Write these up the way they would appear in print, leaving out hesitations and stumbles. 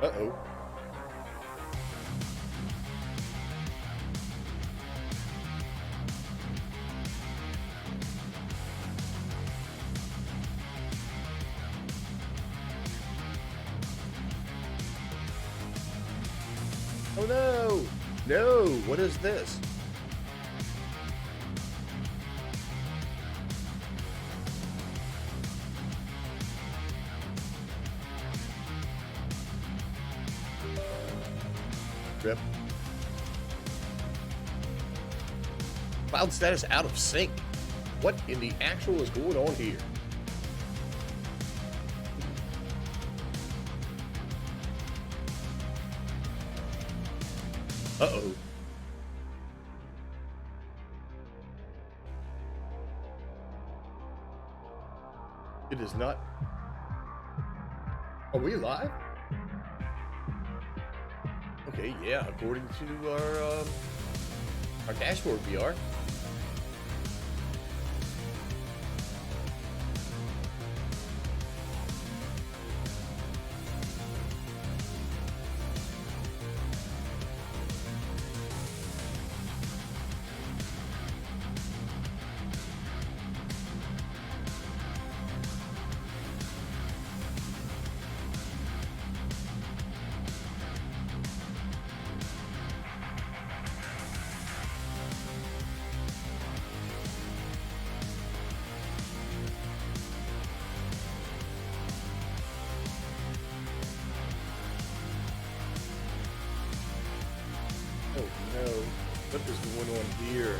Uh-oh. Oh no! No! What is this? Rip. Cloud status out of sync. What in the actual is going on here? Uh-oh. It is not. Are we live? Okay, yeah, according to our dashboard, we are. Oh no, what is going on here?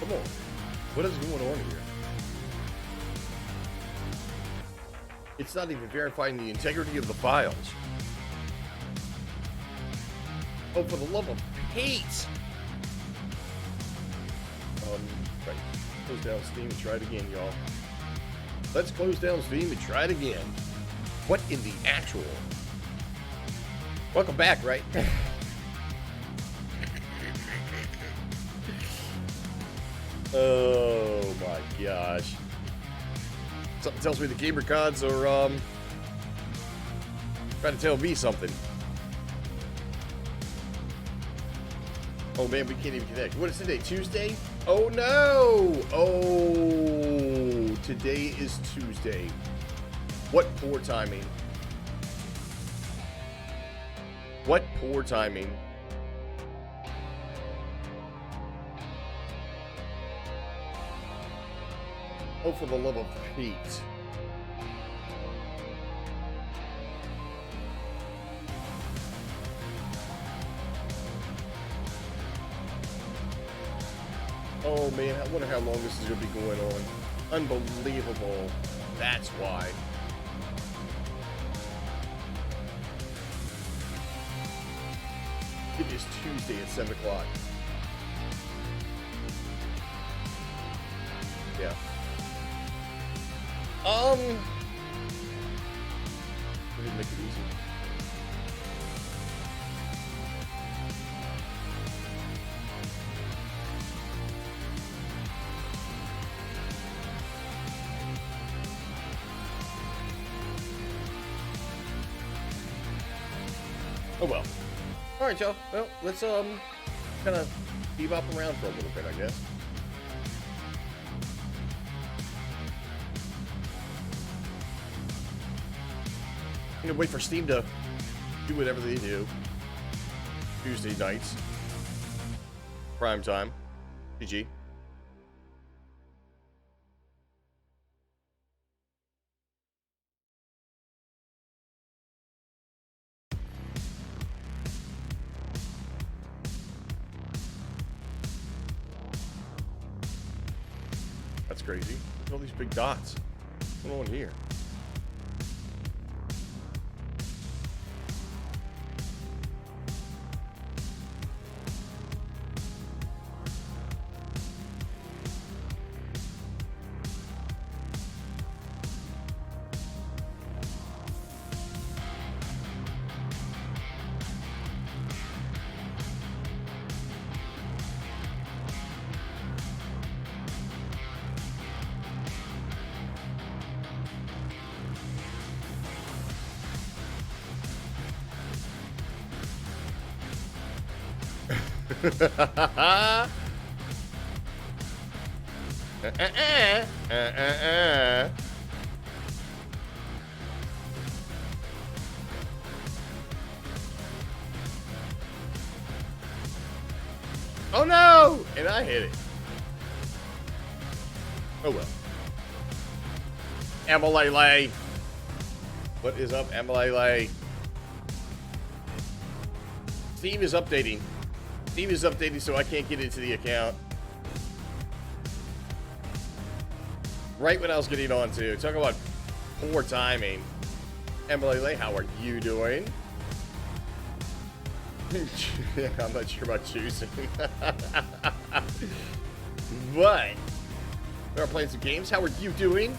Come on, what is going on here? It's not even verifying the integrity of the files. Oh, for the love of Pete! Right. Close down Steam and try it again, y'all. Let's close down Steam and try it again. What in the actual? Welcome back, right? Oh my gosh. Something tells me the gamer gods are trying to tell me something. Oh man, we can't even connect. What is today? Tuesday? Oh no! Oh, today is Tuesday. What poor timing. What poor timing. Oh, for the love of Pete. Oh man, I wonder how long this is going to be going on. Unbelievable. That's why. It is Tuesday at 7 o'clock. Yeah. We didn't make it easy. Oh well. All right, y'all. Well, let's kind of bebop around for a little bit, I guess. You know, wait for Steam to do whatever they do. Tuesday nights, prime time, GG. That's crazy. Look at all these big dots. What's going on here? Oh no! And I hit it. Oh well. Emily. What is up, Emily? Steam is updating. Steam is updating, so I can't get into the account. Right when I was getting on to. Talk about poor timing. Emily, how are you doing? I'm not sure about choosing. But we're playing some games. How are you doing?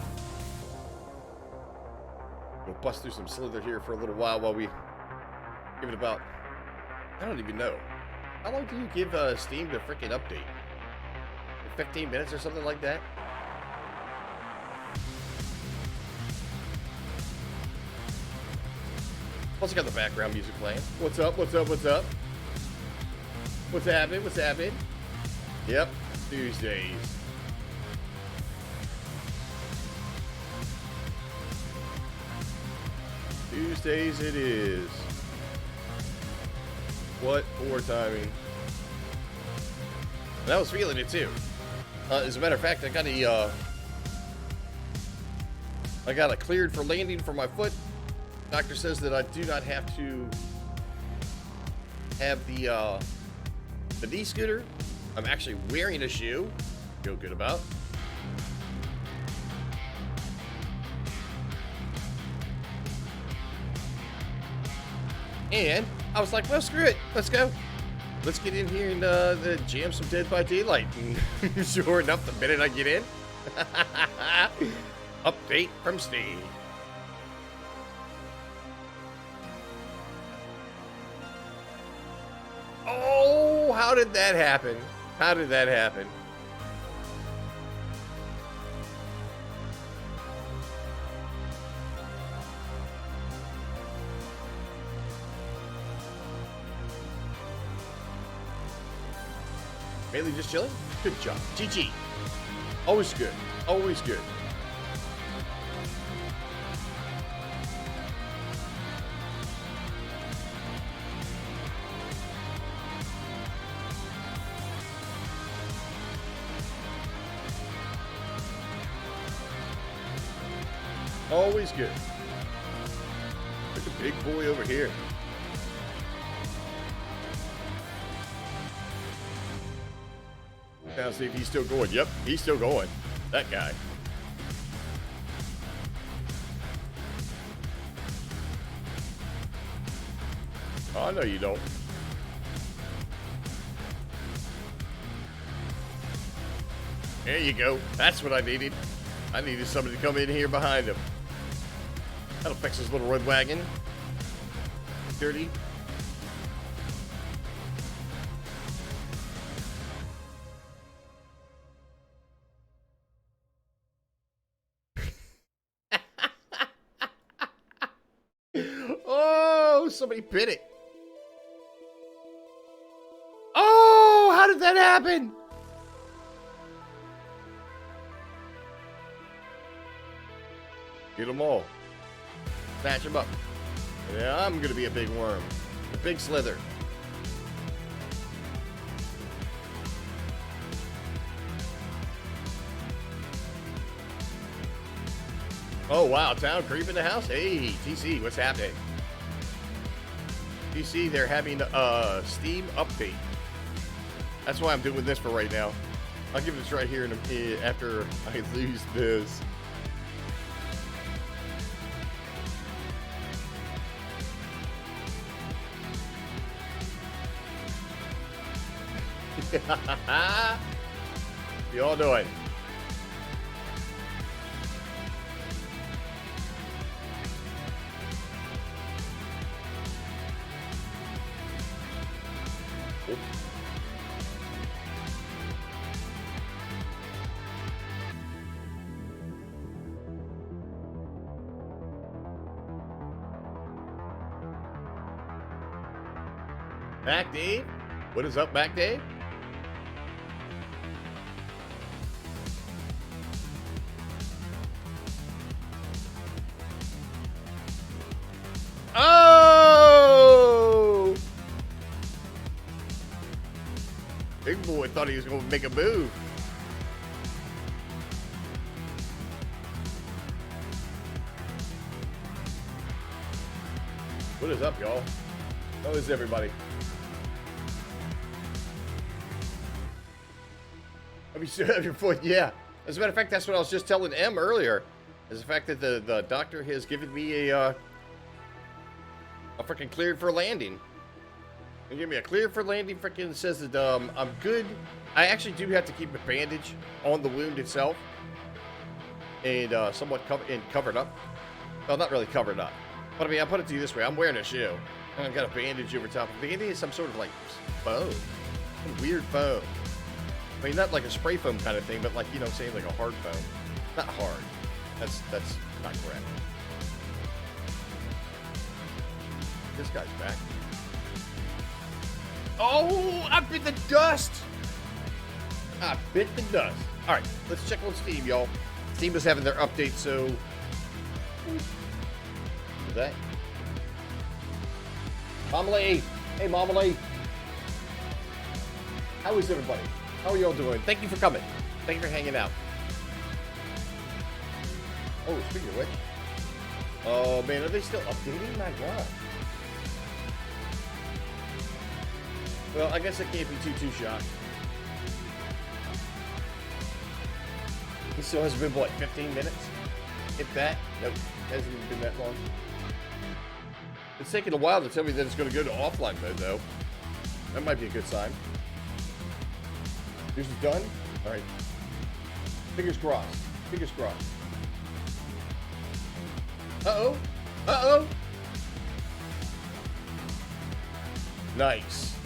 We'll bust through some Slither here for a little while we give it about, I don't even know. How long do you give Steam to freaking update? 15 minutes or something like that? Plus, I got the background music playing. What's up? What's up? What's up? What's happening? What's happening? Yep, Tuesdays. Tuesdays it is. What poor timing. And I was feeling it too. As a matter of fact, I got a cleared for landing for my foot. Doctor says that I do not have to have the knee scooter. I'm actually wearing a shoe. Feel good about. And I was like, well, screw it. Let's go. Let's get in here and jam some Dead by Daylight. And sure enough, the minute I get in, update from Steve. Oh, how did that happen? How did that happen? Mainly just chilling? Good job. GG. Always good. Always good. Always good. Look at the big boy over here. Now see if he's still going. Yep, he's still going. That guy. Oh, no, you don't. There you go. That's what I needed. I needed somebody to come in here behind him. That'll fix his little red wagon. Dirty. Oh, somebody bit it. Oh, how did that happen? Get them all. Snatch them up. Yeah, I'm gonna be a big worm. A big slither. Oh, wow. Town creep in the house. Hey, TC, what's happening? TC, they're having a Steam update. That's why I'm doing this for right now. I'll give it a try here after I lose this. You all doing? Oop. Back, Dave. What is up, Mac Dave? Oh! Big boy thought he was going to make a move. What is up, y'all? How is everybody? I mean, still have your foot, yeah. As a matter of fact, that's what I was just telling M earlier. Is the fact that the doctor has given me a freaking cleared for landing. They give me a clear for landing. Freaking says that I'm good. I actually do have to keep a bandage on the wound itself, and somewhat covered up. Well, not really covered up, but I mean, I put it to you this way: I'm wearing a shoe, and I've got a bandage over top. I think it is some sort of like foam, some weird foam. I mean, not like a spray foam kind of thing, but like, you know what I'm saying, like a hard foam. Not hard. That's not correct. This guy's back. Oh, I bit the dust. I bit the dust. All right, let's check on Steam, y'all. Steam is having their update, so... Who's that? Mama Lee. Hey, Mama Lee. How is everybody? How are y'all doing? Thank you for coming. Thank you for hanging out. Oh, speaking of which. Oh, man, are they still updating? My God. Well, I guess I can't be too shocked. He still hasn't been, what, 15 minutes? If that? Nope. Hasn't even been that long. It's taking a while to tell me that it's going to go to offline mode, though. That might be a good sign. Yours is done? All right. Fingers crossed. Fingers crossed. Uh-oh. Uh-oh. Nice.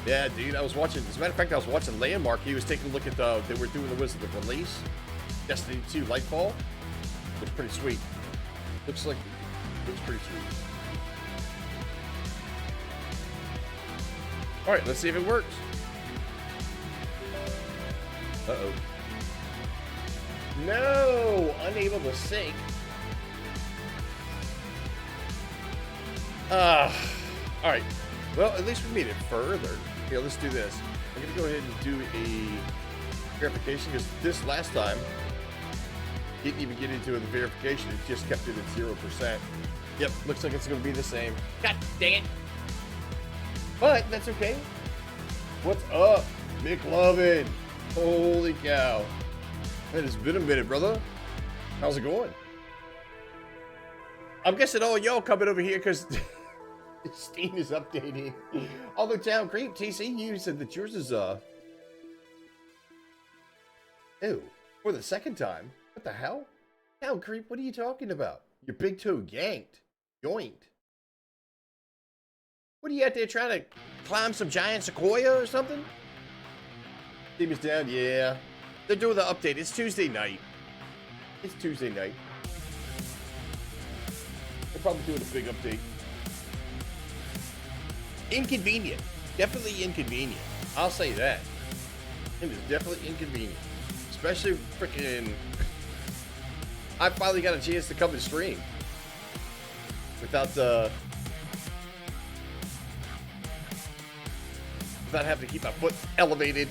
Yeah, dude, I was watching, as a matter of fact, I was watching Landmark. He was taking a look at they were doing the release. Destiny 2 Lightfall. Looks pretty sweet. Looks pretty sweet. All right, let's see if it works. Uh-oh. No! Unable to sync. Alright. Well, at least we made it further. Here, let's do this. I'm going to go ahead and do a verification, because this last time didn't even get into the verification. It just kept it at 0%. Yep, looks like it's going to be the same. God dang it. But that's okay. What's up, McLovin? Holy cow. It has been a minute, brother. How's it going? I'm guessing all y'all coming over here because Steam is updating. Although Town Creep TCU said that yours is ew, for the second time. What the hell? Town Creep, what are you talking about? Your big toe yanked. Yoinked. What are you out there trying to climb some giant sequoia or something? Steam is down, yeah. They're doing the update. It's Tuesday night. It's Tuesday night. They're probably doing a big update. Inconvenient. Definitely inconvenient. I'll say that. It is definitely inconvenient. Especially freaking... I finally got a chance to come and stream. Without having to keep my foot elevated.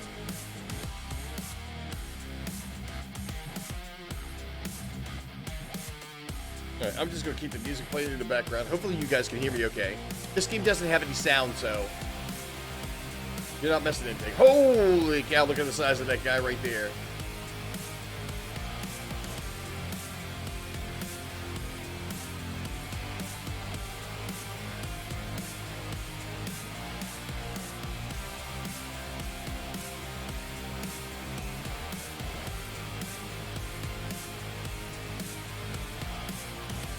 Alright, I'm just going to keep the music playing in the background. Hopefully you guys can hear me okay. This game doesn't have any sound, so you're not missing anything. Holy cow, look at the size of that guy right there.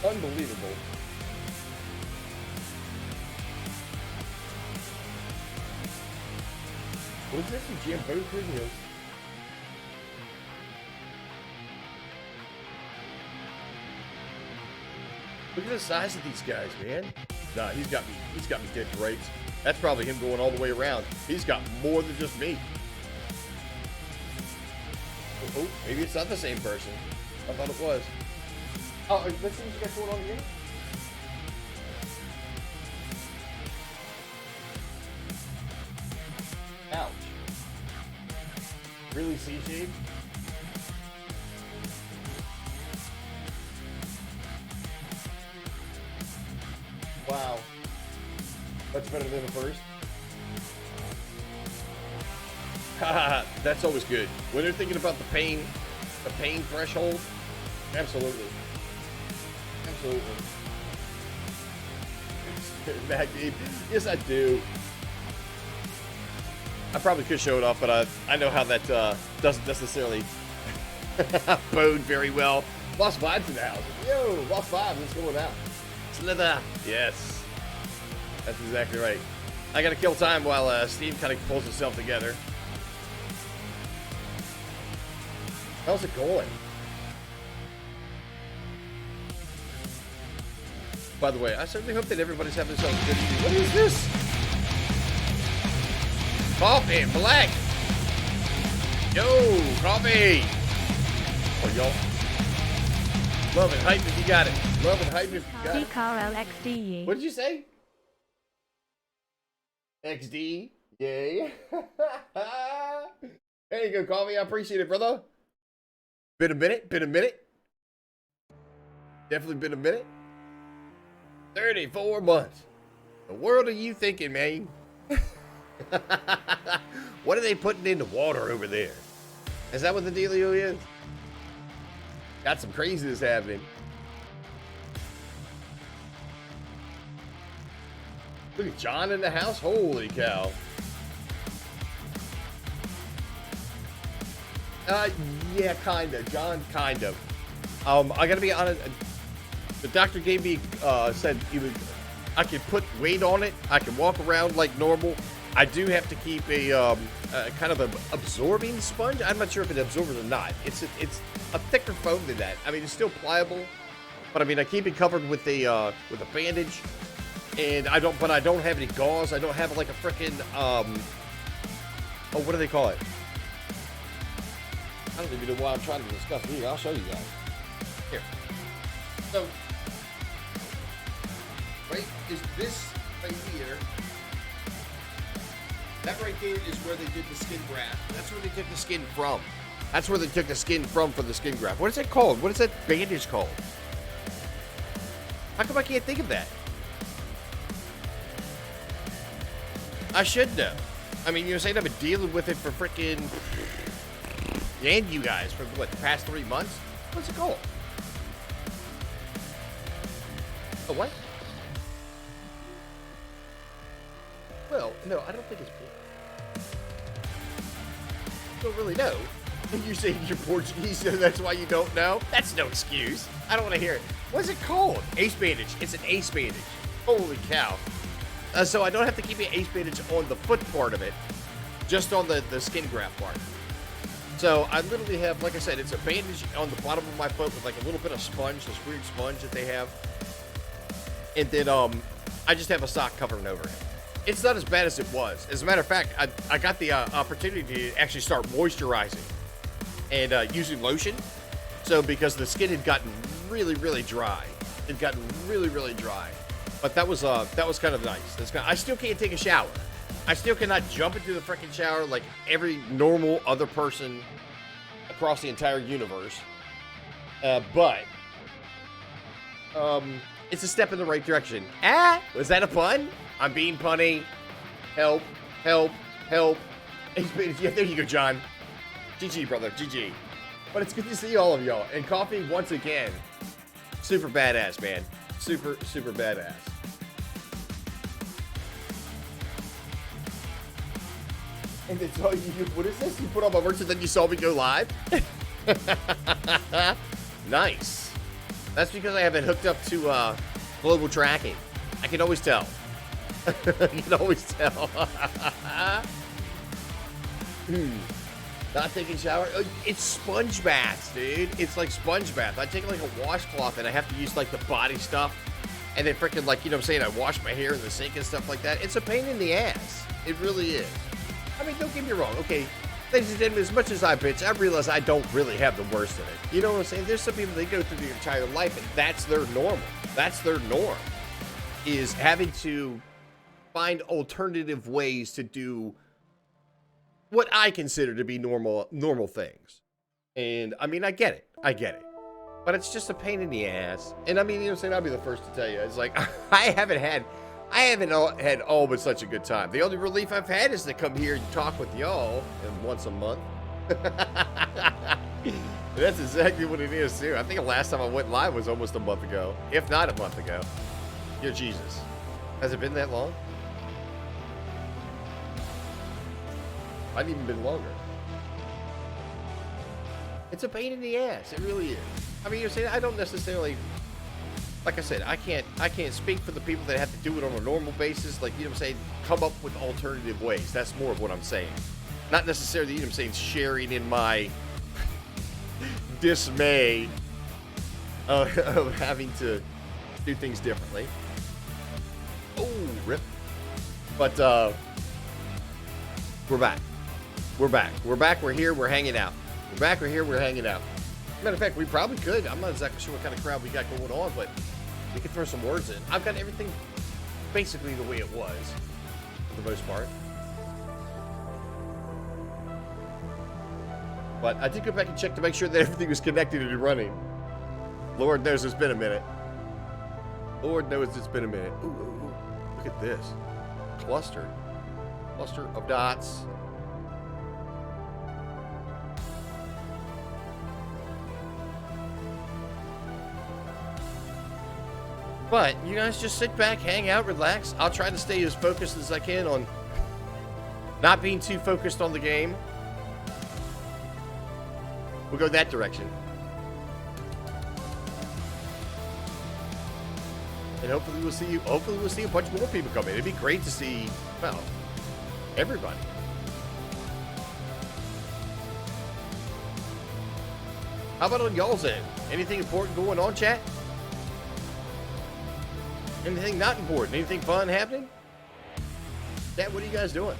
Unbelievable. What is this? You jam both videos. Look at the size of these guys, man. Nah, he's got me dead to rights. That's probably him going all the way around. He's got more than just me. Oh, maybe it's not the same person. I thought it was. Oh, let's see what you got going on here. Ouch. Really, CJ? Wow. Much better than the first. Haha, that's always good. When they're thinking about the pain threshold, absolutely. Absolutely. Mac, yes, I do. I probably could show it off, but I know how that doesn't necessarily bode very well. Lost Vibes in the house. Yo, Lost Vibes, what's going on? Slither. Yes. That's exactly right. I gotta kill time while Steve kind of pulls himself together. How's it going? By the way, I certainly hope that everybody's having themselves a good evening. What is this? Coffee, black. Yo, coffee. Oh, y'all. Love it, hype if you got it. Love it, hype if you got it. DCarLXD. What did you say? XD. Yay. There you go, coffee. I appreciate it, brother. Been a minute. Definitely been a minute. 34 months. The world are you thinking, man? What are they putting in the water over there? Is that what the dealio is? Got some craziness happening. Look at John in the house. Holy cow. Yeah, kind of. John, kind of. I gotta be honest. The doctor gave me, said either I can put weight on it, I can walk around like normal. I do have to keep a kind of an absorbing sponge. I'm not sure if it absorbs or not. It's a thicker foam than that. I mean, it's still pliable, but I mean, I keep it covered with a bandage, and I don't have any gauze. I don't have like a freaking oh, what do they call it? I don't even know why I'm trying to discuss it here. I'll show you guys. Here. So, right, is this right here. That right there is where they did the skin graft. That's where they took the skin from. That's where they took the skin from for the skin graft. What is that called? What is that bandage called? How come I can't think of that? I should know. I mean, you're saying I've been dealing with it for freaking... And you guys for what, the past 3 months? What's it called? Oh, what? Well, no, I don't think it's don't really know. You say you're Portuguese, so that's why you don't know? That's no excuse. I don't want to hear it. What's it called? Ace bandage. It's an ace bandage. Holy cow. So I don't have to keep an ace bandage on the foot part of it, just on the skin graft part. So I literally have, like I said, it's a bandage on the bottom of my foot with like a little bit of sponge, this weird sponge that they have. And then I just have a sock covering over it. It's not as bad as it was. As a matter of fact, I got the opportunity to actually start moisturizing and using lotion. So because the skin had gotten really, really dry. It gotten really, really dry. But that was kind of nice. I still can't take a shower. I still cannot jump into the freaking shower like every normal other person across the entire universe. But it's a step in the right direction. Was that a pun? I'm being punny. Help. Yeah, there you go, John. GG, brother. GG. But it's good to see all of y'all. And Coffee, once again, super badass, man. Super, super badass. And it's all you, what is this? You put on my merch and then you saw me go live? Nice. That's because I have it hooked up to global tracking. I can always tell. You can always tell. Not taking a shower. It's sponge baths, dude. It's like sponge bath. I take like a washcloth and I have to use like the body stuff And then freaking, like, you know what I'm saying, I wash my hair in the sink and stuff like that. It's a pain in the ass. It really is. I mean, don't get me wrong. Okay, ladies and gentlemen, as much as I bitch, I realize I don't really have the worst in it. You know what I'm saying? There's some people, they go through their entire life, and that's their normal. That's their norm, is having to find alternative ways to do what I consider to be normal things. And, I mean, I get it. I get it. But it's just a pain in the ass. And I mean, you know what I'm saying? I'll be the first to tell you. It's like, I haven't had all but such a good time. The only relief I've had is to come here and talk with y'all once a month. That's exactly what it is, too. I think the last time I went live was almost a month ago, if not a month ago. Dear Jesus. Has it been that long? Might even been longer. It's a pain in the ass. It really is. I mean, you're saying I don't necessarily, like I said, I can't speak for the people that have to do it on a normal basis. Like, you know what I'm saying, come up with alternative ways. That's more of what I'm saying. Not necessarily, you know what I'm saying, sharing in my dismay of having to do things differently. Oh, rip. But we're back. We're back. We're back. We're here. We're hanging out. We're back. We're here. We're hanging out. Matter of fact, we probably could. I'm not exactly sure what kind of crowd we got going on, but we could throw some words in. I've got everything basically the way it was, for the most part. But I did go back and check to make sure that everything was connected and running. Lord knows it's been a minute. Lord knows it's been a minute. Ooh, ooh, ooh. Look at this. Cluster. Cluster of dots. But you guys just sit back, hang out, relax. I'll try to stay as focused as I can on not being too focused on the game. We'll go that direction. And hopefully we'll see you. Hopefully we'll see a bunch more people come in. It'd be great to see, well, everybody. How about on y'all's end? Anything important going on, chat? Anything not important? Anything fun happening? Chat, what are you guys doing?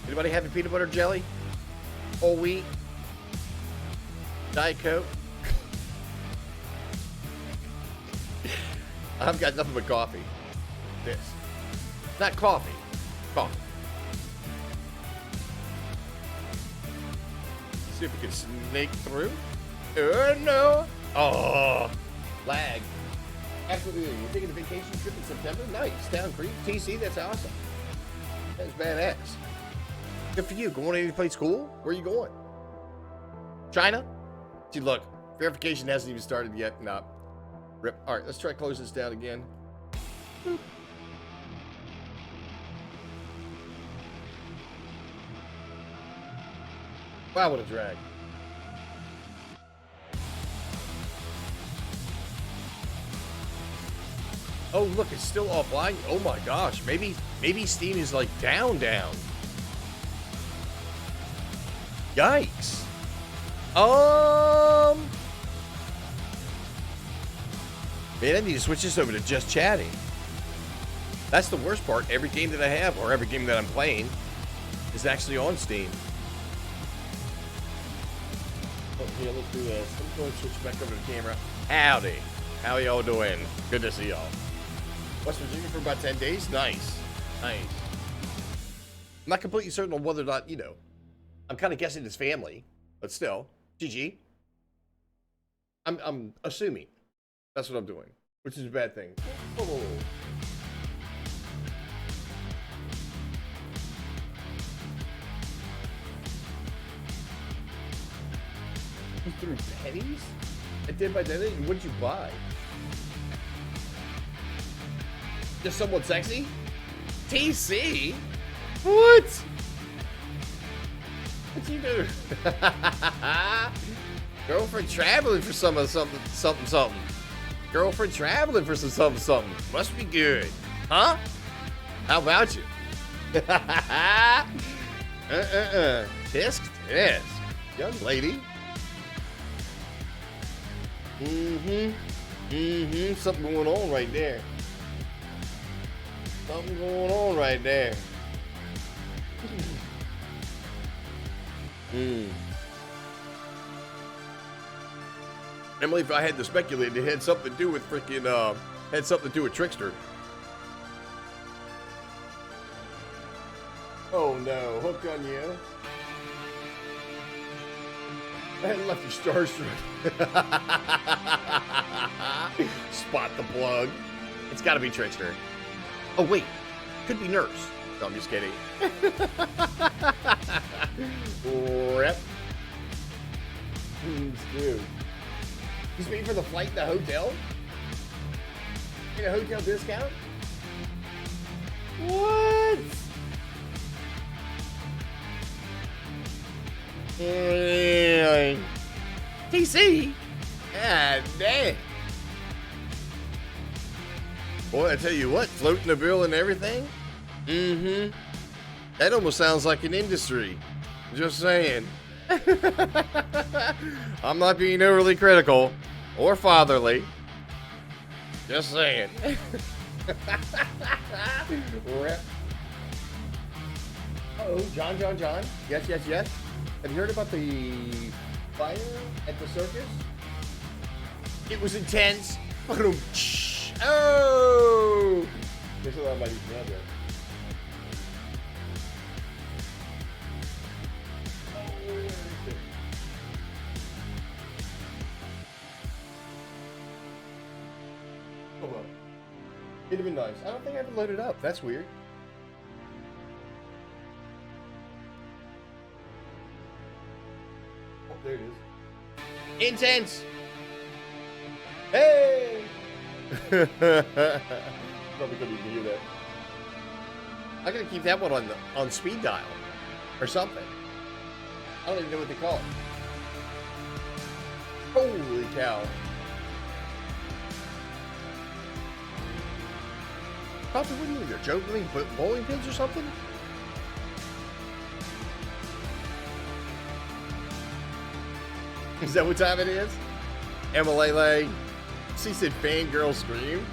Anybody having peanut butter jelly? Whole wheat? Diet Coke? I've got nothing but coffee. This. Not coffee. Coffee. See if we can snake through. Oh, no. Oh, lag. Absolutely. You're taking a vacation trip in September? Nice. Down Creek, TC, that's awesome. That's badass. Good for you. Going to any place cool? Where are you going? China? See, look, verification hasn't even started yet. Nah. Rip. All right, let's try to close this down again. Boop. Wow, what a drag. Oh, look, it's still offline. Oh my gosh, maybe Steam is like down. Yikes. Man, I need to switch this over to just chatting. That's the worst part. Every game that I have, or every game that I'm playing, is actually on Steam. Oh, here, let's do this. I'm going to switch back over to the camera. Howdy. How y'all doing? Good to see y'all. West Virginia for about 10 days? Nice. Nice. I'm not completely certain on whether or not, you know, I'm kind of guessing it's family, but still. GG. I'm assuming. That's what I'm doing, which is a bad thing. Oh. You threw pennies? At Dead by Daylight? What'd you buy? Just someone sexy? TC? What? What'd you do? Girlfriend traveling for something. Girlfriend traveling for something. Must be good. Huh? How about you? Tisk. Young lady. Something going on right there. Something going on right there. Emily, if I had to speculate, it had something to do with freaking, had something to do with Trickster. Oh no, hooked on you. I had left you starstruck. Spot the plug. It's gotta be Trickster. Oh wait, could be Nurse. No, I'm just kidding. Rep. Dude. He's waiting for the flight in the hotel? Get a hotel discount? What? TC? Ah, damn. Boy, I tell you what, floating the bill and everything? That almost sounds like an industry. Just saying. I'm not being overly critical or fatherly. Just saying. Rip. Uh-oh, John. Yes. Have you heard about the fire at the circus? It was intense. Oh! There's a lot of money there. Oh well. It'd have been nice. I don't think I have to load it up. That's weird. Oh, there it is. Intense! Hey! Probably couldn't even hear that. I'm gonna keep that one on speed dial or something. I don't even know what they call it. Holy cow! Probably what are you doing there? Joking, bowling pins or something? Is that what time it is? Emma she said fangirl scream.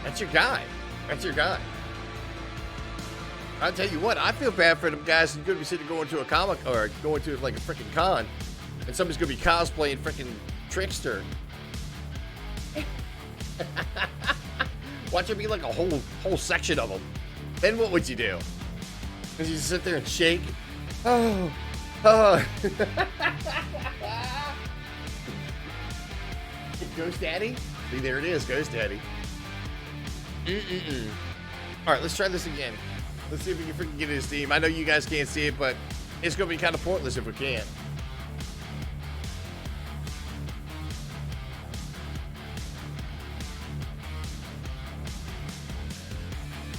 That's your guy. I'll tell you what, I feel bad for them guys who's gonna be sitting going to a comic or going to like a freaking con, and somebody's gonna be cosplaying freaking Trickster. Watch it be like a whole section of them. Then what would you do? Would you sit there and shake? Oh. Ghost Daddy? See, there it is, Ghost Daddy. Alright, let's try this again. Let's see if we can freaking get his team. I know you guys can't see it, but it's going to be kind of pointless if we can't.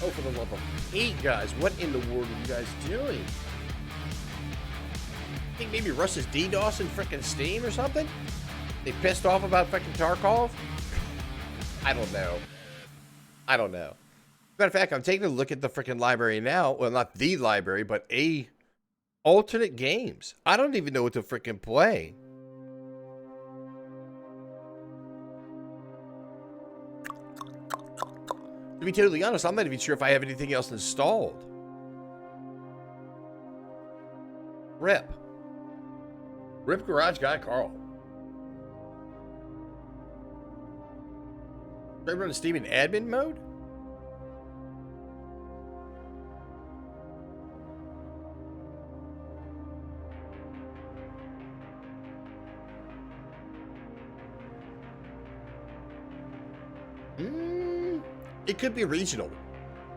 Oh, for the love of hate, guys. What in the world are you guys doing? I think maybe Russ is DDoSing freaking Steam or something? They pissed off about freaking Tarkov? I don't know. Matter of fact, I'm taking a look at the freaking library now. Well, not the library, but alternate games. I don't even know what to freaking play. To be totally honest, I'm not even sure if I have anything else installed. Rip Garage Guy Carl. Should I run Steam in admin mode? It could be regional.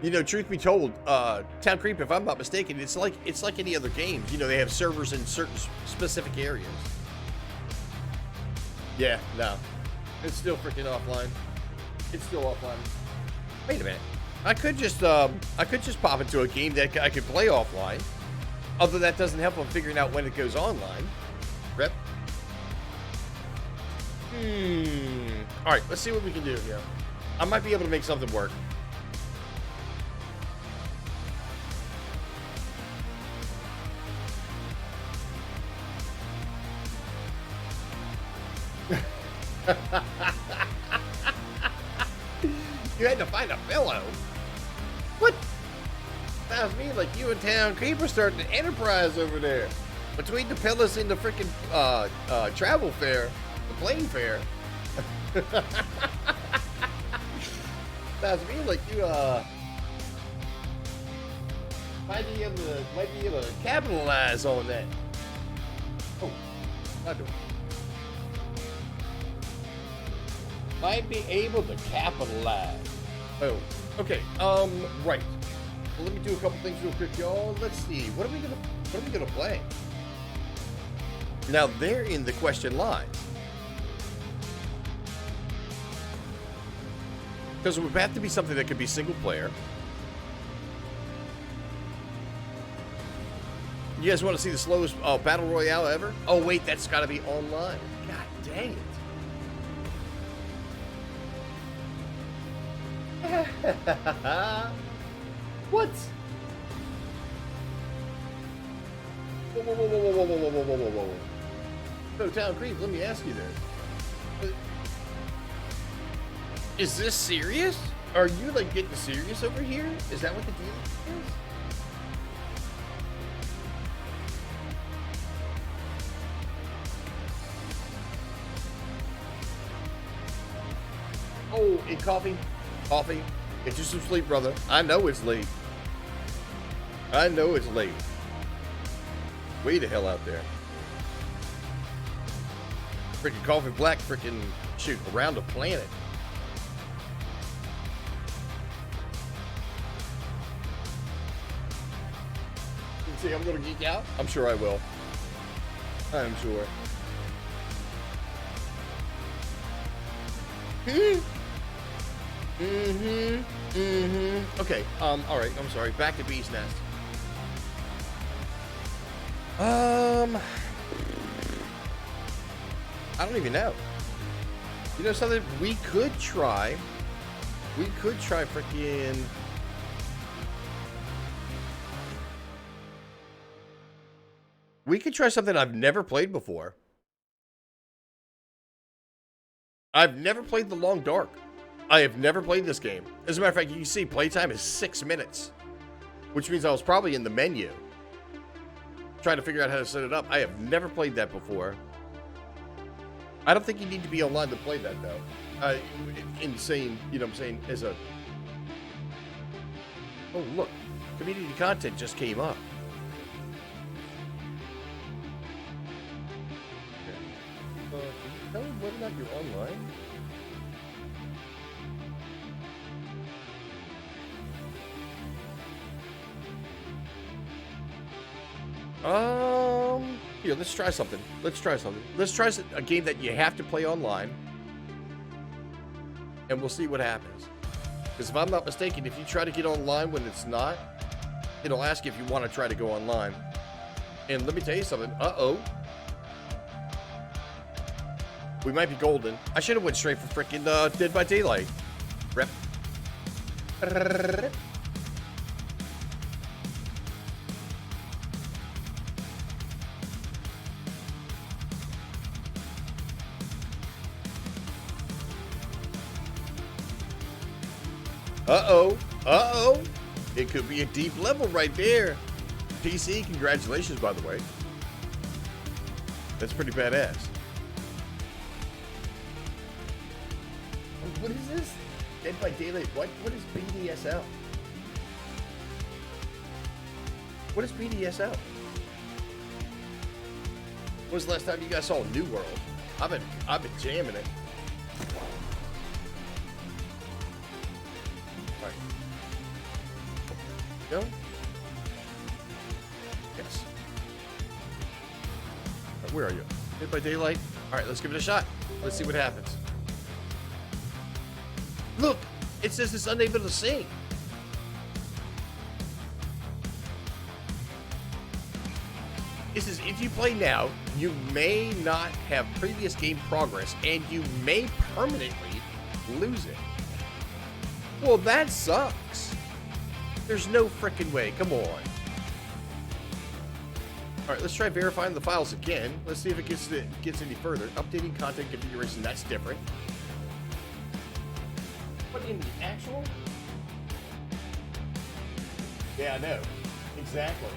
You know, truth be told, Town Creep, if I'm not mistaken, it's like any other games. You know, they have servers in certain specific areas. Yeah, no. It's still freaking offline. It's still offline. Wait a minute. I could just pop into a game that I could play offline. Although that doesn't help on figuring out when it goes online. Rep. Alright, let's see what we can do here. I might be able to make something work. You had to find a pillow? What? Sounds to me like you and Town Creeper starting an enterprise over there. Between the pillows and the freaking travel fare, the plane fare. Sounds to me like you might be able to capitalize on that. Oh, not doing. Might be able to capitalize. Oh, okay. Right. Well, let me do a couple things real quick, y'all. Let's see. What are we gonna play? Now, therein the question lies. Because it would have to be something that could be single player. You guys want to see the slowest battle royale ever? Oh wait, that's got to be online. God dang it! What? Whoa, whoa, whoa, whoa, whoa, whoa, whoa, whoa, whoa, whoa, whoa! So, Town Creep, let me ask you this. Is this serious? Are you like getting serious over here? Is that what the deal is? Oh, and coffee. Coffee. Get you some sleep, brother. I know it's late. I know it's late. Way the hell out there. Freaking Coffee Black freaking shoot around the planet. You see, I'm gonna geek out? I'm sure I will. I'm sure. Okay, alright, I'm sorry. Back to Bee's Nest. I don't even know. You know something? We could try freaking... We could try something I've never played before. I've never played The Long Dark. I have never played this game. As a matter of fact, you can see playtime is 6 minutes, which means I was probably in the menu trying to figure out how to set it up. I have never played that before. I don't think you need to be online to play that, though. Insane, you know what I'm saying, as a... Oh, look. Community content just came up. Can you tell me whether or not you're online? Here, let's try something. Let's try a game that you have to play online. And we'll see what happens. Because if I'm not mistaken, if you try to get online when it's not, it'll ask you if you want to try to go online. And let me tell you something. Uh-oh. We might be golden. I should have went straight for freaking Dead by Daylight. Rep. Uh-oh. Uh-oh. It could be a deep level right there. PC, congratulations, by the way. That's pretty badass. What is this? Dead by Daylight. What is BDSL? What is BDSL? When was the last time you guys saw New World? I've been jamming it. Alright. Go? Yes. Right, where are you? Dead by Daylight? Alright, let's give it a shot. Let's see what happens. Look! It says it's unable to sing. It says if you play now, you may not have previous game progress and you may permanently lose it. Well, that sucks. There's no frickin' way. Come on. All right, let's try verifying the files again. Let's see if it gets any further. Updating content configuration, that's different. But in the actual? Yeah, I know. Exactly.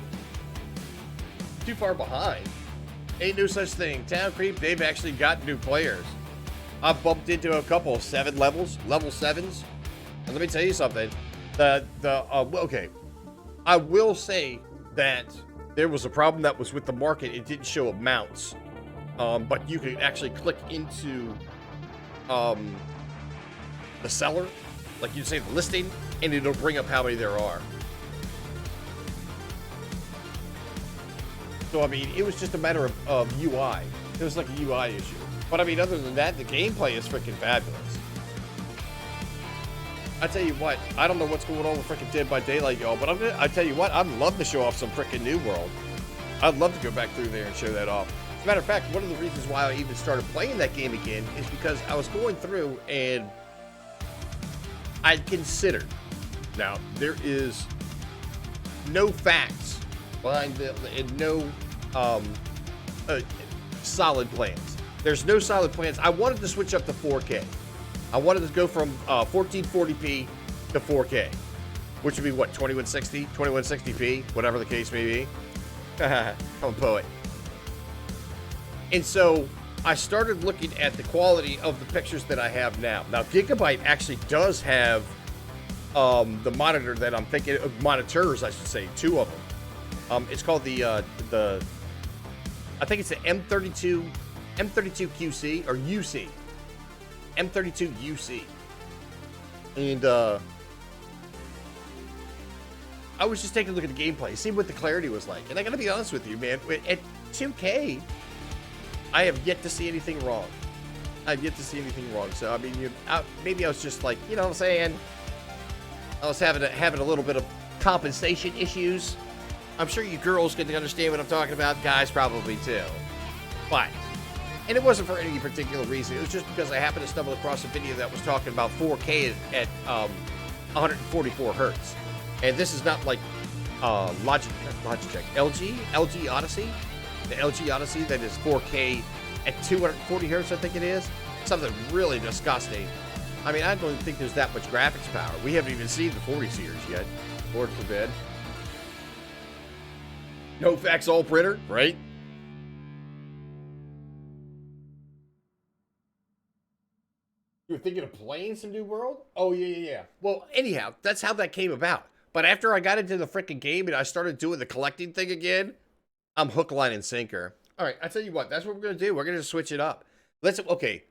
Too far behind. Ain't no such thing. Town Creep, they've actually got new players. I've bumped into a couple, 7 levels, level 7s. And let me tell you something. Okay. I will say that there was a problem that was with the market. It didn't show amounts. But you could actually click into the seller, like you say the listing, and it'll bring up how many there are. So, I mean, it was just a matter of UI. It was like a UI issue. But, I mean, other than that, the gameplay is freaking fabulous. I tell you what, I don't know what's going on with freaking Dead by Daylight, y'all, but I tell you what, I'd love to show off some freaking New World. I'd love to go back through there and show that off. As a matter of fact, one of the reasons why I even started playing that game again is because I was going through and I considered. Now, there is no facts behind and no solid plans. There's no solid plans. I wanted to switch up to 4K. I wanted to go from 1440p to 4K, which would be what, 2160, 2160p, whatever the case may be. I'm a poet. And so I started looking at the quality of the pictures that I have now. Now, Gigabyte actually does have the monitor that I'm thinking of, monitors, I should say, 2 of them. It's called I think it's the M32 QC or UC. M32 UC. And I was just taking a look at the gameplay, seeing what the clarity was like. And I gotta be honest with you, man, at 2K, I have yet to see anything wrong. I've yet to see anything wrong. So, I mean, maybe I was just like, you know what I'm saying? I was having a little bit of compensation issues. I'm sure you girls can understand what I'm talking about. Guys probably too. But, and it wasn't for any particular reason. It was just because I happened to stumble across a video that was talking about 4K at 144 hertz. And this is not like Logitech, LG Odyssey. The LG Odyssey that is 4K at 240 hertz, I think it is. Something really disgusting. I mean, I don't think there's that much graphics power. We haven't even seen the 40 series yet. Lord forbid. No fax all printer, right? You were thinking of playing some New World? Oh, yeah. Well, anyhow, that's how that came about. But after I got into the freaking game and I started doing the collecting thing again, I'm hook, line, and sinker. All right, I tell you what, that's what we're going to do. We're going to switch it up. Okay.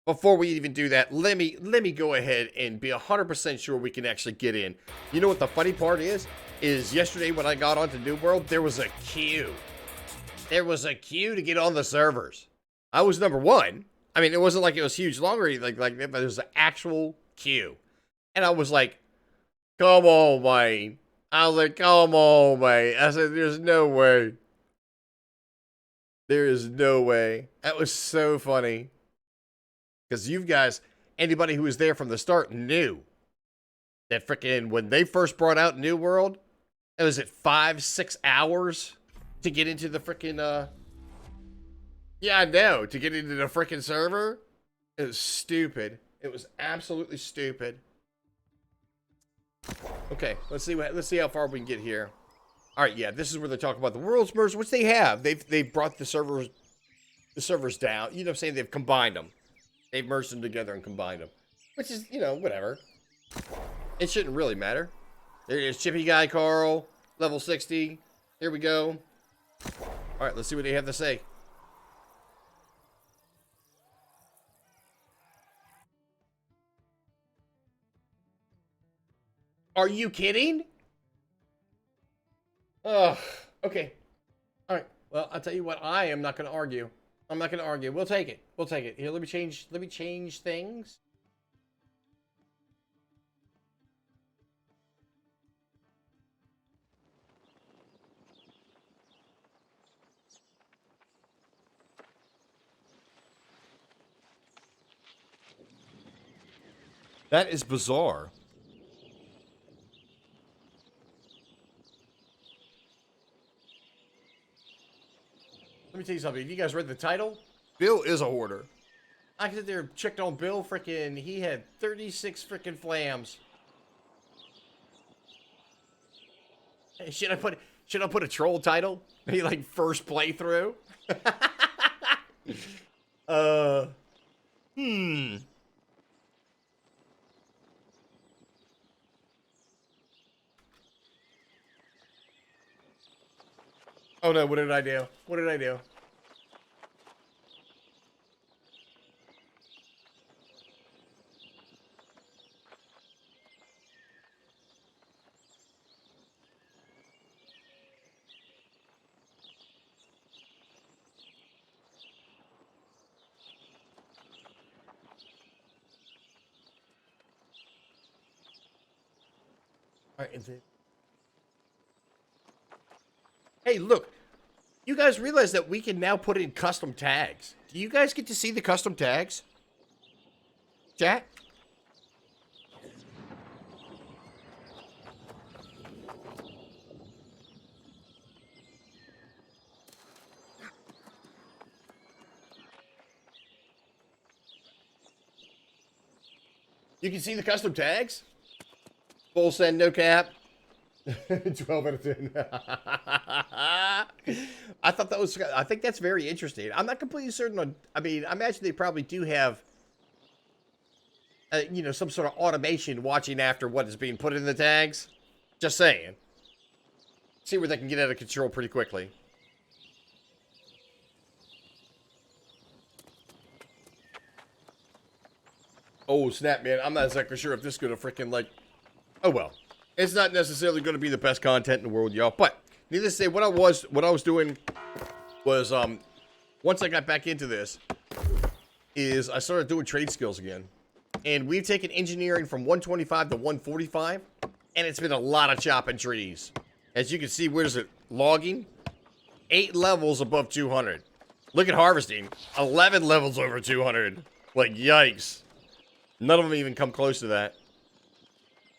Before we even do that, let me go ahead and be 100% sure we can actually get in. You know what the funny part is? Is yesterday when I got onto New World, there was a queue. There was a queue to get on the servers. I was number 1. I mean, it wasn't like it was huge long or anything like that, but there was an actual queue. And I was like, come on, man. I was like, come on, man. I said, there's no way. There is no way. That was so funny. Because you guys, anybody who was there from the start knew that freaking, when they first brought out New World, it was at 5-6 hours to get into the freaking, yeah, I know, to get into the freaking server. It was stupid. It was absolutely stupid. Okay, let's see how far we can get here. All right, yeah, this is where they talk about the world's merged, which they have. They've brought the servers down. You know what I'm saying? They've combined them. They've merged them together and combined them. Which is, you know, whatever. It shouldn't really matter. There's Chippy Guy Carl, level 60. Here we go. All right, let's see what they have to say. Are you kidding? Ugh. Okay. All right. Well, I'll tell you what. I am not going to argue. I'm not going to argue. We'll take it. We'll take it. Here, let me change things. That is bizarre. Let me tell you something. Have you guys read the title? Bill is a hoarder. I sit there, checked on Bill. Freaking, he had 36 freaking flams. Hey, should I put a troll title? Maybe like first playthrough. Hmm. Oh no, what did I do? What did I do? All right, and then... Hey, look. You guys realize that we can now put in custom tags. Do you guys get to see the custom tags? Chat? You can see the custom tags? Full send, no cap. 12 out of 10. I thought that was, I think that's very interesting. I'm not completely certain on, I mean, I imagine they probably do have, you know, some sort of automation watching after what is being put in the tags. Just saying. See where they can get out of control pretty quickly. Oh, snap, man. I'm not exactly sure if this is going to freaking, like... Oh, well. It's not necessarily going to be the best content in the world, y'all. But, needless to say, what I was doing was, once I got back into this, is I started doing trade skills again. And we've taken engineering from 125 to 145, and it's been a lot of chopping trees. As you can see, where's it? Logging? 8 levels above 200. Look at harvesting. 11 levels over 200. Like, yikes. None of them even come close to that.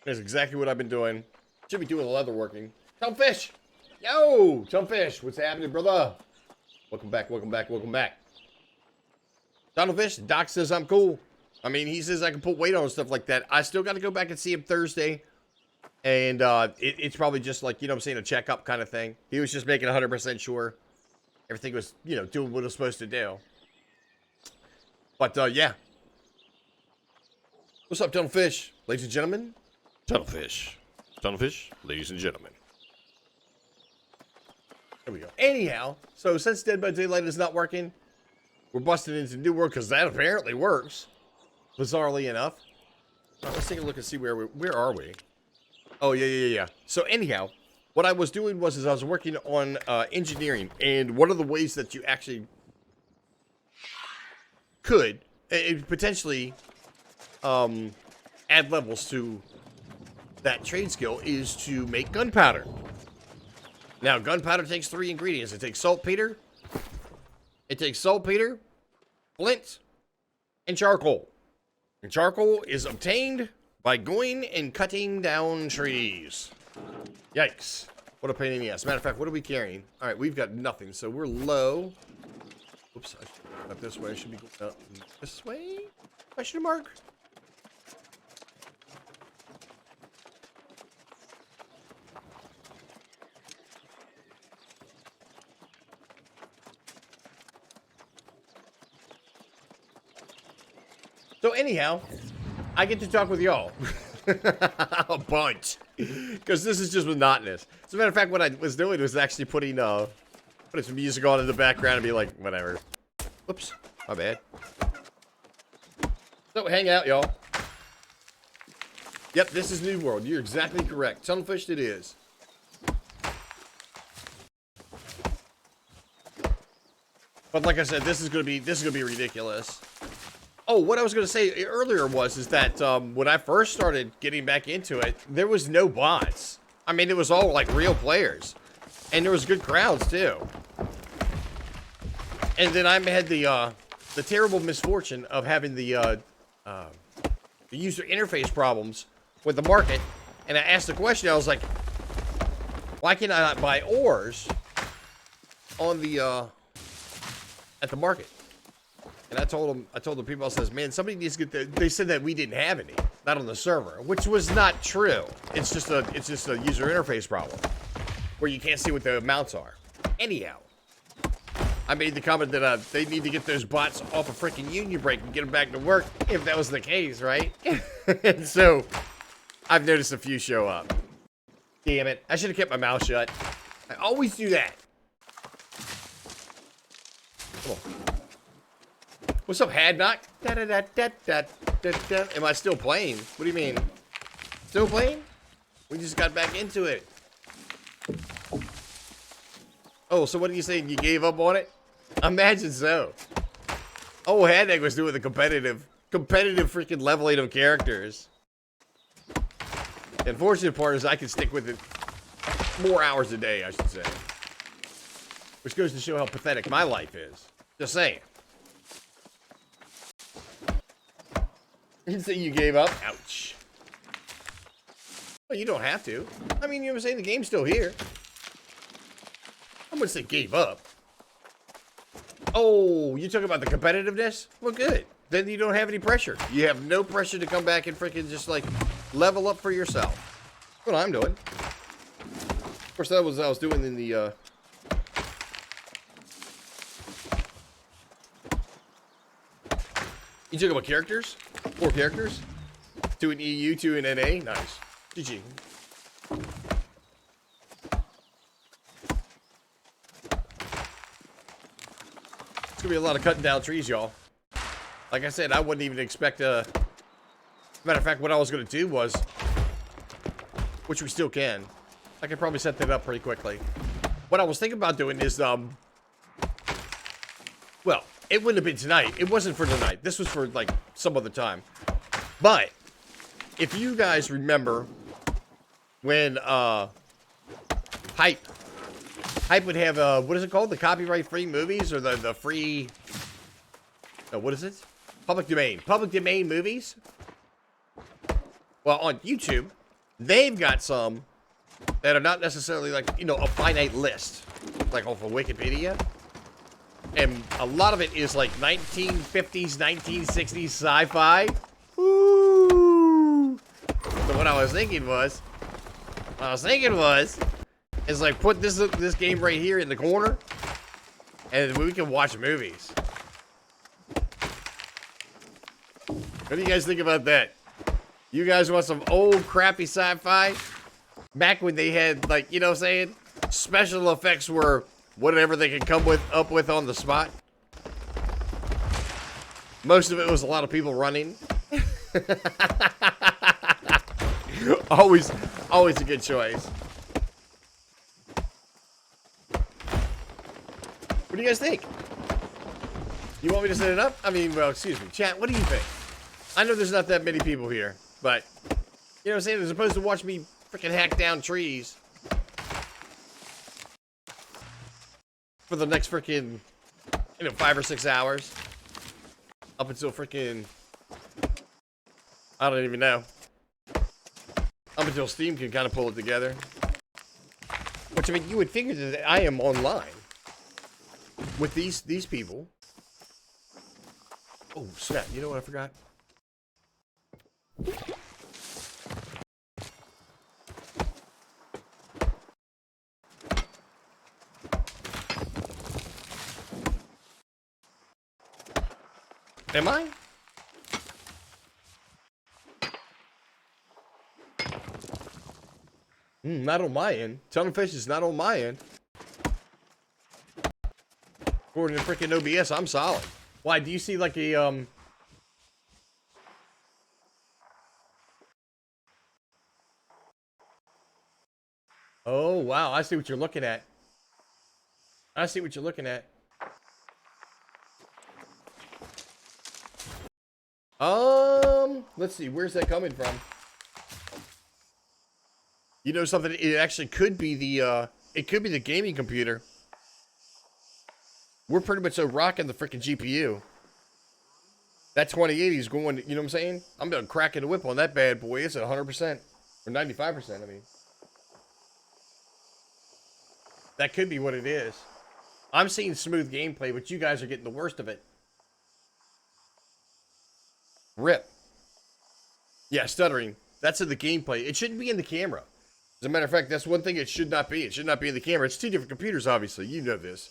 That's exactly what I've been doing. Should be doing the leather working. Chumfish! Yo! Chumfish! What's happening, brother? Welcome back, welcome back, welcome back. Donaldfish, Doc says I'm cool. I mean, he says I can put weight on and stuff like that. I still got to go back and see him Thursday. And it's probably just like, you know what I'm saying, a checkup kind of thing. He was just making 100% sure everything was, you know, doing what it was supposed to do. But, yeah. What's up, Tunnelfish? Ladies and gentlemen? Tunnelfish. Tunnelfish, ladies and gentlemen. There we go. Anyhow, so since Dead by Daylight is not working, we're busting into New World because that apparently works. Bizarrely enough. Right, let's take a look and see where are we? Oh, yeah. So anyhow, what I was doing was I was working on engineering, and one of the ways that you actually could potentially add levels to that trade skill is to make gunpowder. Now, gunpowder takes 3 ingredients. It takes saltpeter, flint, and charcoal. And charcoal is obtained by going and cutting down trees. Yikes. What a pain in the ass. Matter of fact, what are we carrying? All right, we've got nothing, so we're low. Oops, I should go up this way. I should be going up this way? Question mark? So anyhow, I get to talk with y'all a bunch because this is just monotonous. As a matter of fact, what I was doing was actually putting some music on in the background and be like, whatever. Whoops, my bad. So hang out, y'all. Yep, this is New World. You're exactly correct. Tunnelfish, it is. But like I said, this is gonna be ridiculous. Oh, what I was going to say earlier is that when I first started getting back into it, there was no bots. I mean, it was all like real players. And there was good crowds too. And then I had the terrible misfortune of having the user interface problems with the market. And I asked the question, I was like, why can I not buy ores on the at the market. And I told the people, I says, man, somebody needs to get they said that we didn't have any, not on the server, which was not true. It's just a user interface problem where you can't see what the amounts are. Anyhow, I made the comment that they need to get those bots off a freaking union break and get them back to work if that was the case, right? And so I've noticed a few show up. Damn it. I should have kept my mouth shut. I always do that. Come on. What's up, Hadnock? Am I still playing? What do you mean? Still playing? We just got back into it. Oh, so what are you saying? You gave up on it? Imagine so. Oh, Hadnock was doing the competitive freaking leveling of characters. The unfortunate part is I can stick with it more hours a day, I should say. Which goes to show how pathetic my life is. Just saying. You say you gave up? Ouch. Well, you don't have to. I mean, you know what I'm saying? The game's still here. I'm gonna say gave up. Oh, you talking about the competitiveness? Well, good. Then you don't have any pressure. You have no pressure to come back and freaking just like level up for yourself. That's what I'm doing. Of course, that was what I was doing in the You talking about characters? 4 characters? 2 in EU, 2 in NA. Nice. GG. It's gonna be a lot of cutting down trees, y'all. Like I said, I wouldn't even expect matter of fact, what I was gonna do was, which we still can, I could probably set that up pretty quickly. What I was thinking about doing is, well, it wouldn't have been tonight. It wasn't for tonight. This was for, like, some other time. But, if you guys remember when, Hype would have, what is it called? The copyright-free movies? Or the free, no, what is it? Public domain. Public domain movies? Well, on YouTube, they've got some that are not necessarily, like, you know, a finite list. Like off of Wikipedia. And a lot of it is like 1950s, 1960s sci-fi. Ooh. So what I was thinking was, is like put this game right here in the corner, and we can watch movies. What do you guys think about that? You guys want some old crappy sci-fi? Back when they had, like, you know what I'm saying? Special effects were whatever they could come up with on the spot. Most of it was a lot of people running. always a good choice. What do you guys think? You want me to set it up? I mean, well, excuse me. Chat, what do you think? I know there's not that many people here, but, you know what I'm saying? As opposed to watch me freaking hack down trees for the next freaking, you know, 5 or 6 hours. Up until freaking, I don't even know. Up until Steam can kind of pull it together. Which, I mean, you would figure that I am online with these people. Oh, snap. You know what I forgot? Am I? Not on my end. Tunnelfish is not on my end. According to freaking OBS, I'm solid. Why, do you see like a, Oh, wow, I see what you're looking at. I see what you're looking at. Let's see, where's that coming from? You know something, it actually could be the, it could be the gaming computer. We're pretty much rocking the freaking GPU. That 2080 is going, you know what I'm saying? I'm gonna crack the whip on that bad boy. It's at 100%. Or 95%, I mean. That could be what it is. I'm seeing smooth gameplay, but you guys are getting the worst of it. Rip. Yeah, stuttering. That's in the gameplay. It shouldn't be in the camera. As a matter of fact, that's one thing it should not be. It should not be in the camera. It's two different computers, obviously. You know this.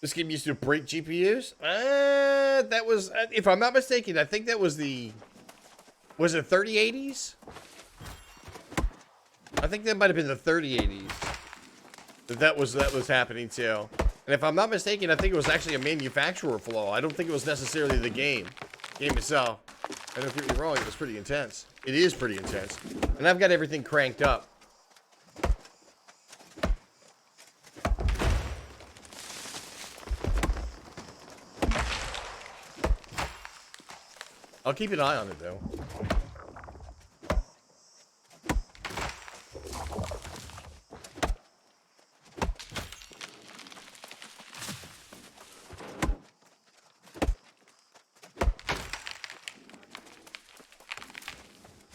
This game used to break GPUs? That was, if I'm not mistaken, I think that was the, was it 3080s? I think that might have been the 3080s. That was happening too. And if I'm not mistaken, I think it was actually a manufacturer flaw. I don't think it was necessarily the game itself. I don't get me wrong, it was pretty intense. It is pretty intense. And I've got everything cranked up. I'll keep an eye on it though.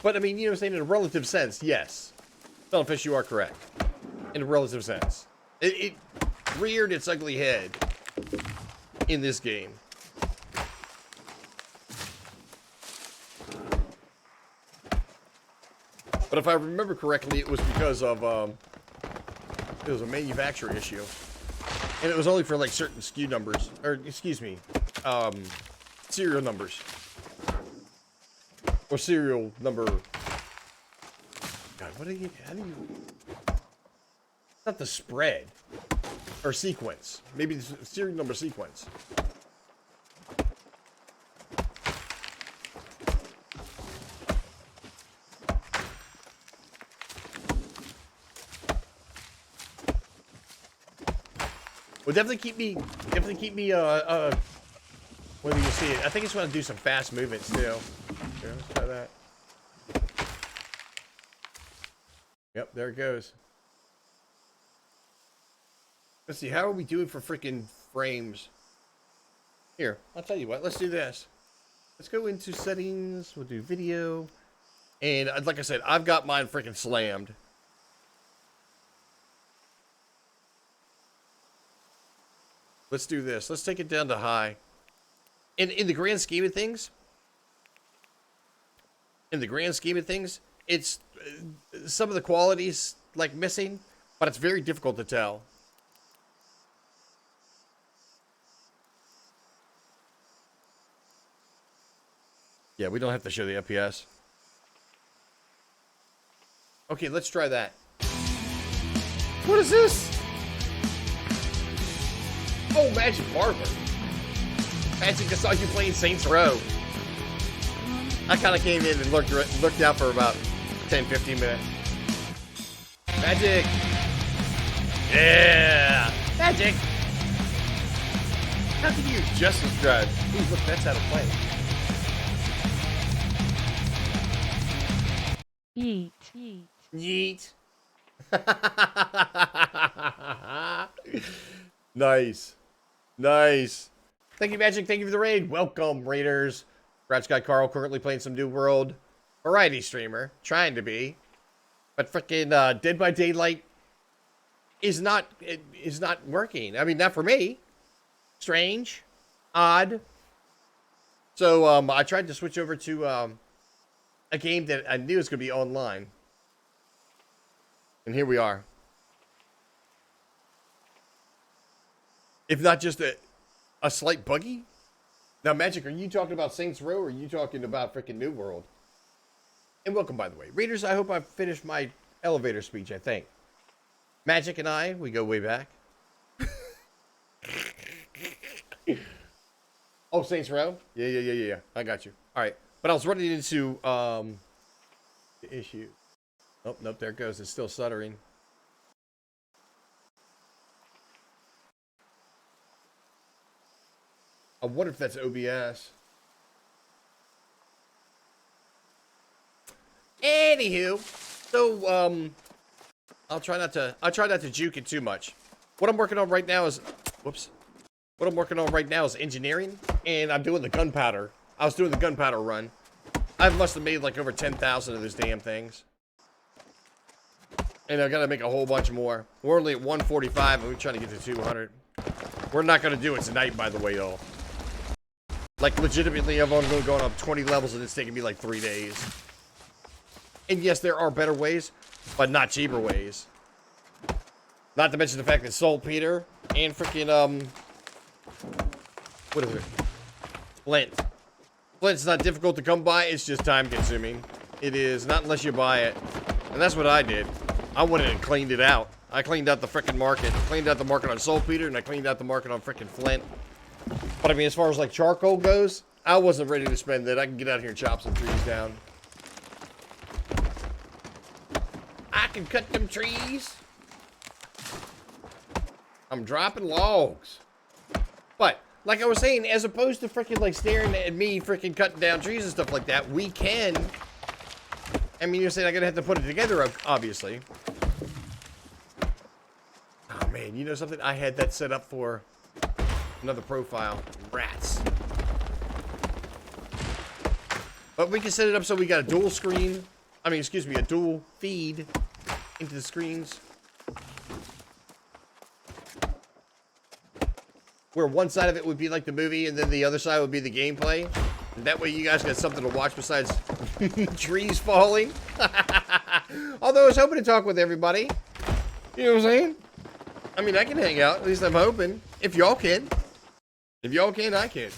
But, I mean, you know what I'm saying? In a relative sense, yes. Felonfish, you are correct. In a relative sense. It reared its ugly head in this game. But if I remember correctly, it was because of, it was a manufacturing issue. And it was only for, like, certain SKU numbers. Or, excuse me, serial numbers. Or serial number. God, what do you, how do you, not the spread. Or sequence. Maybe the serial number sequence. Well, definitely keep me, whether you see it. I think it's going to do some fast movements too. Here, let's try that. Yep, there it goes. Let's see, how are we doing for freaking frames? Here, I'll tell you what, let's do this. Let's go into settings, we'll do video. And like I said, I've got mine freaking slammed. Let's do this. Let's take it down to high. In the grand scheme of things, it's some of the qualities like missing, but it's very difficult to tell. Yeah, we don't have to show the FPS. Okay, let's try that. What is this? Oh, Magic Barber. Magic, I saw you playing Saints Row. I kind of came in and looked out for about 10-15 minutes. Magic. Yeah. Magic. How can you use Justice Drive? Ooh, look, that's how to play. Yeet. Yeet. Nice. Nice. Thank you, Magic. Thank you for the raid. Welcome, Raiders. Scratch Guy Carl currently playing some New World. Variety streamer. Trying to be. But freaking Dead by Daylight is not working. I mean, not for me. Strange. Odd. So I tried to switch over to a game that I knew was going to be online. And here we are. If not just a slight buggy? Now, Magic, are you talking about Saints Row or are you talking about freaking New World? And welcome, by the way. Readers, I hope I've finished my elevator speech, I think. Magic and I, we go way back. Oh, Saints Row? Yeah. I got you. All right. But I was running into the issue. Oh, nope, there it goes. It's still stuttering. I wonder if that's OBS. Anywho, so I'll try not to juke it too much. What I'm working on right now is, whoops. What I'm working on right now is engineering, and I'm doing the gunpowder. I was doing the gunpowder run. I must have made like over 10,000 of those damn things. And I gotta make a whole bunch more. We're only at 145 and we're trying to get to 200. We're not gonna do it tonight, by the way, y'all. Like, legitimately, I've only going up 20 levels and it's taking me like 3 days. And yes, there are better ways, but not cheaper ways. Not to mention the fact that saltpeter and freaking, what is it? Flint. Flint's not difficult to come by, it's just time consuming. It is, not unless you buy it. And that's what I did. I went in and cleaned it out. I cleaned out the freaking market. Cleaned out the market on saltpeter, and I cleaned out the market on freaking Flint. But I mean, as far as like charcoal goes, I wasn't ready to spend it. I can get out here and chop some trees down. I can cut them trees. I'm dropping logs. But, like I was saying, as opposed to freaking like staring at me freaking cutting down trees and stuff like that, we can. I mean, you're saying I'm gonna have to put it together, obviously. Oh man, you know something? I had that set up for another profile. Rats. But we can set it up so we got a dual screen. I mean, excuse me, a dual feed into the screens. Where one side of it would be like the movie and then the other side would be the gameplay. And that way you guys got something to watch besides trees falling. Although I was hoping to talk with everybody. You know what I'm saying? I mean, I can hang out. At least I'm hoping. If y'all can. If y'all can, I can.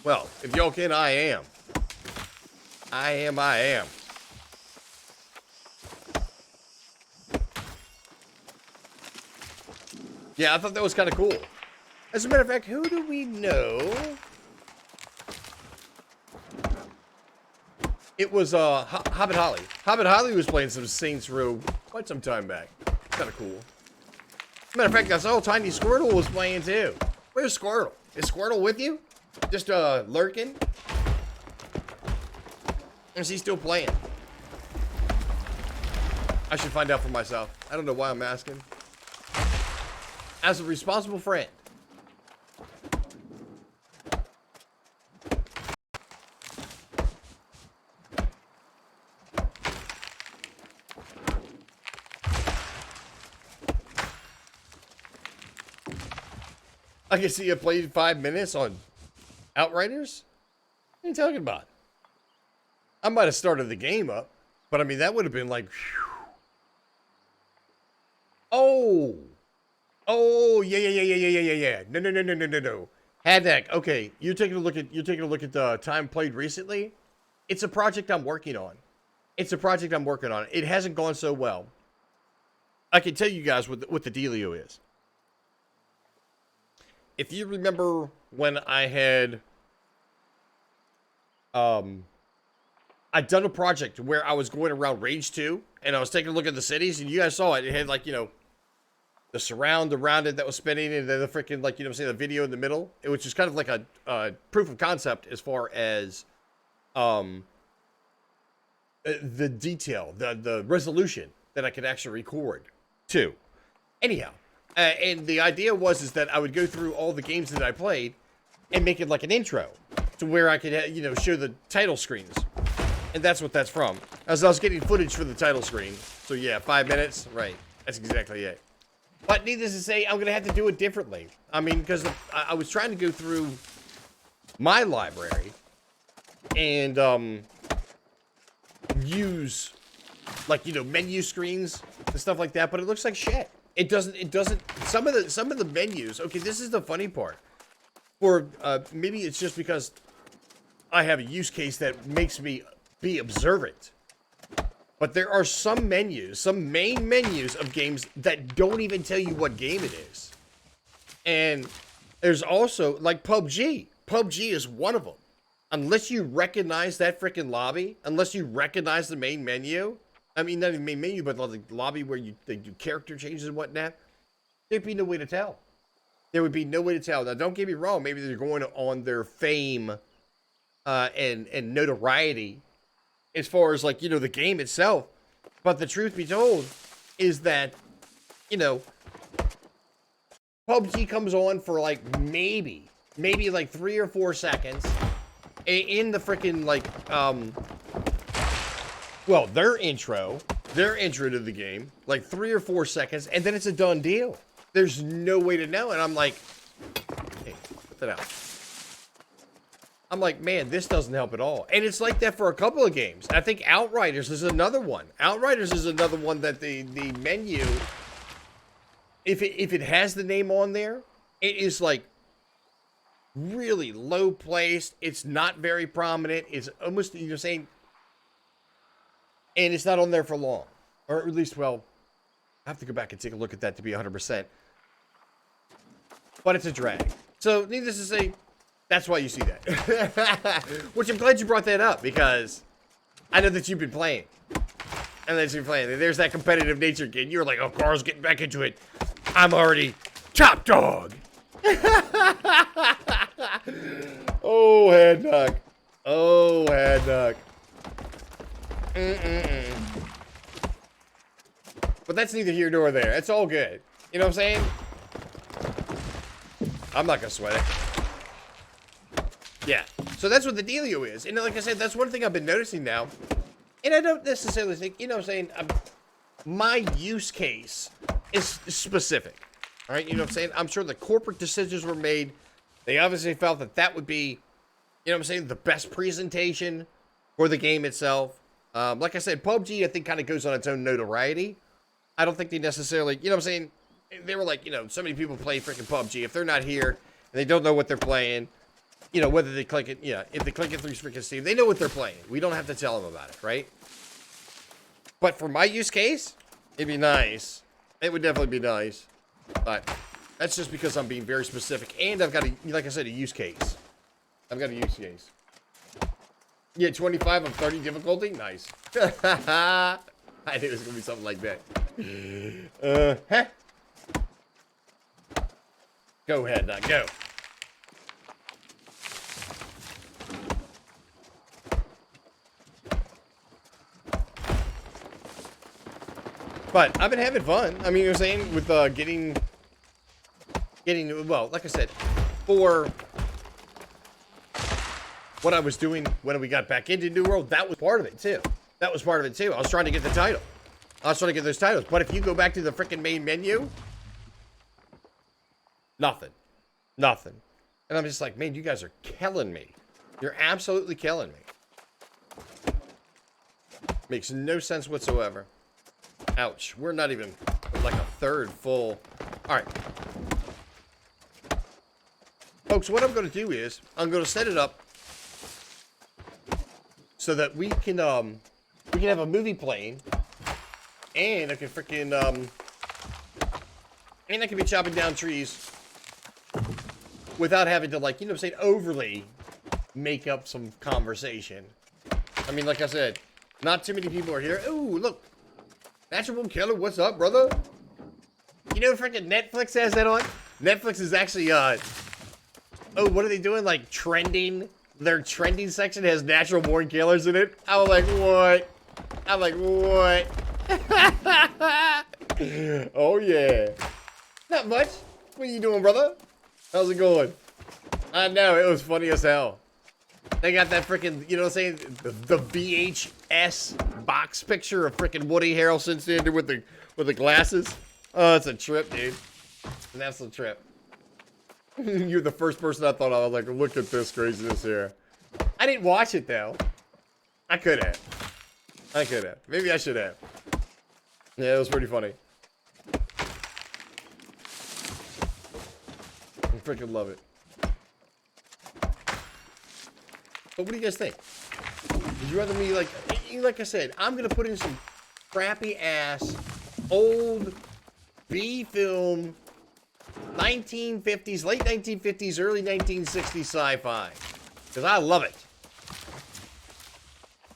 Well, if y'all can, I am. I am. Yeah, I thought that was kind of cool. As a matter of fact, who do we know? It was Hobbit Holly. Hobbit Holly was playing some Saints Row quite some time back. Kind of cool. Matter of fact, that's all Tiny Squirtle was playing too. Where's Squirtle? Is Squirtle with you? Just lurking? Or is he still playing? I should find out for myself. I don't know why I'm asking. As a responsible friend. I can see you played 5 minutes on Outriders? What are you talking about? I might have started the game up, but I mean, that would have been like, whew. Oh, yeah. No. Hadnack, okay, you're taking a look at the time played recently. It's a project I'm working on. It hasn't gone so well. I can tell you guys what the dealio is. If you remember when I had I'd done a project where I was going around Rage 2 and I was taking a look at the cities, and you guys saw it. It had, like, you know, the surround around it that was spinning, and then the freaking, like, you know what I'm saying, the video in the middle. It was just kind of like a proof of concept as far as the detail, the resolution that I could actually record to. Anyhow, and the idea was that I would go through all the games that I played and make it like an intro to where I could, you know, show the title screens. And that's what that's from. As I was getting footage for the title screen. So yeah, 5 minutes. Right. That's exactly it. But needless to say, I'm going to have to do it differently. I mean, because I was trying to go through my library and use, like, you know, menu screens and stuff like that, but it looks like shit. It doesn't, some of the menus, okay, this is the funny part. Or maybe it's just because I have a use case that makes me be observant. But there are some menus, some main menus of games that don't even tell you what game it is. And there's also, like, PUBG. PUBG is one of them. Unless you recognize that freaking lobby, unless you recognize the main menu, I mean, not even main menu, but the lobby where they do character changes and whatnot, there'd be no way to tell. There would be no way to tell. Now, don't get me wrong. Maybe they're going on their fame and notoriety as far as, like, you know, the game itself. But the truth be told is that, you know, PUBG comes on for, like, maybe like 3 or 4 seconds in the freaking, like, well, their intro, their intro to the game, like 3 or 4 seconds, and then it's a done deal. There's no way to know, and I'm like, hey, put that out. I'm like, man, this doesn't help at all. And it's like that for a couple of games. I think Outriders is another one. Outriders is another one that the menu, if it has the name on there, it is like really low placed. It's not very prominent. It's almost, you know, saying, and it's not on there for long, or at least, well, I have to go back and take a look at that to be 100%. But it's a drag. So, needless to say, that's why you see that. Which I'm glad you brought that up, because I know that you've been playing. And that you're playing. There's that competitive nature, kid. You're like, oh, Carl's getting back into it. I'm already top dog. Oh, head knock. Oh, head knock. But that's neither here nor there. It's all good. You know what I'm saying? I'm not gonna sweat it. Yeah. So that's what the dealio is. And like I said, that's one thing I've been noticing now. And I don't necessarily think, you know what I'm saying, my use case is specific. All right, you know what I'm saying? I'm sure the corporate decisions were made. They obviously felt that that would be, you know what I'm saying, the best presentation for the game itself. Like I said, PUBG, I think, kind of goes on its own notoriety. I don't think they necessarily, you know what I'm saying, they were like, you know, so many people play freaking PUBG. If they're not here and they don't know what they're playing, you know, whether they click it, yeah, if they click it through freaking Steam, they know what they're playing. We don't have to tell them about it, right? But for my use case, it'd be nice. It would definitely be nice. But that's just because I'm being very specific. And I've got, like I said, a use case. I've got a use case. Yeah, 25 of 30 difficulty? Nice. I knew it was going to be something like that. Huh? Go ahead, now, go. But I've been having fun. I mean, you're saying with getting, well, like I said, for what I was doing when we got back into New World, that was part of it too. That was part of it too. I was trying to get the title. I was trying to get those titles. But if you go back to the freaking main menu, nothing. Nothing. And I'm just like, man, you guys are killing me. You're absolutely killing me. Makes no sense whatsoever. Ouch. We're not even like a third full. All right. Folks, what I'm going to do is I'm going to set it up so that we can have a movie playing, and I can freaking and I can be chopping down trees without having to, like, you know what I'm saying, overly make up some conversation. I mean, like I said, not too many people are here. Ooh, look. Natural Born Killer, what's up, brother? You know, freaking Netflix has that on? Netflix is actually, oh, what are they doing? Like, trending? Their trending section has Natural Born Killers in it? I was like, what? I'm like, what? Oh, yeah. Not much. What are you doing, brother? How's it going? I know, it was funny as hell. They got that freaking, you know what I'm saying, the VHS box picture of freaking Woody Harrelson standing there with the glasses. Oh, it's a trip, dude. An absolute trip. You're the first person I thought of. I was like, look at this craziness here. I didn't watch it, though. I could have. I could have. Maybe I should have. Yeah, it was pretty funny. I freaking love it. But what do you guys think? Would you rather me, like I said, I'm going to put in some crappy ass, old B-film, 1950s, late 1950s, early 1960s sci-fi. Because I love it.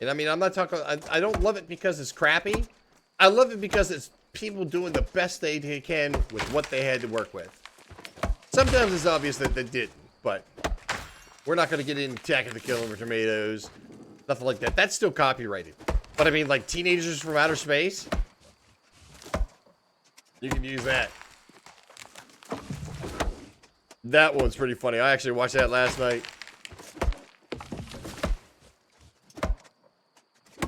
And I mean, I'm not talking, I don't love it because it's crappy. I love it because it's people doing the best they can with what they had to work with. Sometimes it's obvious that they didn't, but we're not going to get into Attack of the Killer Tomatoes. Nothing like that. That's still copyrighted. But I mean, like, Teenagers from Outer Space? You can use that. That one's pretty funny. I actually watched that last night.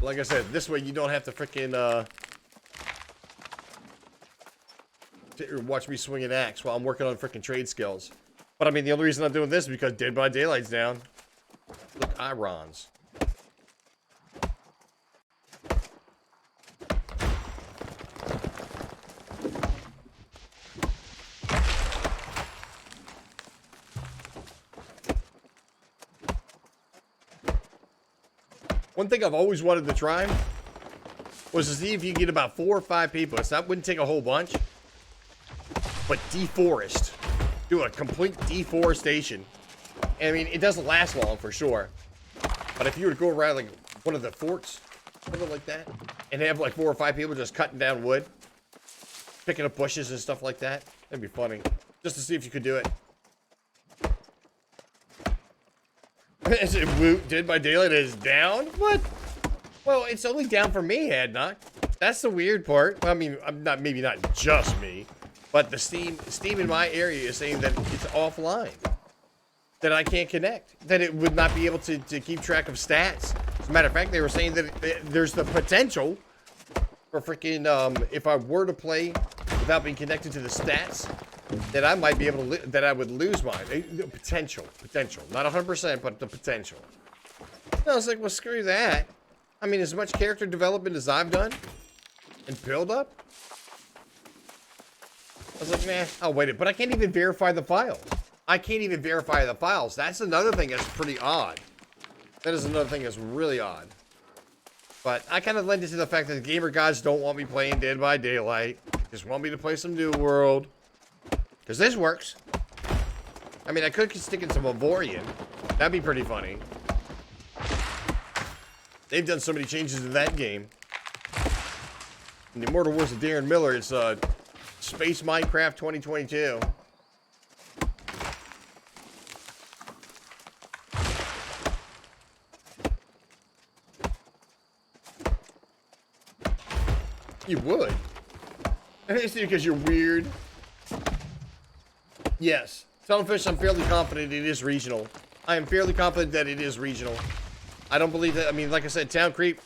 Like I said, this way you don't have to freaking, watch me swing an axe while I'm working on freaking trade skills. But I mean, the only reason I'm doing this is because Dead by Daylight's down. Look, Irons. One thing I've always wanted to try was to see if you can get about 4 or 5 people. It's not, wouldn't take a whole bunch, but deforest. Do a complete deforestation. And I mean, it doesn't last long for sure. But if you were to go around like one of the forts, something like that, and have like 4 or 5 people just cutting down wood, picking up bushes and stuff like that, that'd be funny. Just to see if you could do it. Is it Woot Dead by Daylight is down? What? Well, it's only down for me, Hadnock. That's the weird part. I mean, maybe not just me, but the Steam in my area is saying that it's offline, that I can't connect, that it would not be able to keep track of stats. As a matter of fact, they were saying that there's the potential for freaking if I were to play without being connected to the stats, that I might be able to, that I would lose mine. Potential, not 100%, but the potential. I was like, well, screw that. I mean, as much character development as I've done and build up, I was like, nah, I'll wait it. But I can't even verify the files. That's another thing that's pretty odd. That is another thing that's really odd. But I kind of lend it to the fact that the gamer gods don't want me playing Dead by Daylight. Just want me to play some New World. Because this works. I mean, I could stick in some Avorian. That'd be pretty funny. They've done so many changes in that game. In the Immortal Wars of Darren Miller, it's Space Minecraft 2022. You would. It's because you're weird. Yes. Telefish, I'm fairly confident it is regional. I am fairly confident that it is regional. I don't believe that. I mean, like I said, Town Creep,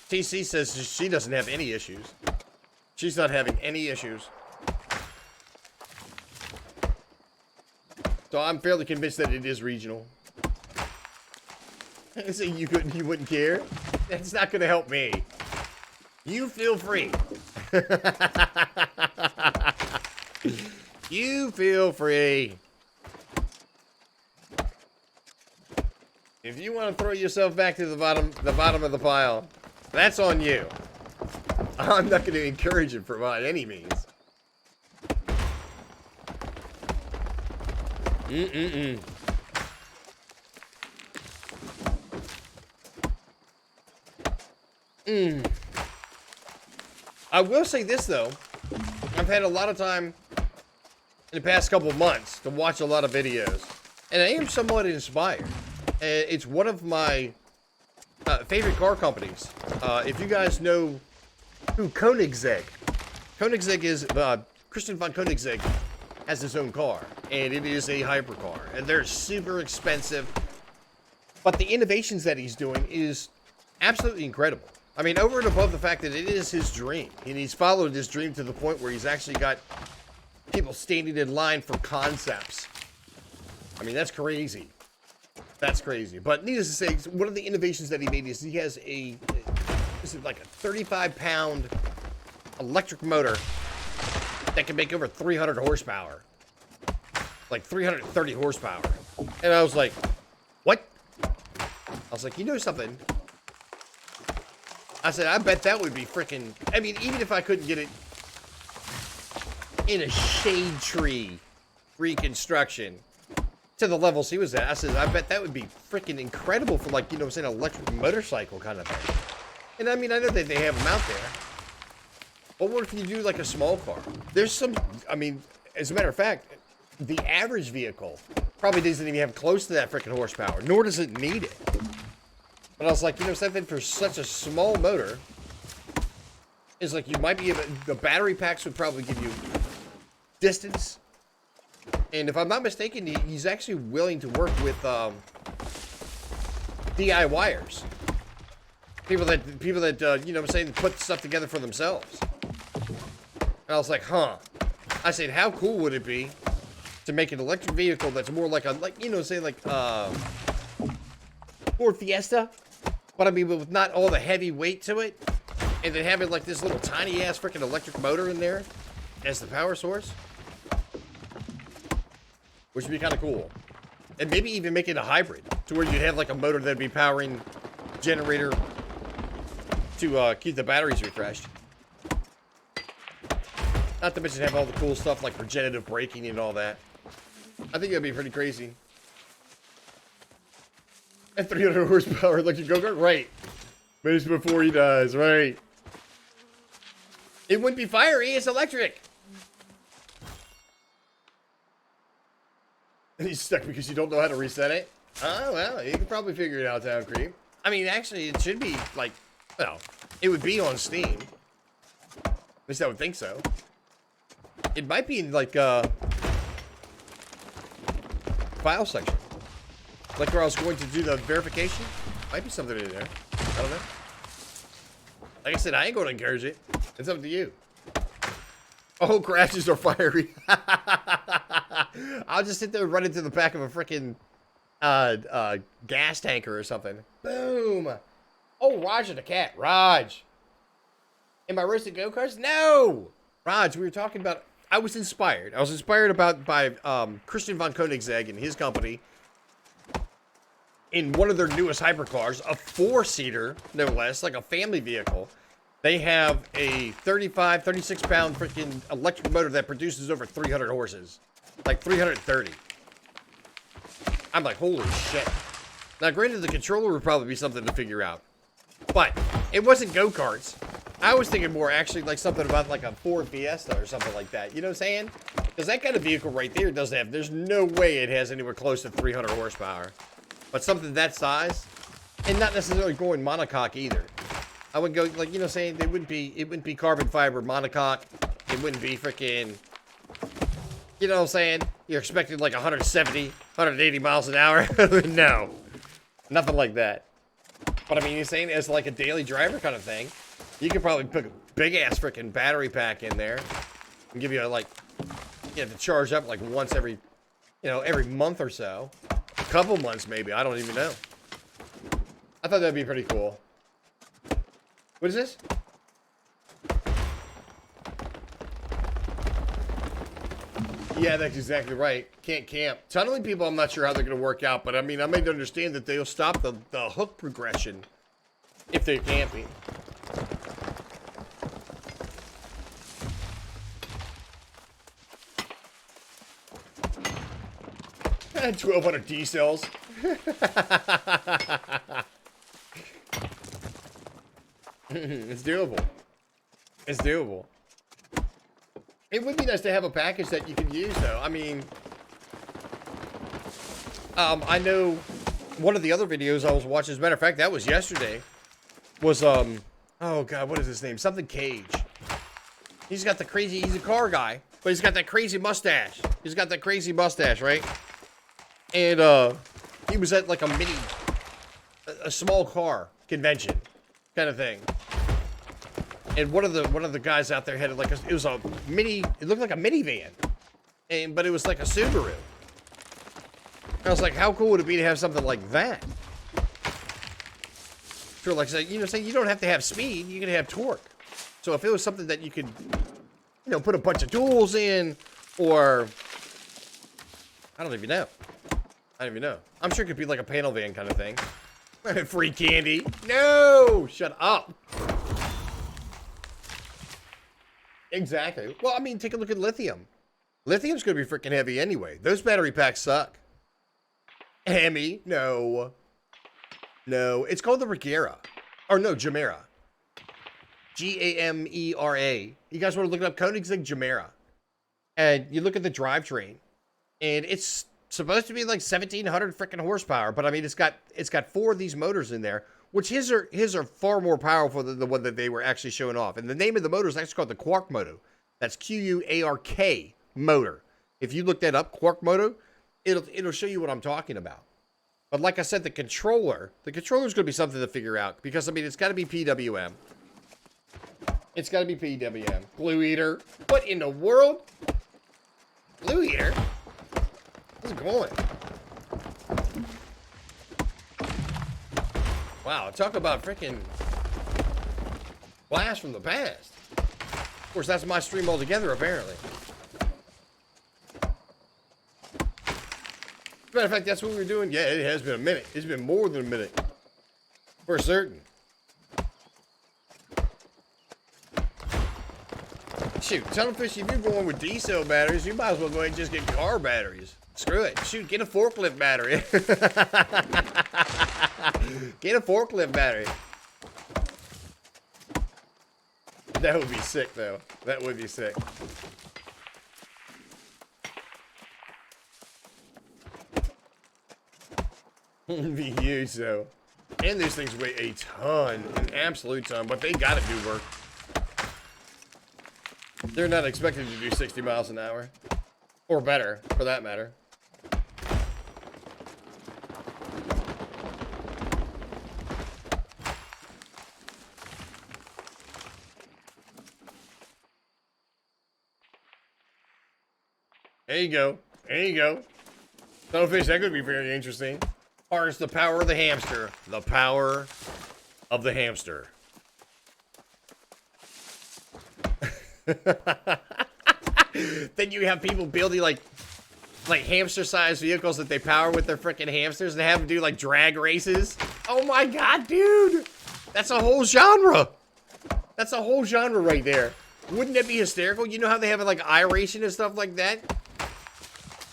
TC says she doesn't have any issues. She's not having any issues. So I'm fairly convinced that it is regional. So you wouldn't care? That's not going to help me. You feel free. You feel free. If you want to throw yourself back to the bottom of the pile, that's on you. I'm not going to encourage it by any means. I will say this though, I've had a lot of time in the past couple of months to watch a lot of videos, and I am somewhat inspired. It's one of my favorite car companies. If you guys know who Koenigsegg is, Christian von Koenigsegg has his own car, and it is a hypercar, and they're super expensive, but the innovations that he's doing is absolutely incredible. I mean, over and above the fact that it is his dream, and he's followed his dream to the point where he's actually got people standing in line for concepts. I mean, that's crazy. That's crazy. But needless to say, one of the innovations that he made is he has this is like a 35-pound electric motor that can make over 300 horsepower. Like 330 horsepower. And I was like, what? I was like, you know something? I said, I bet that would be freaking... I mean, even if I couldn't get it in a shade tree reconstruction to the levels he was at, I said, I bet that would be freaking incredible for, like, you know what I'm saying, electric motorcycle kind of thing. And I mean, I know that they have them out there. But what if you do, like, a small car? There's some... I mean, as a matter of fact, the average vehicle probably doesn't even have close to that freaking horsepower, nor does it need it. But I was like, you know, something for such a small motor is like you might be able, the battery packs would probably give you distance. And if I'm not mistaken, he's actually willing to work with DIYers. People that you know what I'm saying, put stuff together for themselves. And I was like, huh. I said, how cool would it be to make an electric vehicle that's more like a, like, you know, say like, Ford Fiesta, but I mean, with not all the heavy weight to it, and then having like this little tiny ass freaking electric motor in there as the power source, which would be kind of cool. And maybe even make it a hybrid to where you'd have like a motor that'd be powering generator to keep the batteries refreshed. Not to mention have all the cool stuff like regenerative braking and all that. I think that'd be pretty crazy. And 300 horsepower electric go-kart? Right. Minutes before he dies, right. It wouldn't be fiery, it's electric. And he's stuck because you don't know how to reset it? Oh, well, you can probably figure it out, Town Creep. I mean, actually, it should be, like, well, it would be on Steam. At least I would think so. It might be in, like, file section. Like where I was going to do the verification. Might be something in there. I don't know. Like I said, I ain't going to encourage it. It's up to you. Oh, crashes are fiery. I'll just sit there and run into the back of a freaking gas tanker or something. Boom. Oh, Roger the cat. Raj. Am I roasting go-karts? No. Raj, we were talking about... I was inspired. I was inspired by Christian von Koenigsegg and his company in one of their newest hypercars, a 4-seater, no less, like a family vehicle. They have a 35, 36-pound freaking electric motor that produces over 300 horses. Like 330. I'm like, holy shit. Now, granted, the controller would probably be something to figure out. But it wasn't go-karts. I was thinking more actually like something about like a Ford Fiesta or something like that. You know what I'm saying? Because that kind of vehicle right there doesn't have, there's no way it has anywhere close to 300 horsepower. But something that size, and not necessarily going monocoque either. I would go like, you know, saying it wouldn't be carbon fiber monocoque. It wouldn't be freaking, you know what I'm saying? You're expecting like 170, 180 miles an hour. No, nothing like that. But I mean, you're saying as like a daily driver kind of thing, you could probably put a big ass freaking battery pack in there and give you a, like, you have to charge up like once every, you know, every month or so. A couple months maybe, I don't even know. I thought that'd be pretty cool. What is this? Yeah, that's exactly right. Can't camp. Tunneling people, I'm not sure how they're going to work out, but I mean, I made to understand that they'll stop the hook progression if they're camping. 1,200 D cells. It's doable. It's doable. It would be nice to have a package that you could use, though. I mean, I know one of the other videos I was watching, as a matter of fact, that was yesterday, was, oh God, what is his name? Something Cage. He's got the crazy, he's a car guy, but he's got that crazy mustache. He's got that crazy mustache, right? And, he was at like a small car convention kind of thing. And one of the guys out there had like it was a mini, it looked like a minivan. But it was like a Subaru. I was like, how cool would it be to have something like that? Sure, like, you know, saying you don't have to have speed, you can have torque. So if it was something that you could, you know, put a bunch of tools in, or I don't even know. I don't even know. I'm sure it could be like a panel van kind of thing. Free candy. No! Shut up. Exactly. Well, I mean, take a look at lithium. Lithium's going to be freaking heavy anyway. Those battery packs suck. Hemi? No. No. It's called the Regera. Or no, Gemera. Gamera. You guys want to look it up? Koenigsegg Gemera. And you look at the drivetrain. And it's supposed to be like 1,700 freaking horsepower. But I mean, it's got 4 of these motors in there. Which his are far more powerful than the one that they were actually showing off. And the name of the motor is actually called the Quark Moto. That's Q-U-A-R-K motor. If you look that up, Quark Moto, it'll show you what I'm talking about. But like I said, the controller is going to be something to figure out. Because, I mean, it's got to be PWM. It's got to be PWM. Glue Eater. What in the world? Blue Eater? How's it going? Wow, talk about freaking blast from the past. Of course, that's my stream altogether, apparently. As a matter of fact, that's what we were doing. Yeah, it has been a minute. It's been more than a minute. For certain. Shoot, Tunnelfish, if you're going with D-cell batteries, you might as well go ahead and just get car batteries. Screw it. Shoot, get a forklift battery. Get a forklift battery. That would be sick, though. That would be sick. It'd be huge, though. And these things weigh a ton, an absolute ton, but they gotta do work. They're not expected to do 60 miles an hour. Or better, for that matter. There you go. There you go. Tunnelfish, that could be very interesting. Harness the power of the hamster. The power of the hamster. Then you have people building like hamster-sized vehicles that they power with their freaking hamsters and have them do like drag races. Oh my god, dude! That's a whole genre. That's a whole genre right there. Wouldn't that be hysterical? You know how they have like iRacing and stuff like that?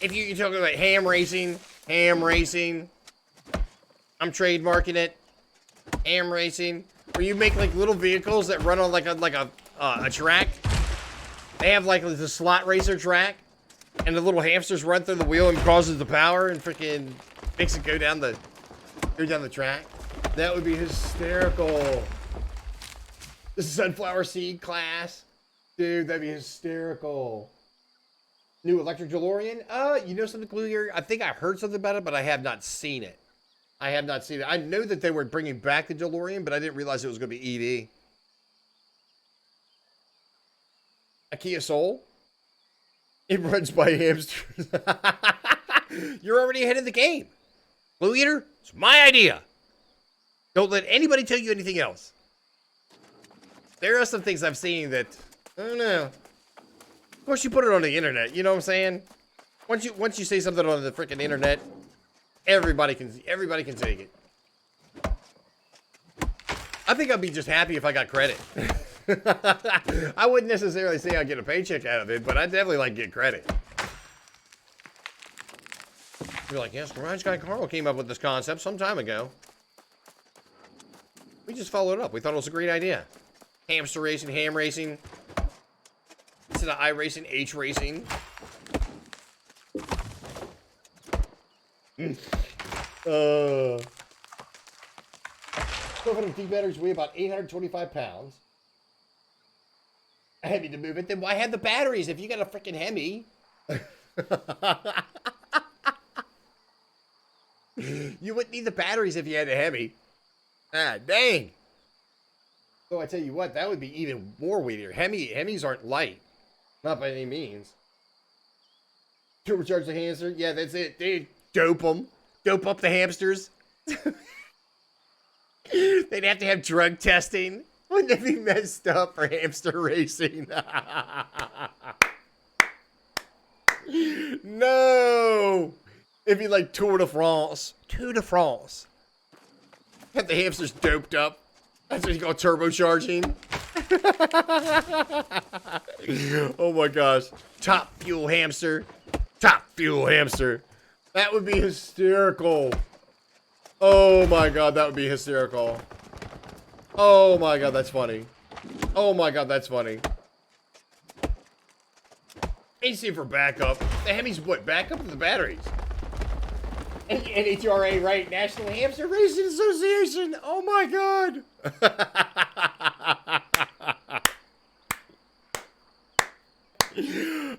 If you're talking about ham racing, I'm trademarking it. Ham racing, where you make like little vehicles that run on like a track. They have like the slot racer track, and the little hamsters run through the wheel and causes the power and freaking makes it go down the track. That would be hysterical. The sunflower seed class, dude, that'd be hysterical. New electric DeLorean? You know something, Clue here? I think I heard something about it, but I have not seen it. I have not seen it. I know that they were bringing back the DeLorean, but I didn't realize it was going to be EV. A Kia Soul? It runs by hamsters. You're already ahead of the game. Blue Eater, it's my idea. Don't let anybody tell you anything else. There are some things I've seen that, I don't know. Of course, you put it on the internet. You know what I'm saying? Once you say something on the freaking internet, everybody can take it. I think I'd be just happy if I got credit. I wouldn't necessarily say I'd get a paycheck out of it, but I'd definitely like get credit. You're like, yes, Garage Guy Carl came up with this concept some time ago. We just followed it up. We thought it was a great idea. Hamster racing, ham racing. Instead of iRacing, H racing. 1200 batteries weigh about 825 pounds. A Hemi to move it. Then why have the batteries if you got a freaking Hemi? You wouldn't need the batteries if you had a Hemi. Ah, dang. So I tell you what, that would be even more weightier. Hemis aren't light. Not by any means. Turbocharge the hamster. Yeah, that's it. They dope them. Dope up the hamsters. They'd have to have drug testing. Wouldn't it be messed up for hamster racing? No! It'd be like Tour de France. Tour de France. Have the hamsters doped up. That's what you call turbocharging. Oh my gosh. Top fuel hamster. Top fuel hamster. That would be hysterical. Oh my god, that would be hysterical. Oh my god, that's funny. Oh my god, that's funny. AC for backup. The Hemi's what? Backup of the batteries. NHRA, right? National Hamster Racing Association. Oh my god.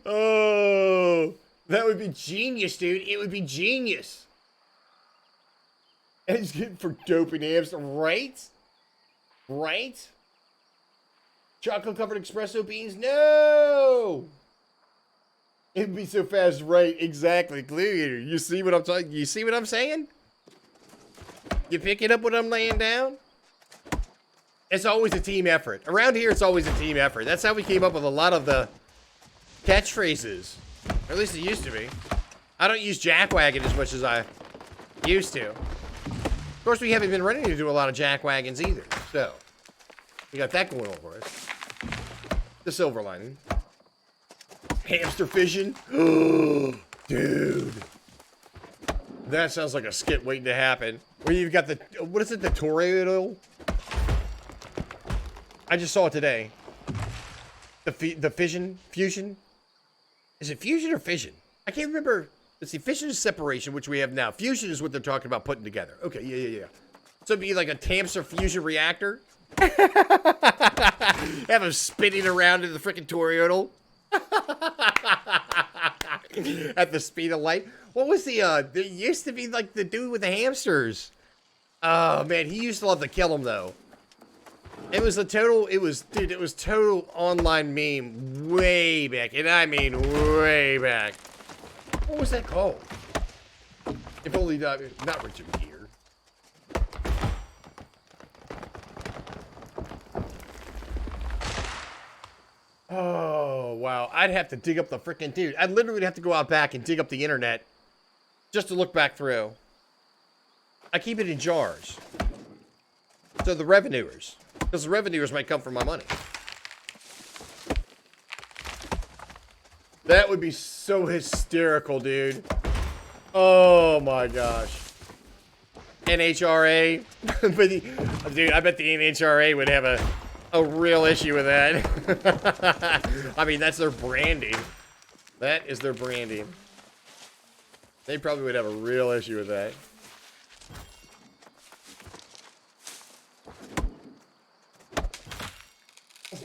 Oh, that would be genius, dude. It would be genius. And it's good for doping hamster, right? Right? Chocolate covered espresso beans? No! It'd be so fast, right? Exactly. Clearly, you see what I'm talking? You see what I'm saying? You picking up what I'm laying down? It's always a team effort. Around here, it's always a team effort. That's how we came up with a lot of the catchphrases. Or at least it used to be. I don't use jackwagon as much as I used to. Of course, we haven't been running to do a lot of jackwagons either. So, we got that going on for us. The silver lining. Hamster fishing. Dude. That sounds like a skit waiting to happen. Where you've got the, what is it, the Tornado? I just saw it today. The fusion? Is it fusion or fission? I can't remember. Let's see, fission is separation, which we have now. Fusion is what they're talking about putting together. Okay, yeah. So it'd be like a Tamser fusion reactor. Have them spinning around in the freaking Tornado. At the speed of light. What was there used to be like the dude with the hamsters. Oh man, he used to love to kill them though. It was total online meme way back, and I mean way back. What was that called? If only not Richard Gere. Oh, wow. I'd have to dig up the freaking dude. I'd literally have to go out back and dig up the internet just to look back through. I keep it in jars. So the revenuers. Because the revenuers might come from my money. That would be so hysterical, dude. Oh my gosh. NHRA. Dude, I bet the NHRA would have a real issue with that. I mean, that's their branding. That is their branding. They probably would have a real issue with that.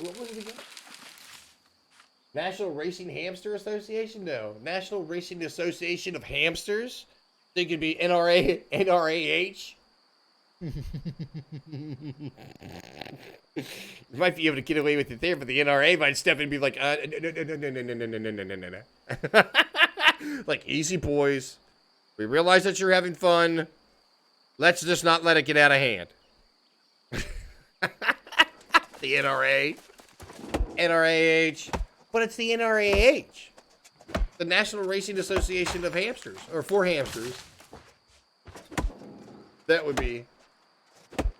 What was it again? National Racing Hamster Association? No. National Racing Association of Hamsters? They could be NRAH. You might be able to get away with it there, but the NRA might step in and be like, no. Like, easy, boys. We realize that you're having fun. Let's just not let it get out of hand. The NRA. NRAH. But it's the NRAH. The National Racing Association of Hamsters. Or for hamsters. That would be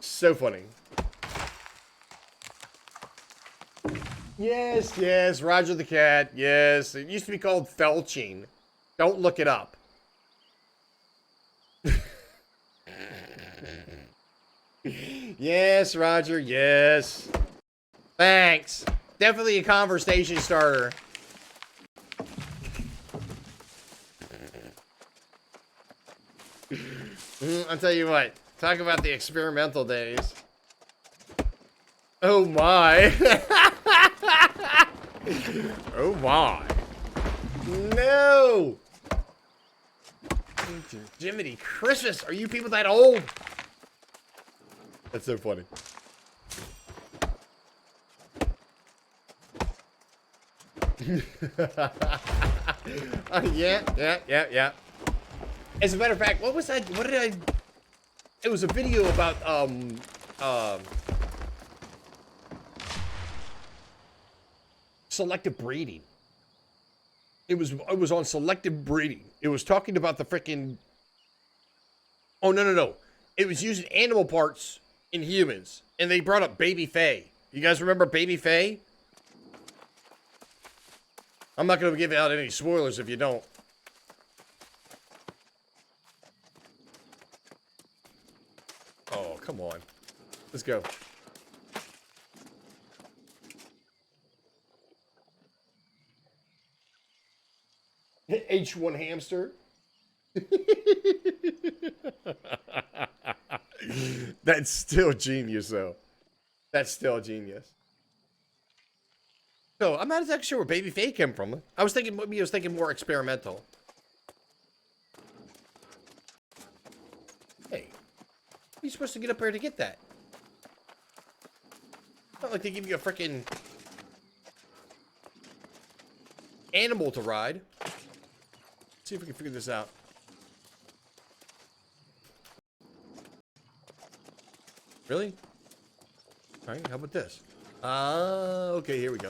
so funny. Yes, Roger the Cat. Yes, it used to be called felching. Don't look it up. Yes, Roger, yes. Thanks. Definitely a conversation starter. I'll tell you what. Talk about the experimental days. Oh my. Oh my. No. Jiminy Christmas. Are you people that old? That's so funny. Yeah. As a matter of fact, what was that? What did I? It was a video about selective breeding. It was on selective breeding. It was talking about the freaking. Oh no! It was using animal parts in humans, and they brought up Baby Faye. You guys remember Baby Faye? I'm not going to give out any spoilers if you don't. Oh, come on. Let's go. H1 hamster. That's still genius, though. That's still genius. So, I'm not exactly sure where Baby Faye came from. I was thinking more experimental. Hey. How are you supposed to get up there to get that? It's not like they give you a freaking animal to ride. See if we can figure this out. Really? All right, how about this? Okay, here we go.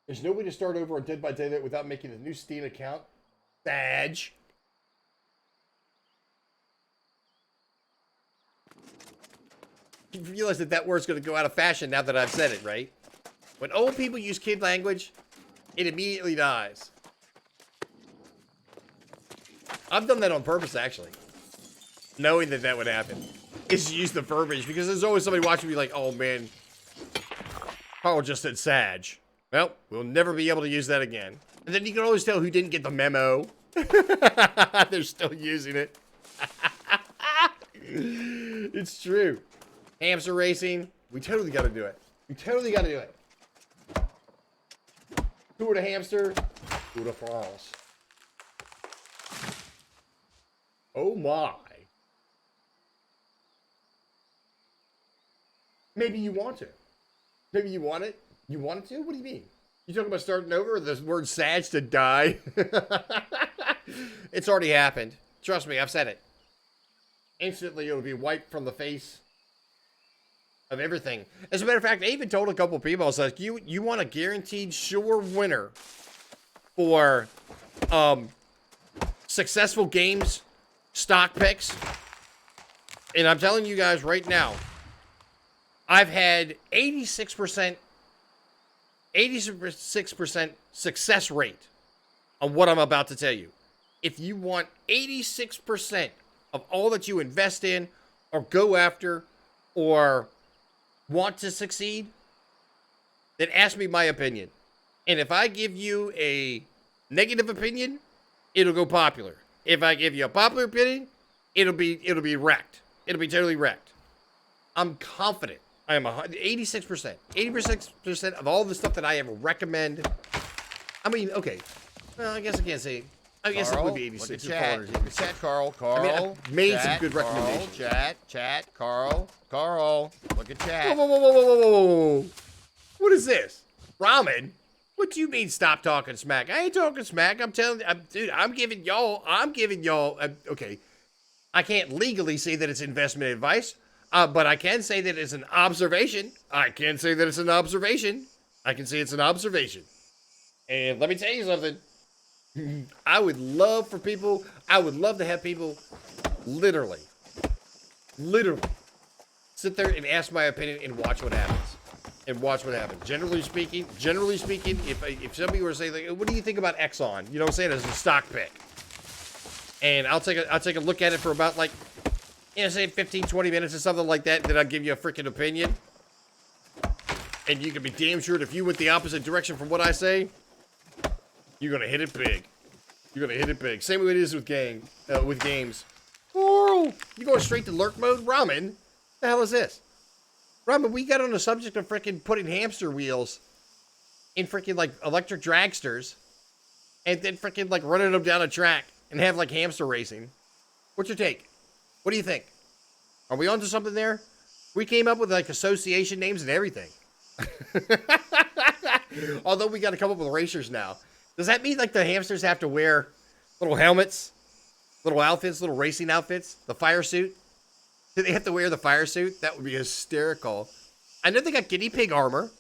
There's no way to start over on Dead by Daylight without making a new Steam account. Badge. You realize that that word's going to go out of fashion now that I've said it, right? When old people use kid language, it immediately dies. I've done that on purpose, actually. Knowing that that would happen. Is to use the verbiage, because there's always somebody watching me like, oh man, Carl just said Sag. Well, we'll never be able to use that again. And then you can always tell who didn't get the memo. They're still using it. It's true. Hamster racing. We totally got to do it. We totally got to do it. Tour de Hamster. Tour de France. Oh my. Maybe you want to. Maybe you want it. You want it to? What do you mean? You talking about starting over? Or the word Sag to die? It's already happened. Trust me, I've said it. Instantly, it'll be wiped from the face of everything. As a matter of fact, I even told a couple people, I was like, you want a guaranteed sure winner for successful games, stock picks? And I'm telling you guys right now, I've had 86% success rate on what I'm about to tell you. If you want 86% of all that you invest in or go after or want to succeed, then ask me my opinion. And if I give you a negative opinion, it'll go popular. If I give you a popular opinion, it'll be wrecked. It'll be totally wrecked. I'm confident. I am 86%. 86% of all the stuff that I ever recommend. I mean, okay. Well, I guess I can't say. I guess Carl, it would be 86. Look at chat, Carl. I mean, I've made some good recommendations. Chat, Carl. Look at chat. Whoa. What is this? Ramen? What do you mean stop talking smack? I ain't talking smack. I'm telling you, dude, I'm giving y'all, okay. I can't legally say that it's investment advice. But I can say that it's an observation. I can say it's an observation. And let me tell you something. I would love to have people literally sit there and ask my opinion and watch what happens. Generally speaking, if somebody were to say, like, what do you think about Exxon? You know what I'm saying? As a stock pick. And I'll take a look at it for about, like, say 15, 20 minutes or something like that, then I'll give you a freaking opinion. And you can be damn sure that if you went the opposite direction from what I say, you're going to hit it big. Same way it is with games. Oh, you going straight to lurk mode? Ramen? The hell is this? Ramen, we got on the subject of freaking putting hamster wheels in freaking, like, electric dragsters and then freaking, like, running them down a track and have, like, hamster racing. What's your take? What do you think? Are we onto something there? We came up with, like, association names and everything. Although we got to come up with racers now. Does that mean, like, the hamsters have to wear little helmets, little outfits, little racing outfits, the fire suit? Do they have to wear the fire suit? That would be hysterical. I know they got guinea pig armor.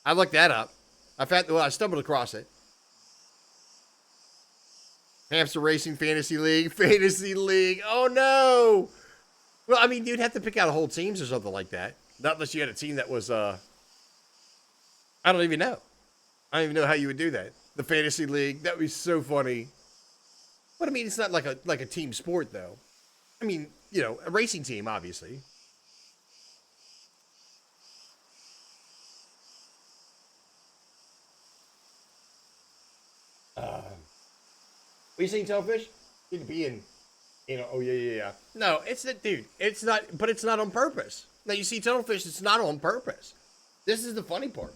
I looked that up. I stumbled across it. Hamster Racing Fantasy League. Oh, no. Well, I mean, you'd have to pick out whole teams or something like that. Not unless you had a team that was, I don't even know. I don't even know how you would do that. The Fantasy League. That would be so funny. But, I mean, it's not like a team sport, though. I mean, you know, a racing team, obviously. Are you saying Telfish? Need to be in, oh, yeah. No, it's that, dude. It's not, but it's not on purpose. Now, you see Tunnelfish, it's not on purpose. This is the funny part.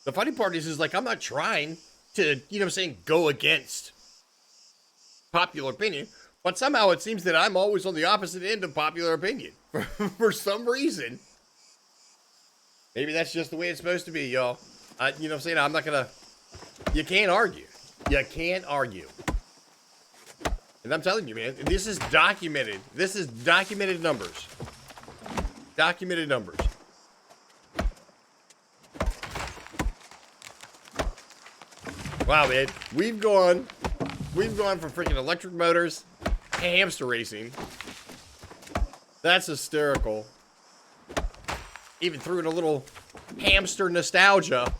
The funny part is like, I'm not trying to, you know what I'm saying, go against popular opinion, but somehow it seems that I'm always on the opposite end of popular opinion. For some reason. Maybe that's just the way it's supposed to be, y'all. You know what I'm saying? I'm not gonna... You can't argue. You can't argue. And I'm telling you, man, this is documented. This is documented numbers. Documented numbers. Wow, man. We've gone from freaking electric motors to hamster racing. That's hysterical. Even threw in a little hamster nostalgia.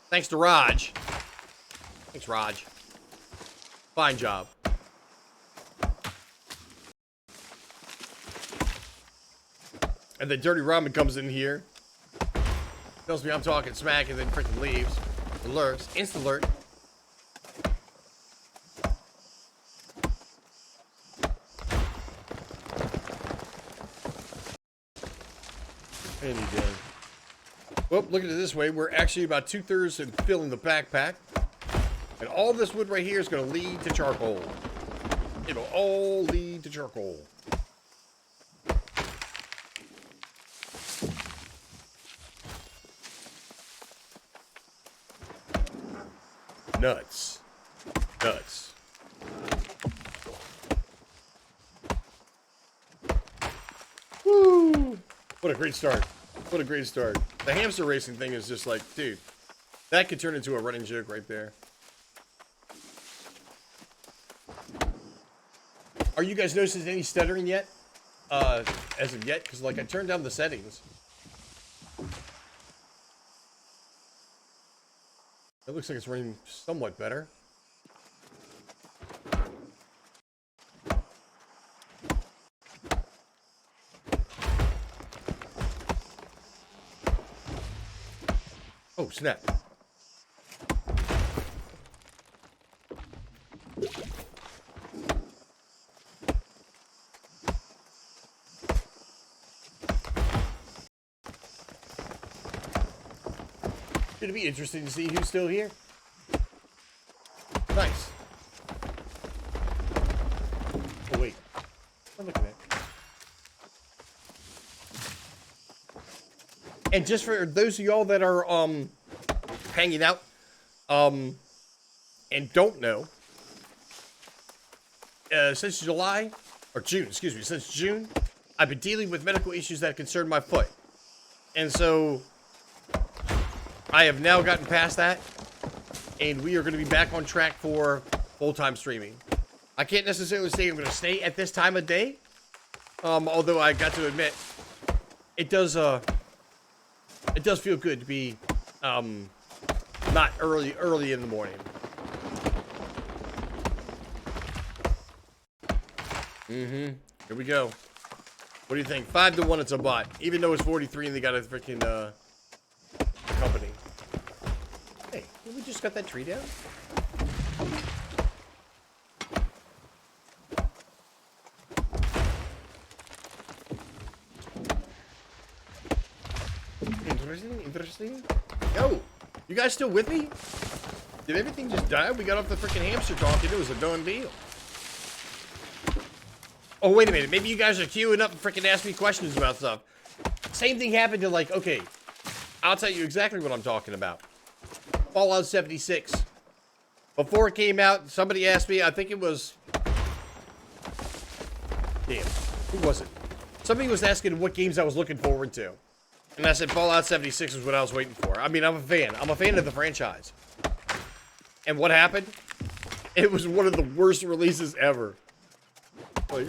Thanks to Raj. Thanks, Raj. Fine job. And then Dirty Ramen comes in here. Tells me I'm talking smack and then freaking leaves. Alerts. Insta-alert. And he did. Well, look at it this way. We're actually about 2/3 in filling the backpack. And all this wood right here is going to lead to charcoal. It'll all lead to charcoal. Nuts. Nuts. Woo! What a great start. What a great start. The hamster racing thing is just like, dude, that could turn into a running joke right there. Are you guys noticing any stuttering yet? As of yet? Because, like, I turned down the settings. It looks like it's running somewhat better. Oh, snap. It'll be interesting to see who's still here. Nice. Oh, wait. I'm looking at. And just for those of y'all that are, hanging out, and don't know, since July, or June, excuse me, since June, I've been dealing with medical issues that concern my foot. And so, I have now gotten past that, and we are going to be back on track for full-time streaming. I can't necessarily say I'm going to stay at this time of day, although I got to admit, it does feel good to be, not early in the morning. Here we go. What do you think? 5-1, it's a bot. Even though it's 43 and they got a freaking, company. Hey, we just got that tree down? Interesting. Yo, you guys still with me? Did everything just die? We got off the freaking hamster talk and it was a done deal. Oh, wait a minute. Maybe you guys are queuing up and freaking ask me questions about stuff. Same thing happened to, like, okay, I'll tell you exactly what I'm talking about. Fallout 76. Before it came out, somebody asked me, I think it was... Damn, who was it? Somebody was asking what games I was looking forward to. And I said Fallout 76 is what I was waiting for. I mean, I'm a fan. I'm a fan of the franchise. And what happened? It was one of the worst releases ever. Like,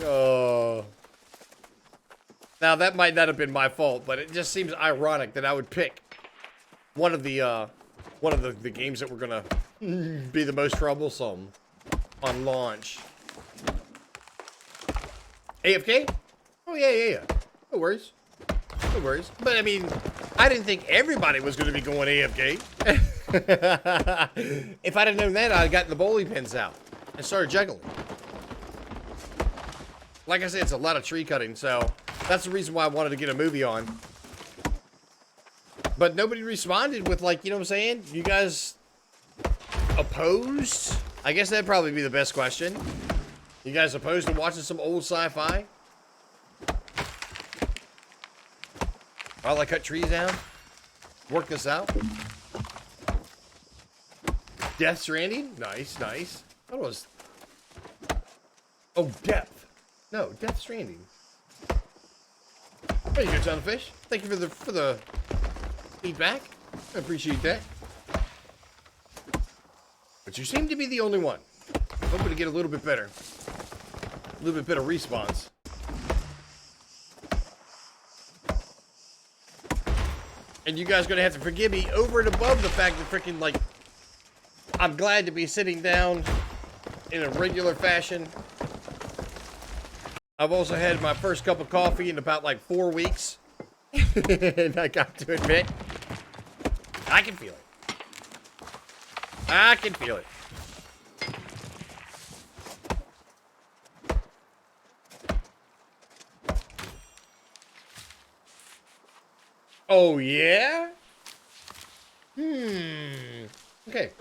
now, that might not have been my fault, but it just seems ironic that I would pick one of the games that were gonna be the most troublesome on launch. AFK? Oh, yeah. No worries. No worries. But, I mean, I didn't think everybody was gonna be going AFK. If I'd have known that, I'd have gotten the bowling pins out and started juggling. Like I said, it's a lot of tree cutting, so that's the reason why I wanted to get a movie on. But nobody responded with, like, you know what I'm saying? You guys opposed? I guess that'd probably be the best question. You guys opposed to watching some old sci-fi? While I cut trees down? work this out. Death Stranding? Nice, nice. That was... Oh, Depth. No, Death Stranding. There you go, John Fish. Thank you for the feedback. I appreciate that. But you seem to be the only one. I'm hoping to get a little bit better. A little bit better response. And you guys are gonna have to forgive me over and above the fact that freaking, like, I'm glad to be sitting down in a regular fashion. I've also had my first cup of coffee in about like 4 weeks. And I got to admit, I can feel it. I can feel it. Oh, yeah? Okay.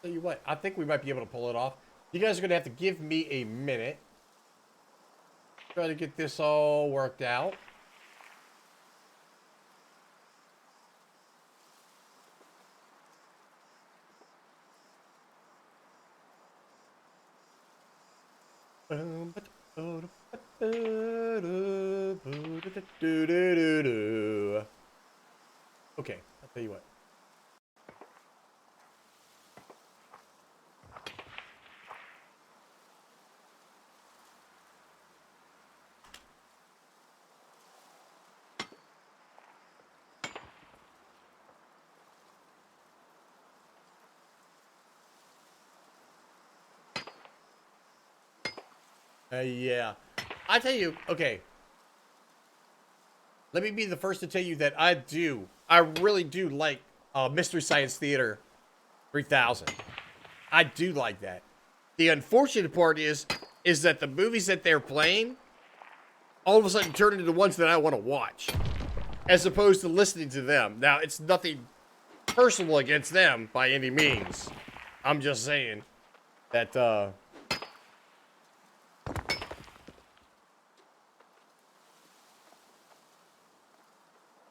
Tell you what, I think we might be able to pull it off. You guys are going to have to give me a minute. Try to get this all worked out. Okay, I'll tell you what. Yeah. I tell you, okay. Let me be the first to tell you that I really do like Mystery Science Theater 3000. I do like that. The unfortunate part is that the movies that they're playing all of a sudden turn into the ones that I want to watch, as opposed to listening to them. Now, it's nothing personal against them by any means. I'm just saying that,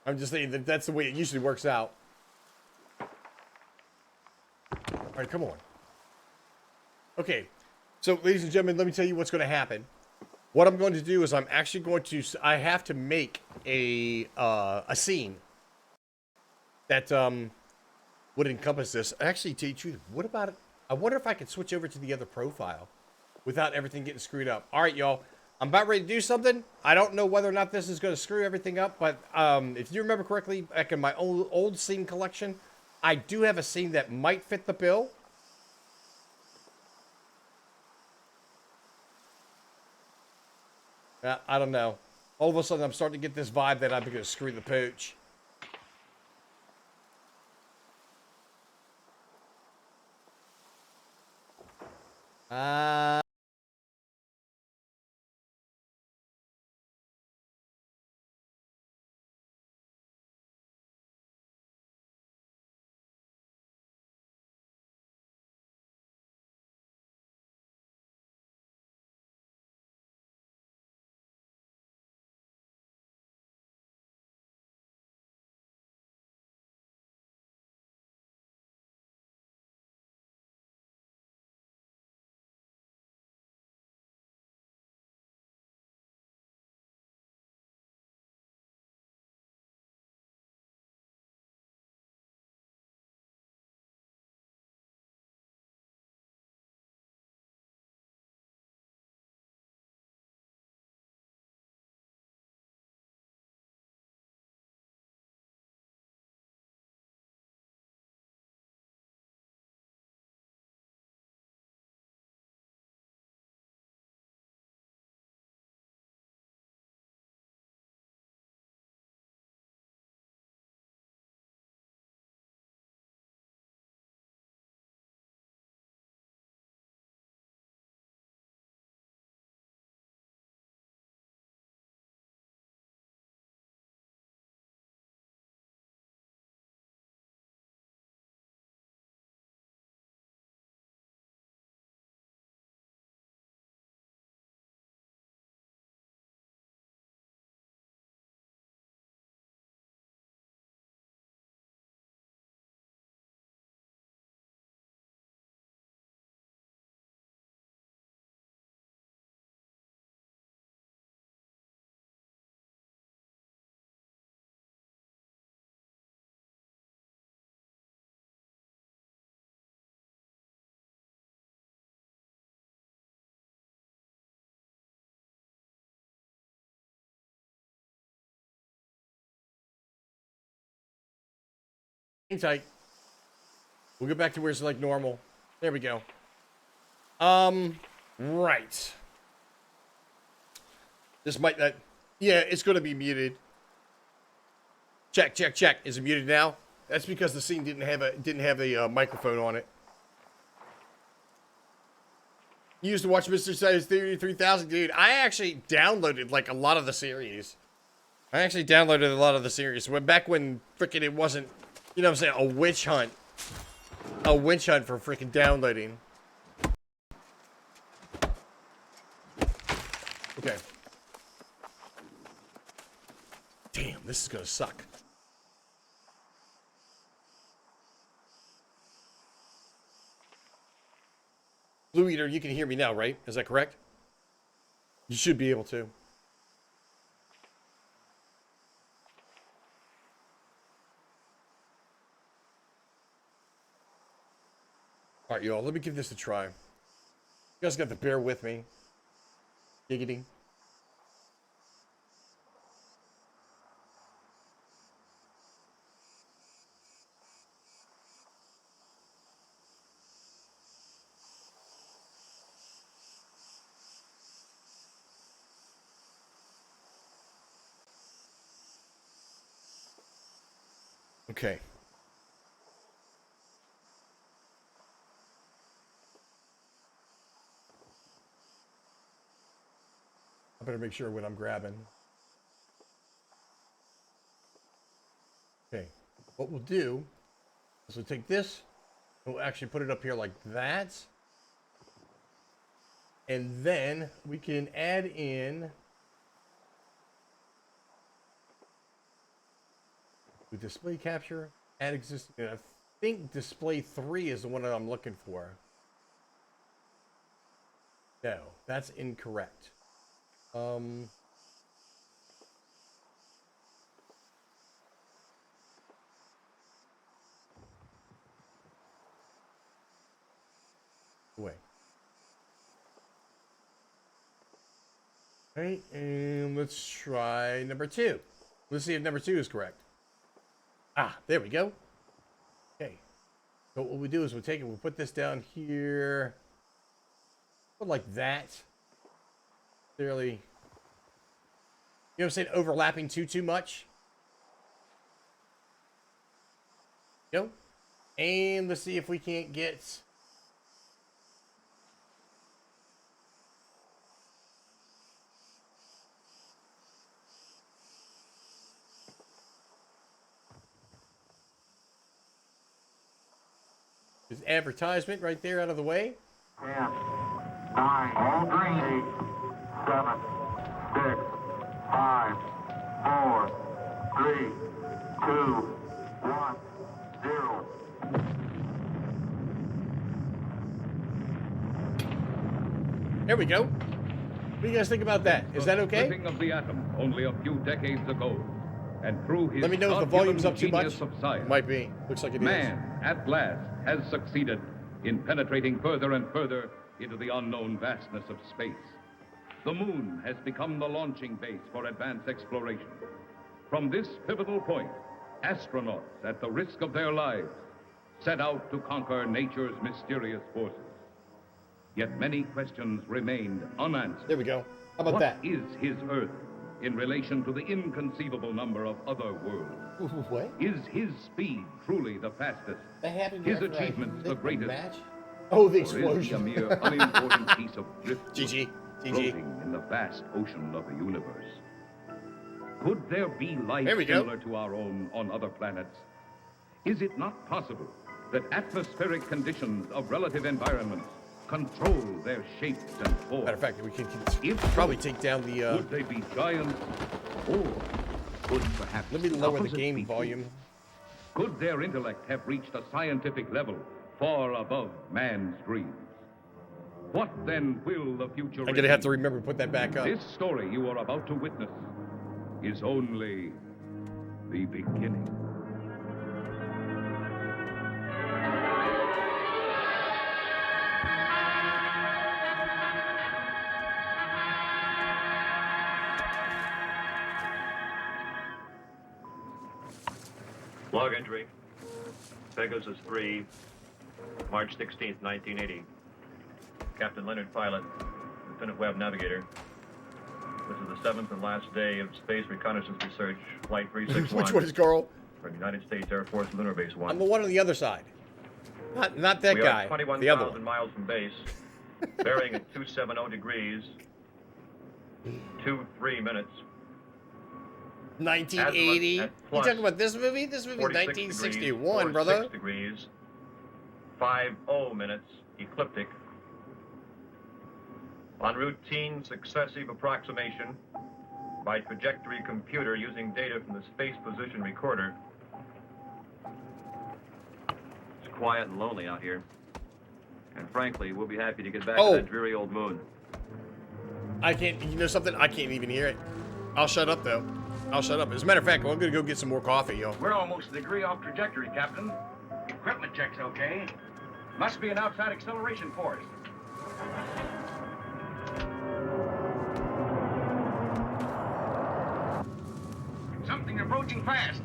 I'm just saying that that's the way it usually works out. All right, come on. Okay, so ladies and gentlemen, let me tell you what's going to happen. What I'm going to do is I'm actually going to, I have to make a scene that would encompass this. Actually, to tell you the truth, what about it? I wonder if I could switch over to the other profile without everything getting screwed up. All right, y'all. I'm about ready to do something. I don't know whether or not this is going to screw everything up, but if you remember correctly, back in my old scene collection, I do have a scene that might fit the bill. I don't know. All of a sudden, I'm starting to get this vibe that I'm going to screw the pooch. Hang tight. We'll get back to where it's like normal. There we go. Right. This might not. Yeah, it's going to be muted. Check, check, check. Is it muted now? That's because the scene didn't have a microphone on it. You used to watch Mr. Size Theory 3000, dude. I actually downloaded like a lot of the series. Back when freaking it wasn't, you know what I'm saying, a witch hunt for freaking downloading. Okay. Damn, this is gonna suck. Blue Eater, you can hear me now, right? Is that correct? You should be able to. All right, y'all, let me give this a try. You guys got to bear with me. Giggity. Okay. I better make sure what I'm grabbing. Okay. What we'll do is we'll take this, and we'll actually put it up here like that. And then we can add in with display capture, add existing. I think display 3 is the one that I'm looking for. No, that's incorrect. Wait. All right, and let's try number 2. Let's see if number 2 is correct. Ah, there we go. Okay. So what we do is we'll take it, we'll put this down here. Put like that. Clearly. You know what I'm saying? Overlapping too much. Go. And let's see if we can't get. This advertisement right there out of the way. 10, 9, 8, 7, 6, 5, 4, 3, 2, 1, 0. There we go. What do you guys think about that? Is that okay? The splitting of the atom only a few decades ago, and through his Let me know if the volume's up too much. genius of science, Might be. Looks like it is. man at last has succeeded in penetrating further and further into the unknown vastness of space. The moon has become the launching base for advanced exploration. From this pivotal point, astronauts, at the risk of their lives, set out to conquer nature's mysterious forces. Yet many questions remained unanswered. There we go. How about that? What is his Earth in relation to the inconceivable number of other worlds? What? Is his speed truly the fastest? That happened His after I achievements hit the greatest? match? Oh, the Or is he a explosion. mere unimportant piece of driftwood GG. floating in the vast ocean of the universe? Could there be life There we go. similar to our own on other planets? Is it not possible that atmospheric conditions of relative environments control their shapes and forms? Matter of fact, we can If probably so, take down the. Would they be giants, or could perhaps Let me lower the opposite game species? volume. Could their intellect have reached a scientific level far above man's dreams? What then will the future I'm gonna have to reveal? remember to put that back up. This story you are about to witness is only the beginning. Log entry. Pegasus 3, March 16th, 1980. Captain Leonard, pilot. Lieutenant Webb, navigator. This is the 7th and last day of Space Reconnaissance Research, Flight 361. Which one is Carl? From United States Air Force Lunar Base 1. I'm the one on the other side. Not that guy. We are the other 21,000 one. miles from base, bearing at 270 degrees, 23 minutes. 1980. You plus talking about this movie? This movie's 1961, degrees, brother. 46 degrees, 50 minutes, ecliptic. On routine successive approximation by trajectory computer using data from the space position recorder. It's quiet and lonely out here. And frankly, we'll be happy to get back to that dreary old moon. I can't, you know something? I can't even hear it. I'll shut up, though. I'll shut up. As a matter of fact, I'm going to go get some more coffee, yo. We're almost a degree off trajectory, Captain. Equipment check's okay. Must be an outside acceleration force. Something approaching fast.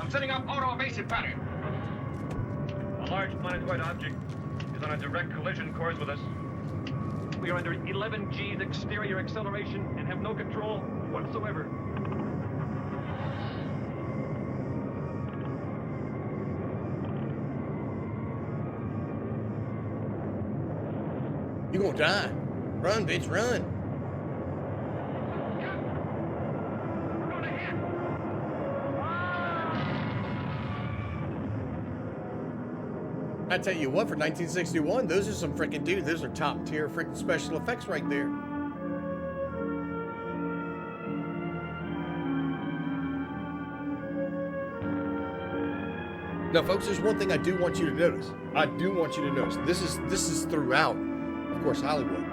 I'm setting up auto-evasive pattern. A large planetoid object is on a direct collision course with us. We are under 11 G's exterior acceleration and have no control whatsoever. You gonna die. Run, bitch, run. I tell you what, for 1961, those are some freaking dudes. Those are top tier freaking special effects right there. Now, folks, there's one thing I do want you to notice. I do want you to notice. This is throughout, of course, Hollywood.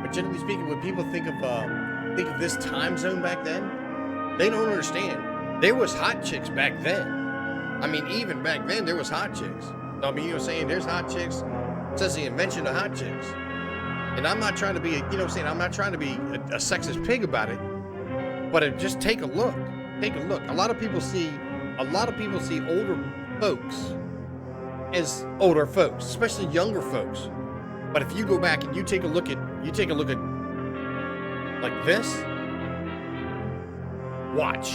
But generally speaking, when people think of this time zone back then, they don't understand. There was hot chicks back then. I mean, even back then, there was hot chicks. I mean, you know what I'm saying? There's hot chicks. It says the invention of hot chicks. And I'm not trying to be, you know what I'm saying? I'm not trying to be a sexist pig about it. But just take a look. Take a look. A lot of people see older folks as older folks, especially younger folks. But if you go back and you take a look at like this, watch.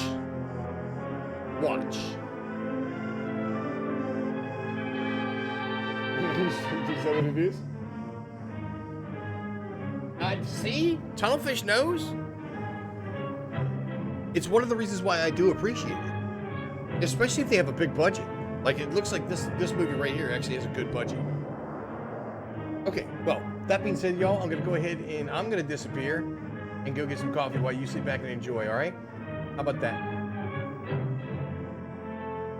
Is that what it is? See? Tunnelfish knows. It's one of the reasons why I do appreciate it. Especially if they have a big budget. Like, it looks like this movie right here actually has a good budget. Okay, well, that being said, y'all, I'm going to go ahead and I'm going to disappear and go get some coffee while you sit back and enjoy, all right? How about that?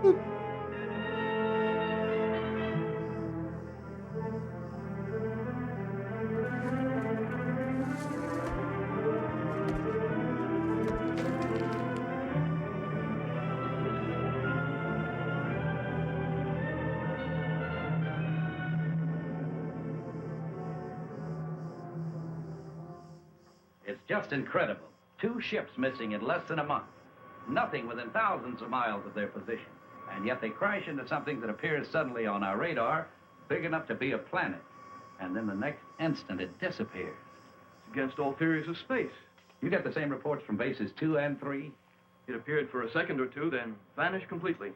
Boop. It's just incredible. 2 ships missing in less than a month. Nothing within thousands of miles of their position. And yet they crash into something that appears suddenly on our radar, big enough to be a planet. And then the next instant it disappears. It's against all theories of space. You get the same reports from bases 2 and 3? It appeared for a second or two, then vanished completely.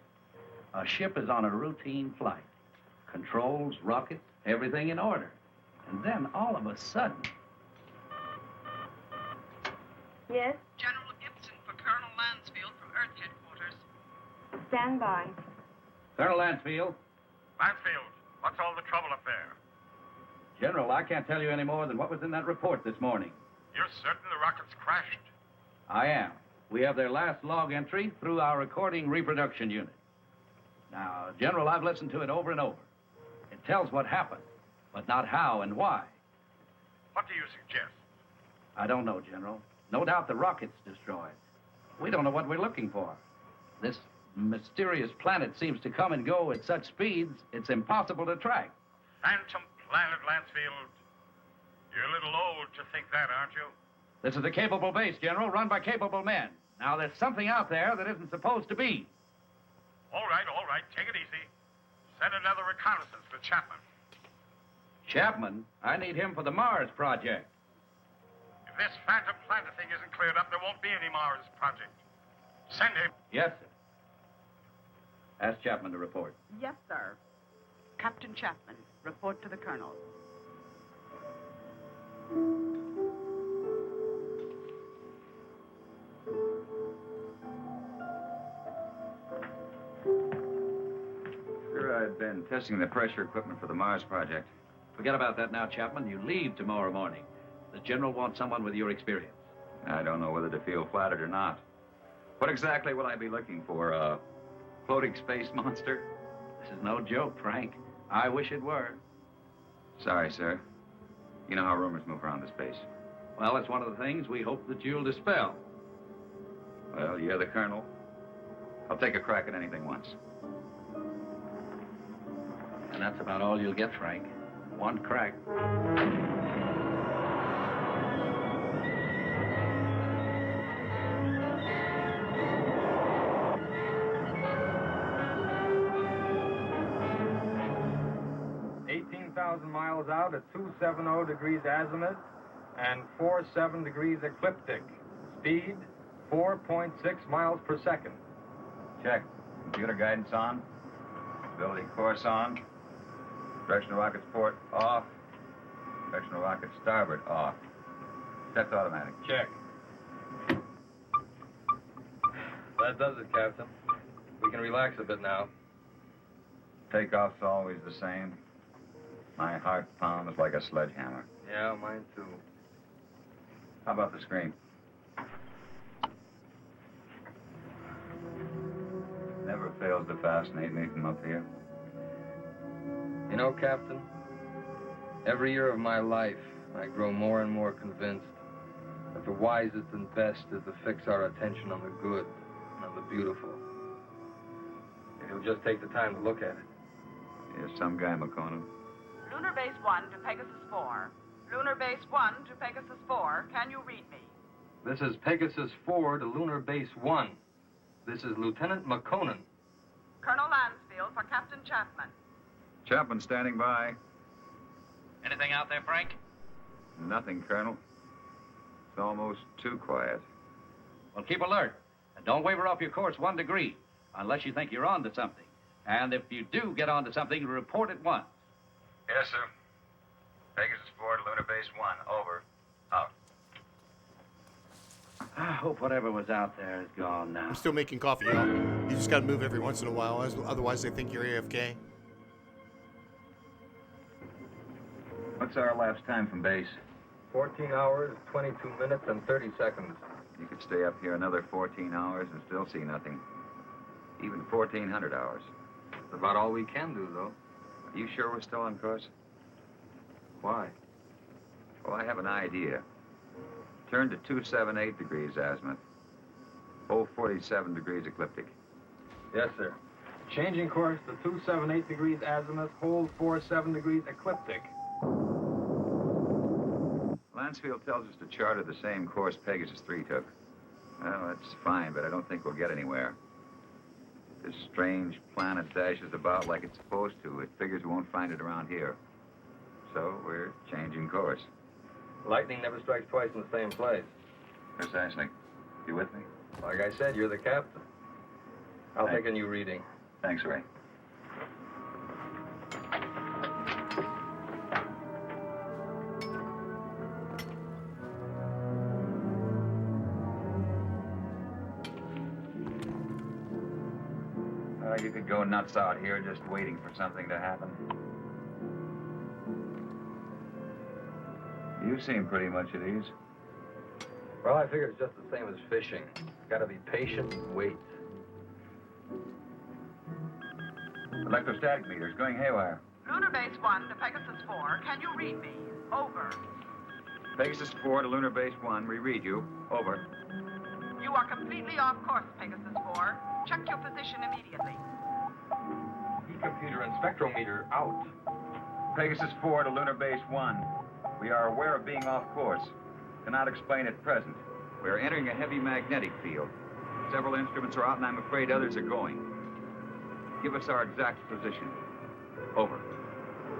A ship is on a routine flight. Controls, rockets, everything in order. And then all of a sudden... Yes, General Gibson for Colonel Lansfield from Earth Headquarters. stand by. Colonel Lansfield. Lansfield, what's all the trouble up there? General, I can't tell you any more than what was in that report this morning. You're certain the rocket's crashed? I am. We have their last log entry through our recording reproduction unit. Now, General, I've listened to it over and over. It tells what happened, but not how and why. What do you suggest? I don't know, General. No doubt the rocket's destroyed. We don't know what we're looking for. This mysterious planet seems to come and go at such speeds, it's impossible to track. Phantom planet, Lansfield. You're a little old to think that, aren't you? This is a capable base, General, run by capable men. Now, there's something out there that isn't supposed to be. All right. Take it easy. Send another reconnaissance for Chapman. Chapman? I need him for the Mars project. If this Phantom Planet thing isn't cleared up, there won't be any Mars project. Send him. Yes, sir. Ask Chapman to report. Yes, sir. Captain Chapman, report to the Colonel. Sure, I've been testing the pressure equipment for the Mars project. Forget about that now, Chapman. You leave tomorrow morning. The General wants someone with your experience. I don't know whether to feel flattered or not. What exactly will I be looking for? A floating space monster? This is no joke, Frank. I wish it were. Sorry, sir. You know how rumors move around the space. Well, it's one of the things we hope that you'll dispel. Well, you're the Colonel. I'll take a crack at anything once. And that's about all you'll get, Frank. One crack. 18,000 miles out at 270 degrees azimuth and 47 degrees ecliptic. Speed, 4.6 miles per second. Check. Computer guidance on. Stability course on. Directional rockets port off. Directional rockets starboard off. Set to automatic. Check. That does it, Captain. We can relax a bit now. Takeoff's always the same. My heart pounds like a sledgehammer. Yeah, mine too. How about the screen? Never fails to fascinate me from up here. You know, Captain, every year of my life, I grow more and more convinced that the wisest and best is to fix our attention on the good and on the beautiful. If you'll just take the time to look at it. Here's some guy, McCona. Lunar Base 1 to Pegasus 4. Lunar Base 1 to Pegasus 4. Can you read me? This is Pegasus 4 to Lunar Base 1. This is Lieutenant McConan. Colonel Lansfield for Captain Chapman. Chapman standing by. Anything out there, Frank? Nothing, Colonel. It's almost too quiet. Well, keep alert. And don't waver off your course 1 degree, unless you think you're on to something. And if you do get onto something, report at once. Yes, sir. Pegasus 4 to Lunar Base 1. Over. Out. I hope whatever was out there is gone now. I'm still making coffee, y'all. You just gotta move every once in a while, otherwise they think you're AFK. What's our elapsed time from base? 14 hours, 22 minutes, and 30 seconds. You could stay up here another 14 hours and still see nothing. Even 1,400 hours. That's about all we can do, though. Are you sure we're still on course? Why? Well, I have an idea. Turn to 278 degrees azimuth. 047 degrees ecliptic. Yes, sir. Changing course to 278 degrees azimuth, hold 47 degrees ecliptic. Lansfield tells us to charter the same course Pegasus 3 took. Well, that's fine, but I don't think we'll get anywhere. This strange planet dashes about like it's supposed to. It figures we won't find it around here. So we're changing course. Lightning never strikes twice in the same place. Precisely. You with me? Like I said, you're the captain. I'll take a new reading. Thanks, Ray. You could go nuts out here just waiting for something to happen. You seem pretty much at ease. Well, I figure it's just the same as fishing. Gotta be patient and wait. Electrostatic meters going haywire. Lunar Base 1 to Pegasus 4. Can you read me? Over. Pegasus 4 to Lunar Base 1. We read you. Over. You are completely off course, Pegasus 4. Check your position immediately. E-computer and spectrometer out. Pegasus 4 to Lunar Base 1. We are aware of being off course. Cannot explain at present. We are entering a heavy magnetic field. Several instruments are out, and I'm afraid others are going. Give us our exact position. Over.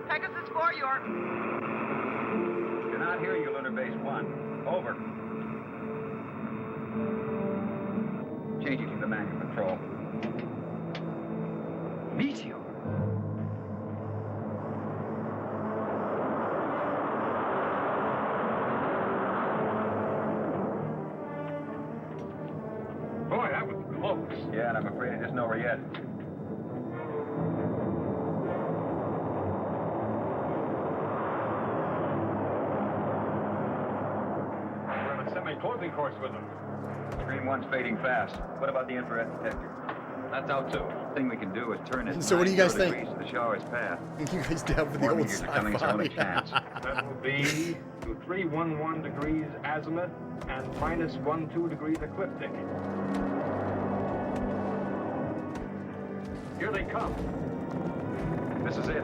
Pegasus 4, you're... Cannot hear you, Lunar Base 1. Over. Changing to the manual control. Meteor. Boy, that was close. Yeah, and I'm afraid it isn't over yet. We're on a semi-closing course with them. Screen 1's fading fast. What about the infrared detector? That's out too. The thing we can do is turn it So what do you guys think? to the shower's path. You guys down for the Warming old gears are coming as our only sci-fi? chance. That will be to 311 degrees azimuth and minus 12 degrees ecliptic. Here they come. This is it.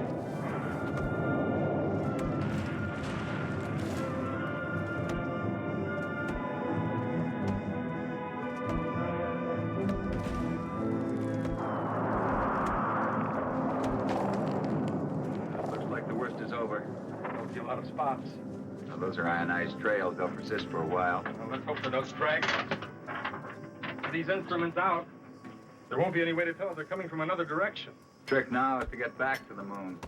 Looks like the worst is over. Don't see a lot of spots. Now, those are ionized trails. They'll persist for a while. Well, let's hope for no stragglers. With these instruments out, there won't be any way to tell if they're coming from another direction. Trick now is to get back to the moon.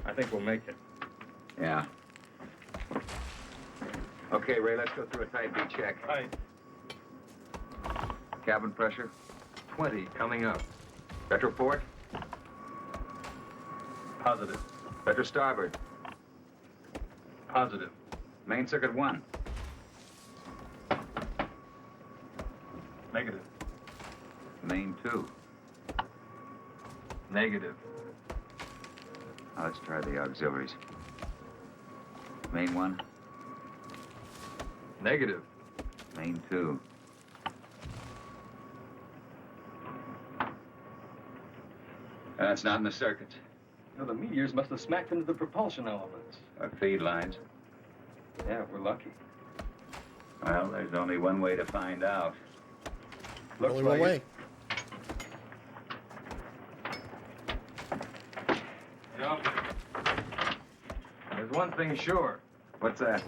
I think we'll make it. Yeah. Okay, Ray, let's go through a type B check. Right. Cabin pressure. 20 coming up. Retroport. Positive. Retro starboard. Positive. Main circuit 1. Negative. Main 2. Negative. Now let's try the auxiliaries. Main 1. Negative. Main 2. That's not in the circuits. No, the meteors must have smacked into the propulsion elements. Our feed lines. Yeah, we're lucky. Well, there's only one way to find out. Looks Only like one it. way. You know, there's one thing sure. What's that?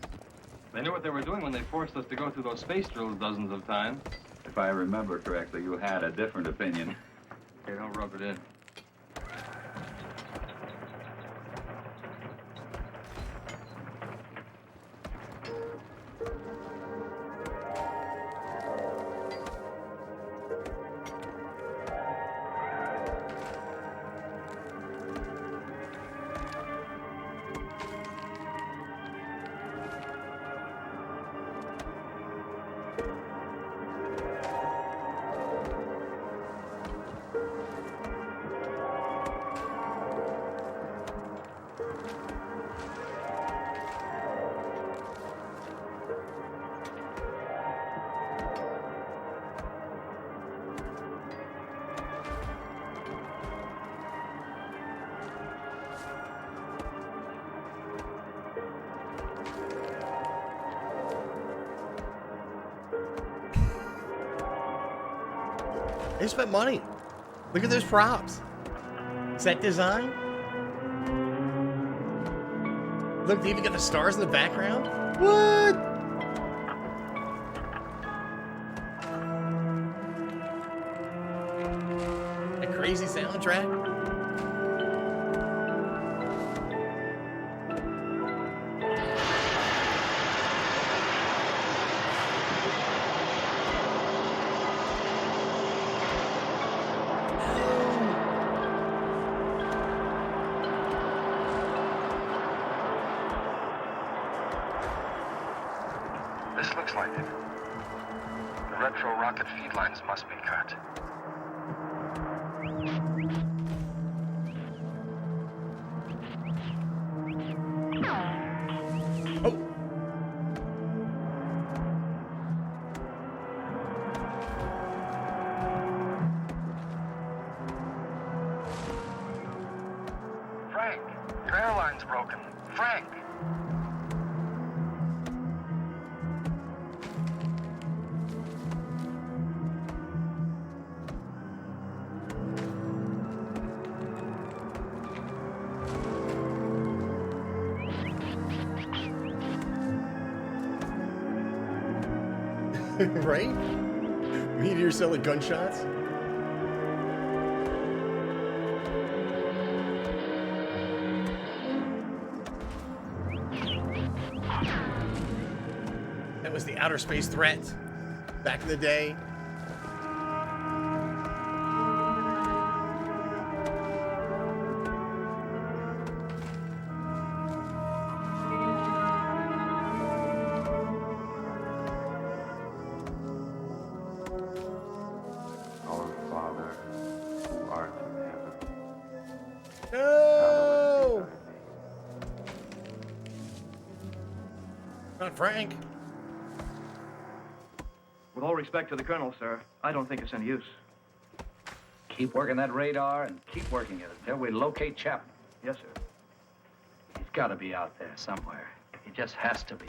They knew what they were doing when they forced us to go through those space drills dozens of times. If I remember correctly, you had a different opinion. Hey, don't rub it in. They spent money. Look at those props. Set design. Look, they even got the stars in the background. What? A crazy soundtrack. This looks like it. The retro rocket feed lines must be cut. Frank, your airline's broken. Frank! Right? Meteor selling gunshots? That was the outer space threat back in the day. Our Father, who art in heaven. No! Not Frank. With all respect to the Colonel, sir, I don't think it's any use. Keep working that radar and keep working it until we locate Chapman. Yes, sir. He's got to be out there somewhere. He just has to be.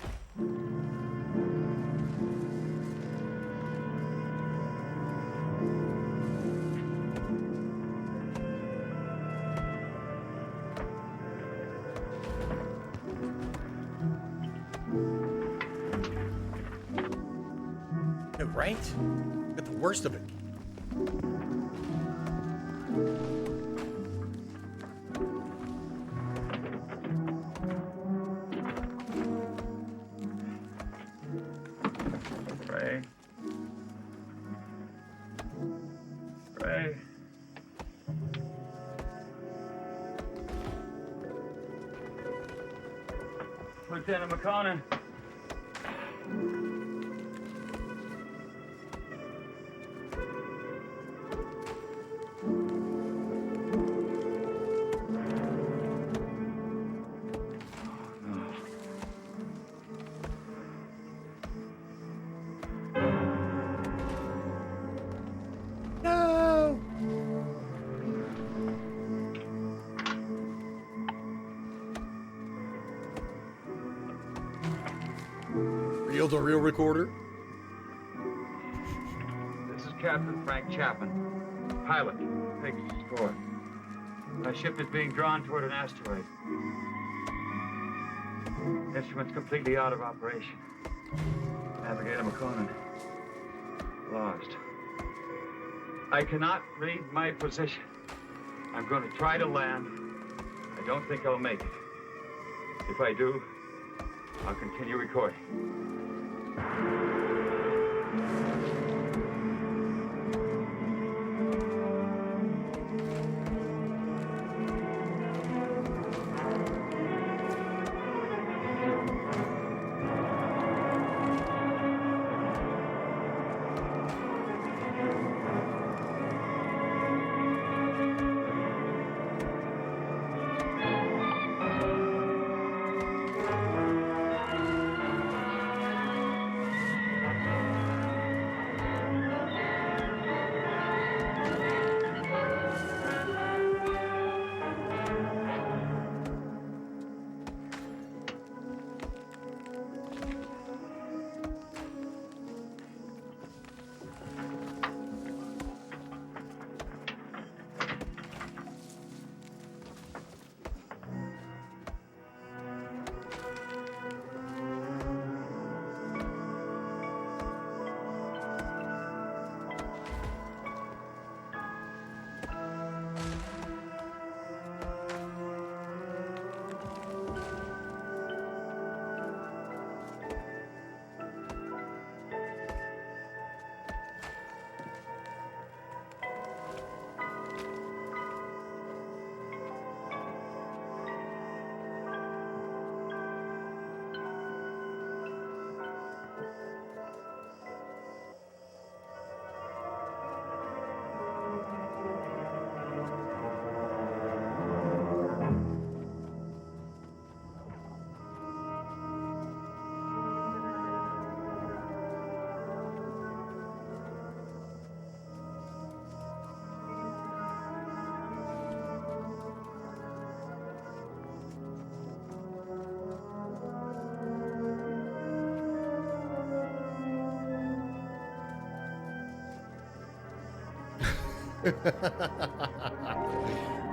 No, right? Got the worst of it. Ray. Ray. Lieutenant McConnell. No! Reel-to-reel recorder. This is Captain Frank Chapman, pilot, Pegasus 4. My ship is being drawn toward an asteroid. Instruments completely out of operation. Navigator McConan, lost. I cannot read my position. I'm going to try to land. I don't think I'll make it. If I do, I'll continue recording.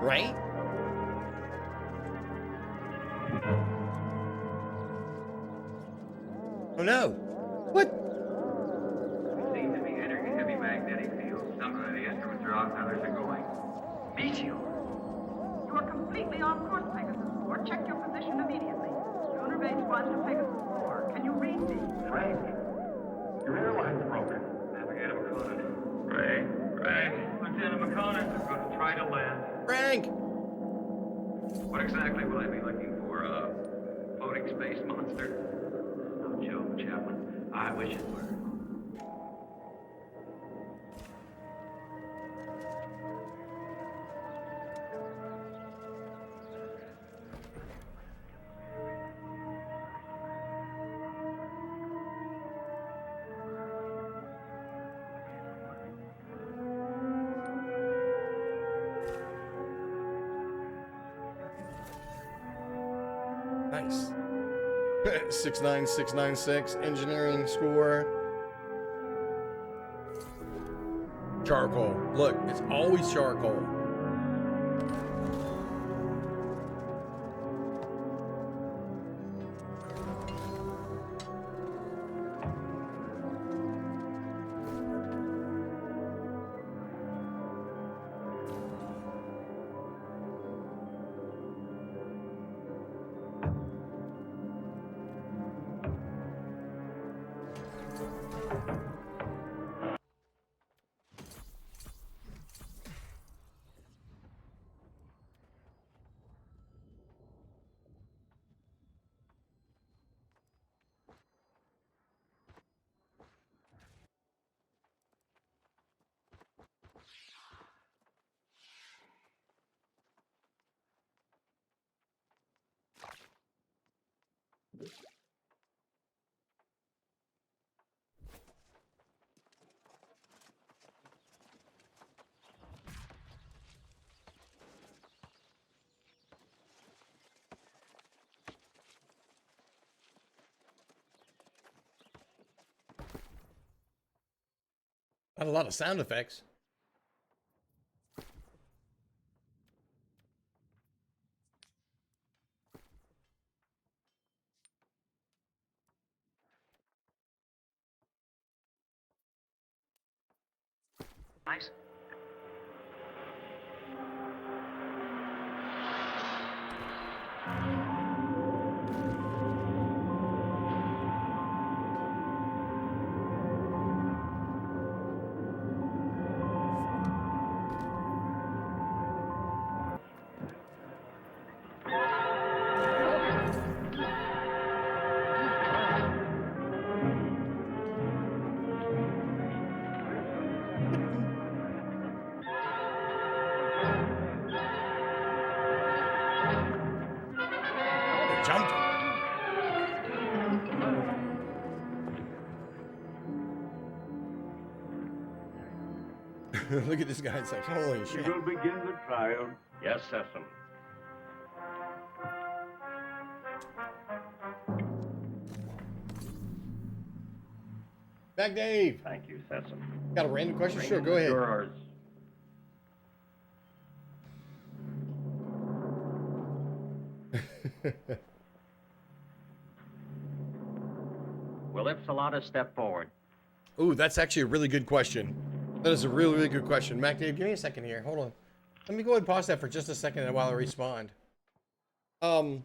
Right? Oh no. What? out. Now there's a going. Meteor. You are completely on course, Pegasus 4. Check your position immediately. Lunar Base 1 to Pegasus 4. Can you read me? Frank, your airline's broken. Navigator McConan. Ray. Lieutenant McConan is going to try to land. Frank! What exactly will I be looking for? A floating space monster? No joke, Chaplain. I wish it were. Nice. 69696 engineering score. Charcoal. Look, it's always charcoal. Not a lot of sound effects. Nice. Jumped. Look at this guy. It's like, holy shit. We will begin the trial. Yes, Cecil. Back, Dave. Thank you, Cecil. Got a random question? Sure, go ahead. Yours. Will Ipsilata step forward? Ooh, that's actually a really good question. That is a really, really good question. Mac Dave, give me a second here. Hold on. Let me go ahead and pause that for just a second while I respond. Oh.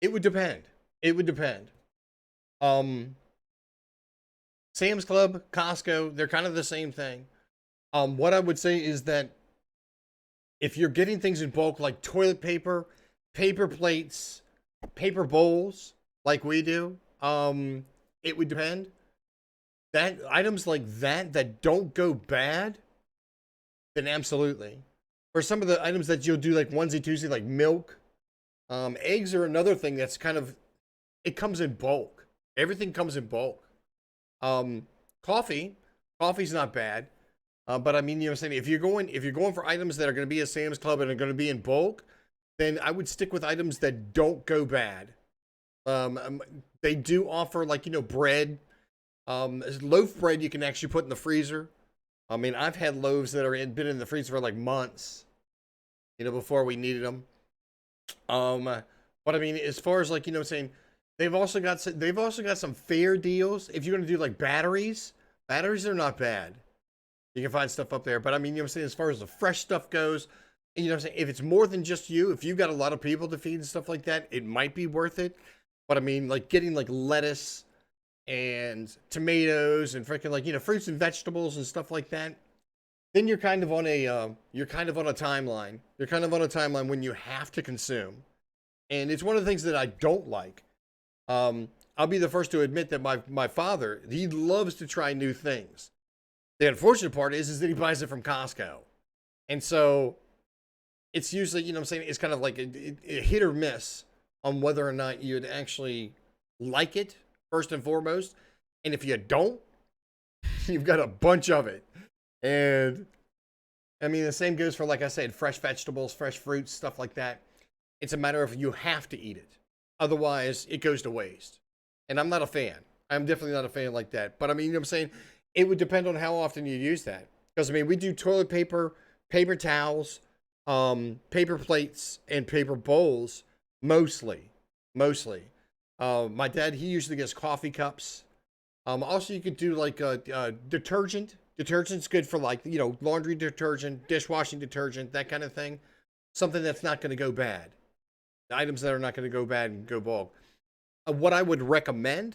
It would depend. It would depend. Sam's Club, Costco, they're kind of the same thing. What I would say is that if you're getting things in bulk like toilet paper, paper plates, paper bowls, like we do, it would depend. That items like that don't go bad, then absolutely. Or some of the items that you'll do like onesie twosie, like milk, eggs are another thing that's kind of, it comes in bulk. Everything comes in bulk. Coffee's not bad. But I mean, you know what I'm saying? If you're going for items that are going to be at Sam's Club and are going to be in bulk, then I would stick with items that don't go bad. They do offer, like, you know, bread. Loaf bread you can actually put in the freezer. I mean, I've had loaves that are been in the freezer for like months, you know, before we needed them. But I mean, as far as, like, you know what I'm saying, they've also got some fair deals. If you're going to do like batteries, Batteries are not bad. You can find stuff up there. But I mean, you know what I'm saying? As far as the fresh stuff goes, and you know what I'm saying? If it's more than just you, if you've got a lot of people to feed and stuff like that, it might be worth it. But I mean, like getting like lettuce and tomatoes and freaking like, you know, fruits and vegetables and stuff like that, then you're kind of on a timeline. You're kind of on a timeline when you have to consume. And it's one of the things that I don't like. I'll be the first to admit that my father, he loves to try new things. The unfortunate part is that he buys it from Costco. And so it's usually, you know what I'm saying, it's kind of like a hit or miss on whether or not you'd actually like it, first and foremost. And if you don't, you've got a bunch of it. And I mean, the same goes for, like I said, fresh vegetables, fresh fruits, stuff like that. It's a matter of you have to eat it. Otherwise, it goes to waste. And I'm not a fan. I'm definitely not a fan like that. But I mean, you know what I'm saying? It would depend on how often you use that. Because I mean, we do toilet paper, paper towels, paper plates, and paper bowls mostly. My dad, he usually gets coffee cups. Also, you could do like detergent. Detergent's good for, like, you know, laundry detergent, dishwashing detergent, that kind of thing. Something that's not going to go bad. Items that are not going to go bad and go bulk. What I would recommend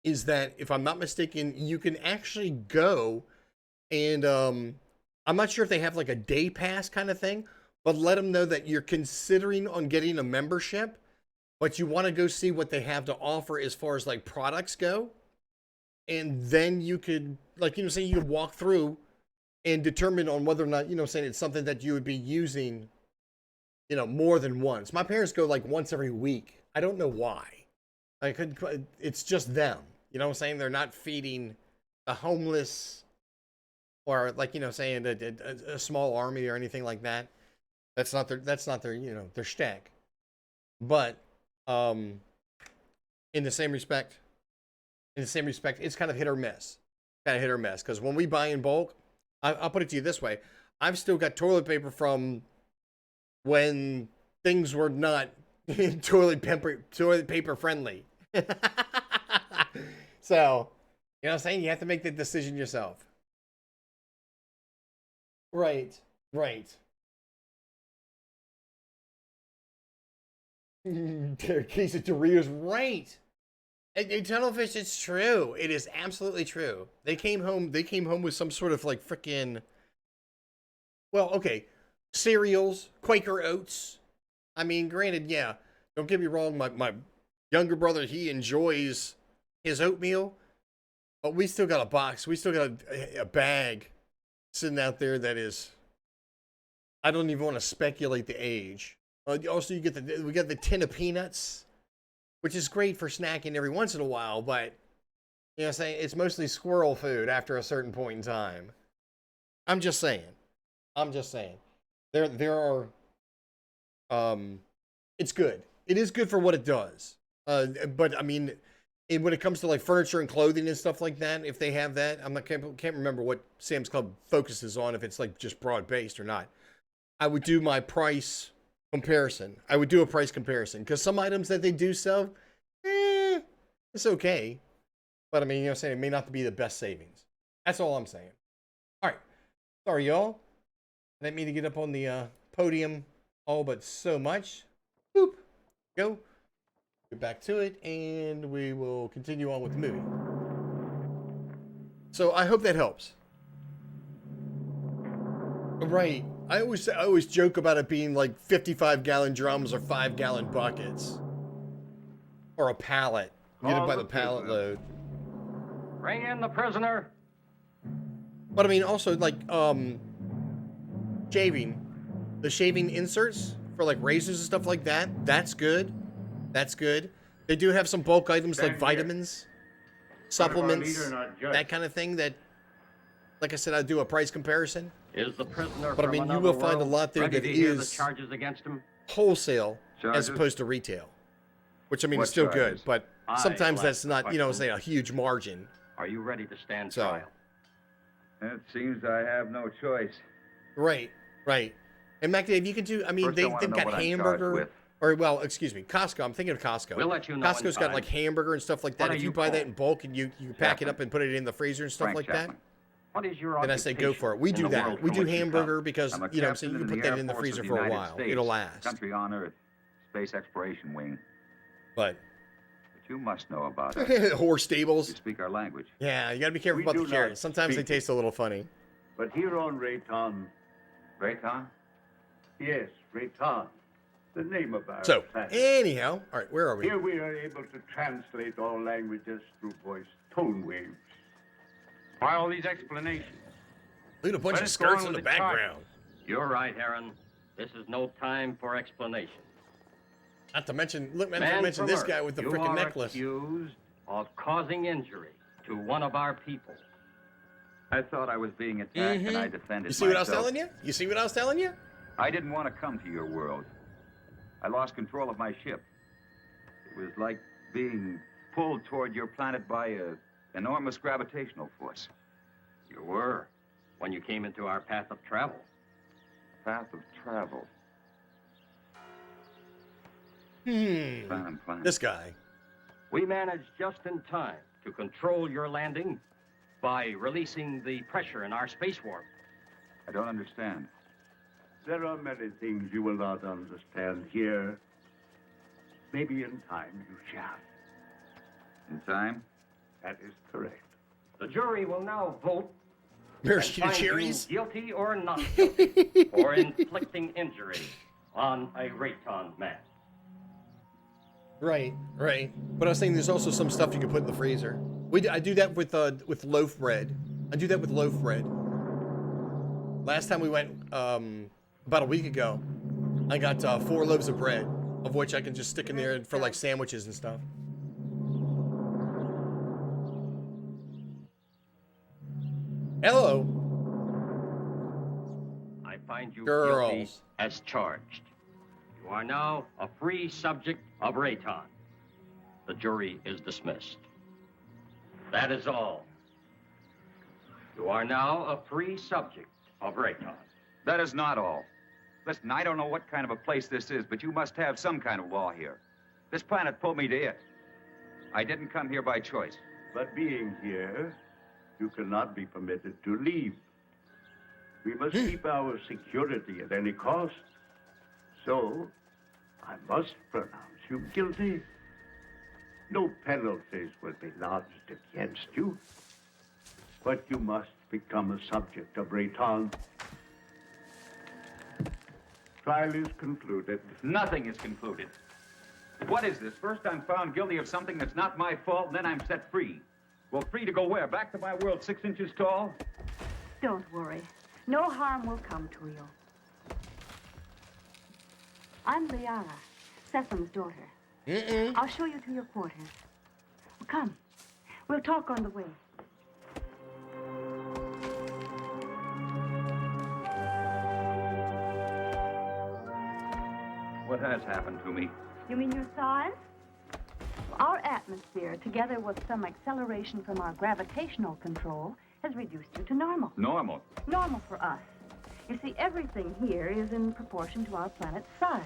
is that, if I'm not mistaken, you can actually go and I'm not sure if they have like a day pass kind of thing, but let them know that you're considering on getting a membership, but you want to go see what they have to offer as far as like products go. And then you could, like, you know, say you could walk through and determine on whether or not, you know, saying it's something that you would be using, you know, more than once. My parents go like once every week. I don't know why. It's just them. You know what I'm saying? They're not feeding the homeless or, like, you know, saying a small army or anything like that. That's not their, you know, their shtick. But in the same respect, it's kind of hit or miss. Because when we buy in bulk, I'll put it to you this way. I've still got toilet paper from when things were not toilet paper friendly. So, you know what I'm saying? You have to make the decision yourself. Right. Case of Doritos, right. Tunnelfish, it's true. It is absolutely true. They came home with some sort of like freaking, well, okay, cereals, Quaker Oats. I mean, granted, yeah, don't get me wrong, my younger brother, he enjoys his oatmeal, but we still got a box. We still got a bag sitting out there that is, I don't even want to speculate the age. Also, we got the tin of peanuts, which is great for snacking every once in a while, but, you know what I'm saying, it's mostly squirrel food after a certain point in time. I'm just saying. There are, it's good. It is good for what it does. But I mean, when it comes to like furniture and clothing and stuff like that, if they have that, can't remember what Sam's Club focuses on, if it's like just broad based or not. I would do my price comparison. I would do a price comparison, because some items that they do sell, it's okay. But I mean, you know what I'm saying, it may not be the best savings. That's all I'm saying. All right. Sorry, y'all. I didn't mean to get up on the podium all but so much. Boop. Go. Get back to it, and we will continue on with the movie. So I hope that helps. Right. I always joke about it being like 55-gallon drums or 5-gallon buckets. Or a pallet. You get it by the pallet load. Bring in the prisoner. But I mean, also, like, shaving. The shaving inserts for like razors and stuff like that. That's good. They do have some bulk items like vitamins, supplements, that kind of thing that, like I said, I do a price comparison. Is the prisoner but I mean, you will find a lot there that is charges against him? Wholesale as opposed to retail. Which, I mean, is still good, but sometimes that's not, you know, say a huge margin. Are you ready to stand trial? It seems I have no choice. Right. And Mac Dave, you can do, I mean, they've got hamburger Or, well, excuse me, Costco. I'm thinking of Costco. We'll let you know in Costco's got time. like hamburger and stuff like that. What are If you you buy that called? in bulk and you pack it up and put it in the freezer and stuff Frank like Chapman. What is your that, then I say go for it. We in do the that. world We from do which you come? hamburger because, I'm a you know what I'm saying, captain you can in put that Air in the Force freezer of for a United while. States, It'll last. Country on Earth, Space Exploration Wing. But But you must know about it. horse stables. You speak our language. Yeah, you got to be careful We about the do not carrots. Sometimes they speak taste a little funny. But here on Rayton, Rayton? yes, Rayton, the name of our So, planet. anyhow, all right, where are we? Here we are able to translate all languages through voice tone waves. Why all these explanations? Look at a bunch Let of us go skirts on in the with the charge. background. You're right, Aaron. This is no time for explanation. Not to mention, look, not to Man mention from this Earth, guy with the you freaking are necklace. accused of causing injury to one of our people. I thought I was being attacked and I defended You see what I was myself. telling you? You see what I was telling you? I didn't want to come to your world. I lost control of my ship. It was like being pulled toward your planet by an enormous gravitational force. You were, when you came into our path of travel. Path of travel. Plan. This guy. We managed just in time to control your landing by releasing the pressure in our space warp. I don't understand. There are many things you will not understand here. Maybe in time you shall. In time? That is correct. The jury will now vote Maraschino and find cherries? you guilty or not guilty for inflicting injury on a Rayton man. Right. But I was saying there's also some stuff you can put in the freezer. I do that with loaf bread. I do that with loaf bread. Last time we went, about a week ago, I got 4 loaves of bread, of which I can just stick in there for like sandwiches and stuff. Hello. I find you Girls. guilty as charged. You are now a free subject of Rayton. The jury is dismissed. That is all. You are now a free subject of Rayton. That is not all. Listen, I don't know what kind of a place this is, but you must have some kind of law here. This planet pulled me to it. I didn't come here by choice. But being here, you cannot be permitted to leave. We must keep our security at any cost. So, I must pronounce you guilty. No penalties will be lodged against you. But you must become a subject of Rayton. Trial is concluded. Nothing is concluded. What is this? First I'm found guilty of something that's not my fault, and then I'm set free. Well, free to go where? Back to my world 6 inches tall? Don't worry. No harm will come to you. I'm Liara, Sethem's daughter. I'll show you to your quarters. Well, come. We'll talk on the way. What has happened to me? You mean your size? Our atmosphere, together with some acceleration from our gravitational control, has reduced you to normal. Normal. Normal for us. You see, everything here is in proportion to our planet's size.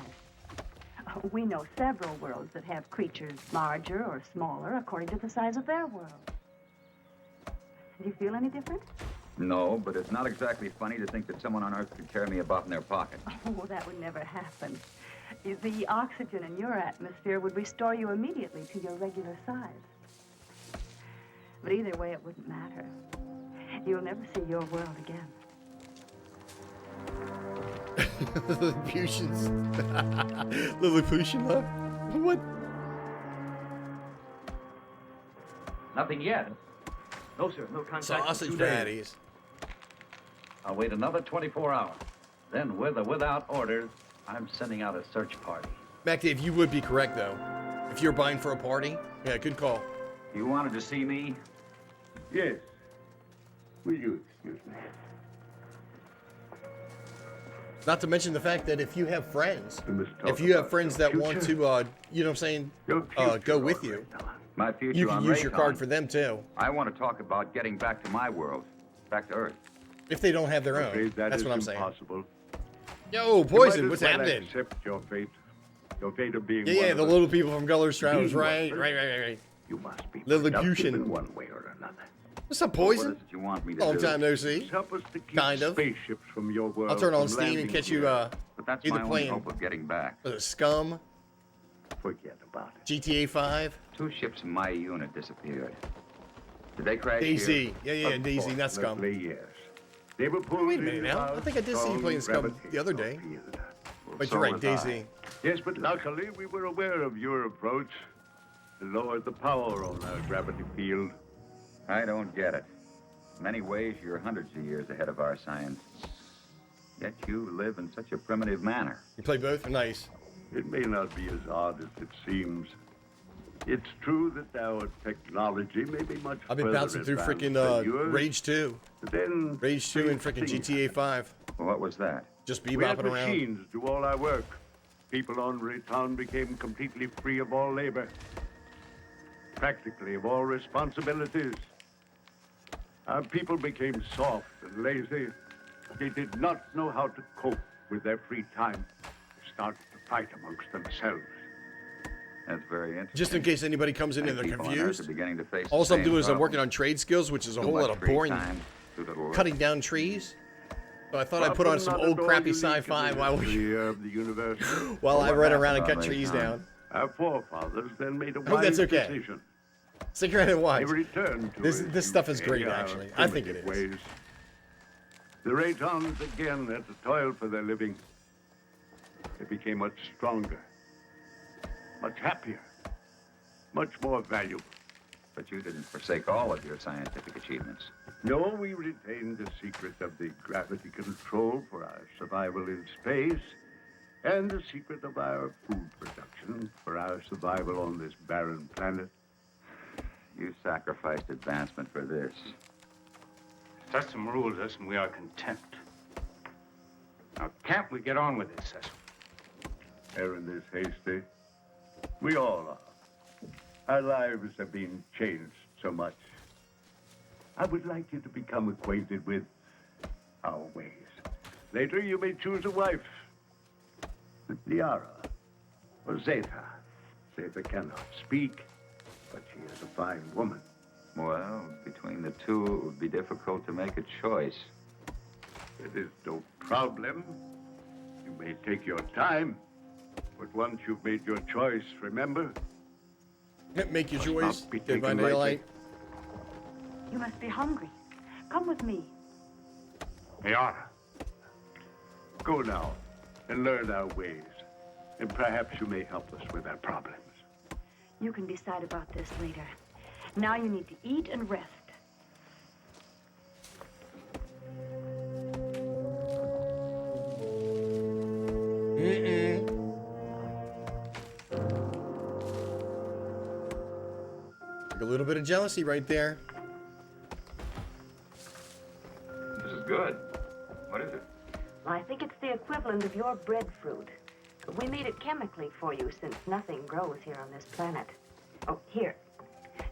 We know several worlds that have creatures larger or smaller according to the size of their world. Do you feel any different? No, but it's not exactly funny to think that someone on Earth could carry me about in their pocket. Oh, that would never happen. The oxygen in your atmosphere would restore you immediately to your regular size. But either way, it wouldn't matter. You'll never see your world again. Lilliputians. Lilliputian love? What? Nothing yet. No, sir. No contact. Sausage in 2 days. patties. I'll wait another 24 hours. Then, with or without orders, I'm sending out a search party. Mac Dave, you would be correct, though. If you're buying for a party, yeah, good call. You wanted to see me? Yes. Will you excuse me? Not to mention the fact that if you have friends, if you have friends that want to, you know what I'm saying, go with you, My future you can on use your Raycon. card for them, too. I want to talk about getting back to my world, back to Earth. If they don't have their own. Afraid that That's is what I'm saying. impossible. Yo, You Poison, might what's as well happening? Accept your fate. Your fate of being Yeah, one yeah, of the us little people from Guller's Travels. being one Right, of us, right. You must be Lilliputian. productive in one way or another. What's up, What Poison? is it you want me to Long do? time no see. Help us to keep Kind of. spaceships from your world. I'll turn on from Steam and landing catch you, here. But that's either my only playing. hope of getting back. Was it Scum? Forget about it. GTA 5? 2 ships in my unit disappeared. Did they crash DayZ. here? Yeah, DayZ, not Scum. Unfortunately, yes. They were pulled Wait a minute in now. I about think I did see you playing Scum the other day. But you're right, DayZ. Yes, but luckily we were aware of your approach and lowered the power on our gravity field. I don't get it. In many ways, you're hundreds of years ahead of our science. Yet you live in such a primitive manner. You play both? Nice. It may not be as odd as it seems. It's true that our technology may be much I've been further bouncing through advanced freaking than yours, Rage 2. but then Rage 2 and freaking things GTA 5. What was that? Just we had bebopping around. machines do all our work. People on Raytown became completely free of all labor, practically of all responsibilities. Our people became soft and lazy. They did not know how to cope with their free time. They started to fight amongst themselves. That's very interesting. Just in case anybody comes in and they're People on Earth confused. are beginning to face All the I'm same doing is I'm problem. working on trade skills, which is a Too whole much lot of free boring time, too little work. cutting down trees. So I thought I'd put on some old crappy sci-fi while the universe. while I What run happened around and on cut trees Raytown? down. Our forefathers then made a I hope that's wise okay. decision. Stick around and watch. They returned to This as stuff is you great, say, our actually. I think it primitive is. ways. The Raytons again had to toil for their living. They became much stronger, much happier, much more valuable. But you didn't forsake all of your scientific achievements. No, we retained the secret of the gravity control for our survival in space, and the secret of our food production for our survival on this barren planet. You sacrificed advancement for this. Custom rules us, and we are content. Now, can't we get on with this, Cecil? Aaron is hasty. We all are. Our lives have been changed so much. I would like you to become acquainted with our ways. Later, you may choose a wife. With Liara or Zeta. Zeta cannot speak, but she is a fine woman. Well, between the two, it would be difficult to make a choice. It is no problem. You may take your time, but once you've made your choice, remember, Make your must choice. not be Dead by taken lightly. Daylight. You must be hungry. Come with me. Liara. Go now and learn our ways, and perhaps you may help us with our problems. You can decide about this later. Now you need to eat and rest. Like a little bit of jealousy right there. This is good. What is it? I think it's the equivalent of your breadfruit. We made it chemically for you since nothing grows here on this planet. Oh, here.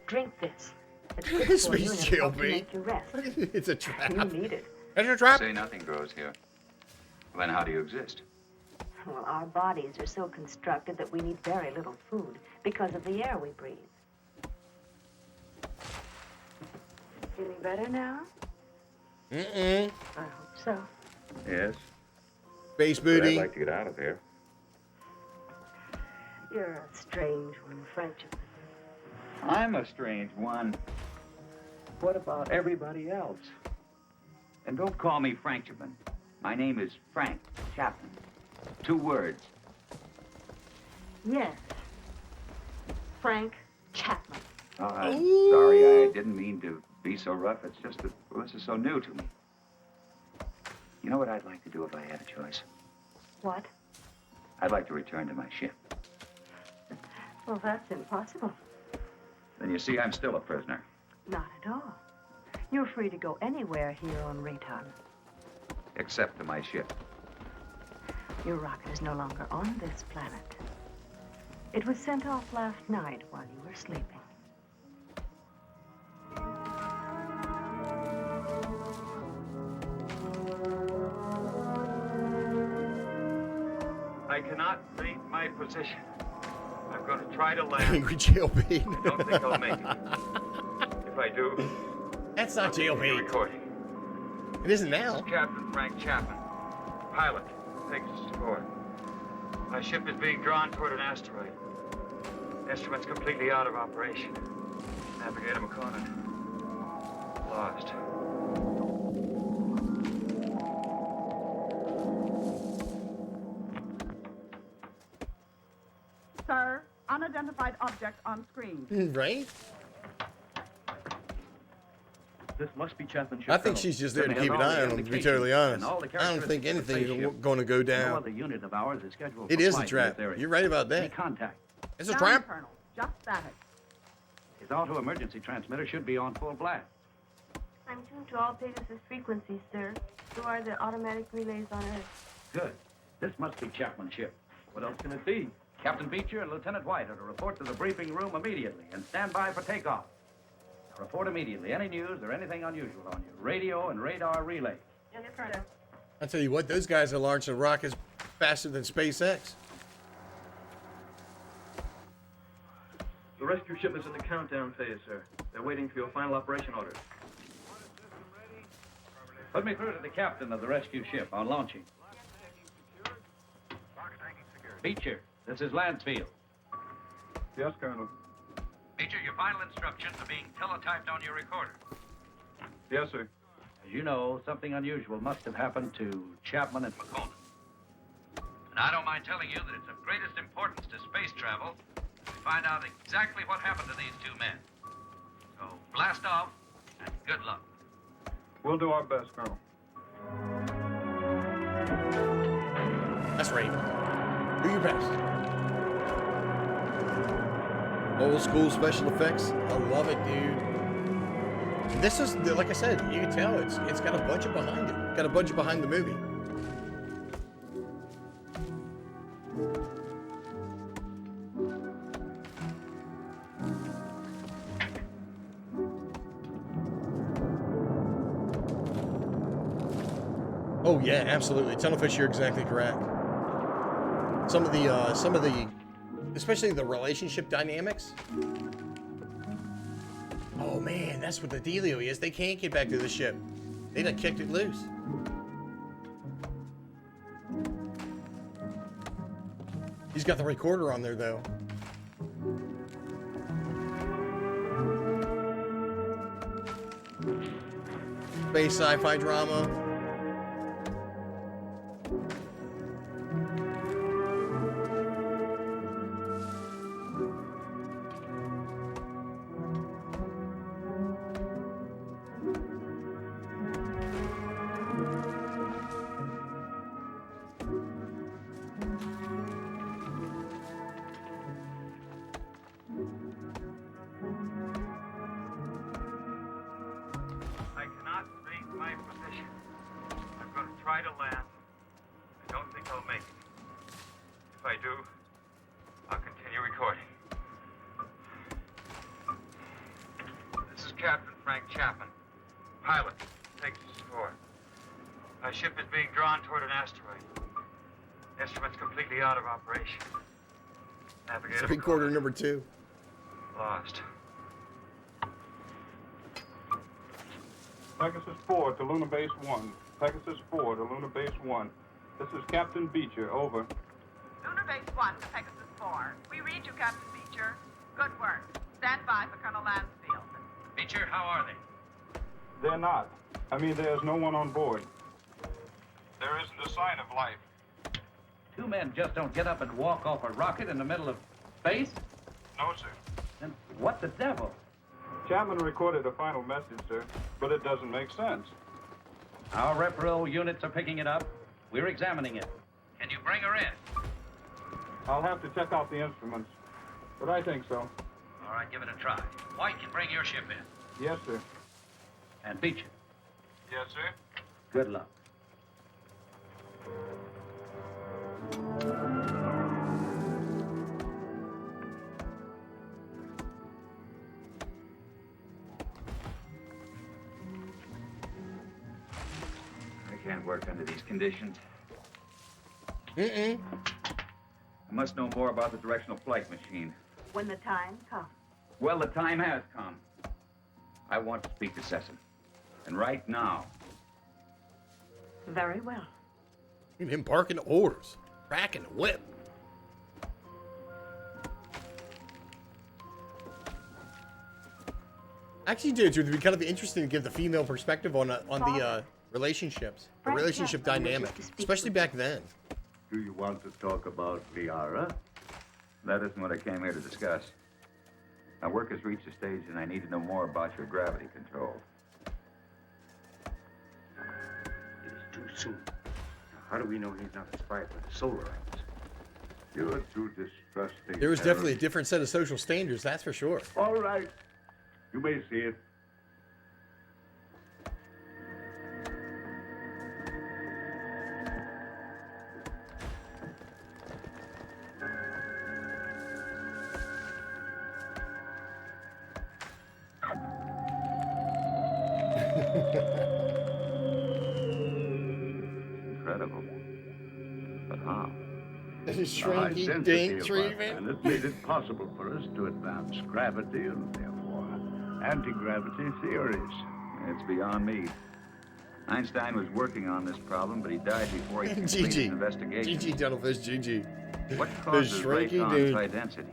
Drink this. It's good This for you means and it'll help jail you me. make you rest. It's a trap. You need it. It's a trap. Say nothing grows here. Then how do you exist? Well, our bodies are so constructed that we need very little food because of the air we breathe. Feeling better now? Mm-mm. I hope so. Yes? Space But I'd booty. like to get out of here. You're a strange one, Frenchman. I'm a strange one. What about everybody else? And don't call me Frank Chapman. My name is Frank Chapman. 2 words. Yes. Frank Chapman. Oh, I'm sorry, I didn't mean to be so rough. It's just that well, this is so new to me. You know what I'd like to do if I had a choice? What? I'd like to return to my ship. Well, that's impossible. Then you see, I'm still a prisoner. Not at all. You're free to go anywhere here on Rayton. Except to my ship. Your rocket is no longer on this planet. It was sent off last night while you were sleeping. I cannot read my my position. I'm going to try to land. Angry jailbait. I don't think I'll make it. If I do, That's not jailbait. Recording. It isn't now. This is Captain Frank Chapman, pilot, Pegasus 4. My ship is being drawn toward an asteroid. Instruments completely out of operation. Navigator McConan. Lost. Sir, unidentified object on screen. Right? This must be Chapman. I think she's just there to keep an eye on him, to be totally honest. I don't think anything is going to go No down. other unit of ours is scheduled It for is a flight in trap. this area. You're right about Any that. contact. It's a Down, trap? Colonel. Just static. His auto-emergency transmitter should be on full blast. I'm tuned to all Pegasus frequencies, sir. So are the automatic relays on Earth. Good. This must be Chapman's ship. What else can it be? Captain Beecher and Lieutenant White are to report to the briefing room immediately and stand by for takeoff. Now report immediately any news or anything unusual on your radio and radar relay. Yes, Colonel. I tell you what, those guys are launching rockets faster than SpaceX. The rescue ship is in the countdown phase, sir. They're waiting for your final operation orders. Put me through to the captain of the rescue ship on launching. Beecher, this is Lansfield. Yes, Colonel. Beecher, your final instructions are being teletyped on your recorder. Yes, sir. As you know, something unusual must have happened to Chapman and McConan. And I don't mind telling you that it's of greatest importance to space travel to find out exactly what happened to these two men. So blast off and good luck. We'll do our best, Colonel. That's right. Do your best. Old school special effects. I love it, dude. This is, like I said, you can tell it's got a budget behind it. Got a budget behind the movie. Oh yeah, absolutely. Tunnelfish, you're exactly correct. Some of the, especially the relationship dynamics. Oh man, that's what the dealio is. They can't get back to the ship. They done kicked it loose. He's got the recorder on there though. Space sci-fi drama. I cannot read my position. I'm going to try to land. I don't think I'll make it. If I do, I'll continue recording. This is Captain Frank Chapman, pilot, Pegasus 4. My ship is being drawn toward an asteroid. Instruments completely out of operation. Navigator Recorder number 2. lost. Pegasus 4 to Lunar Base 1. Pegasus 4 to Lunar Base 1. This is Captain Beecher, over. Lunar Base 1 to Pegasus 4. We read you, Captain Beecher. Good work. Stand by for Colonel Lansfield. Beecher, how are they? They're not. I mean, there's no one on board. There isn't a sign of life. Two men just don't get up and walk off a rocket in the middle of space? No, sir. Then what the devil? Chapman recorded a final message, sir, but it doesn't make sense. Our repro units are picking it up. We're examining it. Can you bring her in? I'll have to check out the instruments, but I think so. All right, give it a try. White can bring your ship in. Yes, sir. And Beecher, Yes, sir. good luck. I can't work under these conditions. Mm-mm. I must know more about the directional flight machine. When the time comes. Well, the time has come. I want to speak to Sesson. And right now. Very well. Look at him barking orders. Cracking the whip. Actually, dude, it would be kind of interesting to give the female perspective on the relationships, the relationship dynamic, especially back then. Do you want to talk about Liara? That isn't what I came here to discuss. My work has reached a stage and I need to know more about your gravity control. It is too soon. Now, how do we know he's not inspired by the solar items? You are too distrusting. There was definitely a different set of social standards, that's for sure. All right. You may see it. Incredible. But how? Shrinky dink treatment. And it made it possible for us to advance gravity and therefore anti-gravity theories. It's beyond me. Einstein was working on this problem, but he died before he completed GG. an investigation. GG, Tunnelfish, GG. What causes shrinky Raytheon's dink. high density?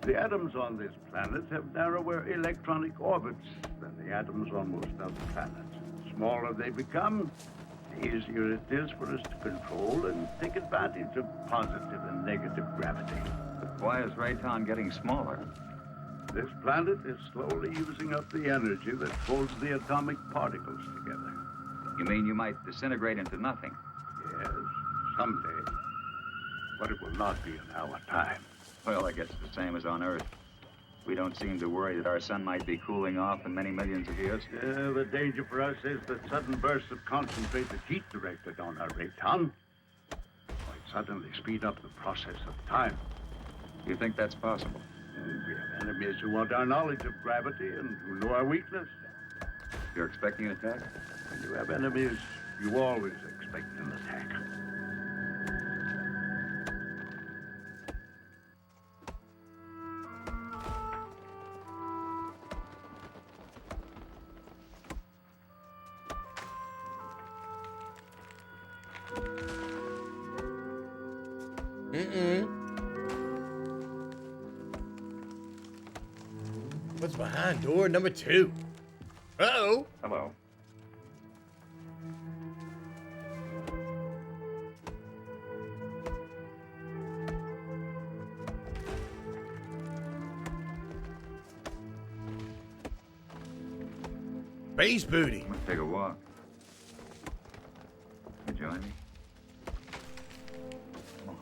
The atoms on this planet have narrower electronic orbits than the atoms on most other planets. The smaller they become, the easier it is for us to control and take advantage of positive and negative gravity. But why is Raytheon getting smaller? This planet is slowly using up the energy that holds the atomic particles together. You mean you might disintegrate into nothing? Yes, someday. But it will not be in our time. Well, I guess it's the same as on Earth. We don't seem to worry that our sun might be cooling off in many millions of years. The danger for us is that sudden bursts of concentrated heat directed on our Raytheon might suddenly speed up the process of time. You think that's possible? We have enemies who want our knowledge of gravity and who know our weakness. You're expecting an attack? When you have enemies, you always expect an attack. What's behind door number 2? Uh-oh. Hello. Base booty. Let's take a walk. You join me? Come on.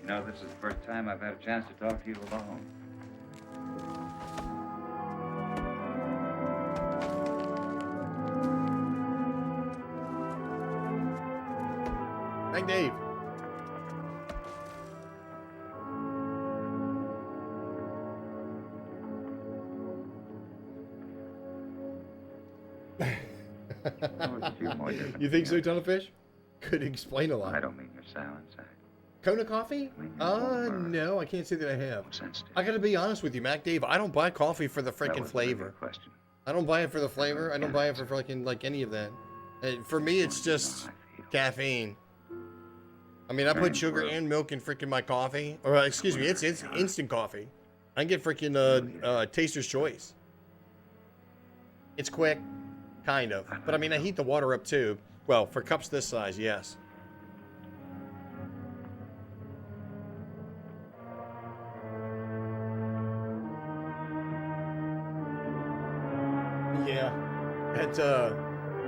You know, this is the first time I've had a chance to talk to you alone. Thank Dave. You think so, Tunnelfish? Could explain a lot. I don't mean you're sour inside. Kona coffee? No, I can't say that I have. I gotta be honest with you, Mac Dave. I don't buy coffee for the freaking flavor. I don't buy it for the flavor. I don't buy it for fucking like any of that. For me, it's just caffeine. I mean, I put sugar and milk in freaking my coffee. Or excuse me, it's instant coffee. I can get freaking Taster's Choice. It's quick, kind of. But I mean, I heat the water up too. Well, for cups this size, yes. Yeah,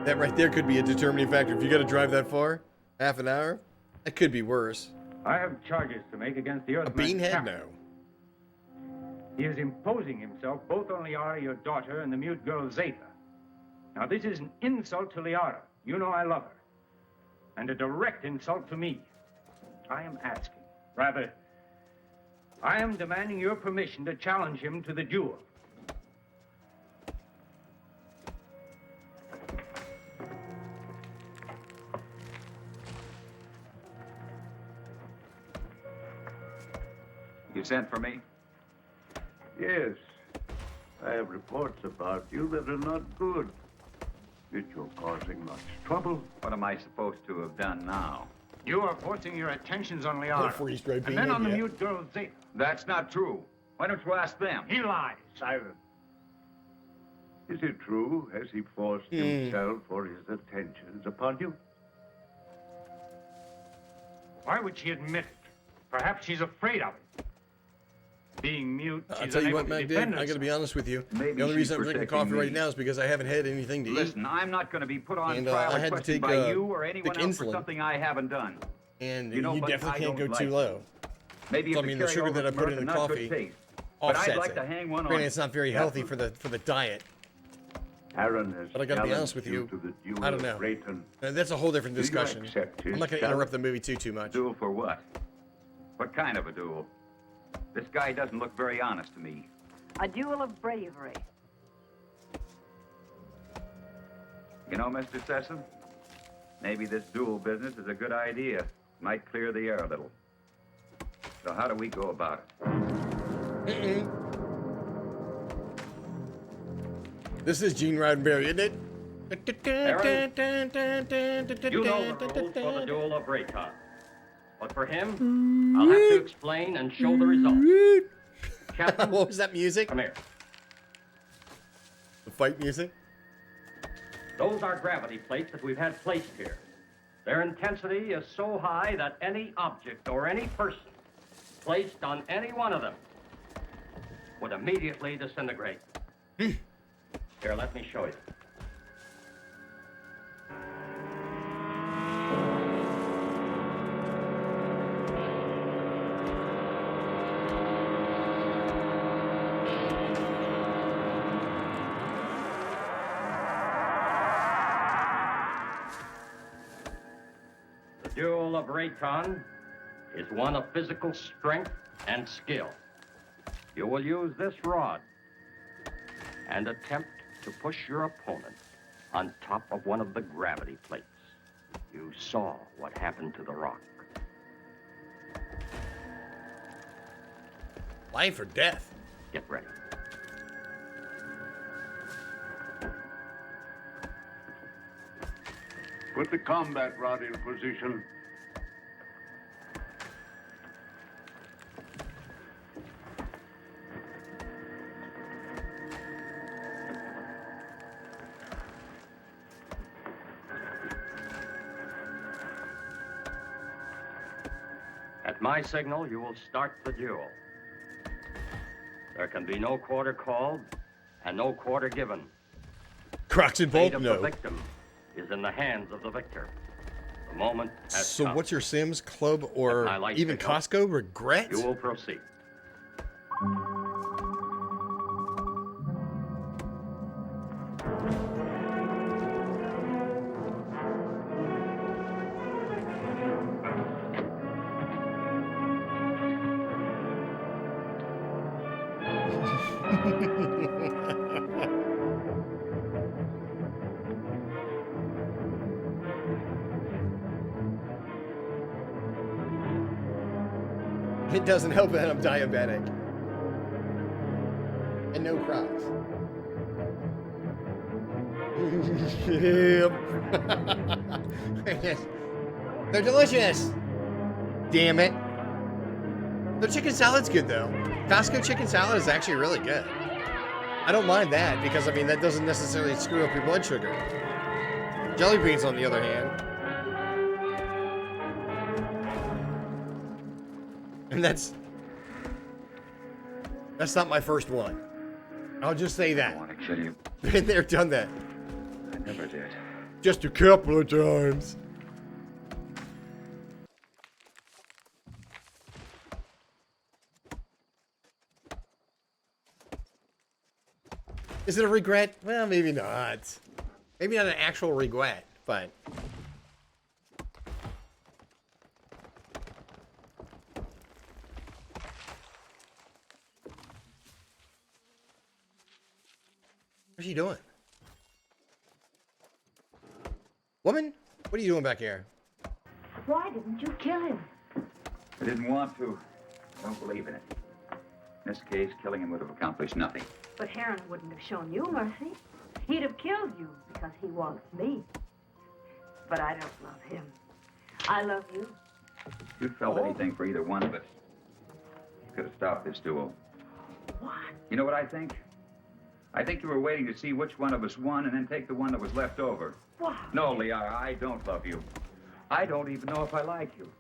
that right there could be a determining factor. If you got to drive that far, half an hour, that could be worse. I have charges to make against the A Earthman. beanhead? No. He is imposing himself both on Liara, your daughter, and the mute girl Zeta. Now, this is an insult to Liara. You know I love her. And a direct insult to me. I am asking, rather, I am demanding your permission to challenge him to the duel. You sent for me? Yes. I have reports about you that are not good. That you're causing much trouble. What am I supposed to have done now? You are forcing your attentions on Liara. And then on the mute girl, Zeta. That's not true. Why don't you ask them? He lies. Siren. Is it true? Has he forced himself or his attentions upon you? Why would she admit it? Perhaps she's afraid of it. Being mute, I'll she's tell you unable what, to Mac, defend I gotta herself. be honest with you. Maybe The only she's reason I'm drinking protecting coffee right me. now is because I haven't had anything to eat. Listen, I'm not going to be put on And, trial I or had to questioned take, by you or anyone thick else for insulin. something I haven't done. And You know, you buddy, definitely I can't go don't too like low. Maybe So, if I mean, the the sugar that I put in the coffee but offsets I'd like it. to hang one Granted, on. it's not very healthy for the diet. Aaron has But I gotta be honest with challenged you, to the duel I don't of know. Rayton. That's a whole different Do you discussion. accept his I'm not gonna challenge? interrupt the movie too much. Duel for what? What kind of a duel? This guy doesn't look very honest to me. A duel of bravery. You know, Mr. Sessom, maybe this duel business is a good idea. Might clear the air a little. So how do we go about it? This is Gene Roddenberry, isn't it? Aaron, you know the rules for the duel of Rayton. But for him, I'll have to explain and show the result. Captain, what was that music? Come here. The fight music? Those are gravity plates that we've had placed here. Their intensity is so high that any object or any person placed on any one of them would immediately disintegrate. Here, let me show you. The duel of Rayton is one of physical strength and skill. You will use this rod and attempt to push your opponent on top of one of the gravity plates. You saw what happened to the rock. Life or death? Get ready. Put the combat rod in position. At my signal, you will start the duel. There can be no quarter called and no quarter given. Crocs and Fate Bolt, of no. the victim is in the hands of the victor. The moment has So come. what's your Sims, Club, or my light even signal, Costco? Regret? You will proceed. It doesn't help that I'm diabetic. And no Crocs. Yep. They're delicious. Damn it. The chicken salad's good though. Costco chicken salad is actually really good. I don't mind that because I mean that doesn't necessarily screw up your blood sugar. Jelly beans on the other hand. And that's not my first one. I'll just say that. I want to kill you. Been there, done that. I never did. Just a couple of times. Is it a regret? Well, maybe not. Maybe not an actual regret, but... What's she doing? Woman? What are you doing back here? Why didn't you kill him? I didn't want to. I don't believe in it. In this case, killing him would have accomplished nothing. But Heron wouldn't have shown you mercy. He'd have killed you because he wants me. But I don't love him. I love you. If you'd felt anything for either one of us, you could have stopped this duel. What? You know what I think? I think you were waiting to see which one of us won and then take the one that was left over. What? No, Liara, I don't love you. I don't even know if I like you.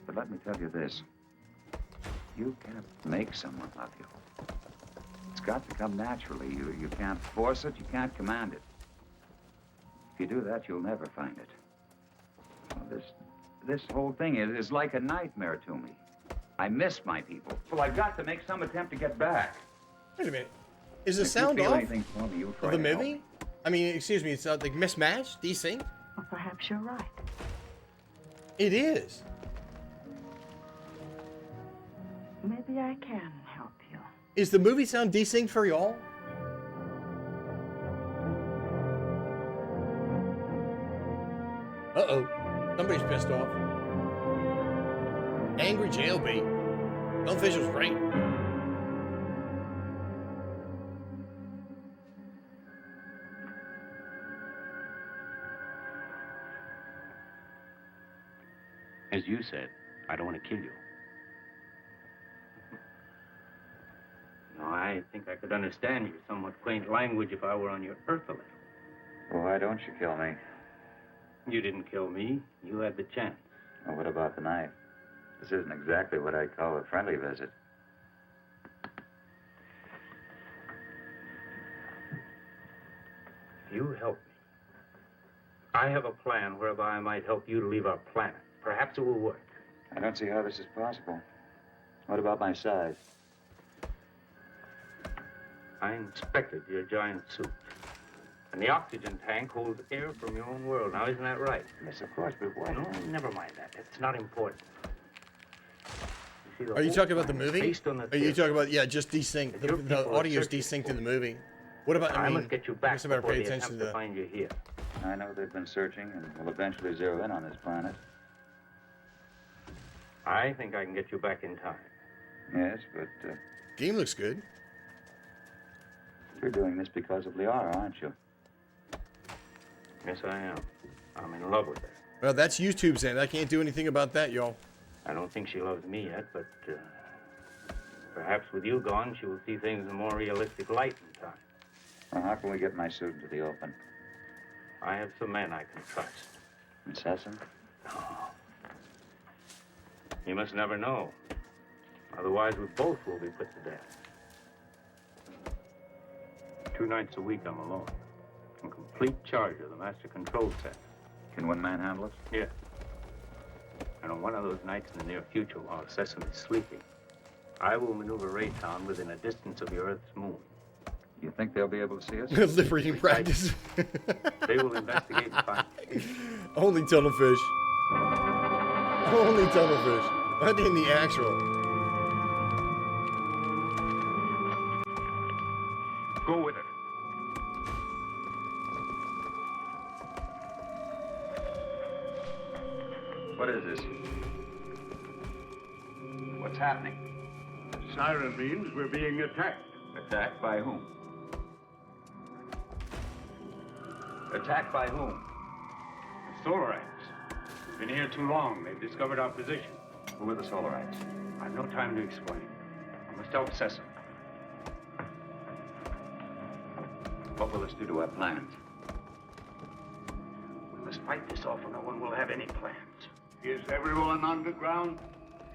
But let me tell you this. You can't make someone love you. It's got to come naturally. You can't force it, you can't command it. If you do that, you'll never find it. Well, this whole thing is like a nightmare to me. I miss my people. So I've got to make some attempt to get back. Wait a minute. Is the If sound you feel off anything for me, you try of the to help. movie? I mean, excuse me, it's like mismatched, desync? Well, perhaps you're right. It is. Maybe I can help you. Is the movie sound desynced for y'all? Uh-oh. Somebody's pissed off. Angry jailbait. Goldfish was right. As you said, I don't want to kill you. No, I think I could understand your somewhat quaint language if I were on your Earth level. Well, why don't you kill me? You didn't kill me. You had the chance. Well, what about the knife? This isn't exactly what I'd call a friendly visit. You help me. I have a plan whereby I might help you to leave our planet. Perhaps it will work. I don't see how this is possible. What about my size? I inspected your giant suit. And the oxygen tank holds air from your own world. Now, isn't that right? Yes, of course, but why? No, never mind that. It's not important. You see, the Are you whole talking about the plan is movie? based on the Are you theory talking about, yeah, just desync? your The people are audio's searching desynced for in the movie. What about, I I mean, must get you I back guess I better before pay they attention attempt to to that. find you here. I know they've been searching and will eventually zero in on this planet. I think I can get you back in time. Yes, but Game looks good. you're doing this because of Liara, aren't you? Yes, I am. I'm in love with her. Well, that's YouTube's end. I can't do anything about that, y'all. I don't think she loves me yet, but perhaps with you gone, she will see things in a more realistic light in time. Well, how can we get my suit into the open? I have some men I can trust. In Sesson? No. You must never know. Otherwise, we both will be put to death. 2 nights a week, I'm alone. In complete charge of the master control set. Can one man handle it? Yes. And on one of those nights in the near future, while Sesson is sleeping, I will maneuver Raytown within a distance of your Earth's moon. You think they'll be able to see us? Lip reading practice. They will investigate and find. Only tunnelfish. Only tunnelfish. Not in the actual. Go with it. What is this? What's happening? Siren means we're being attacked. Attacked by whom? Attacked by whom? The Solarites. Been here too long. They've discovered our position. Who are the Solarites? I've no time to explain. I must help Sesson. What will this do to our plans? We must fight this off or no one will have any plans. Is everyone on the ground?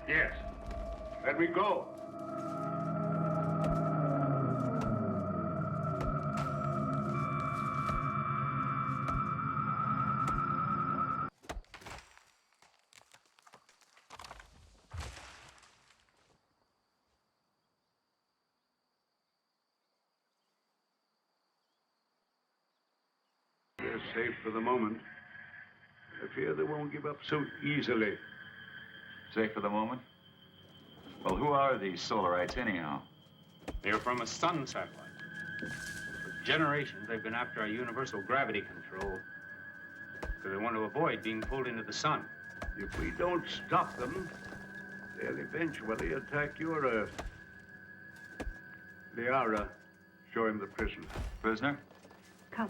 Yes. Let me go. We're safe for the moment. I fear they won't give up so easily. Safe for the moment? Well, who are these Solarites, anyhow? They're from a sun satellite. For generations, they've been after our universal gravity control because they want to avoid being pulled into the sun. If we don't stop them, they'll eventually attack your Earth. Liara, show him the prisoner. Prisoner? Come.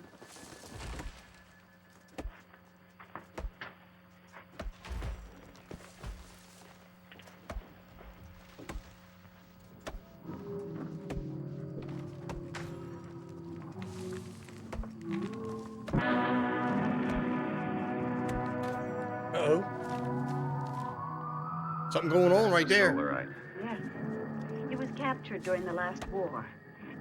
Uh-oh. Something going on right there. Solarite. Yes. He was captured during the last war.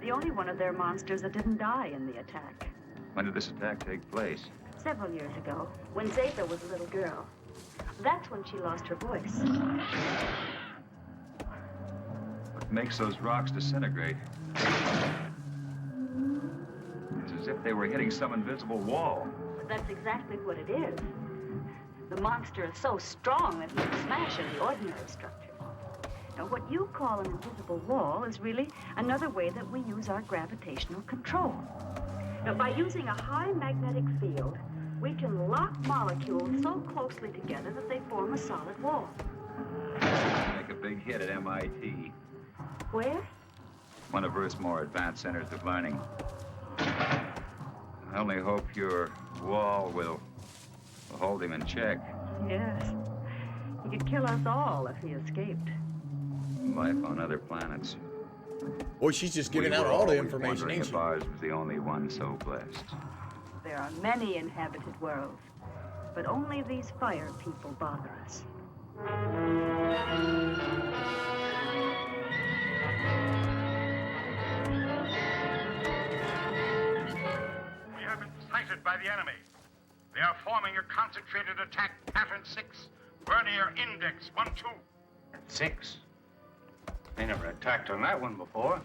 The only one of their monsters that didn't die in the attack. When did this attack take place? Several years ago, when Zeta was a little girl. That's when she lost her voice. What makes those rocks disintegrate? It's as if they were hitting some invisible wall. That's exactly what it is. The monster is so strong that he can smash any ordinary structure. Now, what you call an invisible wall is really another way that we use our gravitational control. Now, by using a high magnetic field, we can lock molecules so closely together that they form a solid wall. Make a big hit at MIT. Where? One of Earth's more advanced centers of learning. I only hope your wall will hold him in check. Yes. He could kill us all if he escaped. Life on other planets. Boy, she's just giving out all the information, ain't she? If ours was the only one so blessed. There are many inhabited worlds, but only these fire people bother us. We have been sighted by the enemy. They are forming a concentrated attack, pattern 6, Vernier Index 1-2. 6? They never attacked on that one before.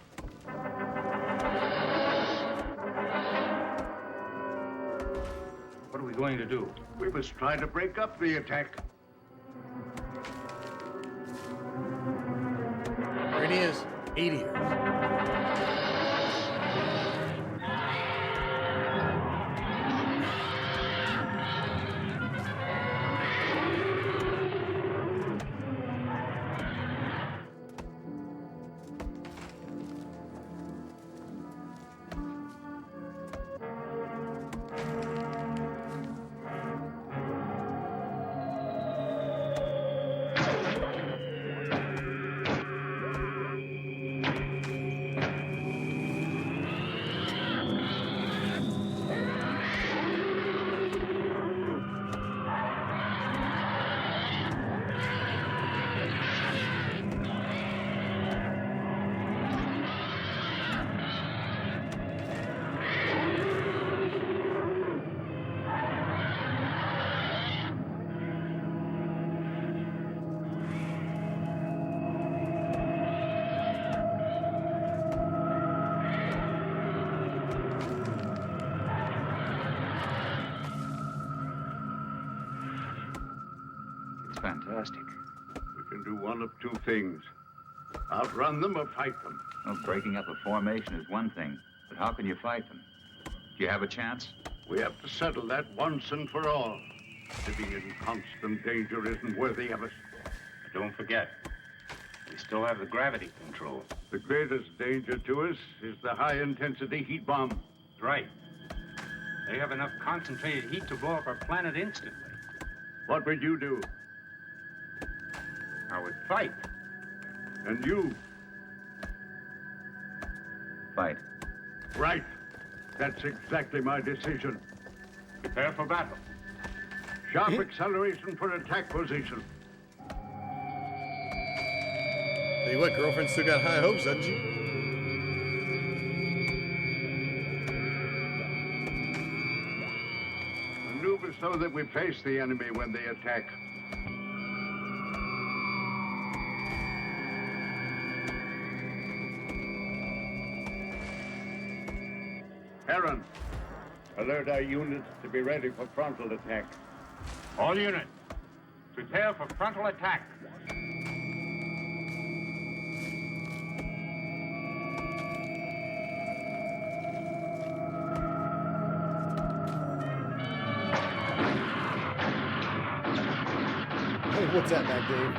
What are we going to do? We must try to break up the attack. There it is. 80. Fantastic. We can do one of two things. Outrun them or fight them. Well, breaking up a formation is one thing, but how can you fight them? Do you have a chance? We have to settle that once and for all. Living in constant danger isn't worthy of us. Don't forget, we still have the gravity control. The greatest danger to us is the high-intensity heat bomb. Right. They have enough concentrated heat to blow up our planet instantly. What would you do? I would fight. And you? Fight. Right. That's exactly my decision. Prepare for battle. Sharp acceleration for attack position. Tell you what, girlfriend still got high hopes, doesn't she? Maneuver so that we face the enemy when they attack. Aaron, alert our units to be ready for frontal attack. All units, prepare for frontal attack. Hey, what's that back, Dave?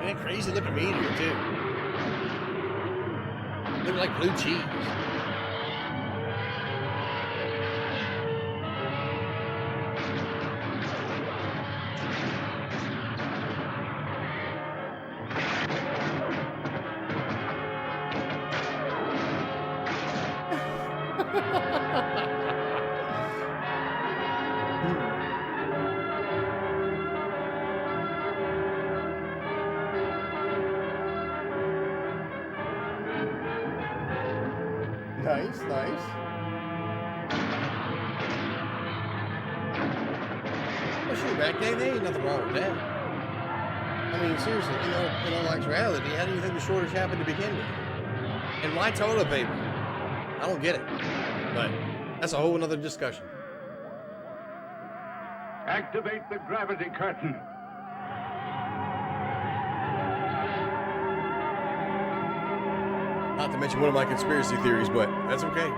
And that crazy looking meteor, too. Looking like blue cheese. Nice, nice. Well, shoot, back there ain't nothing wrong with that. I mean, seriously, in all actuality, how do you think the shortage happened to begin with? And why toilet paper? I don't get it. But that's a whole another discussion. Activate the gravity curtain. Not to mention one of my conspiracy theories, but that's okay.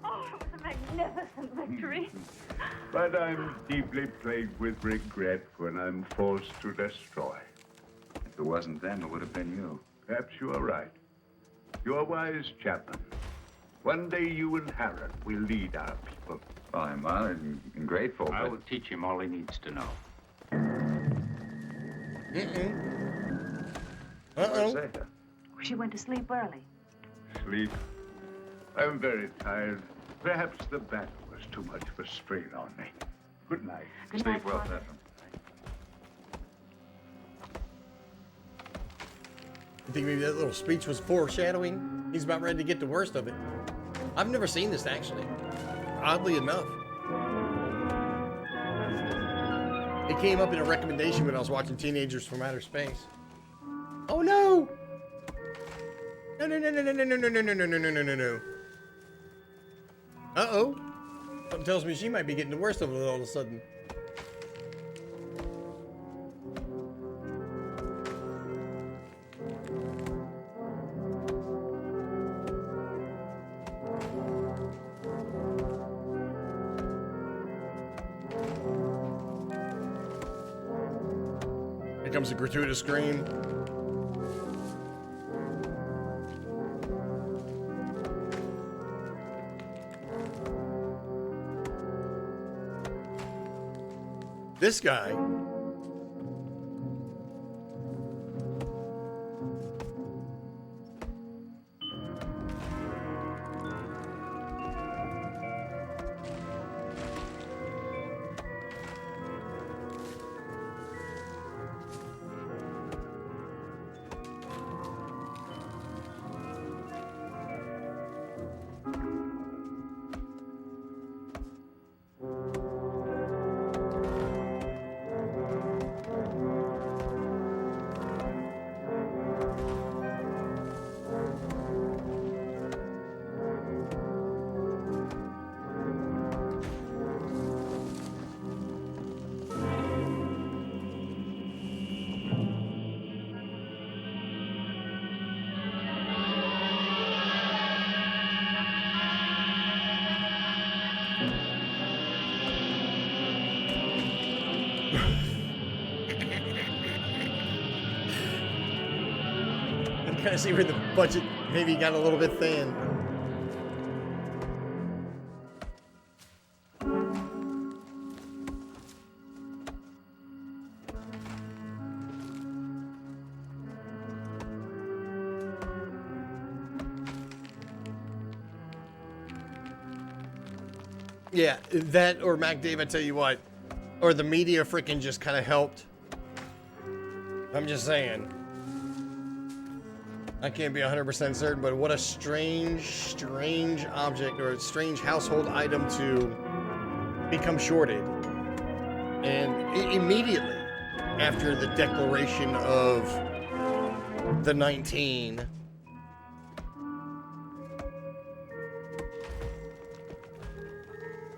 Oh, it was a magnificent victory. But I'm deeply plagued with regret when I'm forced to destroy. If it wasn't them, it would have been you. Perhaps you are right. You're a wise chaplain. One day you and Harrod will lead our people. Well, I'm honored and grateful, I but... will teach him all he needs to know. Uh-oh. She went to sleep early. Sleep. I'm very tired. Perhaps the battle was too much of a strain on me. Good night. Good night, well, Father. Pepper. You think maybe that little speech was foreshadowing? He's about ready to get the worst of it. I've never seen this, actually. Oddly enough. It came up in a recommendation when I was watching Teenagers from Outer Space. Oh no! No, no, no, no, no, no, no, no, no, no, no, no, no, no, no. Uh-oh. Something tells me she might be getting the worst of it all of a sudden. Here comes a gratuitous scream. This guy. Kind of see where the budget maybe got a little bit thin. Yeah, that or Mac Dave, I tell you what, or the media freaking just kind of helped. I'm just saying. I can't be 100% certain, but what a strange object or a strange household item to become shorted. And immediately after the declaration of the 19,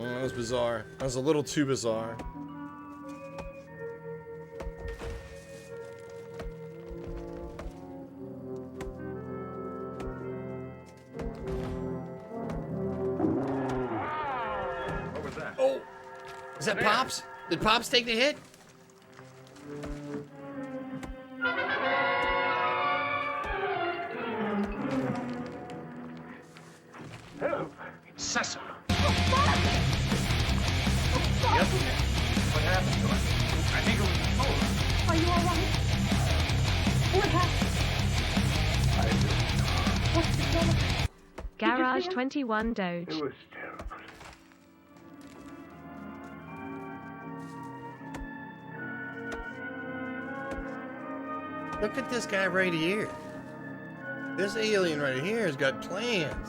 that was bizarre. That was a little too bizarre. Is that Pops? Did Pops take the hit? Help! It's Cecil. Yep. What happened to him? I think it was the solar. Are you all right? What happened? What's the trouble? Garage 21 Doge. It was terrible. Look at this guy right here. This alien right here has got plans.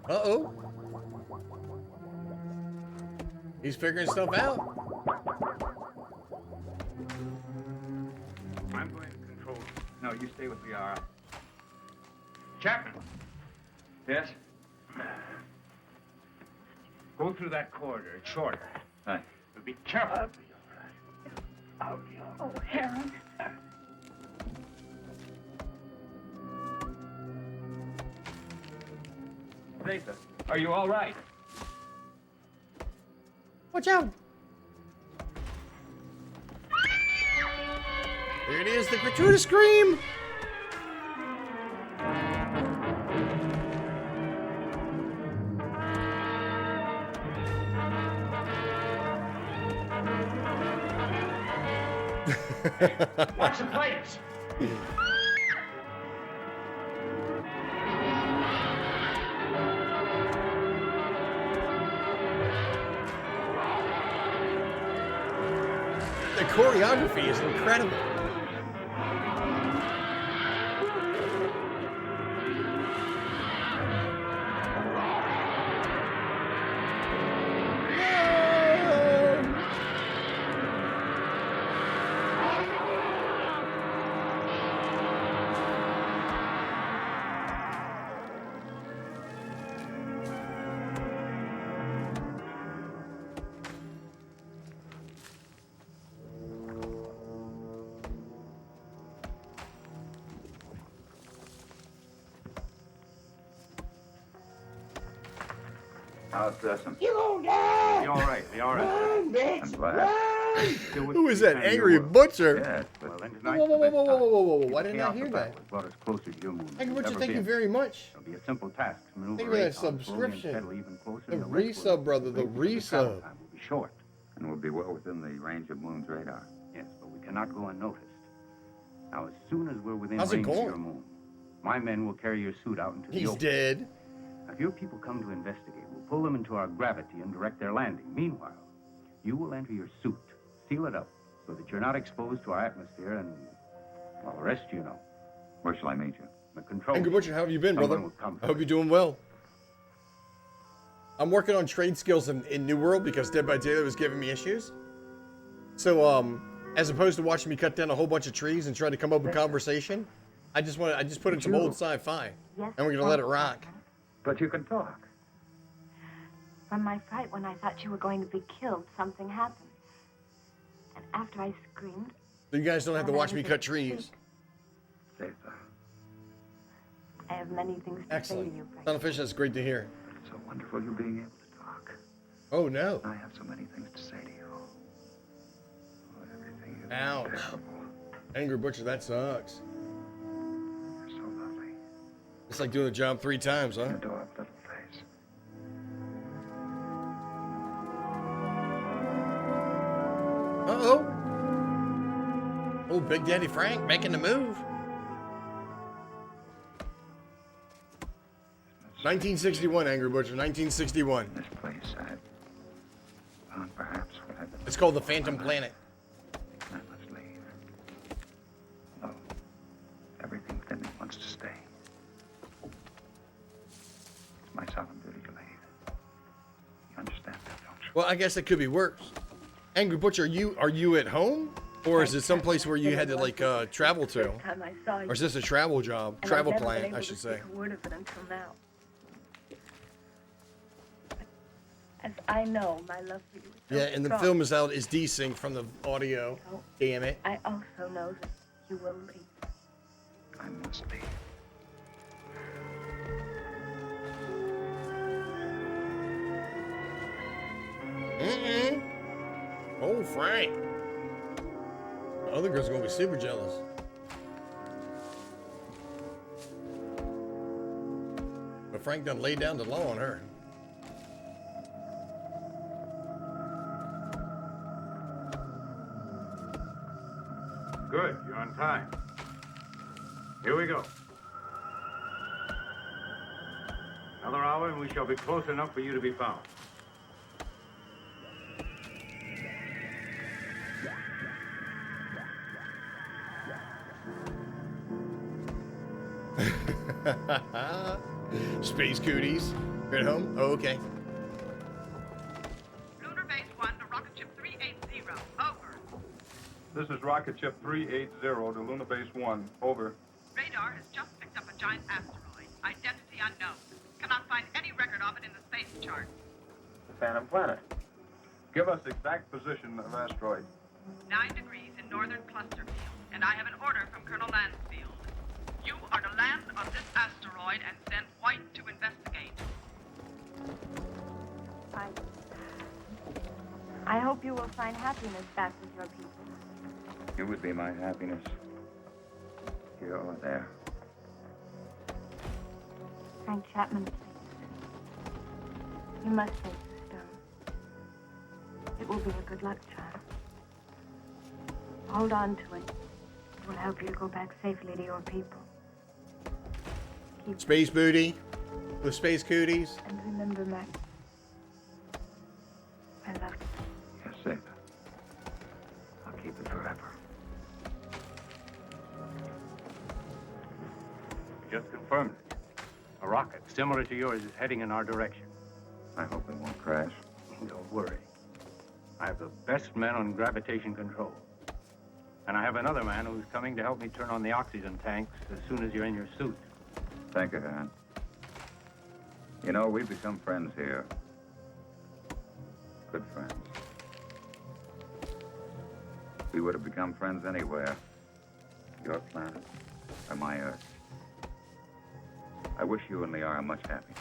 Uh-oh. He's figuring stuff out. I'm going to control. No, you stay with Liara. Chapman. Yes? Go through that corridor. It's shorter. Hi. But be careful. Oh, Heron. Zeta, are you all right? Watch out. There it is, the gratuitous scream. Watch the plates. The choreography is incredible. How's Dustin? You gonna die! Be all right. Be all right. Run, bitch! I'm glad. Run! Who is that angry butcher? Yes, Well, but then Whoa, tonight's whoa, the whoa, best whoa, whoa, time. whoa, whoa, whoa. Keep Why the didn't I chaos hear of that? battle has brought us closer to your moon. Angry than we've Butcher, ever thank you been. very much. It'll be a simple task to maneuver Thank you for that Raytheon slowly and subscription. steadily even closer, The and rest resub, will- brother, the the resub. time will be short. and we'll be well within the range of Moon's radar. Yes, but we cannot go unnoticed. Now, as soon as we're within How's it range of going? your moon, my men will carry your suit out into the He's open. dead. Now, if your people come to investigate, we'll pull them into our gravity and direct their landing. Meanwhile, you will enter your suit, seal it up, so that you're not exposed to our atmosphere, and, well, the rest you know. Where shall I meet you? The control. Angry Butcher, how have you been, Someone brother? will come I hope you're doing well. I'm working on trade skills in New World because Dead by Daylight was giving me issues. So, as opposed to watching me cut down a whole bunch of trees and try to come up with conversation, I just put in some old sci-fi, and we're gonna let it rock. But you can talk. From my fright when I thought you were going to be killed, something happened. And after I screamed, So you guys don't have to watch me cut trees. Zeta, I have many things to Excellent. say to you, Frank. Son of Fish, that's great to hear. it's so wonderful you being able to talk. Oh no. I have so many things to say to you. Oh, everything is Ouch. terrible. Angry Butcher, that sucks. You're so lovely. It's like doing the job 3 times, huh? Your adorable little face. Uh-oh. Oh, Big Daddy Frank making the move. 1961, Angry Butcher, 1961. This place, I found perhaps what I've been. It's called the Phantom Planet. I must leave. No. Everything within me wants to stay. It's my solemn duty to leave. You understand that, don't you? Well, I guess it could be worse. Angry Butcher, are you at home? Or is it someplace where you had to, like, travel to? Time I saw you. Or is this a travel job? And Travel I've never been plan, able I to should say. speak a word of it until now. But as I know, my love for you is so Yeah, and the strong. film is out, is desynced from the audio. Damn it. I also know that you will leave. I must speed. Oh, Frank. The other girl's gonna be super jealous. But Frank done laid down the law on her. Good, you're on time. Here we go. Another hour and we shall be close enough for you to be found. Space Cooties. You're at home? Oh, okay. Lunar Base 1 to Rocket Ship 380. Over. This is Rocket Ship 380 to Lunar Base 1. Over. Radar has just picked up a giant asteroid. Identity unknown. Cannot find any record of it in the space chart. The Phantom Planet. Give us exact position of asteroid. 9 degrees in northern cluster field. And I have an order from Colonel Lansfield. You are to land on this asteroid and send White to investigate. I hope you will find happiness back with your people. You would be my happiness. Here or there. Frank Chapman, please. You must take the stone. It will be a good luck charm. Hold on to it. It will help you to go back safely to your people. Space Booty with Space Cooties. And remember, Max, I love you. Yes, Zeta. I'll keep it forever. Just confirmed it. A rocket similar to yours is heading in our direction. I hope it won't crash. Don't worry. I have the best men on gravitation control. And I have another man who's coming to help me turn on the oxygen tanks as soon as you're in your suit. Thank you, Han. You know, we've become friends here. Good friends. We would have become friends anywhere. Your planet or my Earth. I wish you and Liara much happiness.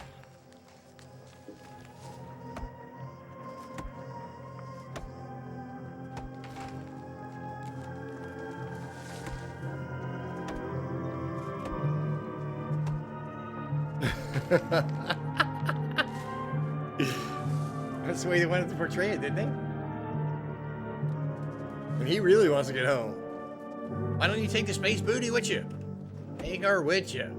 That's the way they wanted to portray it, didn't they? And he really wants to get home. Why don't you take the Space Booty with you? Take her with you.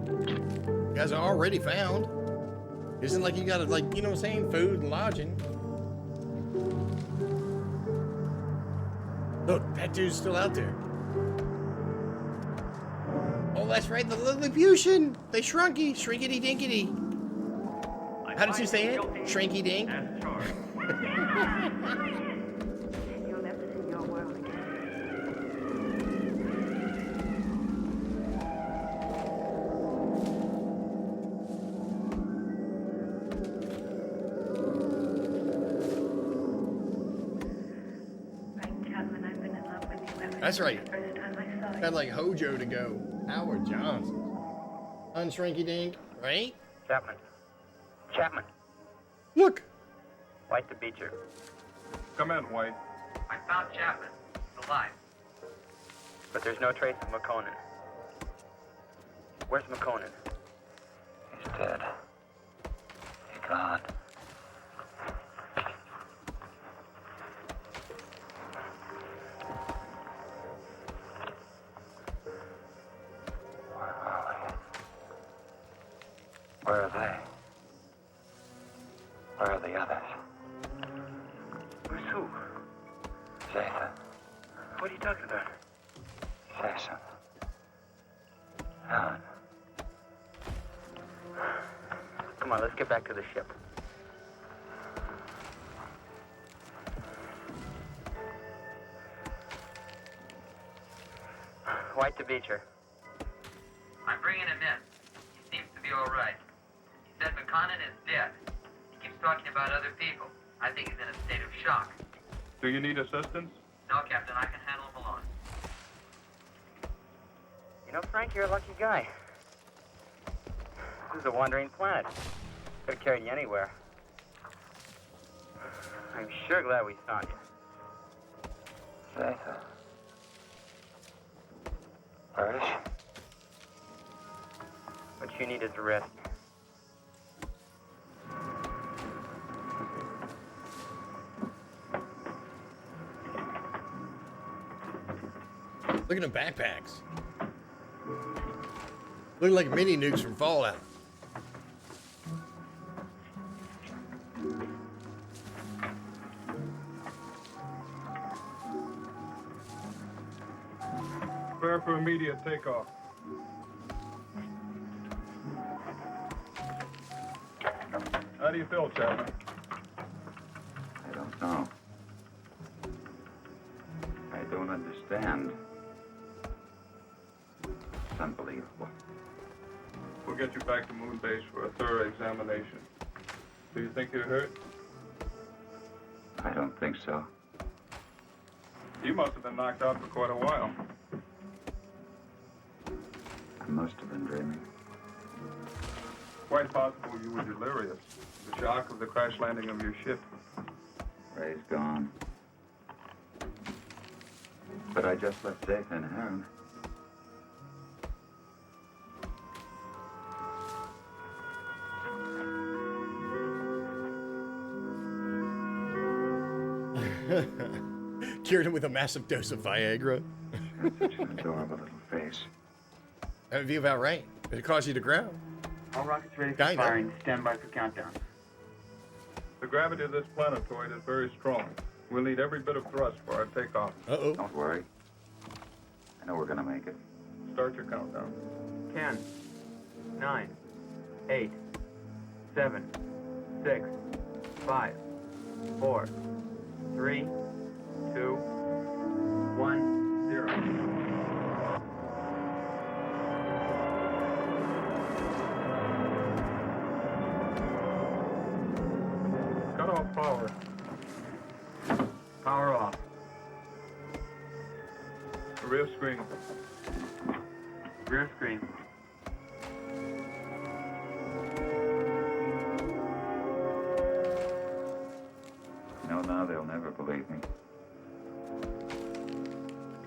You guys are already found. Isn't like you gotta, like, you know what I'm saying? Food and lodging. Look, that dude's still out there. Oh, that's right, the Lilliputian. They shrunky, shrinkity dinkity. How did you say it? Shrinky dink? You'll never see your world Frank Chapman, I've been in love with you ever That's right. since the first time I saw you. Had like Hojo to go. Howard Johnson. Unshrinky dink, right? Chapman. Chapman. Look. White to Beecher. Come in, White. I found Chapman. He's alive. But there's no trace of McConan. Where's McConan? He's dead. He's gone. Where are they? Where are the others? Where's who? Zeta. What are you talking about? Say something. Helen. Come on, let's get back to the ship. White to Beecher. I'm bringing him in. He seems to be all right. He said McConan is dead. He keeps talking about other people. I think he's in a state of shock. Do you need assistance? No, Captain, I can handle him alone. You know, Frank, you're a lucky guy. This is a wandering planet. Could have carried you anywhere. I'm sure glad we found you. Zeta. Where is she? What you need is a rest. Look at them backpacks. Look like mini nukes from Fallout. Prepare for immediate takeoff. How do you feel, Chapman? I don't know. I don't understand. It's unbelievable. We'll get you back to Moon Base for a thorough examination. Do you think you're hurt? I don't think so. You must have been knocked out for quite a while. I must have been dreaming. Quite possible you were delirious. The shock of the crash landing of your ship. Ray's gone. But I just left Zeta and Heron. Cured him with a massive dose of Viagra. Such an adorable little face. That would be about right. It caused you to grow. All rockets ready for firing. Stand by for countdown. The gravity of this planetoid is very strong. We'll need every bit of thrust for our takeoff. Uh-oh. Don't worry. I know we're gonna make it. Start your countdown. 10, 9, 8, 7, 6, 5, 4, 3, 2, 1, 0. Cut off power. Power off. Rear screen. Rear screen. No, now they'll never believe me.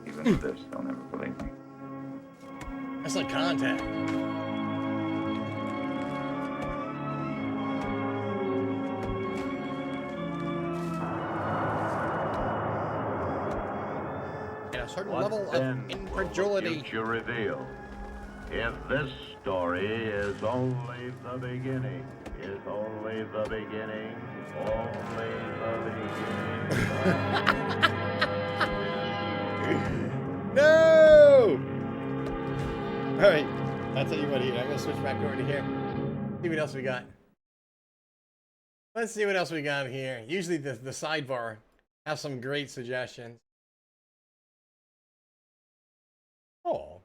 Even with this, they'll never believe me. That's like Contact. And a certain level of incredulity. Future reveal. If this story is only the beginning, is only the beginning, only the beginning. No! Alright, I'll tell you what here. I'm gonna switch back over to here. See what else we got. Let's see what else we got here. Usually the sidebar has some great suggestions. Oh.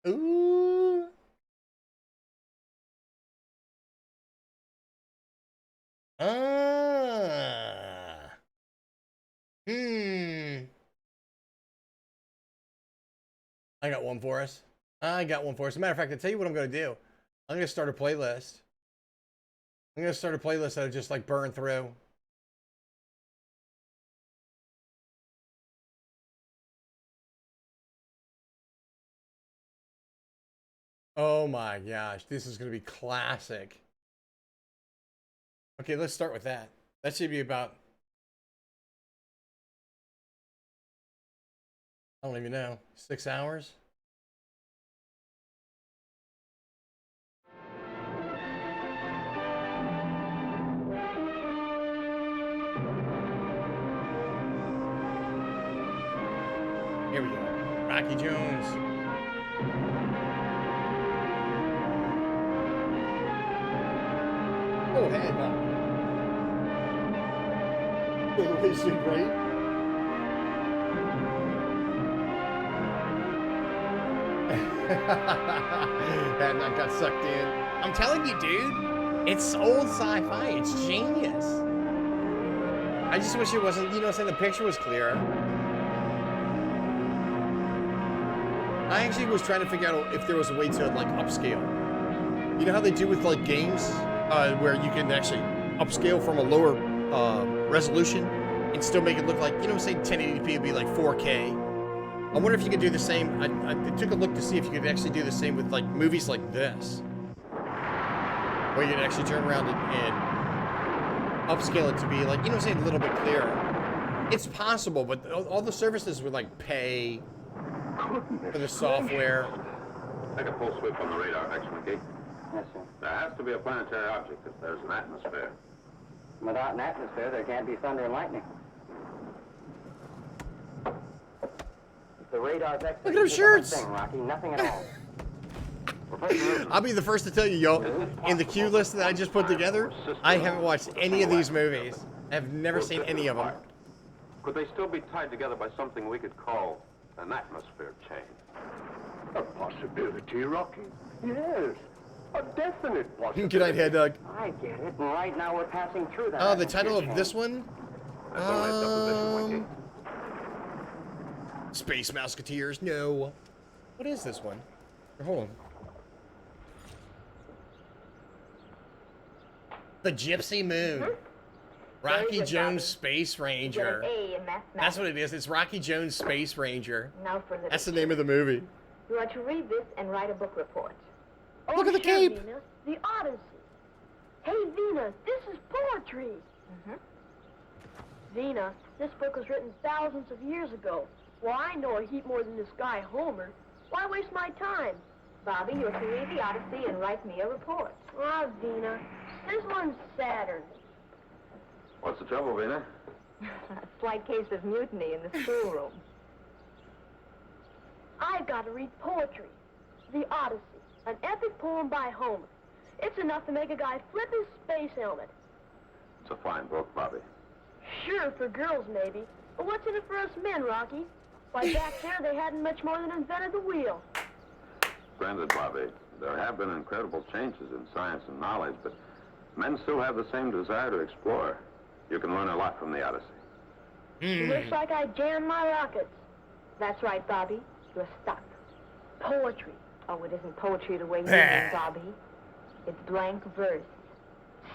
Ooh. Ah. I got one for us. As a matter of fact, I'll tell you what I'm going to do. I'm going to start a playlist. I'm going to start a playlist that I just like burn through. Oh my gosh, this is going to be classic. Okay, let's start with that. That should be about, I don't even know, 6 hours? Here we go. Rocky Jones. Oh, hey, Bob. Is she great? Had not got sucked in. I'm telling you, dude. It's old sci-fi. It's genius. I just wish it wasn't, you know what I'm saying, the picture was clearer. I actually was trying to figure out if there was a way to, like, upscale. You know how they do with, like, games where you can actually upscale from a lower resolution and still make it look like, you know what I'm saying, 1080p would be like 4K. I wonder if you could do the same. I took a look to see if you could actually do the same with, like, movies like this. Where you can actually turn around and upscale it to be, like, you know what I'm saying, a little bit clearer. It's possible, but all the services would, like, pay for the software. Take a full sweep on the radar, X-Winky. Yes, sir. There has to be a planetary object if there's an atmosphere. Without an atmosphere, there can't be thunder and lightning. The radar's Look at them shirts. Thing, Rocky. Nothing at all. I'll be the first to tell you, yo, in the queue list that I just put together, I haven't watched any of these movies. I have never seen any of them. Could they still be tied together by something we could call an atmosphere chain? A possibility, Rocky. Yes. A definite possibility. Good night, Head Doug. I get it. And right now we're passing through that. Oh, the title of this one? Space Mouseketeers? No. What is this one? Hold on. The Gypsy Moon. Rocky Jones Space Ranger. That's what it is. It's Rocky Jones Space Ranger. Now for the That's the name of the movie. You are to read this and write a book report. Look at the cape. Venus, the Odyssey. Hey, Venus, this is poetry. Venus, this book was written thousands of years ago. Well, I know a heap more than this guy Homer. Why waste my time? Bobby, you're to read the Odyssey and write me a report. Ah, Vina, this one's Saturn. What's the trouble, Vina? A slight case of mutiny in the schoolroom. I've got to read poetry. The Odyssey, an epic poem by Homer. It's enough to make a guy flip his space helmet. It's a fine book, Bobby. Sure, for girls, maybe. But what's in it for us men, Rocky? Why, back there, they hadn't much more than invented the wheel. Granted, Bobby, there have been incredible changes in science and knowledge, but men still have the same desire to explore. You can learn a lot from the Odyssey. Looks like I jammed my rockets. That's right, Bobby. You're stuck. Poetry. Oh, it isn't poetry the way you mean, Bobby. It's blank verse.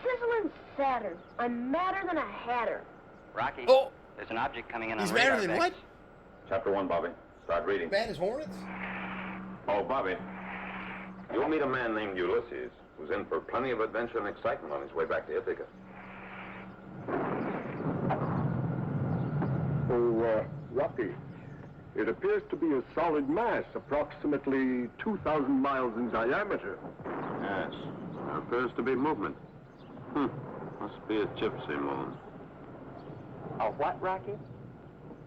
Sizzling Saturn. I'm madder than a hatter. Rocky, there's an object coming in He's on radar. madder than what? Chapter 1, Bobby. Start reading. Bad as hornets? Oh, Bobby. You'll meet a man named Ulysses, who's in for plenty of adventure and excitement on his way back to Ithaca. Oh, Rocky, it appears to be a solid mass, approximately 2,000 miles in diameter. Yes, there appears to be movement. Must be a gypsy moon. A what, Rocky?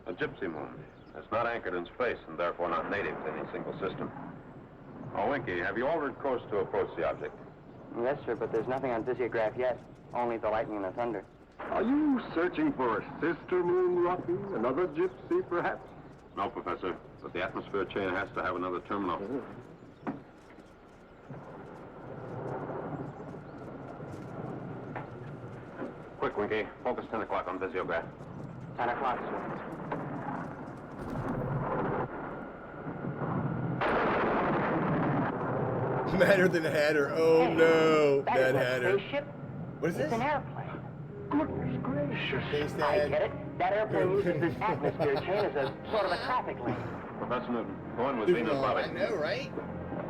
A gypsy moon. It's not anchored in space and therefore not native to any single system. Oh, Winky, have you altered course to approach the object? Yes, sir, but there's nothing on Visiograph yet. Only the lightning and the thunder. Are you searching for a sister moon, Rocky? Another gypsy, perhaps? No, Professor, but the atmosphere chain has to have another terminal. Quick, Winky. Focus 10 o'clock on Visiograph. 10 o'clock, sir. Madder than a hatter. Oh, Hey, no. that Mad is a Hatter. spaceship. What is It's this? an airplane. Goodness gracious. Space I Dad. get it. That airplane uses this atmosphere chain as a sort of a traffic lane. Professor Newton, go in with Vina and Bobby. I know, right?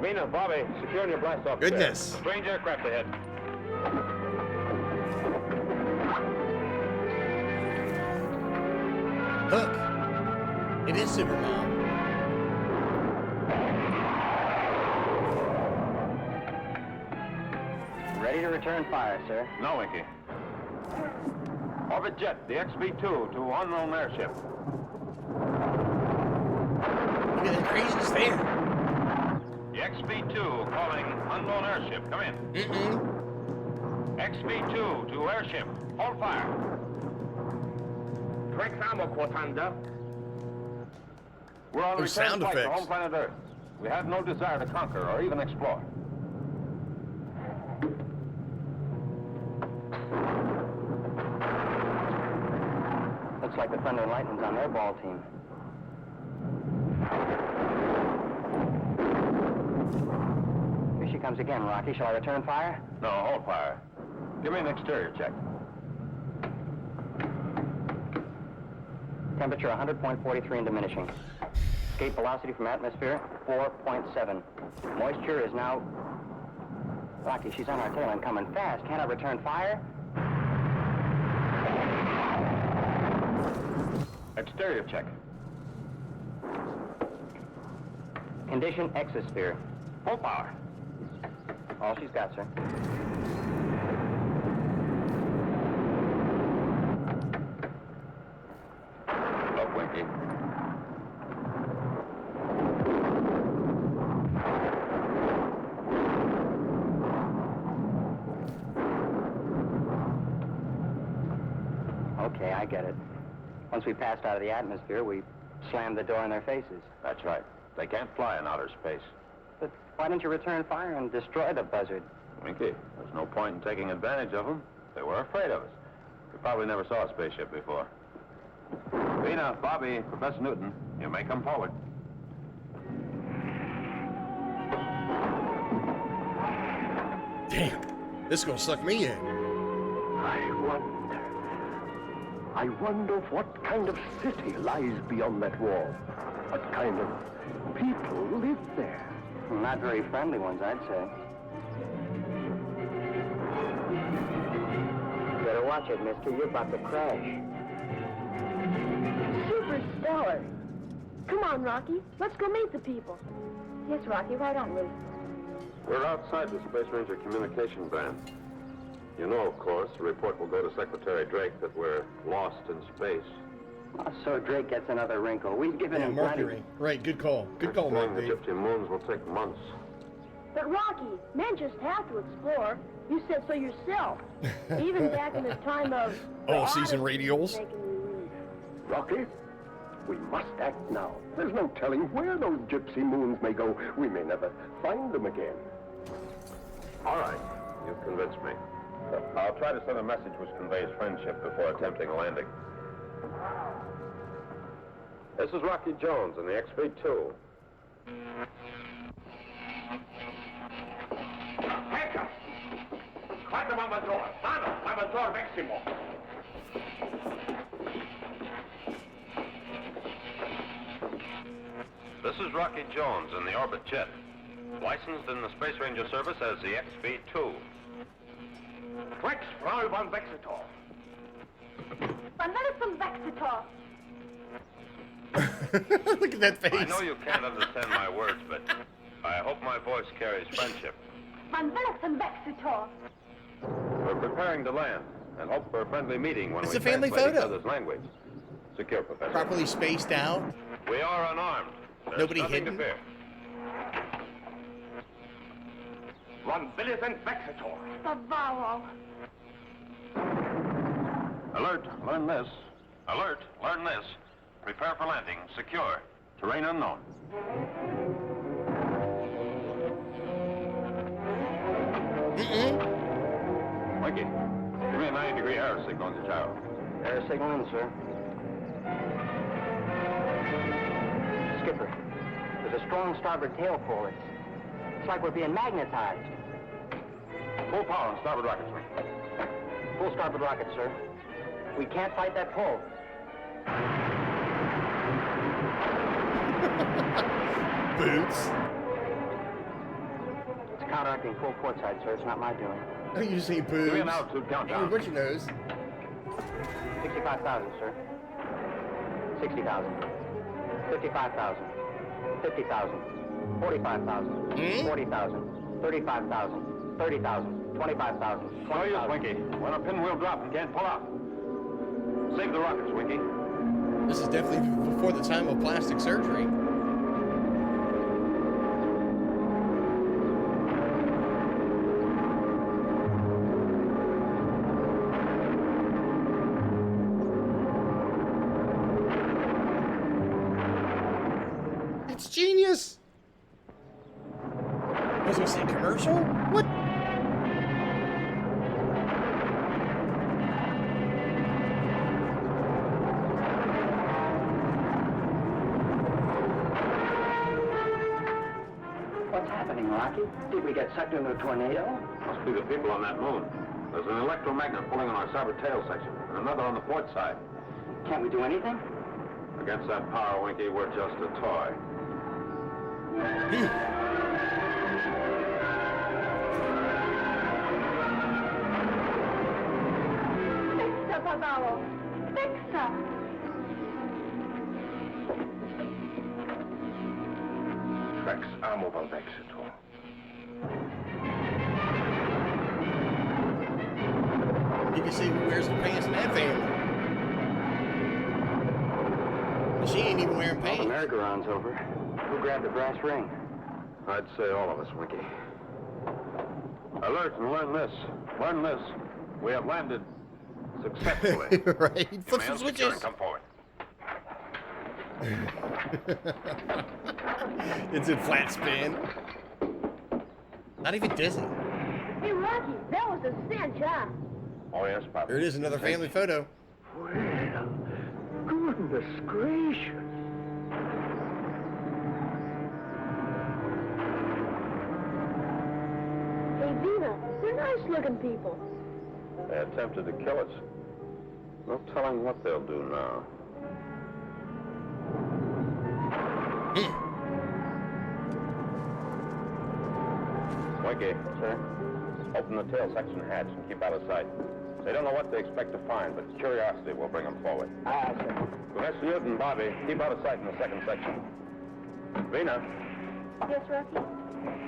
Vina, Bobby, securing your blast off. Goodness. Strange aircraft ahead. Look. It is Supermom. Ready to return fire, sir. No, Winky. Orbit jet, the XB-2 to unknown airship. Look at the craziness there. The XB-2 calling unknown airship. Come in. XB-2 to airship. Hold fire. Trexamo, Cortanda. We're on Those return sound flight to effects. home planet Earth. We have no desire to conquer or even explore. Looks like the Thunder and Lightning's on their ball team. Here she comes again, Rocky. Shall I return fire? No, hold fire. Give me an exterior check. Temperature 100.43 and diminishing. Escape velocity from atmosphere 4.7. Moisture is now... Rocky, she's on our tail and coming fast. Can't I return fire? Exterior check. Condition exosphere. Full power. All she's got, sir. Up, Winky. Okay, I get it. Once we passed out of the atmosphere, we slammed the door in their faces. That's right. They can't fly in outer space. But why didn't you return fire and destroy the buzzard? Winky, there's no point in taking advantage of them. They were afraid of us. You probably never saw a spaceship before. Vina, Bobby, Professor Newton, you may come forward. Damn, this is gonna suck me in. I wonder what kind of city lies beyond that wall. What kind of people live there? Not very friendly ones, I'd say. Better watch it, mister. You're about to crash. Superstellar. Come on, Rocky. Let's go meet the people. Yes, Rocky, why don't we? We're outside the Space Ranger communication band. You know, of course, the report will go to Secretary Drake that we're lost in space. Oh, so Drake gets another wrinkle. We've given him Mercury. Right, good call. Good call, Mike. The 50 moons will take months. But Rocky, men just have to explore. You said so yourself. Even back in the time of... All-season radials. Rocky, we must act now. There's no telling where those gypsy moons may go. We may never find them again. All right, you've convinced me. I'll try to send a message which conveys friendship before attempting a landing. This is Rocky Jones in the XV-2. Peca! Quanto Amador! Mano, Amador Maximo! This is Rocky Jones in the Orbit Jet, licensed in the Space Ranger service as the XV-2. Rex Frau von Vexitor. Another from Vexitor. Look at that face. I know you can't understand my words, but I hope my voice carries friendship. Van Velix Vexitor. We're preparing to land and hope for a friendly meeting when It's we a family translate each photo. other's language. Secure, Professor. Properly spaced out. We are unarmed. There's Nobody nothing hidden. to fear. Von Willis and Vexitor. Bavaro. Alert, learn this. Alert, learn this. Prepare for landing. Secure. Terrain unknown. Winky, give me a 90-degree error signal in the gyro. Air signal in, sir. Skipper, there's a strong starboard tail pull. It's like we're being magnetized. Full power on starboard rockets, Winky. Full starboard rocket, sir. We can't fight that pull. Boots. It's counteracting full port side, sir. It's not my doing. You say boobs. Give me an altitude countdown. What you knows? 65,000, sir. 60,000. 55,000. 50,000. 45,000. 40,000. 35,000. 30,000. 25,000. No use, Winky. When a pinwheel drops and can't pull out. Save the rockets, Winky. This is definitely before the time of plastic surgery. It's genius. I was gonna say commercial? What? happening, Rocky? Did we get sucked into a tornado? Must be the people on that moon. There's an electromagnet pulling on our starboard tail section, and another on the port side. Can't we do anything? Against that power, Winky, we're just a toy. Fixa, Barbaro! Fixa! Rex amo Valvexito. You can see who wears the pants in that family. She ain't even wearing Well, pants. the merry-go-round's over. Who grabbed the brass ring? I'd say all of us, Winky. Alert and learn this. Learn this. We have landed successfully. Right? Flip some Command secure switches. and come forward. It's in flat spin. Not even dizzy. Hey, Rocky, that was a cinch, huh? Oh, yes, Pop. Here it is, another family photo. Well, goodness gracious. Hey, Vina, they're nice-looking people. They attempted to kill us. No telling what they'll do now. Winky. Sir? Open the tail section hatch and keep out of sight. They don't know what they expect to find, but curiosity will bring them forward. Aye, sir. Vanessa Newton and Bobby, keep out of sight in the second section. Vina, Yes, Rocky?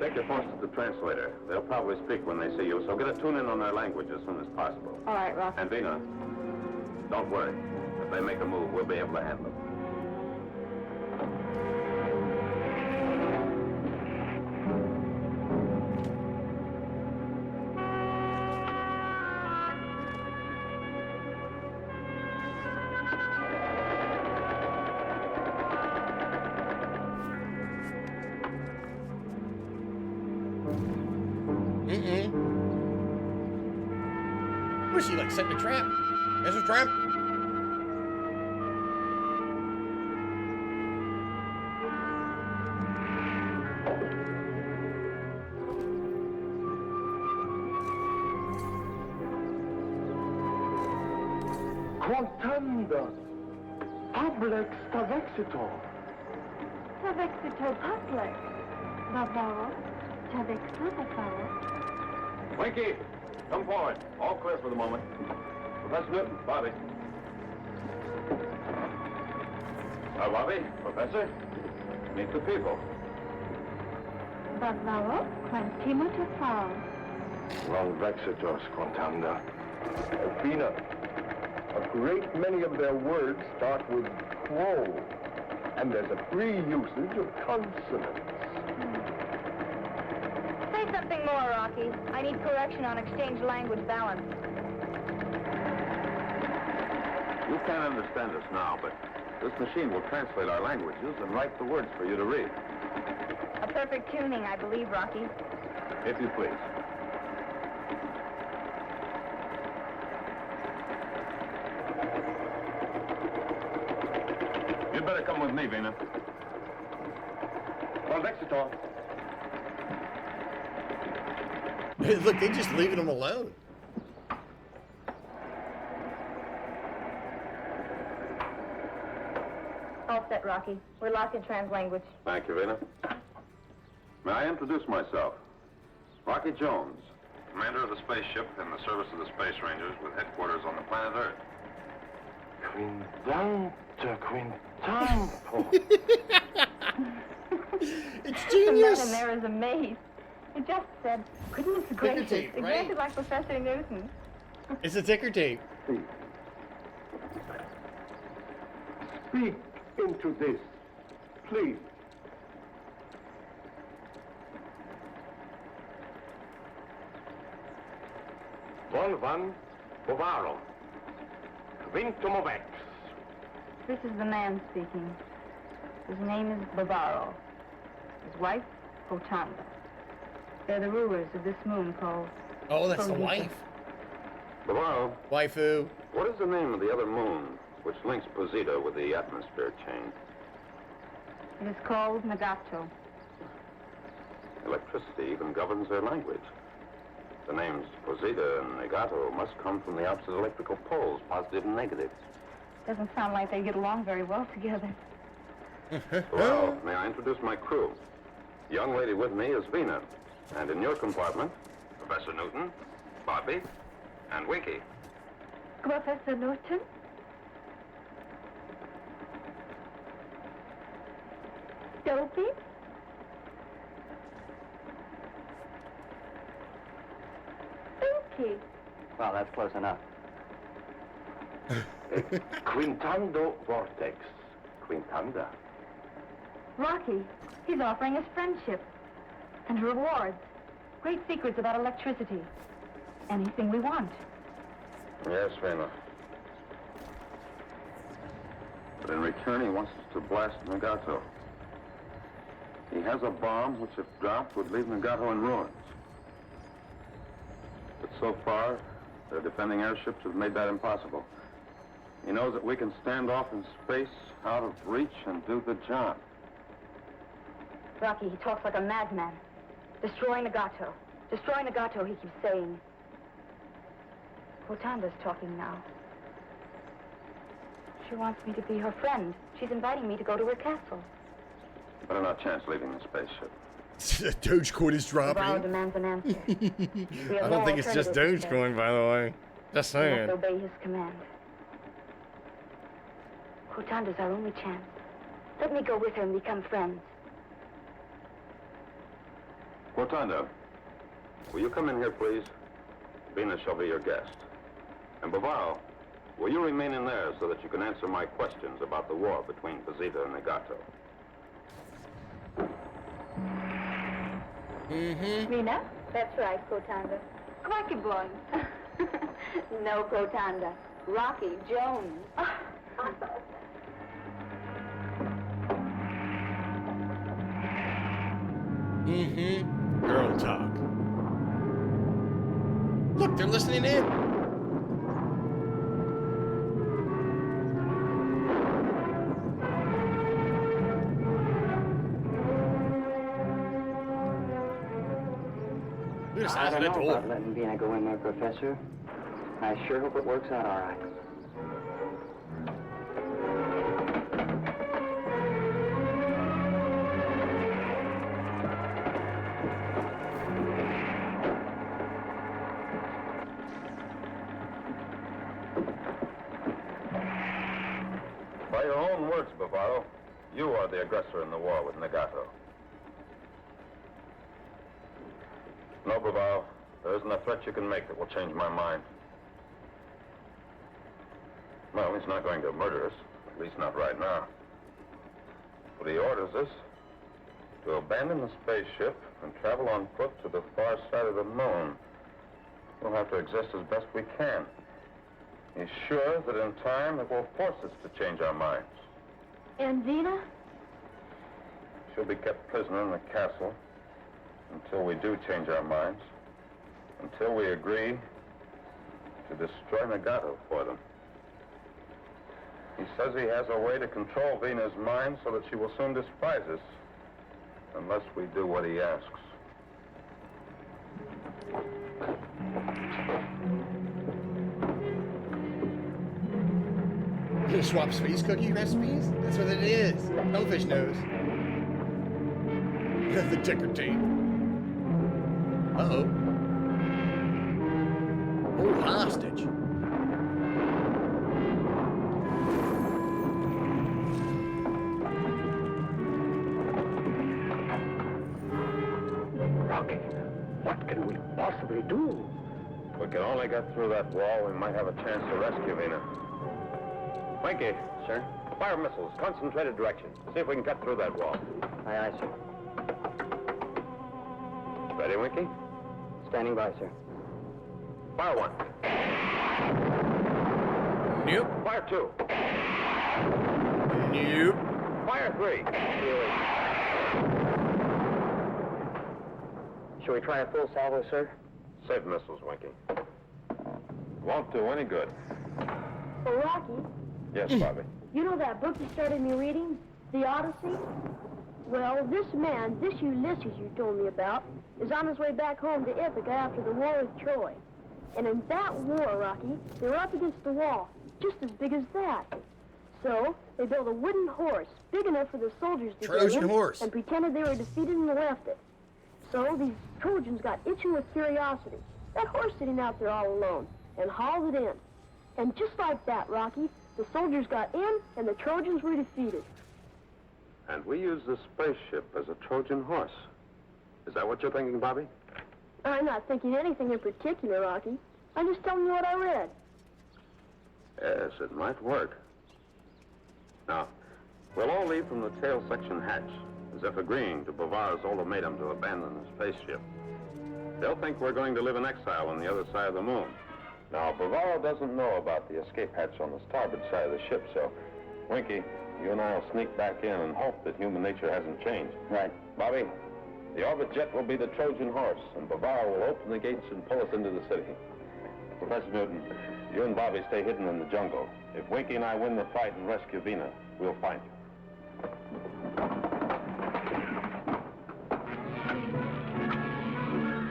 take your phones to the translator. They'll probably speak when they see you, so get a tune in on their language as soon as possible. All right, Rocky. And Vina, don't worry. If they make a move, we'll be able to handle them. What is she, like, setting a trap? There's a trap? Quantanda. Public Stavexito. Tavexito Public. Barbaro. Tavexito Barbaro. Winky, come forward. All clear for the moment. Professor Newton, Bobby. Bobby, Professor, meet the people. Barbaro. Quantimo to fall. Valvexitos, Quantanda. Vina, a great many of their words start with quo, and there's a free usage of consonants. Say something more, Rocky. I need correction on exchange language balance. You can't understand us now, but this machine will translate our languages and write the words for you to read. A perfect tuning, I believe, Rocky. If you please. You'd better come with me, Vina. Valvexito. Look, they're just leaving him alone. All set, Rocky. We're locked in trans-language. Thank you, Vina. May I introduce myself? Rocky Jones, commander of the spaceship in the service of the Space Rangers with headquarters on the planet Earth. Quindanta, Quintampo. It's The genius. man in there is amazed. He just said, goodness gracious, tape, right? exactly like Professor Newton. It's a ticker tape. Speak into this, please. Volvan Bovaro. Vintomovex. This is the man speaking. His name is Bavaro. His wife, Hotanda. They're the rulers of this moon called... Oh, that's the Prodita. wife. Bovaro. Waifu. What is the name of the other moon which links Posita with the atmosphere chain? It is called Nagato. Electricity even governs their language. The names Posita and Negato must come from the opposite electrical poles, positive and negative. Doesn't sound like they get along very well together. Well, may I introduce my crew? The young lady with me is Vina. And in your compartment, Professor Newton, Bobby, and Winky. Professor Norton? Dopey? Spooky. Well, that's close enough. Quintando Vortex. Quintanda. Rocky, he's offering us friendship and rewards. Great secrets about electricity. Anything we want. Yes, Vina. But in return, he wants us to blast Negato. He has a bomb which, if dropped, would leave Negato in ruins. But so far, their defending airships have made that impossible. He knows that we can stand off in space, out of reach, and do the job. Rocky, he talks like a madman. Destroy Negato. Destroy Negato, he keeps saying. Kotanda's talking now. She wants me to be her friend. She's inviting me to go to her castle. Better not chance leaving the spaceship. Dogecoin is Navarro dropping. demands an answer. We have I no don't think it's just alternative, he Dogecoin, by the way. Just says. We saying. must obey his command. Kotanda's our only chance. Let me go with her and become friends. Cortanda, will you come in here, please? Venus shall be your guest. And Bavaro, will you remain in there so that you can answer my questions about the war between Posita and Negato? Rena? That's right, Kotanda. Quacky boy. No, Kotanda. Rocky Jones. Girl talk. Look, they're listening in. I don't know about letting Vina go in there, Professor. I sure hope it works out all right. By your own words, Bavaro, you are the aggressor in the war with Negato. No, Bavaro, there isn't a threat you can make that will change my mind. Well, he's not going to murder us, at least not right now. But he orders us to abandon the spaceship and travel on foot to the far side of the moon. We'll have to exist as best we can. He's sure that in time it will force us to change our minds. And Vina? She'll be kept prisoner in the castle until we do change our minds, until we agree to destroy Negato for them. He says he has a way to control Vina's mind so that she will soon despise us, unless we do what he asks. You gonna swap space cookie recipes? That's what it is. Hellfish knows. The ticker tape. Uh-oh. Oh, hostage. Rocky, what can we possibly do? If we can only get through that wall, we might have a chance to rescue Vina. Winky. Sir? Fire missiles, concentrated direction. See if we can cut through that wall. Aye, aye, sir. Ready, Winky? Standing by, sir. Fire one. Nope. Fire two. Nope. Fire three. Shall we try a full salvo, sir? Save missiles, Winky. Won't do any good. Oh, Rocky, Yes, Bobby. you know that book you started me reading? The Odyssey? Well, this man, this Ulysses you told me about, is on his way back home to Ithaca after the War of Troy. And in that war, Rocky, they were up against the wall, just as big as that. So, they built a wooden horse, big enough for the soldiers to get Trojan in, horse. and pretended they were defeated and left it. So, these Trojans got itching with curiosity. That horse sitting out there all alone, and hauled it in. And just like that, Rocky, the soldiers got in, and the Trojans were defeated. And we use the spaceship as a Trojan horse. Is that what you're thinking, Bobby? I'm not thinking anything in particular, Rocky. I'm just telling you what I read. Yes, it might work. Now, we'll all leave from the tail section hatch, as if agreeing to Bavara's ultimatum to abandon the spaceship. They'll think we're going to live in exile on the other side of the moon. Now, Bavara doesn't know about the escape hatch on the starboard side of the ship, so, Winky, you and I will sneak back in and hope that human nature hasn't changed. Right. Bobby, the orbit jet will be the Trojan horse, and Bavara will open the gates and pull us into the city. Professor Newton, you and Bobby stay hidden in the jungle. If Winky and I win the fight and rescue Vina, we'll find you.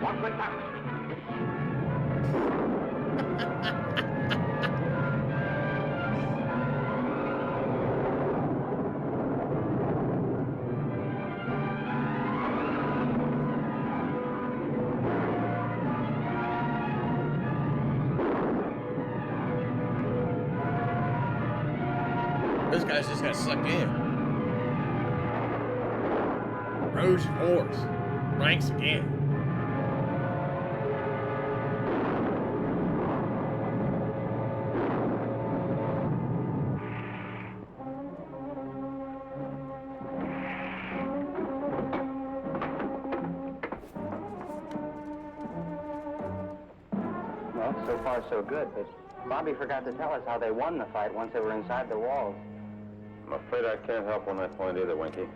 Watch my back. Those guys just got sucked in. Trojan horse. Ranks again. Well, so far so good, but Bobby forgot to tell us how they won the fight once they were inside the walls. I'm afraid I can't help on that point either, Winky.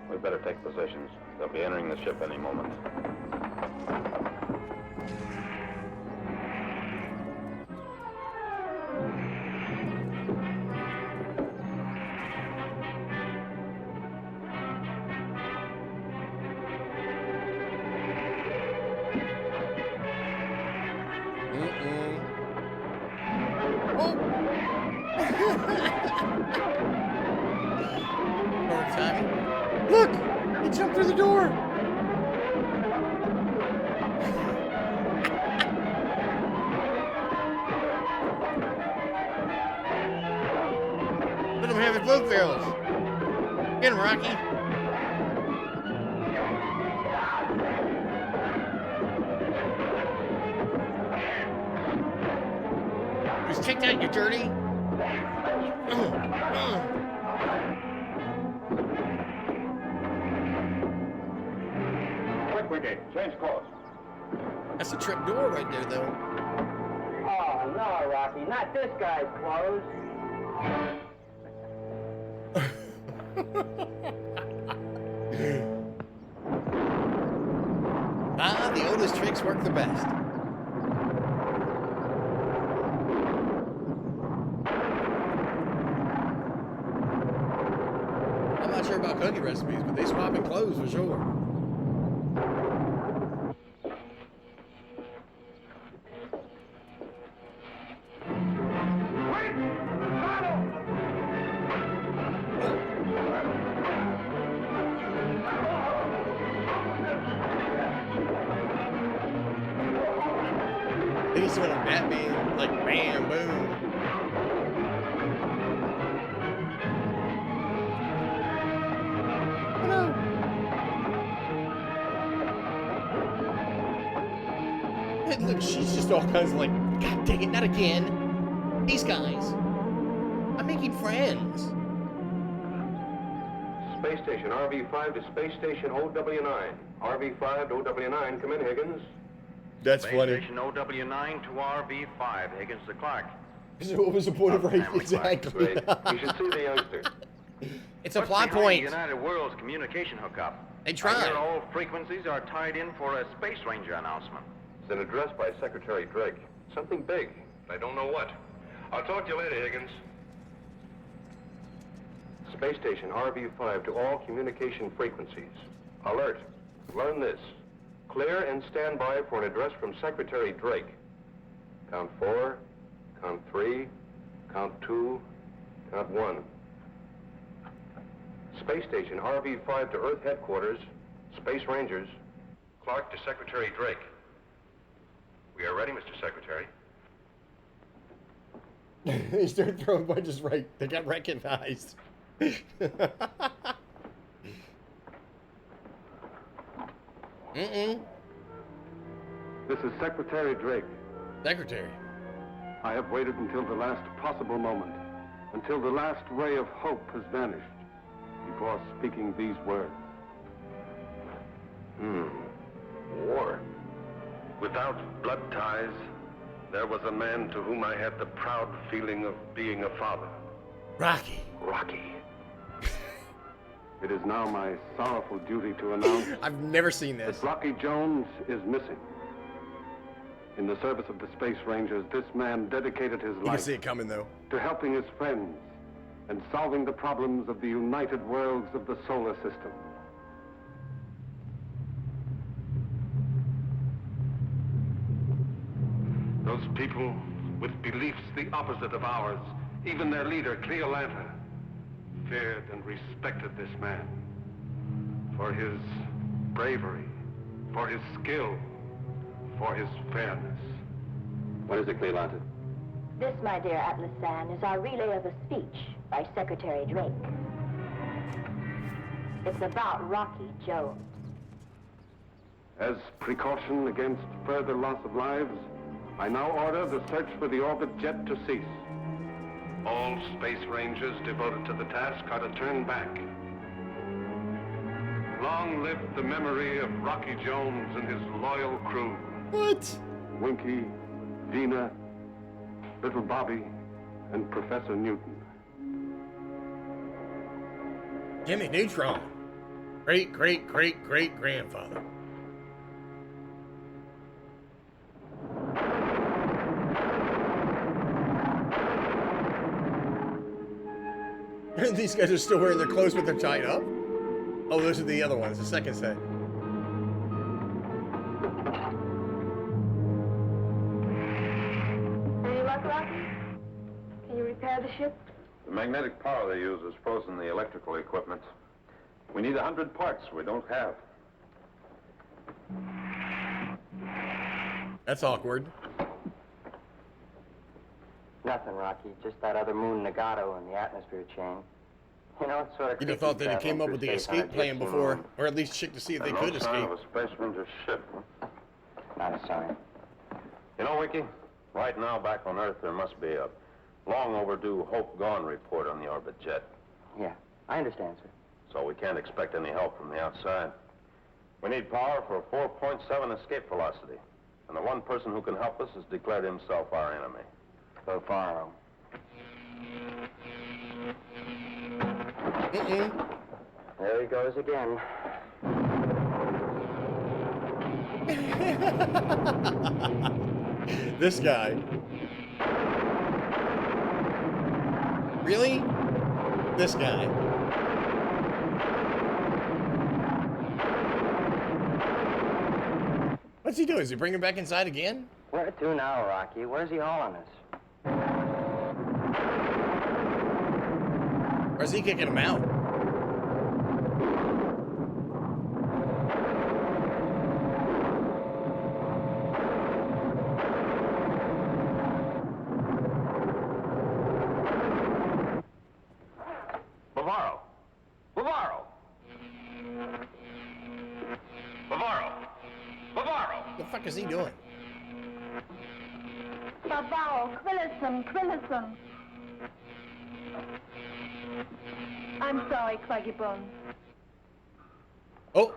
We'd better take positions. They'll be entering the ship any moment. Look! He jumped through the door! Let him have his both barrels. Get him, Rocky. Just take that, you dirty. Change course. That's a trick door right there, though. Oh, no, Rocky, not this guy's clothes. The oldest tricks work the best. I'm not sure about cookie recipes, but they swap in clothes for sure. They just went on Batman, like bam, boom. And look, she's just all kinds of like, God dang it, not again. These guys. I'm making friends. Space Station RV-5 to Space Station OW9. RV-5 to OW9. Come in, Higgins. That's Space funny. Station OW9 to RV-5. Higgins to Clark. So what was the point of race? Exactly. You should see the youngster. It's a What's plot behind point. the United World's communication hookup. They I tried. hear all frequencies are tied in for a Space Ranger announcement. It's an address by Secretary Drake. Something big. I don't know what. I'll talk to you later, Higgins. Space Station RV-5 to all communication frequencies. Alert. Learn this. Clear and stand by for an address from Secretary Drake. Count 4, count 3, count 2, count 1. Space Station RV-5 to Earth Headquarters, Space Rangers. Clark to Secretary Drake. We are ready, Mr. Secretary. He started throwing bunches right. They got recognized. This is Secretary Drake. Secretary. I have waited until the last possible moment, until the last ray of hope has vanished, before speaking these words. War. Without blood ties, there was a man to whom I had the proud feeling of being a father. Rocky. Rocky. It is now my sorrowful duty to announce... I've never seen this. ...that Rocky Jones is missing. In the service of the Space Rangers, this man dedicated his life... You can see it coming, though. ...to helping his friends and solving the problems of the united worlds of the solar system. Those people with beliefs the opposite of ours, even their leader, Cleolanta, feared and respected this man for his bravery, for his skill, for his fairness. What is it, Cleolanta? This, my dear Atlas San, is our relay of a speech by Secretary Drake. It's about Rocky Jones. As precaution against further loss of lives, I now order the search for the orbit jet to cease. All Space Rangers devoted to the task are to turn back. Long live the memory of Rocky Jones and his loyal crew. What? Winky, Dina, Little Bobby, and Professor Newton. Jimmy Neutron. Great-great-great-great-grandfather. These guys are still wearing their clothes, but they're tied up? Oh, those are the other ones, the second set. Any luck, Rocky? Can you repair the ship? The magnetic power they use has frozen the electrical equipment. We need 100 parts we don't have. That's awkward. Nothing, Rocky. Just that other moon Nagato in the atmosphere chain. You know, it's sort of You'd have thought they'd have came up with the escape plan before, or at least check to see if they could escape. No sign of a Space Ranger ship, huh? Not a sign. You know, Wiki, right now back on Earth there must be a long overdue Hope Gone report on the orbit jet. Yeah, I understand, sir. So we can't expect any help from the outside. We need power for a 4.7 escape velocity. And the one person who can help us has declared himself our enemy. Bavaro. There he goes again. This guy. Really? This guy. What's he doing? Is he bringing him back inside again? Where to now, Rocky? Where's he hauling us? Or is he kicking him out? Bavaro! Bavaro! Bavaro! Bavaro! What the fuck is he doing? Bavaro, Quillison. I'm sorry, Craggy Bones. Oh!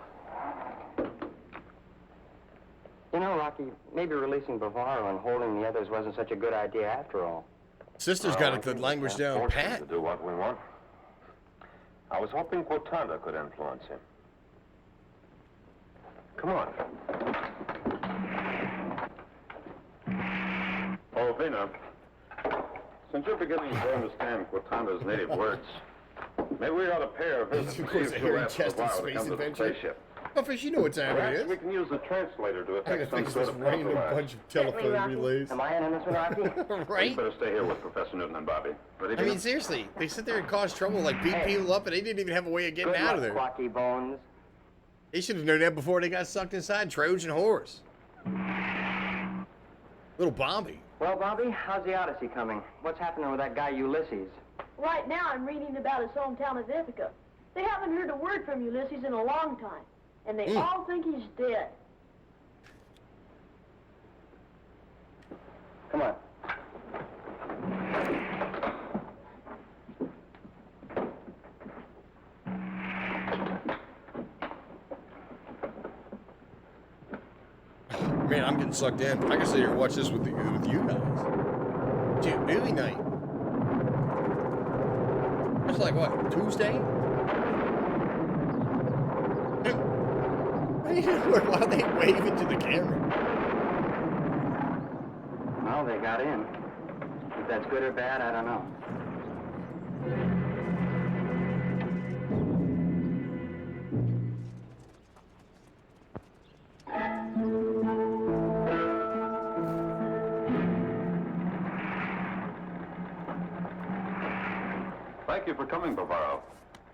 You know, Rocky, maybe releasing Bavaro and holding the others wasn't such a good idea after all. Sister's got the language down pat. To do what we want. I was hoping Quotanda could influence him. Come on. Oh, Vina, since you're beginning to understand Quotanda's native words, Maybe we ought to pay her a visit. Of course, See if Harry she'll ask Cheston Navarro to space come to the adventure. spaceship. Oh, Fish, you know what time it Perhaps is. we can use the translator to I effect some think sort this of random compromise. bunch of telephone relays. Am I in this one, Rocky? Right? You better stay here with Professor Newton and Bobby. Ready, I mean, seriously, they sit there and cause trouble, like beat people up, and they didn't even have a way of getting Good out luck, of there. Quacky Bones. They should have known that before they got sucked inside Trojan horse. Little Bobby. Well, Bobby, how's the Odyssey coming? What's happening with that guy Ulysses? Right now, I'm reading about his hometown of Ithaca. They haven't heard a word from Ulysses in a long time, and they all think he's dead. Come on. Man, I'm getting sucked in. I can sit here and watch this with you guys. Dude, movie night. It's like, what, Tuesday? Why are they waving to the camera? Well, they got in. If that's good or bad, I don't know. Thank you for coming, Bavaro.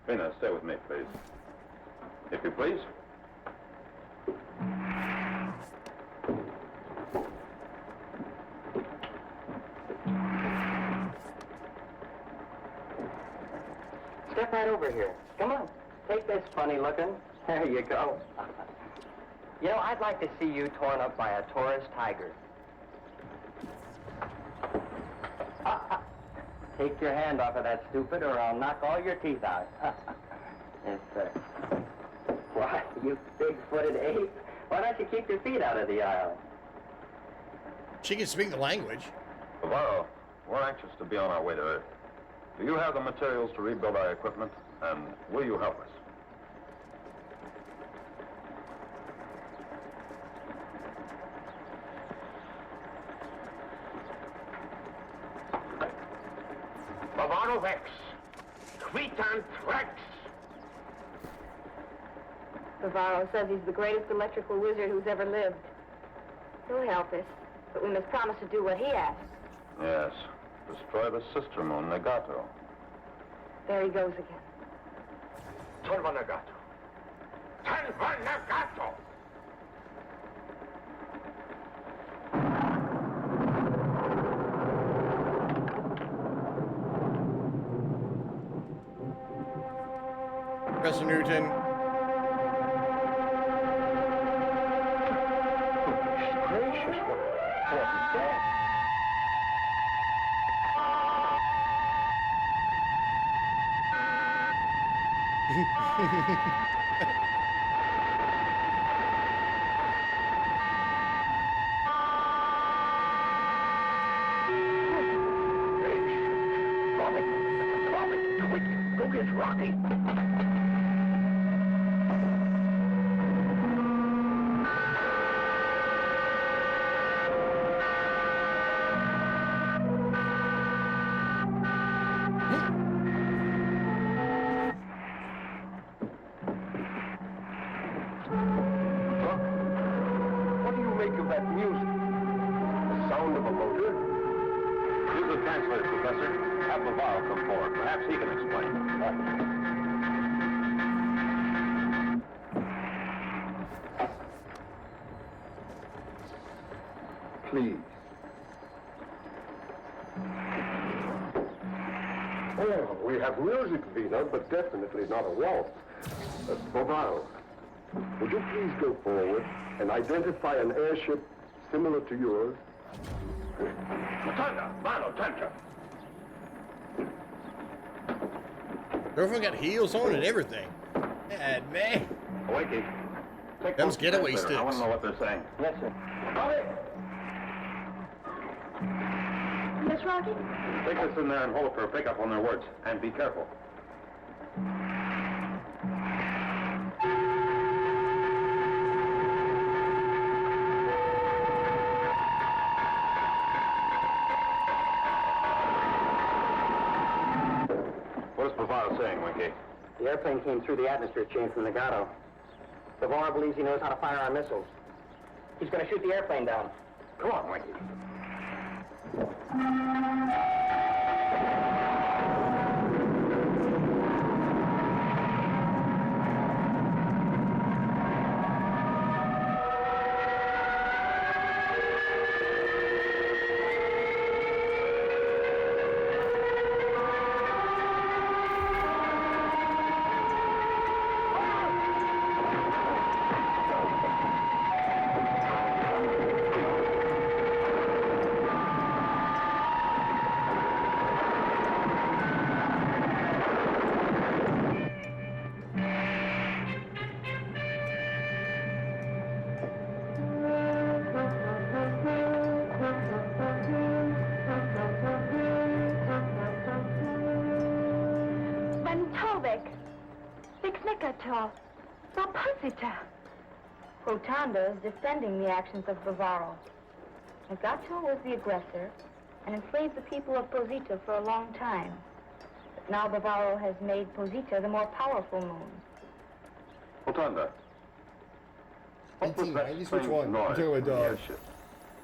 Rena, stay with me, please. If you please. Step right over here. Come on. Take this funny looking. There you go. You know, I'd like to see you torn up by a Taurus tiger. Take your hand off of that stupid or I'll knock all your teeth out. Yes, sir. Why, you big-footed ape. Why don't you keep your feet out of the aisle? She can speak the language. Bavaro, we're anxious to be on our way to Earth. Do you have the materials to rebuild our equipment? And will you help us? Bavaro Vex. Tweetan Threx. Bavaro says he's the greatest electrical wizard who's ever lived. He'll help us, but we must promise to do what he asks. Yes. Destroy the sister moon, Nagato. There he goes again. Turva Nagato. Turva Nagato. Professor Newton. Gracious, what death. Go get Rocky. What do you make of that music? The sound of a motor? Use the translator, Professor. Have Bavaro come forward. Perhaps he can explain. Please. Oh, we have music, Vina, but definitely not a waltz. Bavaro, would you please go forward and identify an airship similar to yours? Matanda, Mano, Tantra. Girlfriend got heels on and everything. God, man. Wakey. Take Them's those getaway translator. I want to sticks. know what they're saying. Yes, sir. Bobby! Yes, Rocky? Take this in there and hold it for a pickup on their words. And be careful. What does Bavaro saying, Winky? The airplane came through the atmosphere change from Nagato. Bavaro believes he knows how to fire our missiles. He's going to shoot the airplane down. Come on, Winky. Rotunda is defending the actions of Bavaro. Nagato was the aggressor and enslaved the people of Posita for a long time. But now Bavaro has made Posita the more powerful moon. Rotunda. What was that 1990s? Which strange one? noise You're talking in the about airship?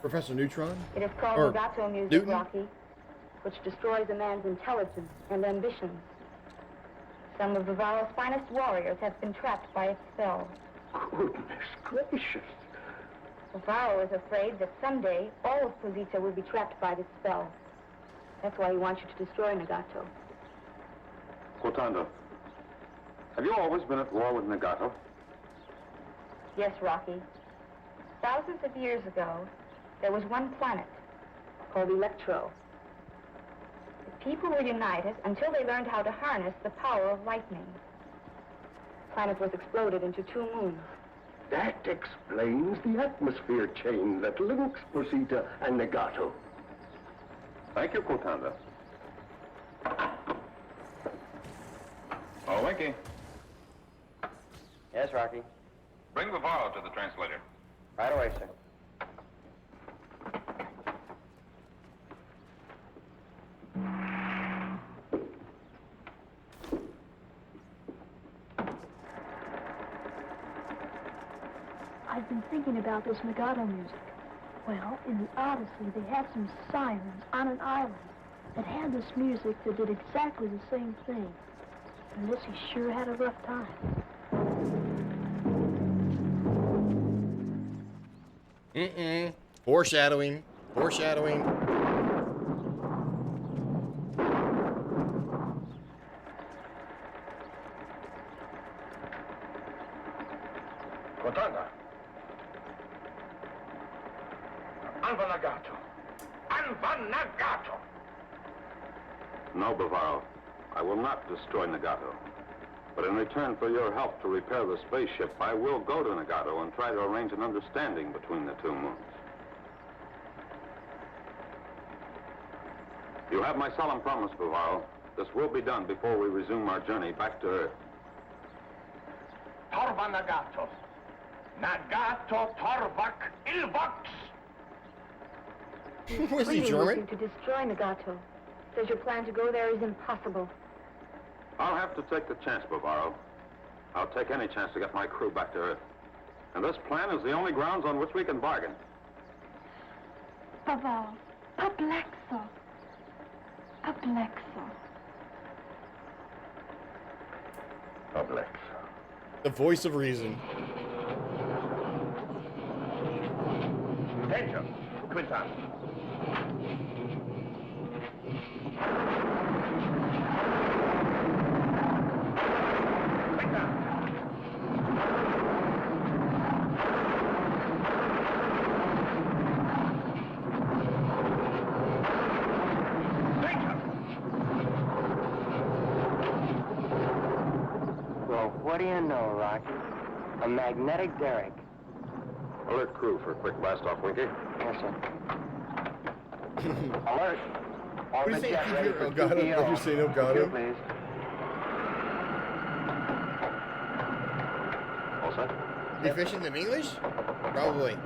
Professor Neutron? It is called Or Nagato music, Newton? Rocky, which destroys a man's intelligence and ambitions. Some of Bavaro's finest warriors have been trapped by its spell. Goodness gracious. Bavaro is afraid that someday all of Posita will be trapped by this spell. That's why he wants you to destroy Nagato. Rotunda, have you always been at war with Nagato? Yes, Rocky. Thousands of years ago, there was one planet called Electro. The people were united until they learned how to harness the power of lightning. The planet was exploded into 2 moons. That explains the atmosphere chain that links Posita and Nagato. Thank you, Rotunda. Oh, Winky. Yes, Rocky. Bring Bavaro to the translator. Right away, sir. I've been thinking about this Nagato music. Well, in the Odyssey, they had some sirens on an island that had this music that did exactly the same thing. And Missy sure had a rough time. Foreshadowing. Foreshadowing. Rotunda. Alva Nagato. Alva Nagato. No, Bavaro. I will not destroy Nagato. But in return for your help to repair the spaceship, I will go to Nagato and try to arrange an understanding between the 2 moons. You have my solemn promise, Bavaro. This will be done before we resume our journey back to Earth. Torva Nagato. Nagato Torvak Ilvox. Was he Pleading with German? you to destroy Nagato. Says your plan to go there is impossible. I'll have to take the chance, Bavaro. I'll take any chance to get my crew back to Earth. And this plan is the only grounds on which we can bargain. Bavaro. Perplexo. Perplexo. Alexa. The voice of reason. Attention. Quintan. Well, what do you know, Rocky? A magnetic derrick. Alert crew for a quick blast-off, Winky. Yes, sir. Alert. What do you Orbit think? jet You ready hear for Elgato? TPO. What you saying, Elgato? Q, please. All set? Efficient in English? Probably.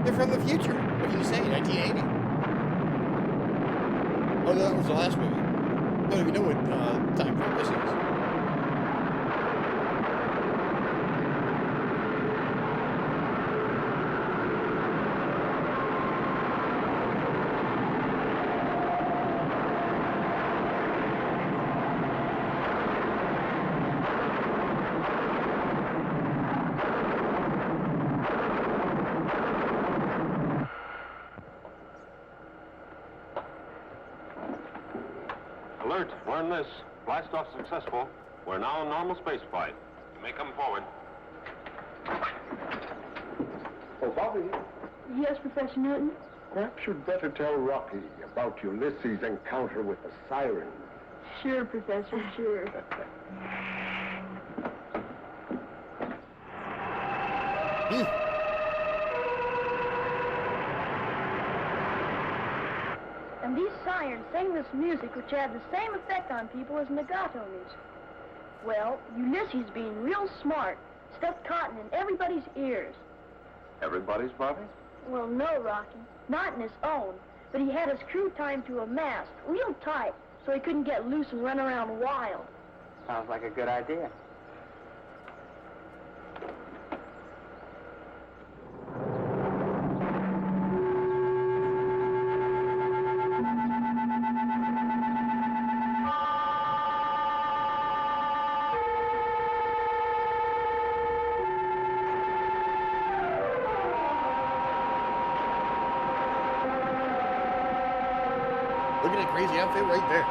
They're from the future. What can you say? 1980? Oh, no, that was the last movie. don't even know what time frame this is. Alert, learn this. Blast off successful. We're now in normal space flight. You may come forward. Oh, Bobby, Yes, Professor Newton? perhaps you'd better tell Rocky about Ulysses' encounter with the siren. Sure, Professor, sure. And these sirens sang this music which had the same effect on people as Nagato music. Well, Ulysses, being real smart, stuffed cotton in everybody's ears. Everybody's, Bobby? Well, no, Rocky. Not in his own. But he had his crew tied to a mast, real tight, so he couldn't get loose and run around wild. Sounds like a good idea. Look at that crazy outfit right there.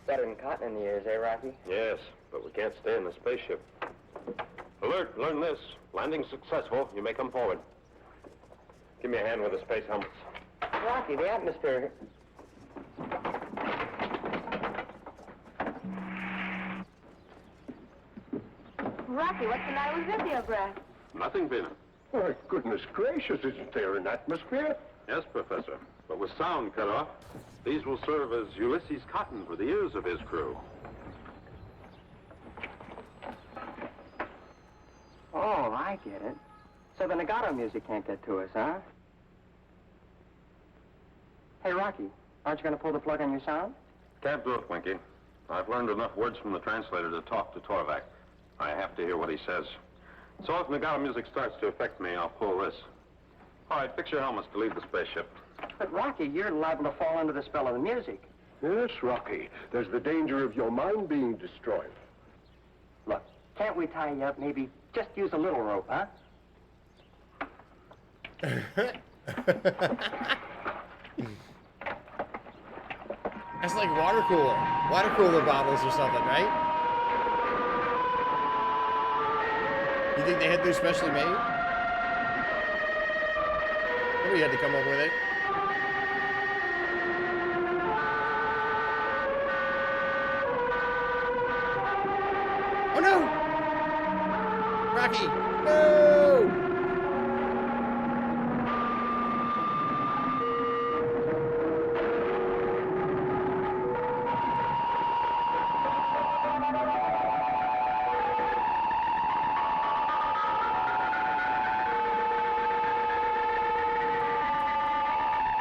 Better than cotton in the ears, eh, Rocky? Yes, but we can't stay in the spaceship. Alert, learn this. Landing successful. You may come forward. Give me a hand with the space helmets. Rocky, the atmosphere... Rocky, what's the matter with Videograph? Nothing, Bina. Oh, goodness gracious, isn't there an atmosphere? Yes, Professor. But with sound cut off, these will serve as Ulysses' cotton for the ears of his crew. Oh, I get it. So the Nagato music can't get to us, huh? Hey, Rocky, aren't you going to pull the plug on your sound? Can't do it, Winky. I've learned enough words from the translator to talk to Torvak. I have to hear what he says. So if Nagato music starts to affect me, I'll pull this. All right, fix your helmets to leave the spaceship. But, Rocky, you're liable to fall under the spell of the music. Yes, Rocky. There's the danger of your mind being destroyed. Look, can't we tie you up? Maybe just use a little rope, huh? That's like water cooler bottles or something, right? You think they had those specially made? Somebody had to come up with it. Oh no! Rocky! No!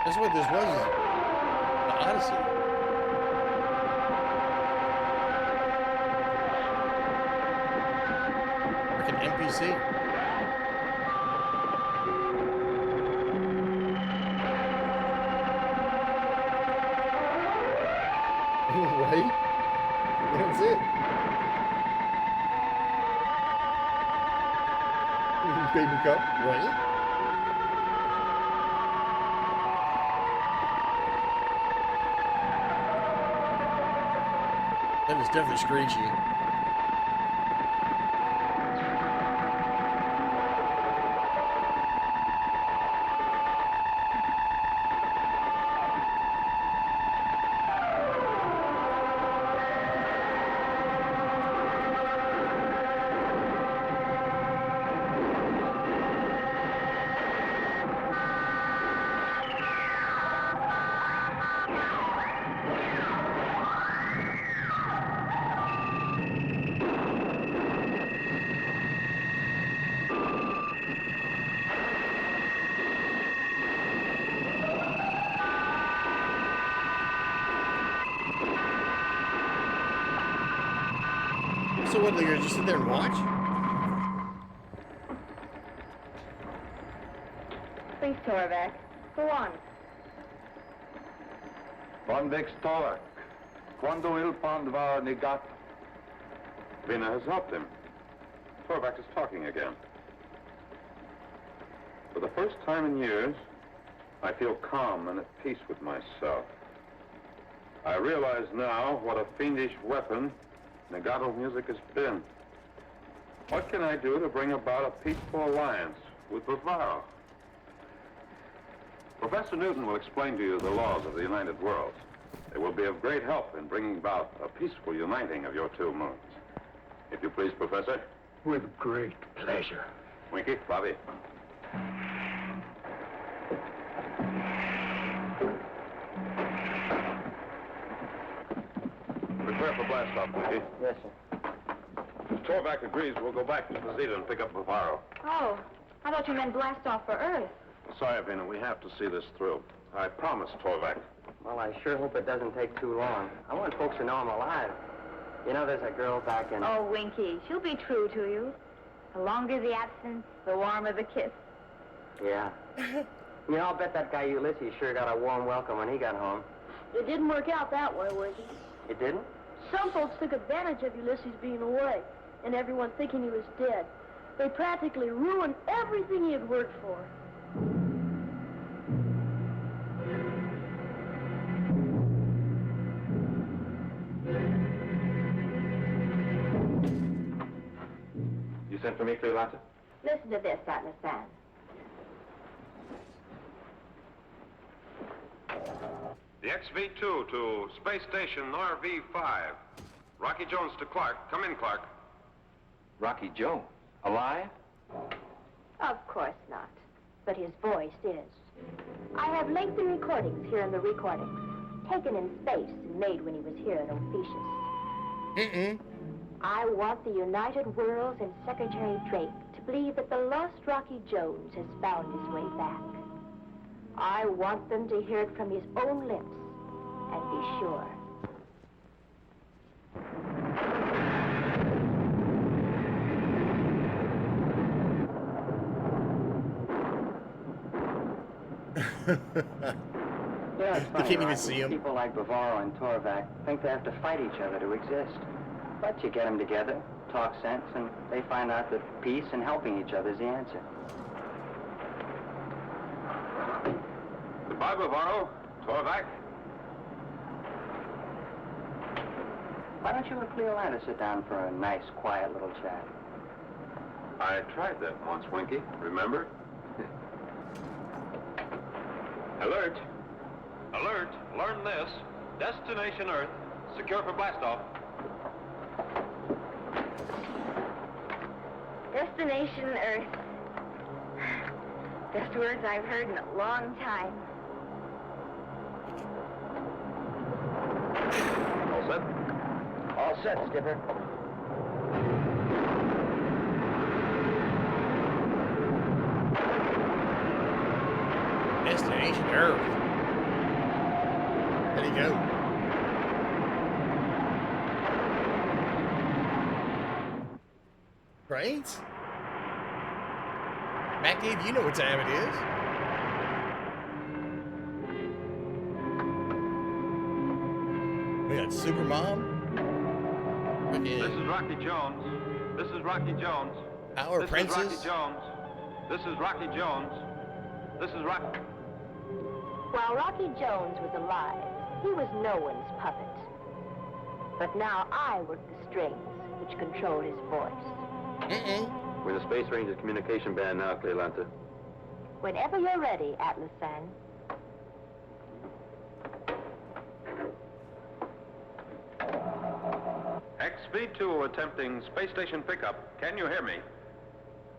That's what this was. The Odyssey. Like an NPC. Right? That's it. baby cup, right? That is definitely screechy. So what, they're gonna just sit there and watch? Please, Torvak. Go on. Von Torvak. Quando il pond va negato. Vina has helped him. Torvak is talking again. For the first time in years, I feel calm and at peace with myself. I realize now what a fiendish weapon Negato music has been. What can I do to bring about a peaceful alliance with Bavaro? Professor Newton will explain to you the laws of the United Worlds. They will be of great help in bringing about a peaceful uniting of your two moons. If you please, Professor. With great pleasure. Winky, Bobby. Prepare for blast-off, Winky. Yes, sir. If Torvak agrees, we'll go back to Zeta and pick up Bavaro. Oh, I thought you meant blast off for Earth. Sorry, Vina, we have to see this through. I promised Torvak. Well, I sure hope it doesn't take too long. I want folks to know I'm alive. You know, there's a girl back in... Oh, Winky, she'll be true to you. The longer the absence, the warmer the kiss. Yeah. You know, I'll bet that guy Ulysses sure got a warm welcome when he got home. It didn't work out that way, Winky. It didn't? Some folks took advantage of Ulysses being away, and everyone thinking he was dead. They practically ruined everything he had worked for. You sent for me, Cleolata? Listen to this, Atlas Fan. The XV-2 to Space Station RV-5. Rocky Jones to Clark. Come in, Clark. Rocky Joe. Alive? Of course not. But his voice is. I have lengthy recordings here in the recordings, taken in space and made when he was here at Ophiuchus. I want the United Worlds and Secretary Drake to believe that the lost Rocky Jones has found his way back. I want them to hear it from his own lips and be sure. Yeah, it's funny, You can't even Rocky. see him. People like Bavaro and Torvak think they have to fight each other to exist. But you get them together, talk sense, and they find out that peace and helping each other is the answer. Goodbye, Bavaro. Torvak. Why don't you and Cleolanda sit down for a nice, quiet little chat? I tried that once, Winky. Remember? Alert. Alert. Learn this. Destination Earth. Secure for blastoff. Destination Earth. Best words I've heard in a long time. All set? All set, Skipper. Destination Earth. There you go. Right? Mac Dave, you know what time it is. We got Supermom. This is Rocky Jones. This is Rocky Jones. Power this Princess. is Rocky Jones. This is Rocky Jones. This is Rocky. While Rocky Jones was alive, he was no one's puppet. But now I work the strings which control his voice. We're in the Space Rangers communication band now, Cleolanta. Whenever you're ready, Atlas San. XV2 attempting space station pickup. Can you hear me?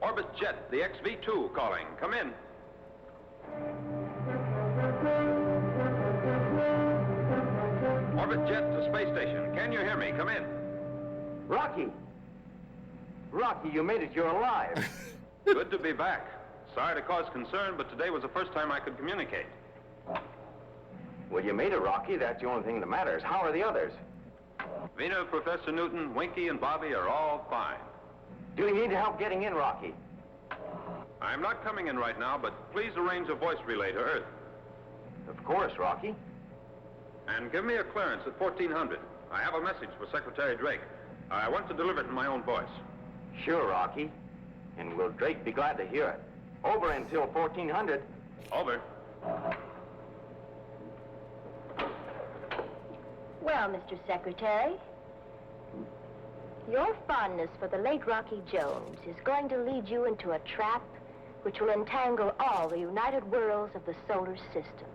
Orbit Jet, the XV2 calling. Come in. Orbit Jet to space station. Can you hear me? Come in. Rocky! Rocky, you made it. You're alive. Good to be back. Sorry to cause concern, but today was the first time I could communicate. Well, you made it, Rocky. That's the only thing that matters. How are the others? Vina, Professor Newton, Winky, and Bobby are all fine. Do you need help getting in, Rocky? I'm not coming in right now, but please arrange a voice relay to Earth. Of course, Rocky. And give me a clearance at 1400. I have a message for Secretary Drake. I want to deliver it in my own voice. Sure, Rocky. And will Drake be glad to hear it? Over until 1400. Over. Well, Mr. Secretary, your fondness for the late Rocky Jones is going to lead you into a trap which will entangle all the united worlds of the solar system.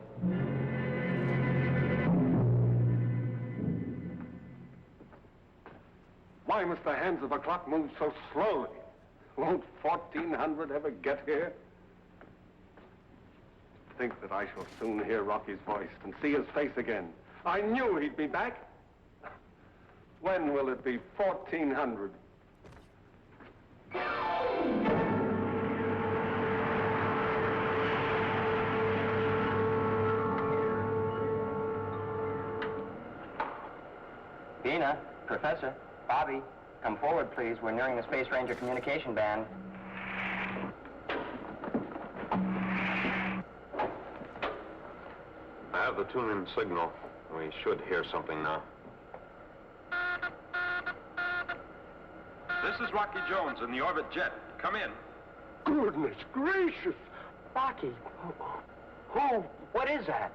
Why must the hands of the clock move so slowly? Won't 1400 ever get here? Think that I shall soon hear Rocky's voice and see his face again. I knew he'd be back. When will it be 1400? Vina, Professor, Bobby, come forward, please. We're nearing the Space Ranger communication band. I have the tune-in signal. We should hear something now. This is Rocky Jones in the Orbit Jet. Come in. Goodness gracious! Rocky, oh, what is that?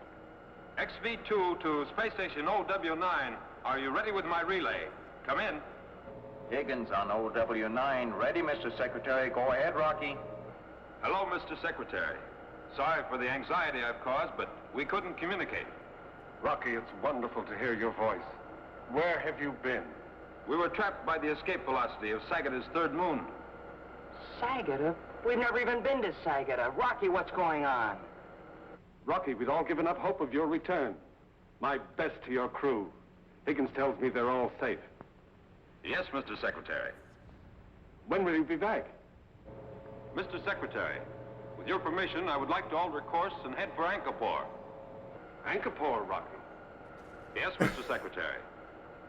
XV2 to Space Station OW9. Are you ready with my relay? Come in. Higgins on OW9. Ready, Mr. Secretary. Go ahead, Rocky. Hello, Mr. Secretary. Sorry for the anxiety I've caused, but we couldn't communicate. Rocky, it's wonderful to hear your voice. Where have you been? We were trapped by the escape velocity of Sagada's third moon. Sagada? We've never even been to Sagada. Rocky, what's going on? Rocky, we'd all given up hope of your return. My best to your crew. Higgins tells me they're all safe. Yes, Mr. Secretary. When will you be back? Mr. Secretary, with your permission, I would like to alter course and head for Angkor. Angkor, Rocky? Yes, Mr. Secretary.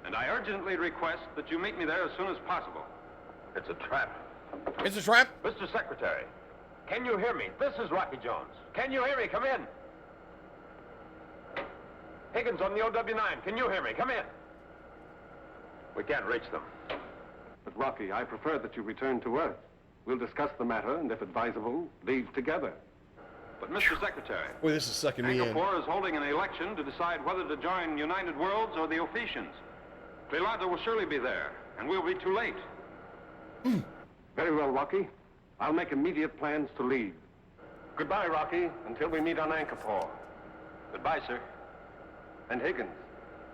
And I urgently request that you meet me there as soon as possible. It's a trap. It's a trap? Mr. Secretary, can you hear me? This is Rocky Jones. Can you hear me? Come in. Higgins on the OW9. Can you hear me? Come in. We can't reach them. But, Rocky, I prefer that you return to Earth. We'll discuss the matter, and if advisable, leave together. But, Mr. Secretary... Boy, this is sucking me in. Angkor is holding an election to decide whether to join United Worlds or the Ophesians. Cleolanta will surely be there, and we'll be too late. Very well, Rocky. I'll make immediate plans to leave. Goodbye, Rocky, until we meet on Angkor. Goodbye, sir. And Higgins,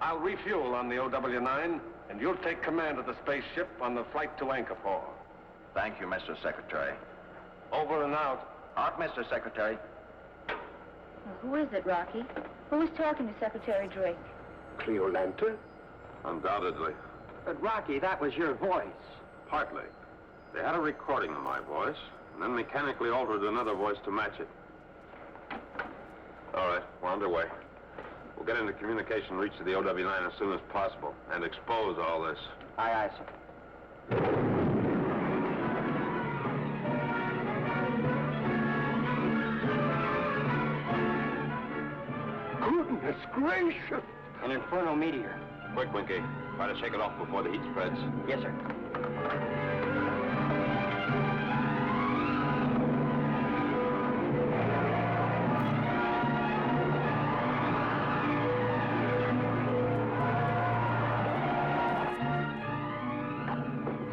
I'll refuel on the OW9, and you'll take command of the spaceship on the flight to Angkor. Thank you, Mr. Secretary. Over and out. Out, Mr. Secretary. Well, who is it, Rocky? Who is talking to Secretary Drake? Cleolanta? Undoubtedly. But, Rocky, that was your voice. Partly. They had a recording of my voice, and then mechanically altered another voice to match it. All right, we're underway. We'll get into communication, reach the OW9 as soon as possible, and expose all this. Aye, aye, sir. Goodness gracious! An inferno meteor. Quick, Winky. Try to shake it off before the heat spreads. Yes, sir.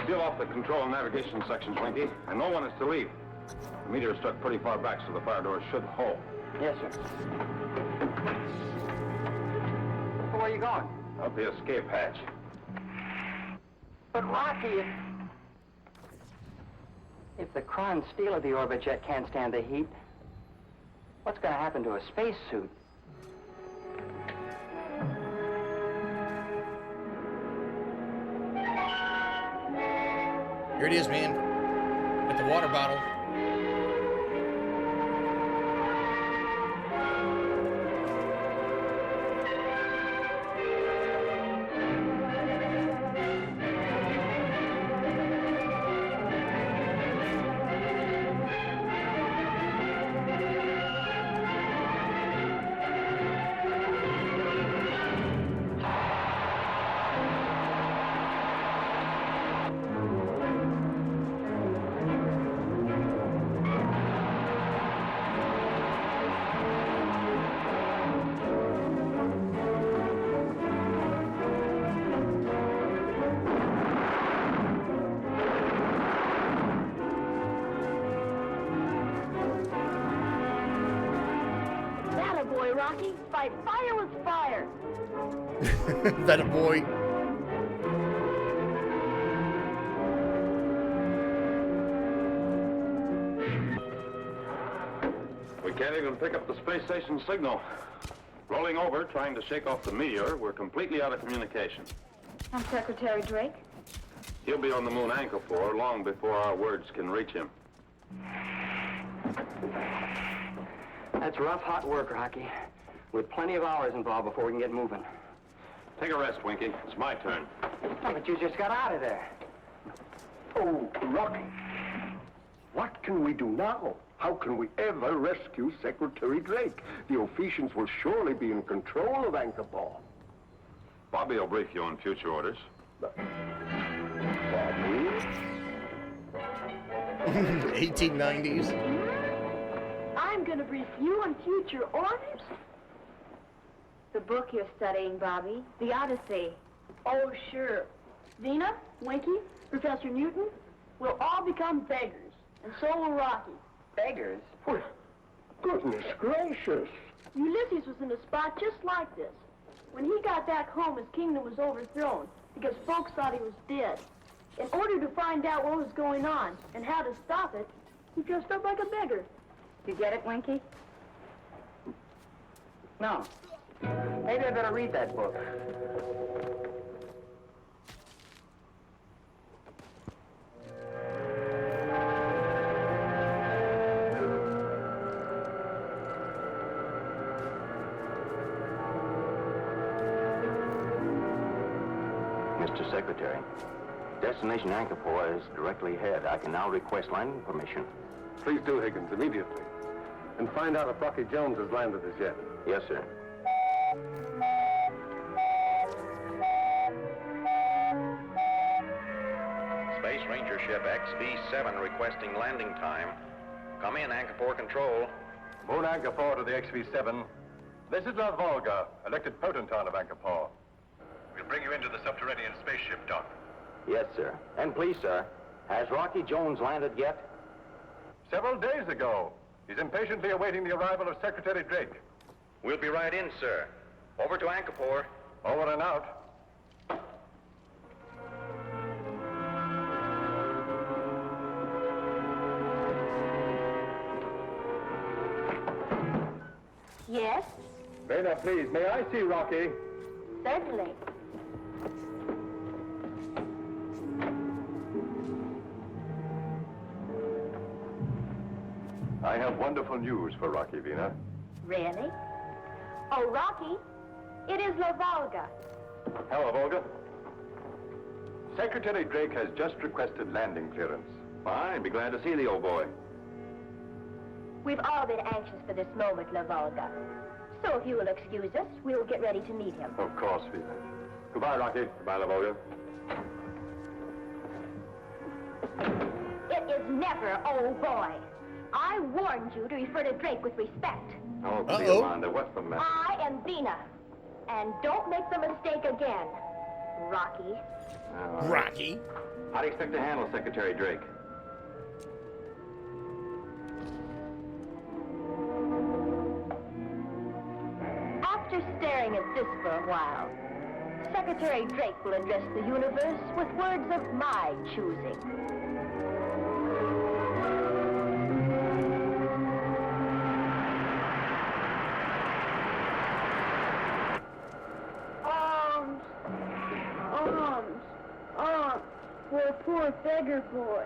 Seal off the control and navigation sections, Winky, and no one is to leave. The meteor struck pretty far back, so the fire doors should hold. Yes, sir. Where are you going? Out the escape hatch. But Rocky, if the Kron steel of the orbit jet can't stand the heat, what's going to happen to a spacesuit? Here it is, man. With the water bottle. Boy, Rocky, fight fire with fire. That a boy. We can't even pick up the space station signal. Rolling over, trying to shake off the meteor, we're completely out of communication. And Secretary Drake? He'll be on the moon Anchor 4 long before our words can reach him. That's rough, hot work, Rocky. With plenty of hours involved before we can get moving. Take a rest, Winky. It's my turn. Oh, but you just got out of there. Oh, Rocky. What can we do now? How can we ever rescue Secretary Drake? The Ophesians will surely be in control of Anchor 4. Bobby will brief you on future orders. Bobby? 1890s. I'm gonna brief you on future orders. The book you're studying, Bobby. The Odyssey. Oh, sure. Vina, Winky, Professor Newton, we'll all become beggars. And so will Rocky. Beggars? Well, goodness gracious. Ulysses was in a spot just like this. When he got back home, his kingdom was overthrown because folks thought he was dead. In order to find out what was going on and how to stop it, he dressed up like a beggar. You get it, Winky? No. Maybe I better read that book. Mr. Secretary, destination Anchor 4 is directly ahead. I can now request landing permission. Please do, Higgins, immediately. And find out if Rocky Jones has landed as yet. Yes, sir. Space Ranger ship XV-7 requesting landing time. Come in, Anchor 4 control. Moon Anchor 4 to the XV-7. This is La Volga, elected potentate of Anchor 4. We'll bring you into the subterranean spaceship, Doc. Yes, sir. And please, sir, has Rocky Jones landed yet? Several days ago. He's impatiently awaiting the arrival of Secretary Drake. We'll be right in, sir. Over to Anchor 4. Over and out. Yes? Vena, please, may I see Rocky? Certainly. I have wonderful news for Rocky, Vena. Really? Oh, Rocky, it is La Volga. Hello, Volga. Secretary Drake has just requested landing clearance. Fine, be glad to see the old boy. We've all been anxious for this moment, La Volga. So if you will excuse us, we will get ready to meet him. Of course, Vena. Goodbye, Rocky. Goodbye, La Volga. It is never, oh boy. I warned you to refer to Drake with respect. Oh, Cleomanda, what's the matter? I am Vina. And don't make the mistake again, Rocky. Rocky? How do you expect to handle Secretary Drake? After staring at this for a while, Secretary Drake will address the universe with words of my choosing. For a poor beggar boy.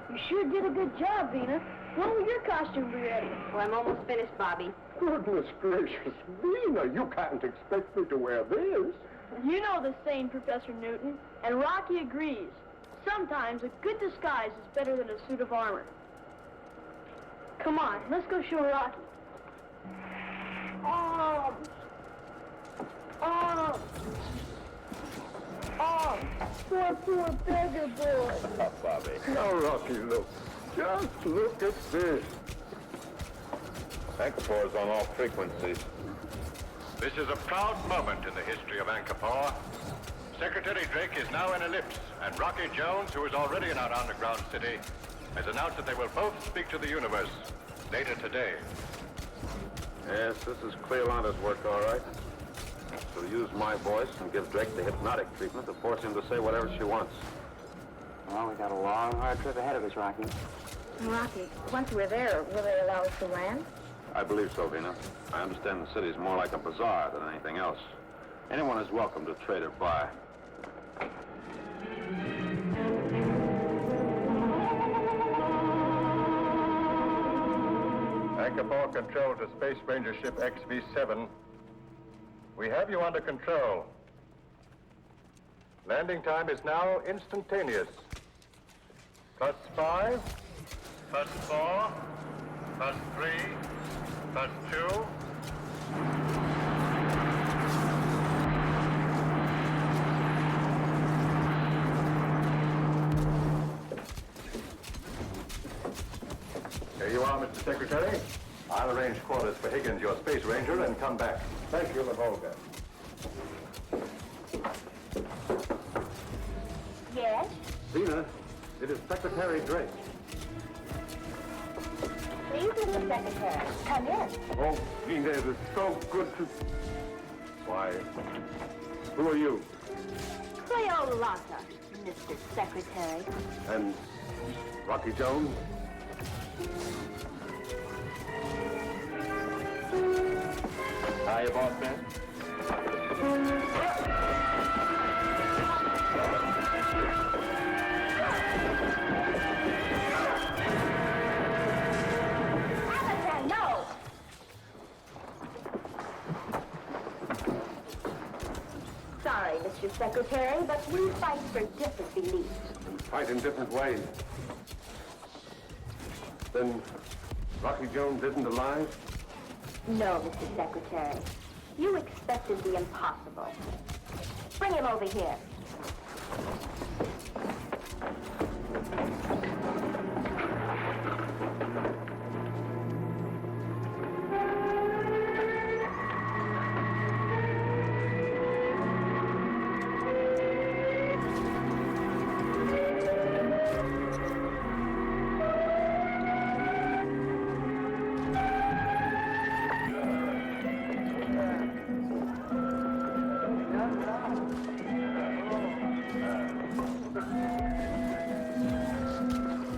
You sure did a good job, Vina. When will your costume be ready? Well, I'm almost finished, Bobby. Goodness gracious, Vina, you can't expect me to wear this. You know the saying, Professor Newton, and Rocky agrees. Sometimes a good disguise is better than a suit of armor. Come on, let's go show Rocky. Arms! Poor beggar boy. Oh, Bobby. Now, Rocky, look. Just look at this. Anchor's on all frequencies. This is a proud moment in the history of Anchor. Secretary Drake is now in Ellipse, and Rocky Jones, who is already in our underground city, has announced that they will both speak to the universe later today. Yes, this is Cleolanda's work, all right. She'll use my voice and give Drake the hypnotic treatment to force him to say whatever she wants. Well, we got a long, hard trip ahead of us, Rocky. Rocky, once we're there, will they allow us to land? I believe so, Vina. I understand the city's more like a bazaar than anything else. Anyone is welcome to trade or buy. Anchor control to Space Ranger ship XV-7. We have you under control. Landing time is now instantaneous. +5, +4, +3, +2. Here you are, Mr. Secretary. I'll arrange quarters for Higgins, your Space Ranger, and come back. Thank you, Lavolga. Yes? Vina, it is Secretary Drake. Please, Mr. Secretary, come in. Oh, Vina, it is so good to... Why, who are you? Cleolata, Mr. Secretary. And Rocky Jones? Hiya, boss man. Avatar, no! Sorry, Mr. Secretary, but we fight for different beliefs. Fight in different ways. Then Rocky Jones isn't alive? No, Mr. Secretary. You expected the impossible. Bring him over here.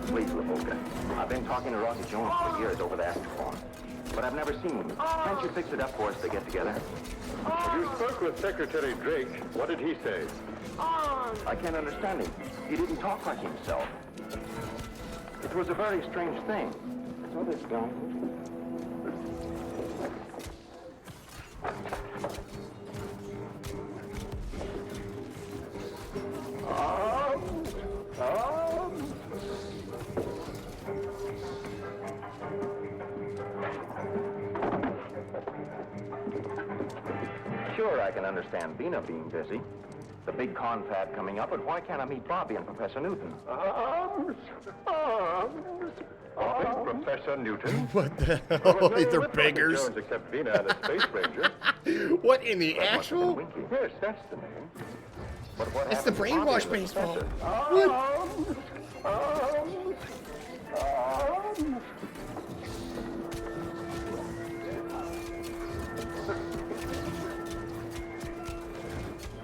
Please, Lavolga. I've been talking to Rocky Jones for years over the Astrophone, but I've never seen him. Can't you fix it up for us to get together? You spoke with Secretary Drake. What did he say? I can't understand him. He didn't talk like himself. It was a very strange thing. So this gone. Sure, I can understand Vina being busy. The big confab coming up, but why can't I meet Bobby and Professor Newton? Professor Newton? What the hell? They're beggars. Jones except Vina and a Space Ranger. What in the actual? Yes, that's the name. But what It's the happened to Bobby brainwash and the baseball. professor?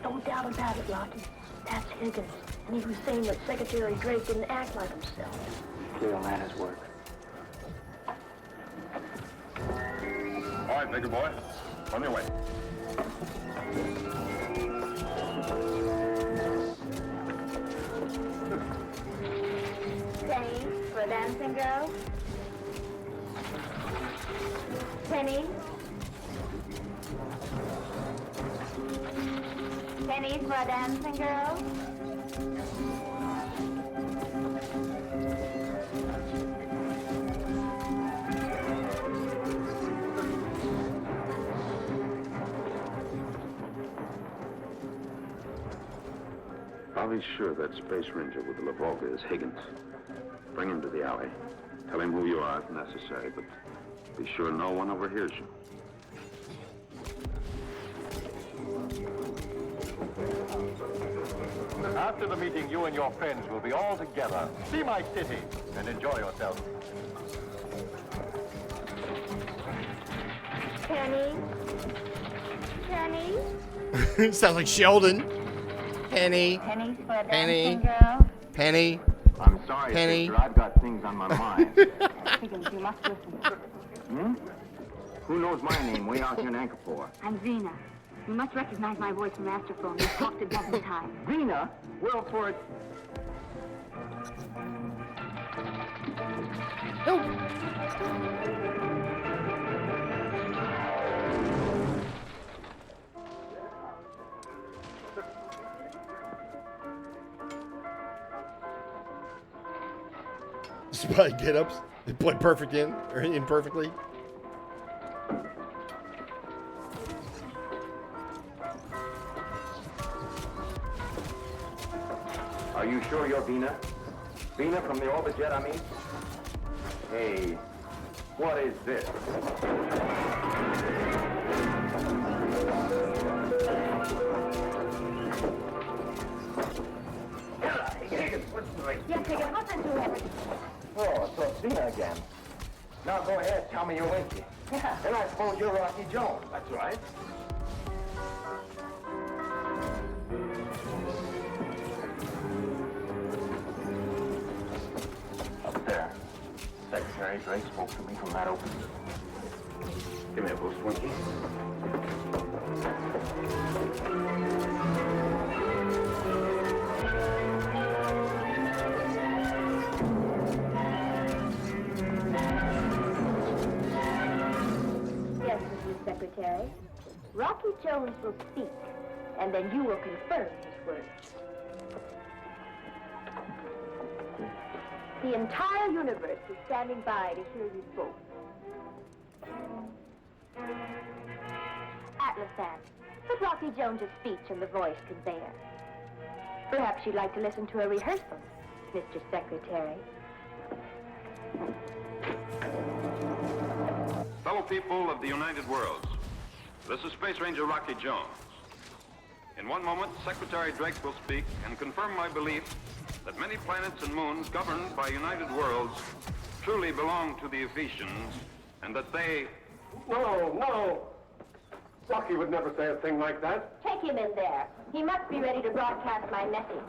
Don't doubt about it, Rocky. That's Higgins. And he was saying that Secretary Drake didn't act like himself. Clear on his work. All right, bigger boy. On your way. Penny for a dancing girl. Penny. Pennies for a dancing girl. I'll be sure that Space Ranger with the Lavolga is Higgins. Bring him to the alley. Tell him who you are if necessary, but be sure no one overhears you. After the meeting, you and your friends will be all together. See my city and enjoy yourself. Penny. Penny. Sounds like Sheldon. Penny. Pennies for a Penny. dancing girl. Penny. I'm sorry, Penny. sister. I've got things on my mind. Higgins, you must listen. Hmm? Who knows my name way out here in Anchorport? I'm Zena. You must recognize my voice from Astrophone. We've talked a dozen times. Zena? Well, for it. Spy get-ups. They play perfect in, or imperfectly. Are you sure you're Vina? Vina from the orbit jet, I mean? Hey, what is this? Yes, Higgins, what's into everything? Oh, so it's Vina again. Now go ahead, tell me you're Winky. Yeah. Then I suppose you're Rocky Jones. That's right. Up there. Secretary Drake spoke to me from that opening. Give me a boost, Winky. Yes, Mrs. Secretary. Rocky Jones will speak, and then you will confirm his words. The entire universe is standing by to hear you both. Atlasan, put Rocky Jones' speech in the voice conveyor. Perhaps you'd like to listen to a rehearsal, Mr. Secretary. Fellow people of the United Worlds, this is Space Ranger Rocky Jones. In one moment, Secretary Drake will speak and confirm my belief that many planets and moons governed by United Worlds truly belong to the Ephesians, and that they... No. Rocky would never say a thing like that. Take him in there. He must be ready to broadcast my message.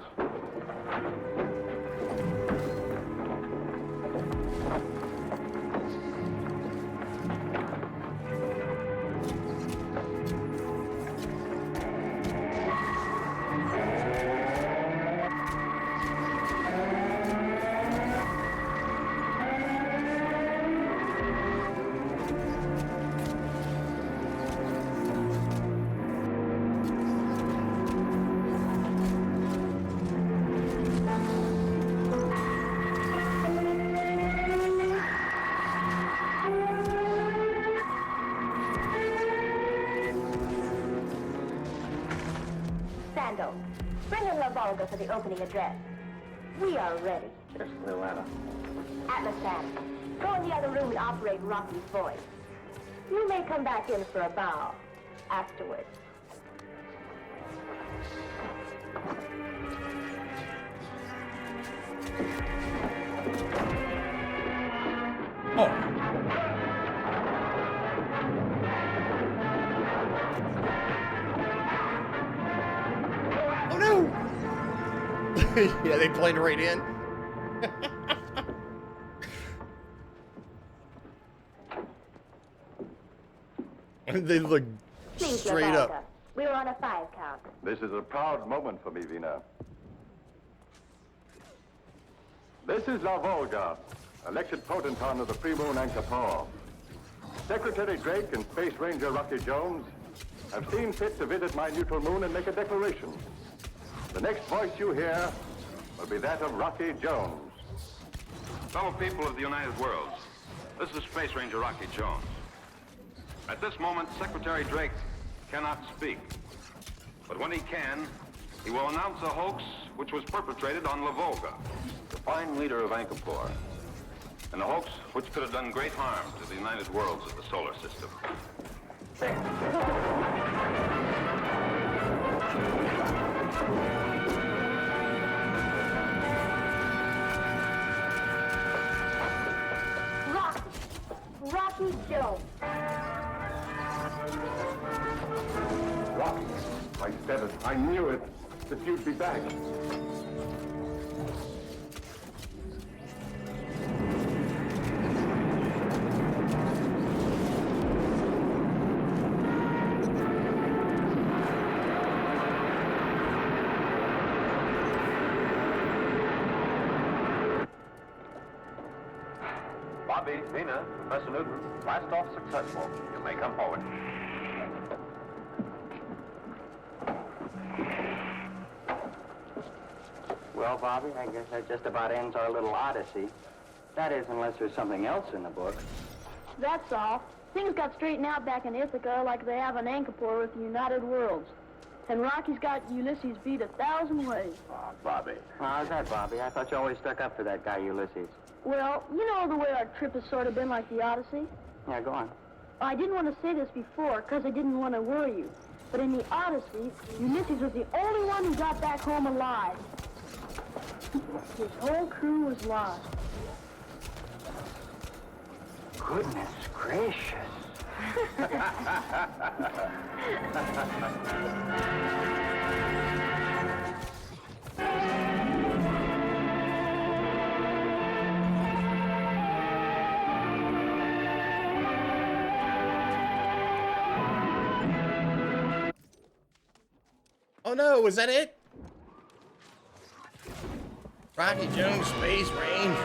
Sando, bring in Lavolga for the opening address. We are ready. Yes, Luana. Atlasan, go in the other room and operate Rocky's voice. You may come back in for a bow afterwards. Oh no! Yeah, they played right in. They look Please, straight Lavalga. up. We were on a 5 count. This is a proud moment for me, Vina. This is La Volga, elected potentate of the Free Moon Anchor Paul. Secretary Drake and Space Ranger Rocky Jones have seen fit to visit my neutral moon and make a declaration. The next voice you hear will be that of Rocky Jones. Fellow people of the United Worlds, this is Space Ranger Rocky Jones. At this moment, Secretary Drake cannot speak. But when he can, he will announce a hoax which was perpetrated on La Volga, the fine leader of Anchorpore, and a hoax which could have done great harm to the United Worlds of the solar system. Rocky Jones. Rocky, I said it. I knew it. That you'd be back. Bobby, Vina, Professor Newton, blast off successful. You may come forward. Well, Bobby, I guess that just about ends our little odyssey. That is, unless there's something else in the book. That's all. Things got straightened out back in Ithaca like they have in Anchorpore with the United Worlds. And Rocky's got Ulysses beat 1,000 ways. Ah, Bobby. How's that, Bobby? I thought you always stuck up for that guy, Ulysses. Well, you know the way our trip has sort of been like the Odyssey? Yeah, go on. I didn't want to say this before because I didn't want to worry you. But in the Odyssey, Ulysses was the only one who got back home alive. His whole crew was lost. Goodness gracious. Oh no, was that it? Rocky Jones Space Ranger.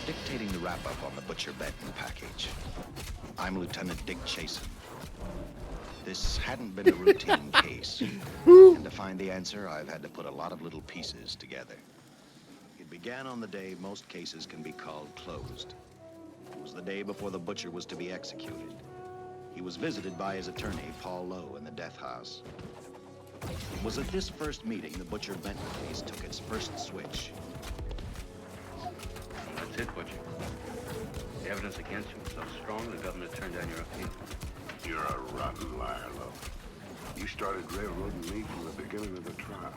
Dictating the wrap-up on the Butcher Benton package. I'm Lieutenant Dick Chasen. This hadn't been a routine case, and to find the answer, I've had to put a lot of little pieces together. It began on the day most cases can be called closed. It was the day before the Butcher was to be executed. He was visited by his attorney, Paul Lowe, in the death house. It was at this first meeting the Butcher Benton case took its first switch. That's it, Butcher. The evidence against you was so strong, the governor turned down your appeal. You're a rotten liar, Lowe. You started railroading me from the beginning of the trial.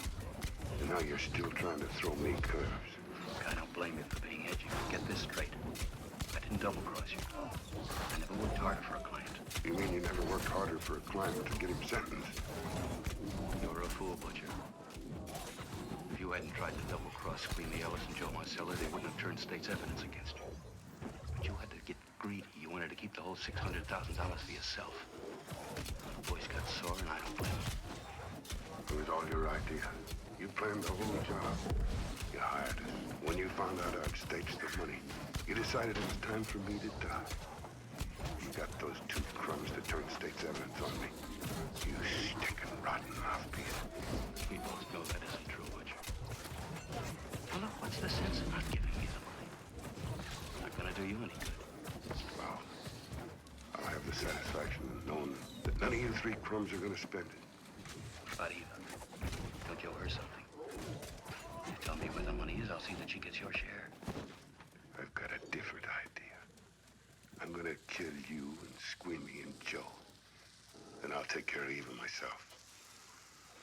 And now you're still trying to throw me curves. Look, I don't blame you for being edgy, but get this straight. I didn't didn't double-cross you. I never worked harder for a client. You mean you never worked harder for a client to get him sentenced? You're a fool, Butcher. If you hadn't tried to double-cross Squeamy Ellis and Joe Marcella, they wouldn't have turned state's evidence against you. But you had to get greedy. You wanted to keep the whole $600,000 for yourself. The boys got sore, and I don't blame them. It was all your idea. You planned the whole job. You hired us. When you found out I'd staged the money, you decided it was time for me to die. You got those two crumbs to turn state's evidence on me. You stinking rotten mouthpiece. We both know that isn't true, Butcher. Well, look, what's the sense of not giving me the money? Not gonna do you any good. Well, I'll have the satisfaction of knowing that none of you three crumbs are gonna spend it. Not either. Don't you owe her something? You tell me where the money is, I'll see that she gets your share. I've got a different idea. I'm gonna kill you and Squeamy and Joe. Then I'll take care of Eva myself.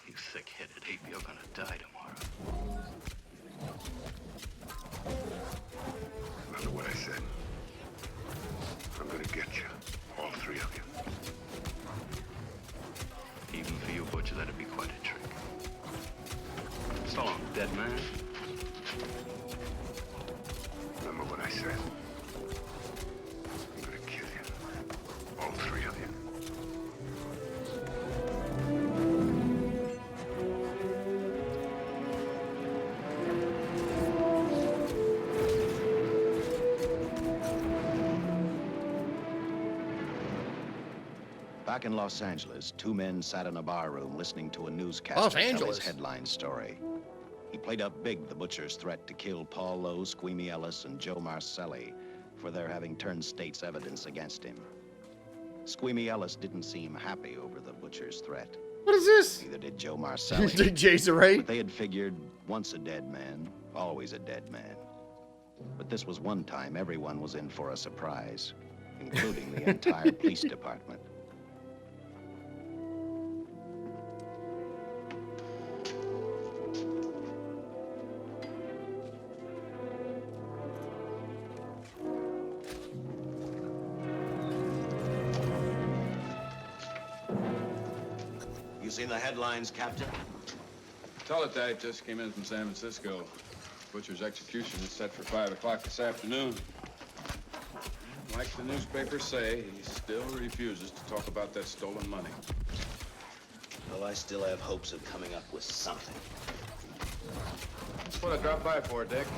You thick-headed ape, you're gonna die tomorrow. Remember what I said. I'm gonna get you. All three of you. Even for you, Butcher, that'd be quite a trick. So long, dead man. Remember what I said. I'm gonna kill you. All three of you. Back in Los Angeles, two men sat in a bar room listening to a newscaster Los tell Angeles. his headline story. He played up big the butcher's threat to kill Paul Lowe, Squeamy Ellis, and Joe Marcelli for their having turned state's evidence against him. Squeamy Ellis didn't seem happy over the butcher's threat. What is this? Neither did Joe Marcelli. Did Jason Ray? But they had figured once a dead man, always a dead man. But this was one time everyone was in for a surprise, including the entire police department. You seen the headlines, Captain? Teletype just came in from San Francisco. Butcher's execution is set for 5 o'clock this afternoon. Like the newspapers say, he still refuses to talk about that stolen money. Well, I still have hopes of coming up with something. That's what I dropped by for, Dick.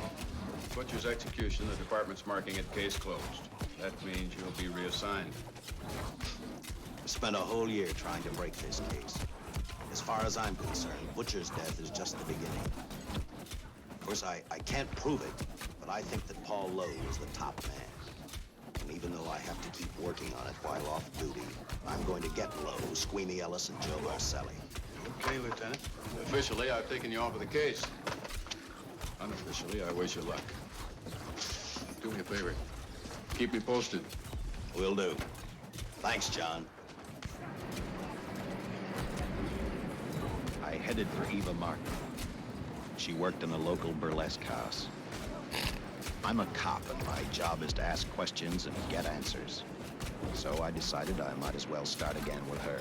Butcher's execution, the department's marking it case closed. That means you'll be reassigned. I spent a whole year trying to break this case. As far as I'm concerned, Butcher's death is just the beginning. Of course, I can't prove it, but I think that Paul Lowe was the top man. And even though I have to keep working on it while off duty, I'm going to get Lowe, Squeamy Ellis, and Joe Marcelli. Okay, Lieutenant. Officially, I've taken you off of the case. Unofficially, I wish you luck. Do me a favor. Keep me posted. Will do. Thanks, John. I headed for Eva Martin. She worked in a local burlesque house. I'm a cop, and my job is to ask questions and get answers. So I decided I might as well start again with her.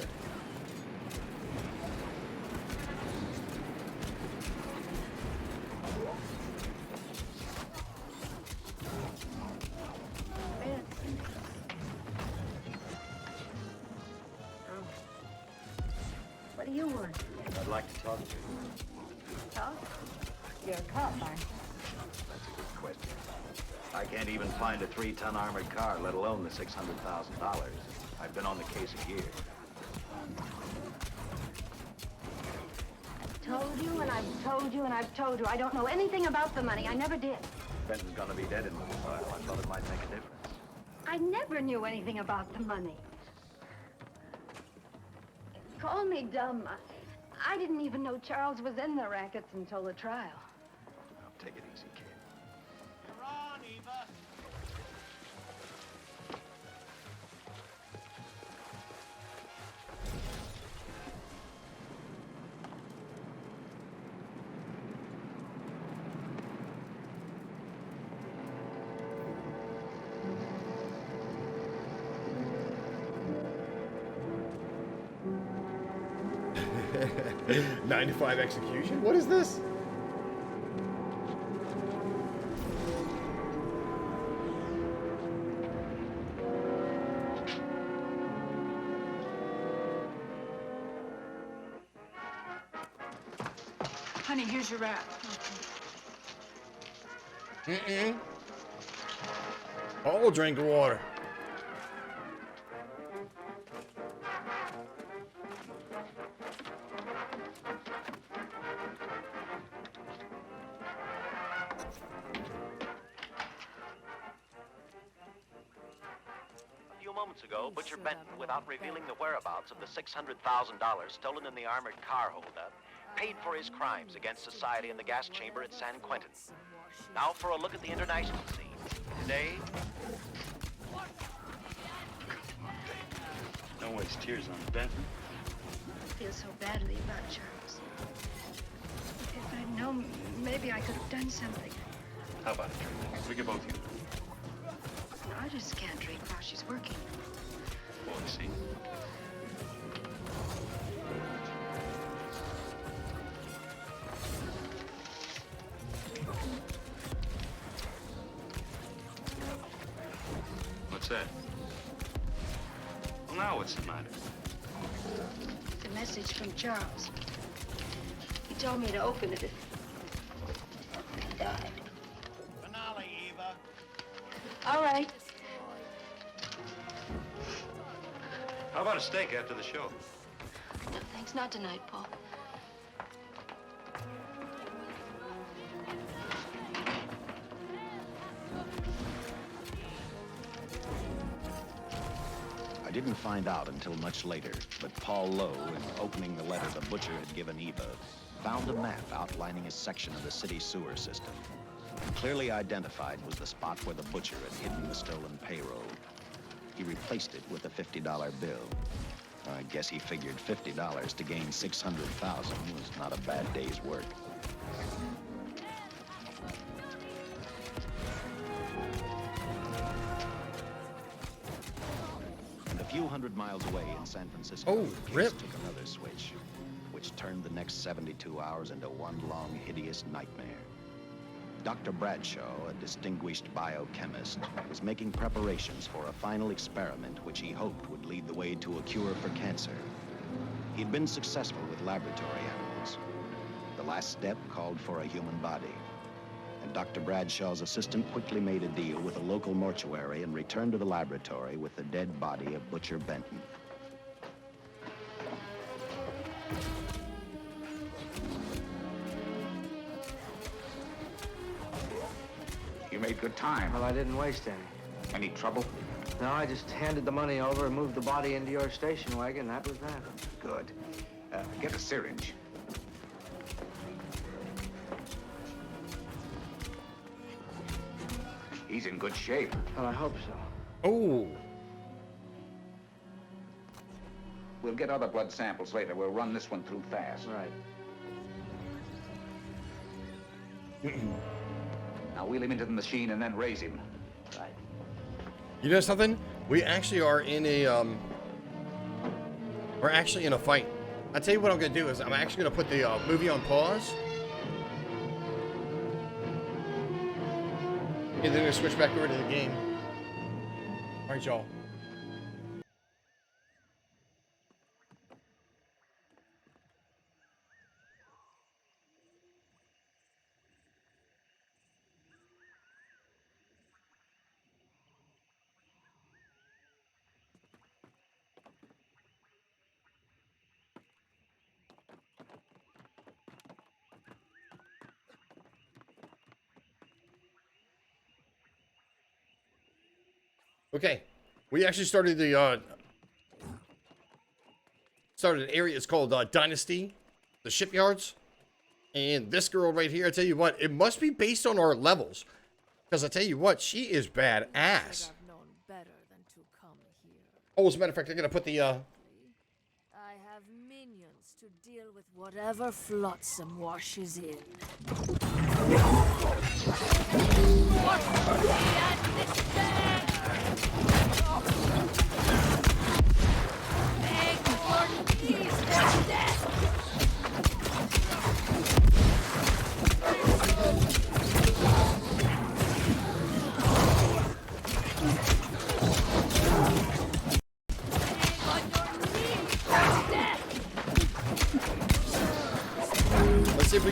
What do you want? I'd like to talk to you. Talk? You're a cop, aren't you? That's a good question. I can't even find a 3-ton armored car, let alone the $600,000. I've been on the case a year. I've told you, and I've told you, and I've told you. I don't know anything about the money. I never did. Benton's gonna be dead in a little while. I thought it might make a difference. I never knew anything about the money. Call me dumb. I didn't even know Charles was in the rackets until the trial. I'll take it easy, kid. You're on, Eva. 95 execution? What is this? Honey, here's your wrap. Oh, drink of water. A few moments ago, Butcher Benton, without revealing the whereabouts of the $600,000 stolen in the armored car holdup, paid for his crimes against society in the gas chamber at San Quentin. Now for a look at the international scene. Today... Don't waste tears on Benton. I feel so badly about Charles. If I'd known, maybe I could have done something. How about it, Trina? We can both use it. I just can't drink while she's working. Oh, I see. What's that? Well, now what's the matter? It's a message from Charles. He told me to open it if I died. Finale, Eva. All right. How about a steak after the show? No, thanks. Not tonight, Paul. I didn't find out until much later, but Paul Lowe, in opening the letter the butcher had given Eva, found a map outlining a section of the city sewer system. Clearly identified was the spot where the butcher had hidden the stolen payroll. He replaced it with a $50 bill. I guess he figured $50 to gain $600,000 was not a bad day's work. And a few hundred miles away in San Francisco, the case took another switch, which turned the next 72 hours into one long, hideous nightmare. Dr. Bradshaw, a distinguished biochemist, was making preparations for a final experiment which he hoped would lead the way to a cure for cancer. He'd been successful with laboratory animals. The last step called for a human body. And Dr. Bradshaw's assistant quickly made a deal with a local mortuary and returned to the laboratory with the dead body of Butcher Benton. You made good time. Well, I didn't waste any. Any trouble? No, I just handed the money over and moved the body into your station wagon. That was that. Good. Get a syringe. He's in good shape. Well, I hope so. Oh. We'll get other blood samples later. We'll run this one through fast. Right. Now wheel him into the machine and then raise him. Right. You know something? We actually are in a we're actually in a fight. I'll tell you what I'm gonna do is I'm actually gonna put the movie on pause. And then we're gonna switch back over to the game. Alright, y'all. Okay, we actually started the an area. It's called Dynasty, the shipyards, and this girl right here. I tell you what, it must be based on our levels, because I tell you what, she is badass. Oh, as a matter of fact, I'm gonna put the I have minions to deal with whatever flotsam washes in.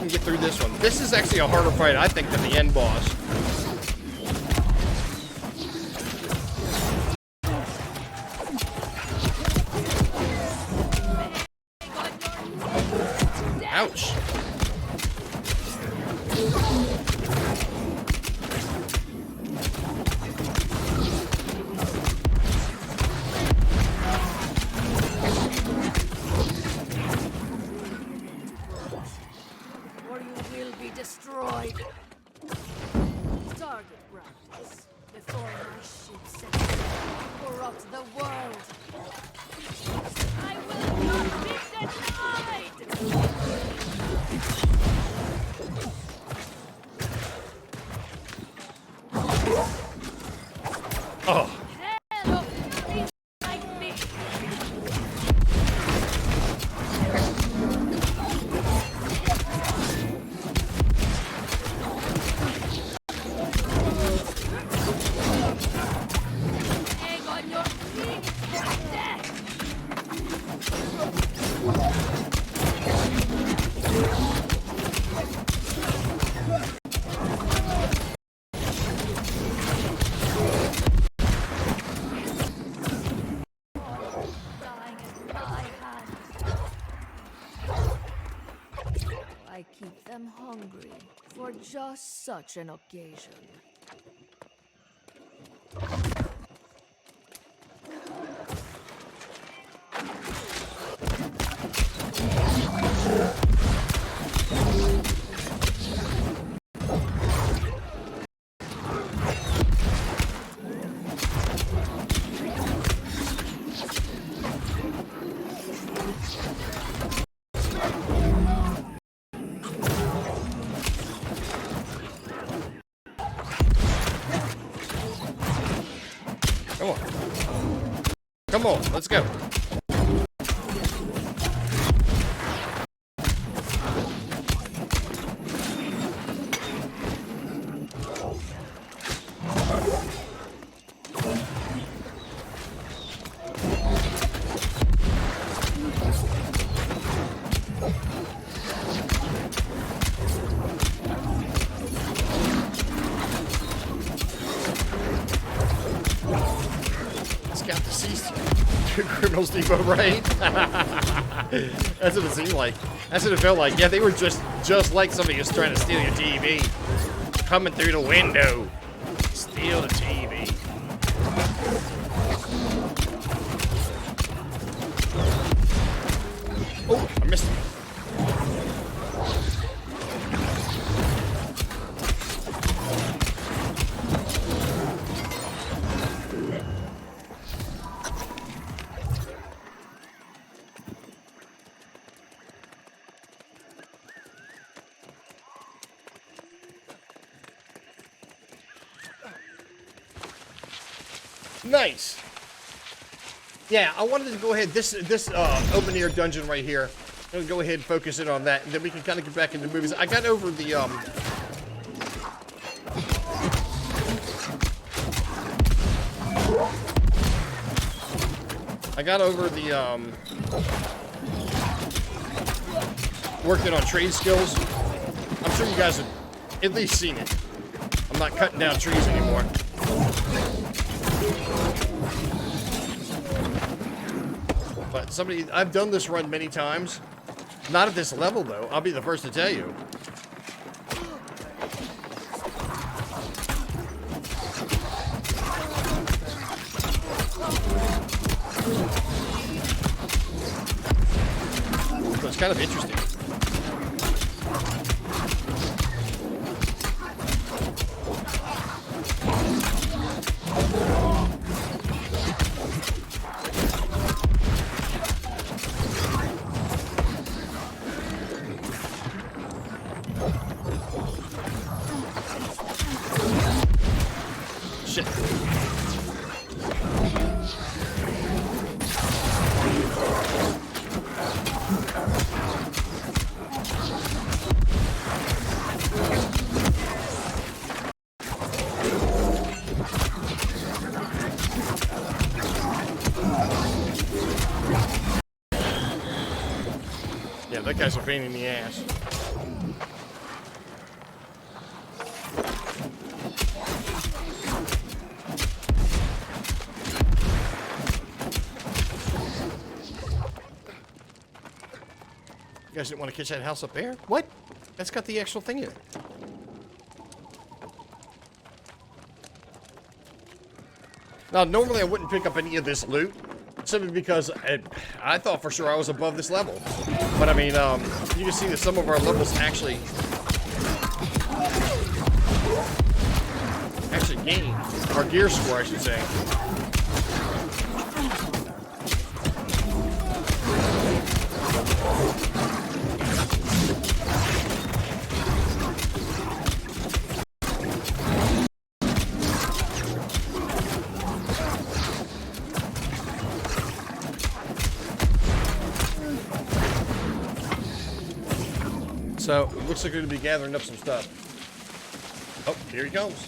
and get through this one. This is actually a harder fight, I think, than the end boss. Ouch. Or you will be destroyed. Target practice before my ship sets out to corrupt the world. I will not be denied! Oh. Hello, please like me. Egg on your feet for death. Dying in my hands. I keep them hungry for just such an occasion. Come on. Come on, let's go. Scout deceased. Two criminals depot, right? That's what it seemed like. That's what it felt like. Yeah, they were just like somebody who's trying to steal your TV. Coming through the window. Steal the TV. Oh, I missed him. Nice. Yeah, I wanted to go ahead. This open air dungeon right here. I'm gonna go ahead and focus in on that, and then we can kind of get back into movies. I got over the working on trade skills. I'm sure you guys have at least seen it. I'm not cutting down trees anymore. But I've done this run many times. Not at this level, though. I'll be the first to tell you. So it's kind of interesting. Shit. Yeah, that guy's a pain in the ass. guys didn't want to catch that house up there? What? That's got the actual thing in it. Now, normally I wouldn't pick up any of this loot, simply because I thought for sure I was above this level. But I mean, you can see that some of our levels actually gain our gear score, I should say. So, it looks like we're going to be gathering up some stuff. Oh, here he comes.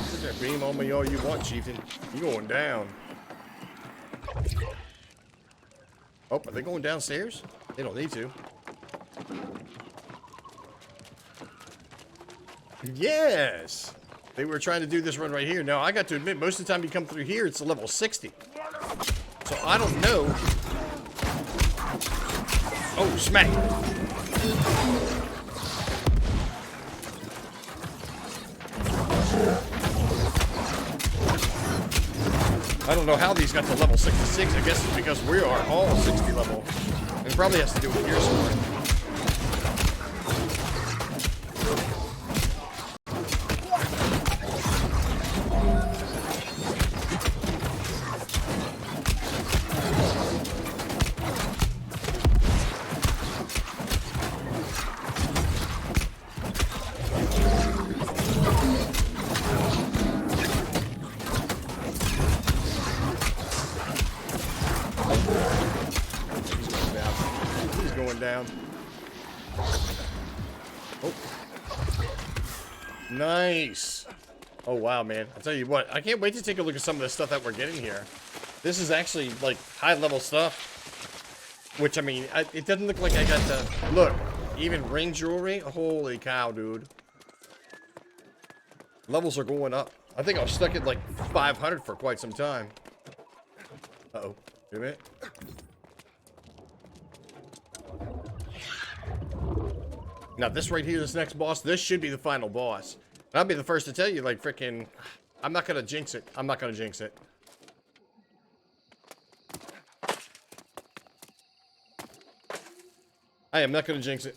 Put that beam on me all you want, Chieftain. You going down. Oh, are they going downstairs? They don't need to. Yes! They were trying to do this run right here. Now, I got to admit, most of the time you come through here, it's a level 60. So, I don't know. Oh, smack! I don't know how these got to level 66. I guess it's because we are all 60 level. It probably has to do with gear scoring. Down. Oh. Nice. Oh, wow, man. I'll tell you what. I can't wait to take a look at some of the stuff that we're getting here. This is actually, like, high-level stuff. Which, I mean, it doesn't look like I got to... Look. Even ring jewelry? Holy cow, dude. Levels are going up. I think I was stuck at, like, 500 for quite some time. Uh-oh. Wait a minute. Now, this right here, this next boss, this should be the final boss. And I'll be the first to tell you, like, freaking... I'm not gonna jinx it. I'm not gonna jinx it. I am not gonna jinx it.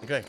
Okay.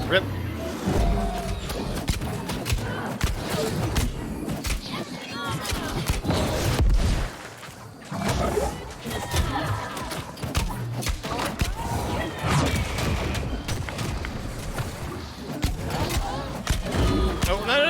Rip. Oh, no.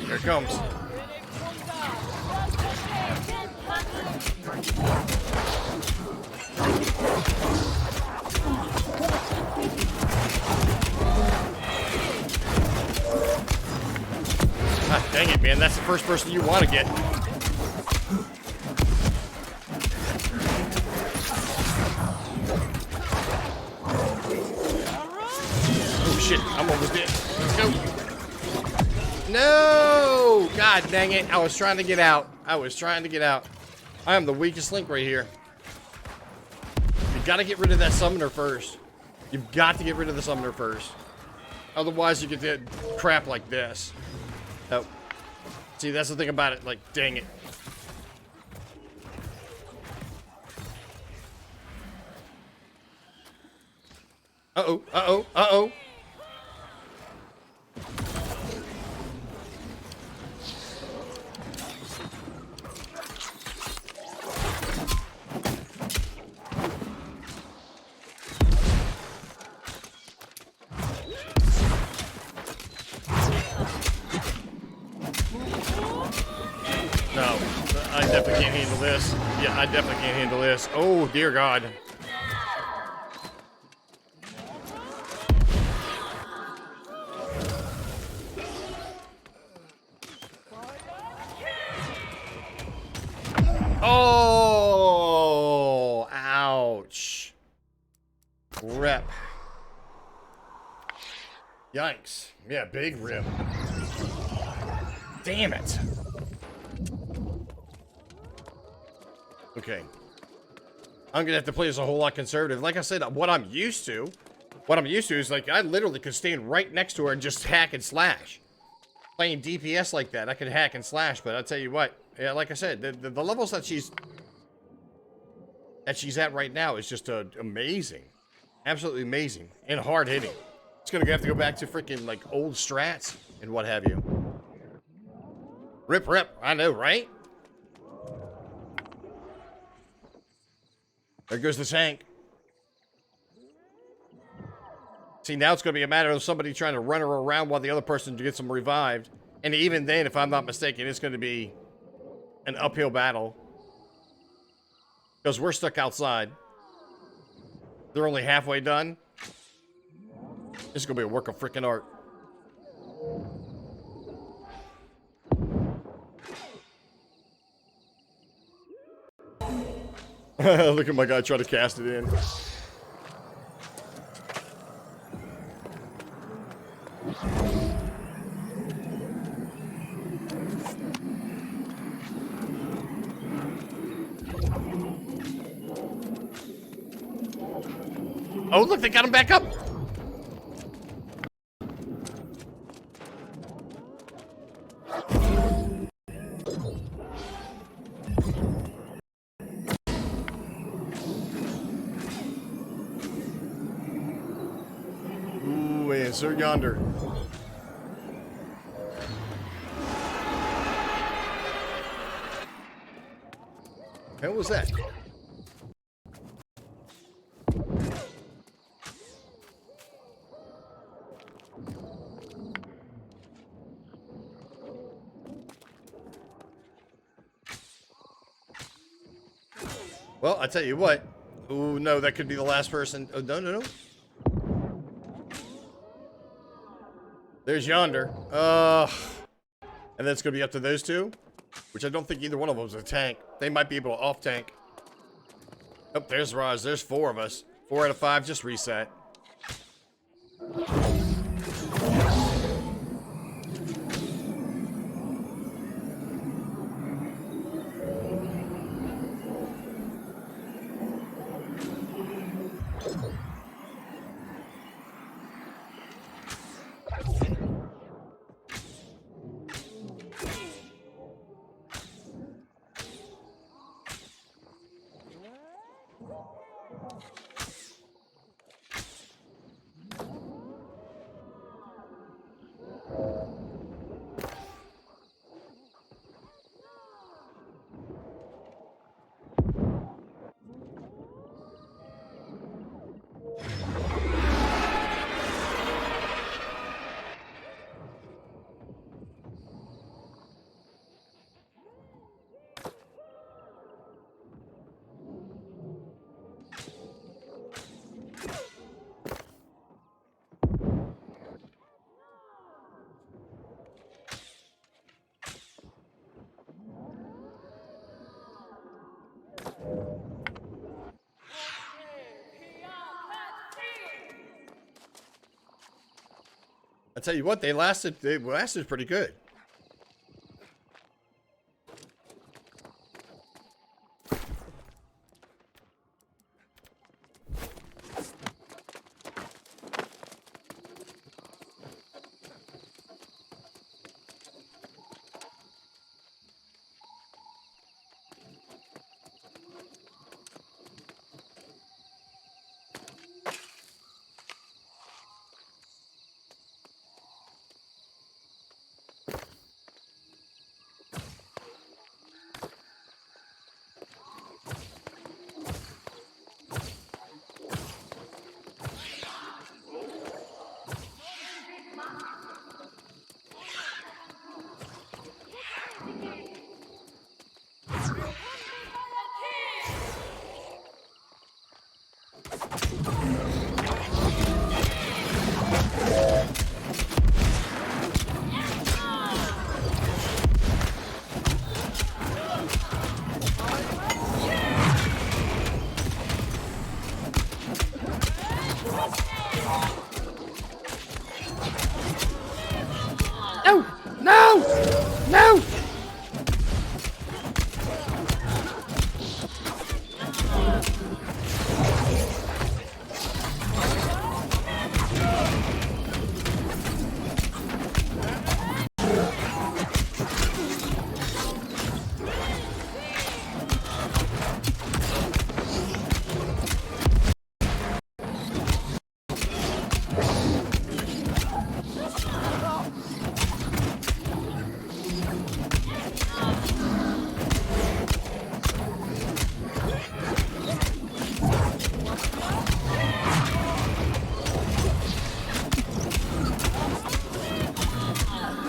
Here it comes. Ah, dang it, man. That's the first person you want to get. Oh, shit. I'm almost dead. Let's go. No! God dang it. I was trying to get out. I am the weakest link right here. You gotta get rid of that summoner first. You've got to get rid of the summoner first. Otherwise, you get crap like this. Oh. See, that's the thing about it. Like, dang it. Uh-oh. Uh-oh. Uh-oh. No, I definitely can't handle this. Yeah, I definitely can't handle this. Oh, dear God. Oh, ouch. Rep. Yikes. Yeah, big rip. Damn it. Okay. I'm gonna have to play this a whole lot conservative. Like I said, what I'm used to is like I literally could stand right next to her and just hack and slash. Playing DPS like that, I could hack and slash, but I'll tell you what, yeah, like I said, the levels that she's at right now is just amazing. Absolutely amazing. And hard hitting. It's gonna have to go back to freaking like old strats and what have you. Rip, I know, right? There goes the tank. See, now it's going to be a matter of somebody trying to run her around while the other person gets them revived. And even then, if I'm not mistaken, it's going to be an uphill battle. Because we're stuck outside. They're only halfway done. This is going to be a work of freaking art. Look at my guy try to cast it in. Oh, look, they got him back up. Ooh, and Sir Yonder. What was that? Well, I tell you what. Oh no, that could be the last person. Oh, no. There's Yonder. And then it's going to be up to those two, which I don't think either one of them is a tank. They might be able to off-tank. Oh, there's Raj. There's 4 of us. 4 out of 5. Just reset. I tell you what, they lasted pretty good. No!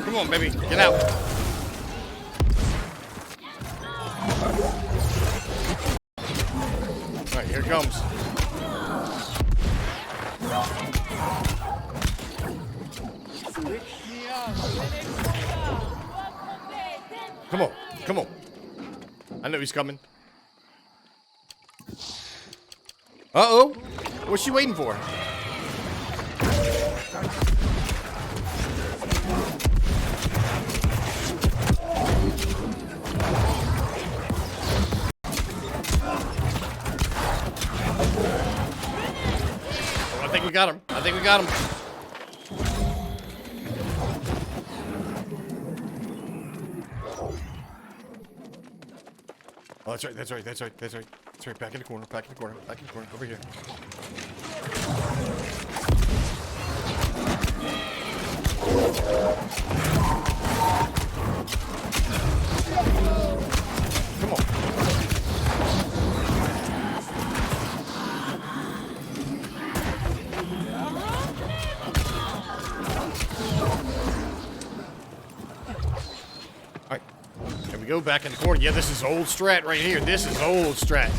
Come on, baby, get out. All right, here it comes. Come on, come on. I know he's coming. Uh-oh. What's she waiting for? Oh, I think we got him. I think we got him. Oh, that's right, that's right, that's right, that's right. That's right, back in the corner, back in the corner, back in the corner, over here. Come on. Alright. There we go, back in the corner. Yeah, this is old strat right here. This is old strat.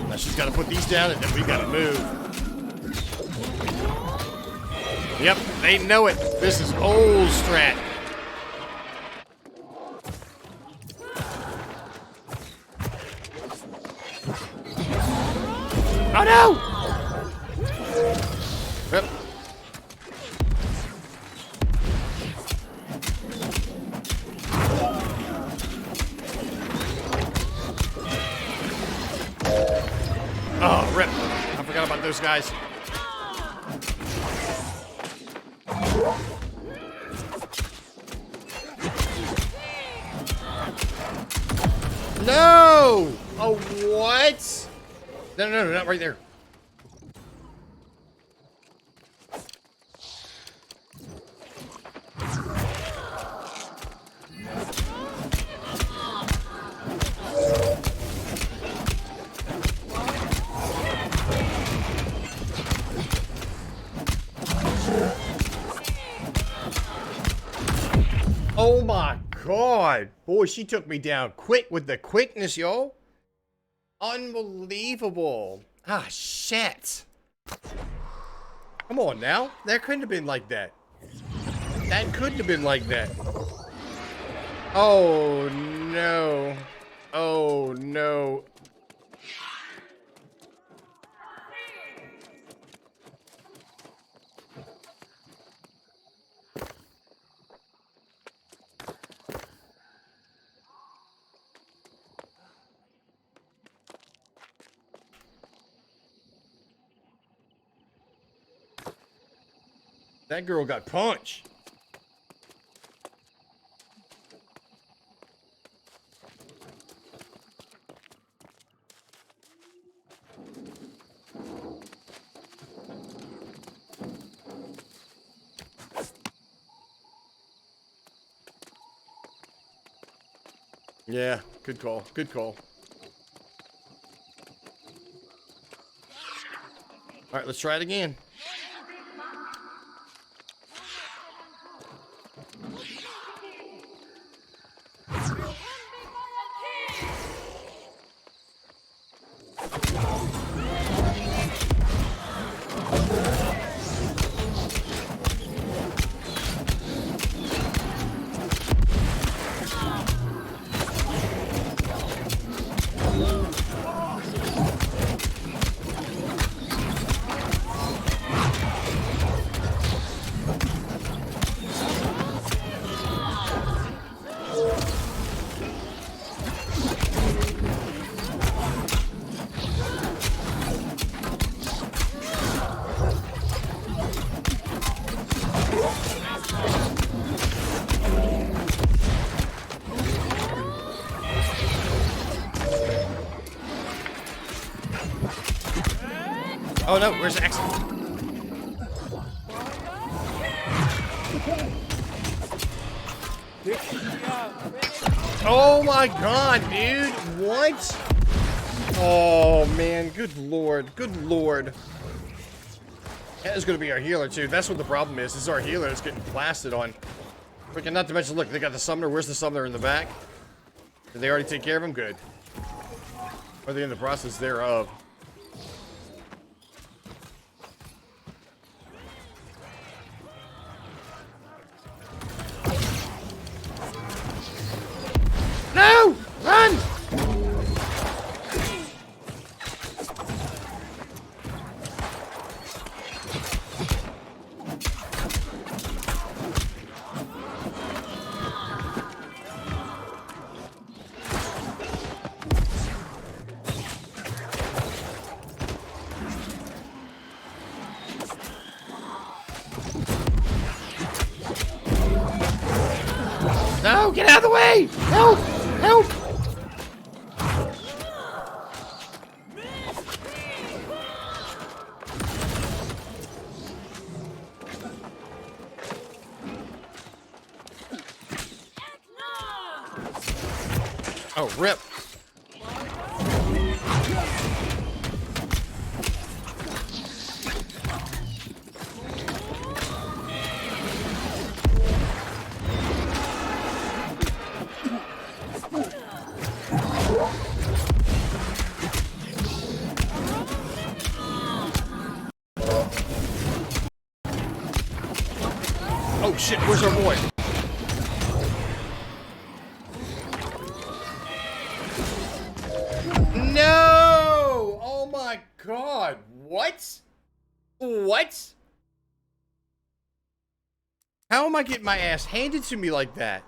Now she's got to put these down, and then we got to move. Yep, they know it. This is old strat. Oh no! Yep. Oh, rip. I forgot about those guys. No! Oh, what? No, no, no, not right there. Oh my God. Boy, she took me down quick with the quickness, yo. Unbelievable. Ah, shit. Come on now. That couldn't have been like that. That couldn't have been like that. Oh, no. Oh, no. That girl got punched. Yeah, good call. Good call. All right, let's try it again. Oh no, where's the exit? Oh my god, dude! What? Oh man, good lord, good lord. That is gonna be our healer too. That's what the problem is our healer is getting blasted on. Freaking, not to mention, look, they got the summoner. Where's the summoner in the back? Did they already take care of him? Good. Are they in the process thereof? No! Run! No! Get out of the way! Help! Help! Oh, rip. Oh shit, where's our boy? No! Oh my god, what? What? How am I getting my ass handed to me like that?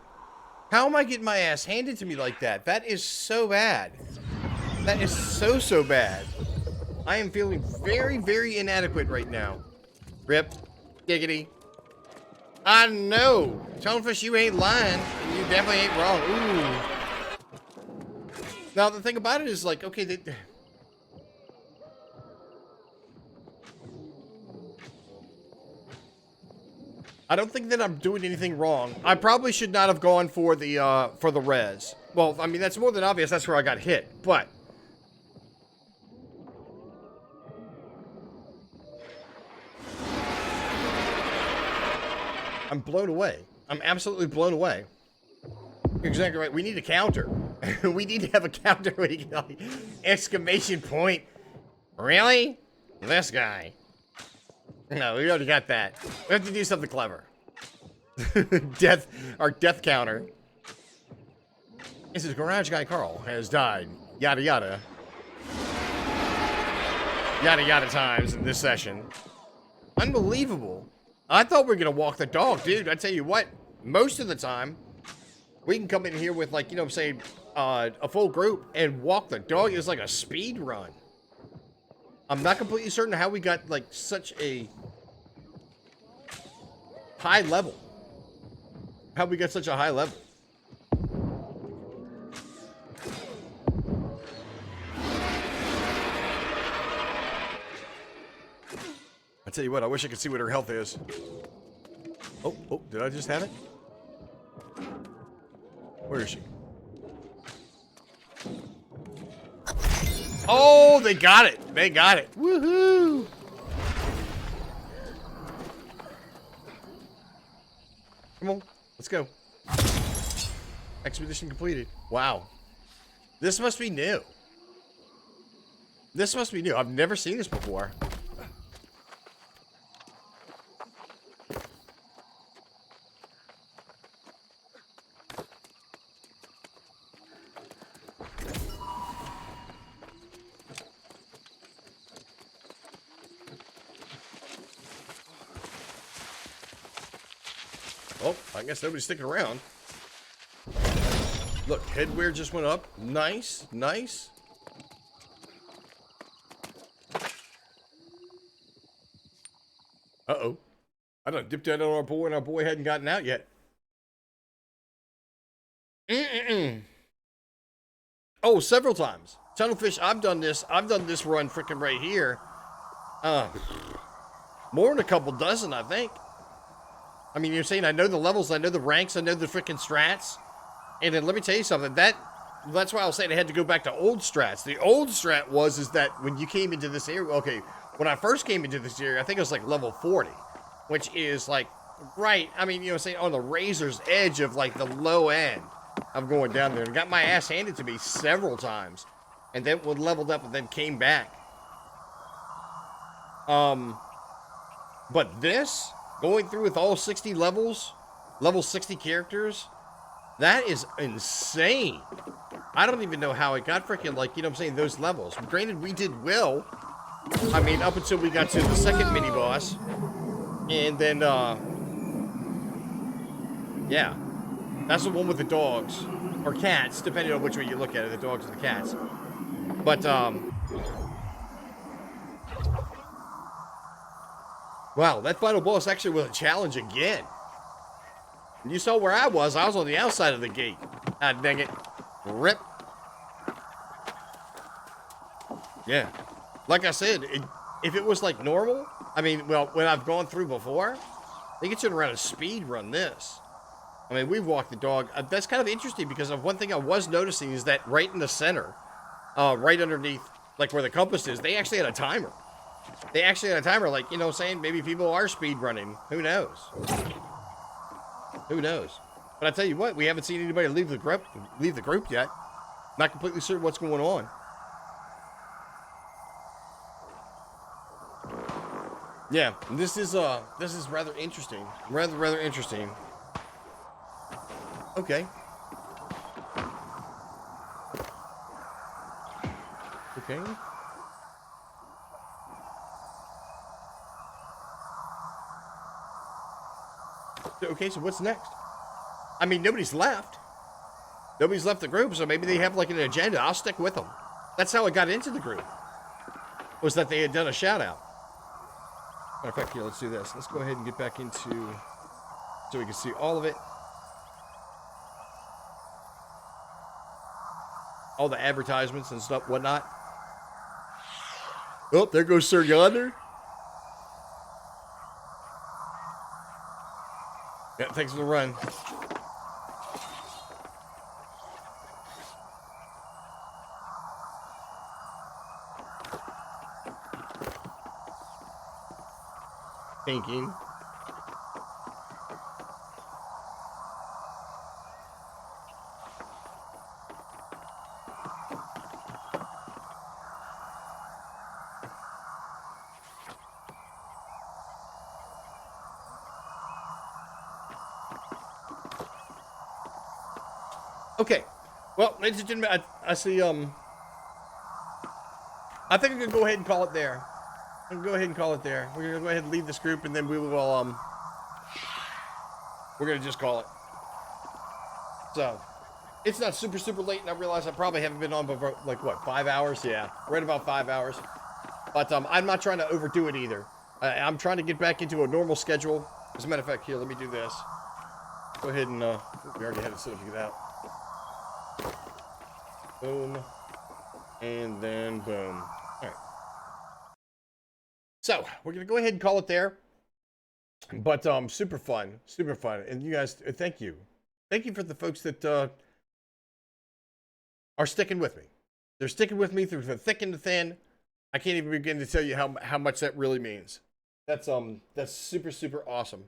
How am I getting my ass handed to me like that? That is so bad. That is so bad. I am feeling very, very inadequate right now. Rip. Giggity. I know. Tonefish, you ain't lying. And you definitely ain't wrong. Ooh. Now, the thing about it is, like, okay, I don't think that I'm doing anything wrong. I probably should not have gone for the res. Well, I mean, that's more than obvious. That's where I got hit. But I'm blown away. I'm absolutely blown away. You're exactly right. We need a counter. We need to have a counter where you can, like, exclamation point. Really? This guy. No, we already got that. We have to do something clever. Our death counter. This is Garage Guy Carl has died. Yada yada. Yada yada times in this session. Unbelievable. I thought we were gonna walk the dog, dude. I tell you what, most of the time, we can come in here with, like, you know what I'm saying, a full group and walk the dog. It's like a speed run. I'm not completely certain how we got, like, such a high level. How we got such a high level? I tell you what, I wish I could see what her health is. Oh, did I just have it? Where is she? Oh, they got it. They got it. Woohoo! Come on, let's go. Expedition completed. Wow. This must be new. This must be new. I've never seen this before. Oh, I guess nobody's sticking around. Look, headwear just went up. Nice, nice. Uh-oh. I done dipped out on our boy and our boy hadn't gotten out yet. Oh, several times. Tunnelfish, I've done this run freaking right here. More than a couple dozen, I think. I mean, you're saying I know the levels, I know the ranks, I know the freaking strats. And then let me tell you something, that's why I was saying I had to go back to old strats. The old strat is that when you came into this area, okay, when I first came into this area, I think it was like level 40, which is like, right, I mean, you know, saying on the razor's edge of like the low end of going down there. And got my ass handed to me several times. And then leveled up and then came back. But this, going through with all 60 levels, level 60 characters, that is insane. I don't even know how it got freaking, like, you know what I'm saying, those levels. Granted, we did well. I mean, up until we got to the second mini-boss. And then, yeah. That's the one with the dogs. Or cats, depending on which way you look at it, the dogs and the cats. But, wow, that final boss actually was a challenge again. You saw where I was on the outside of the gate. Ah, dang it. Rip. Yeah. Like I said, if it was like normal, I mean, well, when I've gone through before, they get you around a speed run this. I mean, we've walked the dog. That's kind of interesting because of one thing I was noticing is that right in the center, right underneath, like where the compass is, they actually had a timer. They actually had a timer, like, you know what I'm saying? Maybe people are speed running. Who knows? Who knows? But I tell you what, we haven't seen anybody leave the group yet. Not completely certain what's going on. Yeah, this is rather interesting. Rather interesting. Okay. Okay. Okay, so what's next? I mean, nobody's left. Nobody's left the group, so maybe they have like an agenda. I'll stick with them. That's how I got into the group. Was that they had done a shout out. Matter of fact, here, let's do this. Let's go ahead and get back into, so we can see all of it. All the advertisements and stuff, whatnot. Oh, there goes Sir Yonder. Yeah, thanks for the run. Thinking. Okay, well, ladies and gentlemen, I see, I think I'm going to go ahead and call it there. I'm going to go ahead and call it there. We're going to go ahead and leave this group, and then we will, we're going to just call it. So, it's not super late, and I realize I probably haven't been on for, like, what, 5 hours? Yeah, right about 5 hours. But I'm not trying to overdo it either. I'm trying to get back into a normal schedule. As a matter of fact, here, let me do this. Go ahead and, we already had it set up to get out. Boom. And then boom. All right. So, we're going to go ahead and call it there. But, super fun. Super fun. And you guys, thank you. Thank you for the folks that, are sticking with me. They're sticking with me through the thick and the thin. I can't even begin to tell you how much that really means. That's super, super awesome.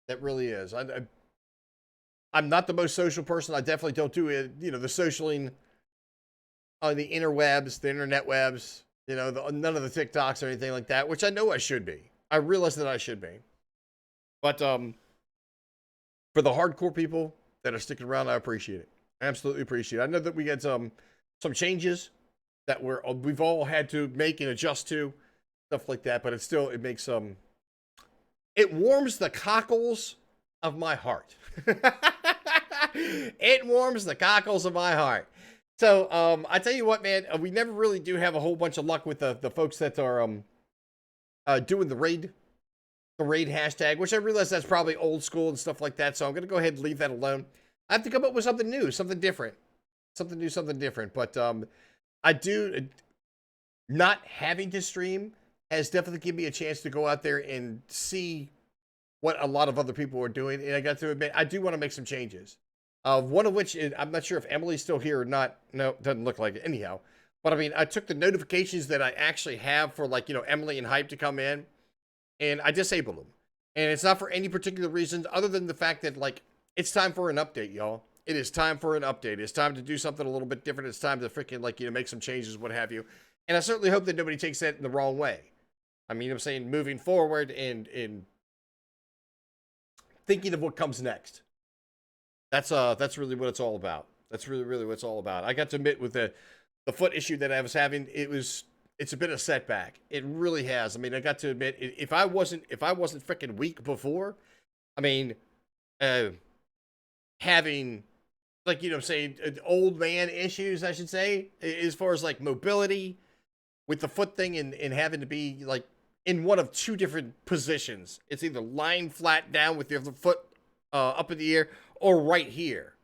That really is. I'm not the most social person. I definitely don't do it, you know, the socialing on the interwebs, the internet webs, you know, none of the TikToks or anything like that, which I know I should be. I realize that I should be. But for the hardcore people that are sticking around, I appreciate it. I absolutely appreciate it. I know that we had some changes that we've all had to make and adjust to, stuff like that, but it makes it warms the cockles of my heart. It warms the cockles of my heart. So I tell you what, man, we never really do have a whole bunch of luck with the folks that are doing the raid hashtag, which I realize that's probably old school and stuff like that. So I'm gonna go ahead and leave that alone. I have to come up with something new, something different, something new, something different. But I do not having to stream has definitely given me a chance to go out there and see what a lot of other people are doing. And I got to admit, I do want to make some changes. One of which is, I'm not sure if Emily's still here or not. No, doesn't look like it anyhow. But I mean, I took the notifications that I actually have for, like, you know, Emily and Hype to come in, and I disabled them. And it's not for any particular reason other than the fact that, like, it's time for an update, y'all. It is time for an update. It's time to do something a little bit different. It's time to freaking, like, you know, make some changes, what have you. And I certainly hope that nobody takes that in the wrong way. I mean, I'm saying moving forward and thinking of what comes next. That's really what it's all about. That's really, really what it's all about. I got to admit, with the foot issue that I was having, it's a bit of a setback. It really has. I mean, I got to admit, if I wasn't freaking weak before, I mean, having, like, you know, saying old man issues, I should say, as far as like mobility with the foot thing and having to be like in one of two different positions. It's either lying flat down with your foot up in the air or right here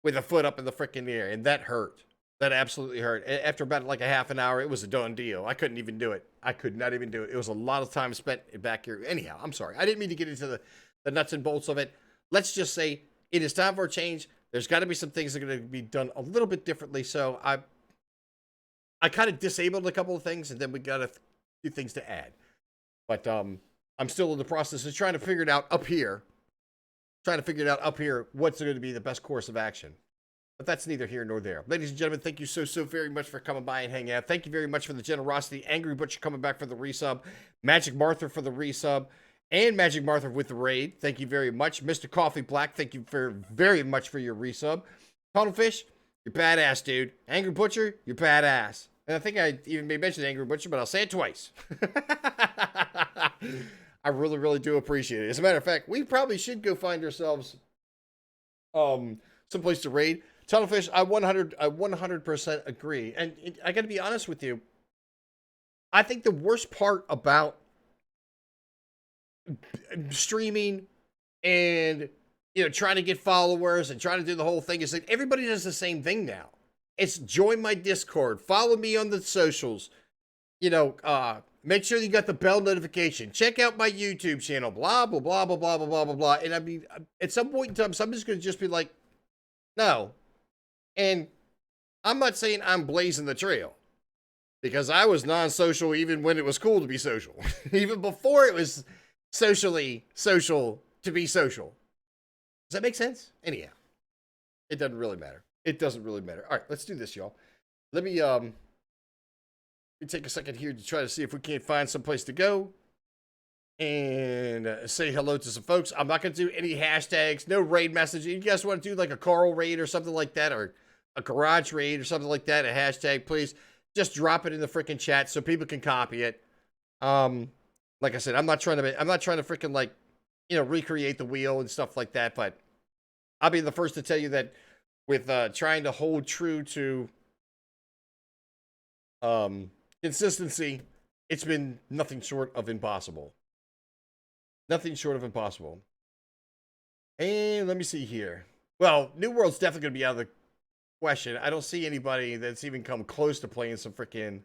with a foot up in the freaking air. And that hurt. That absolutely hurt. After about like a half an hour, it was a done deal. I couldn't even do it. I could not even do it. It was a lot of time spent back here. Anyhow, I'm sorry. I didn't mean to get into the nuts and bolts of it. Let's just say it is time for a change. There's got to be some things that are going to be done a little bit differently. So I kind of disabled a couple of things, and then we got a few things to add. But I'm still in the process of trying to figure it out up here. What's going to be the best course of action. But that's neither here nor there. Ladies and gentlemen, thank you so very much for coming by and hanging out. Thank you very much for the generosity. Angry Butcher coming back for the resub. Magic Martha for the resub. And Magic Martha with the raid. Thank you very much. Mr. Coffee Black, thank you very much for your resub. Tunnelfish, you're badass, dude. Angry Butcher, you're badass. And I think I even may mention Angry Butcher, but I'll say it twice. I really, really do appreciate it. As a matter of fact, we probably should go find ourselves someplace to raid. Tunnelfish, I 100% agree. And I got to be honest with you. I think the worst part about streaming and, you know, trying to get followers and trying to do the whole thing is that everybody does the same thing now. It's join my Discord, follow me on the socials, you know, make sure you got the bell notification, check out my YouTube channel, blah, blah, blah, blah, blah, blah, blah, blah, blah. And I mean, at some point in time, somebody's going to just be like, no. And I'm not saying I'm blazing the trail, because I was non-social even when it was cool to be social. Even before it was socially social to be social. Does that make sense? Anyhow, it doesn't really matter. It doesn't really matter. All right, let's do this, y'all. Let me take a second here to try to see if we can't find some place to go and say hello to some folks. I'm not going to do any hashtags, no raid messaging. You guys want to do like a Carl raid or something like that, or a garage raid or something like that, a hashtag, please just drop it in the freaking chat so people can copy it. Like I said, I'm not trying to freaking, like, you know, recreate the wheel and stuff like that, but I'll be the first to tell you that with trying to hold true to consistency, it's been nothing short of impossible. Nothing short of impossible. And let me see here. Well, New World's definitely going to be out of the question. I don't see anybody that's even come close to playing some freaking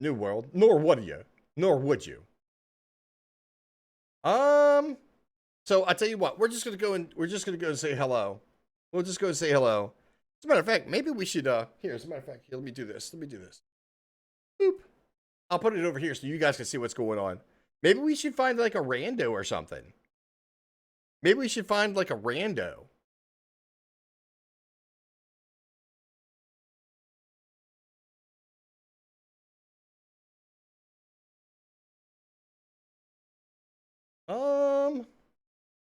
New World. Nor would you. Nor would you. So I'll tell you what. We're just going to go and say hello. We'll just go and say hello. As a matter of fact, maybe we should, here, as a matter of fact, here, let me do this. Boop. I'll put it over here so you guys can see what's going on. Maybe we should find like a rando or something. Maybe we should find like a rando.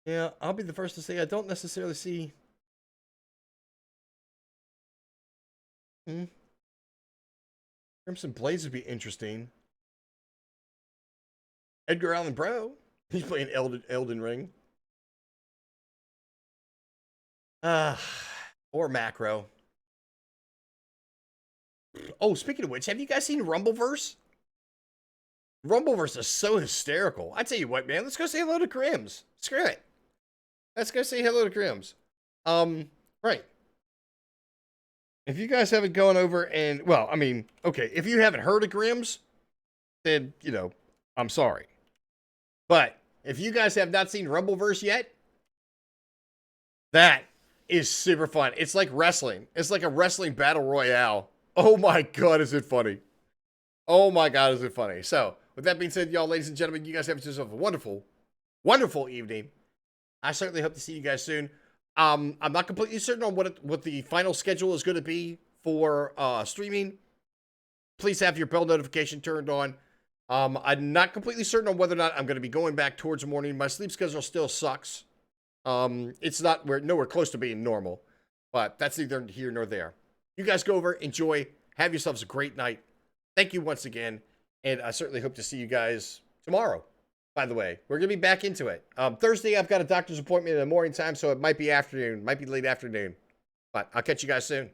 Yeah, I'll be the first to say I don't necessarily see. Crimson Blades would be interesting. Edgar Allan Poe. He's playing Elden Ring. Or Macro. Oh, speaking of which, have you guys seen Rumbleverse? Rumbleverse is so hysterical. I tell you what, man, let's go say hello to Crims. Screw it. Let's go say hello to Crims. Right. If you guys haven't gone over and, well, I mean, okay, if you haven't heard of Grimm's, then, you know, I'm sorry. But if you guys have not seen Rumbleverse yet, that is super fun. It's like wrestling. It's like a wrestling battle royale. Oh my God, is it funny? Oh my God, is it funny? So, with that being said, y'all, ladies and gentlemen, you guys have yourself a wonderful, wonderful evening. I certainly hope to see you guys soon. I'm not completely certain on what the final schedule is going to be for streaming. Please have your bell notification turned on. I'm not completely certain on whether or not I'm going to be going back towards the morning. My sleep schedule still sucks. It's not, we're nowhere close to being normal, but that's neither here nor there. You guys go over, enjoy, have yourselves a great night. Thank you once again, and I certainly hope to see you guys tomorrow. By the way, we're going to be back into it. Thursday, I've got a doctor's appointment in the morning time, so it might be afternoon, might be late afternoon. But I'll catch you guys soon.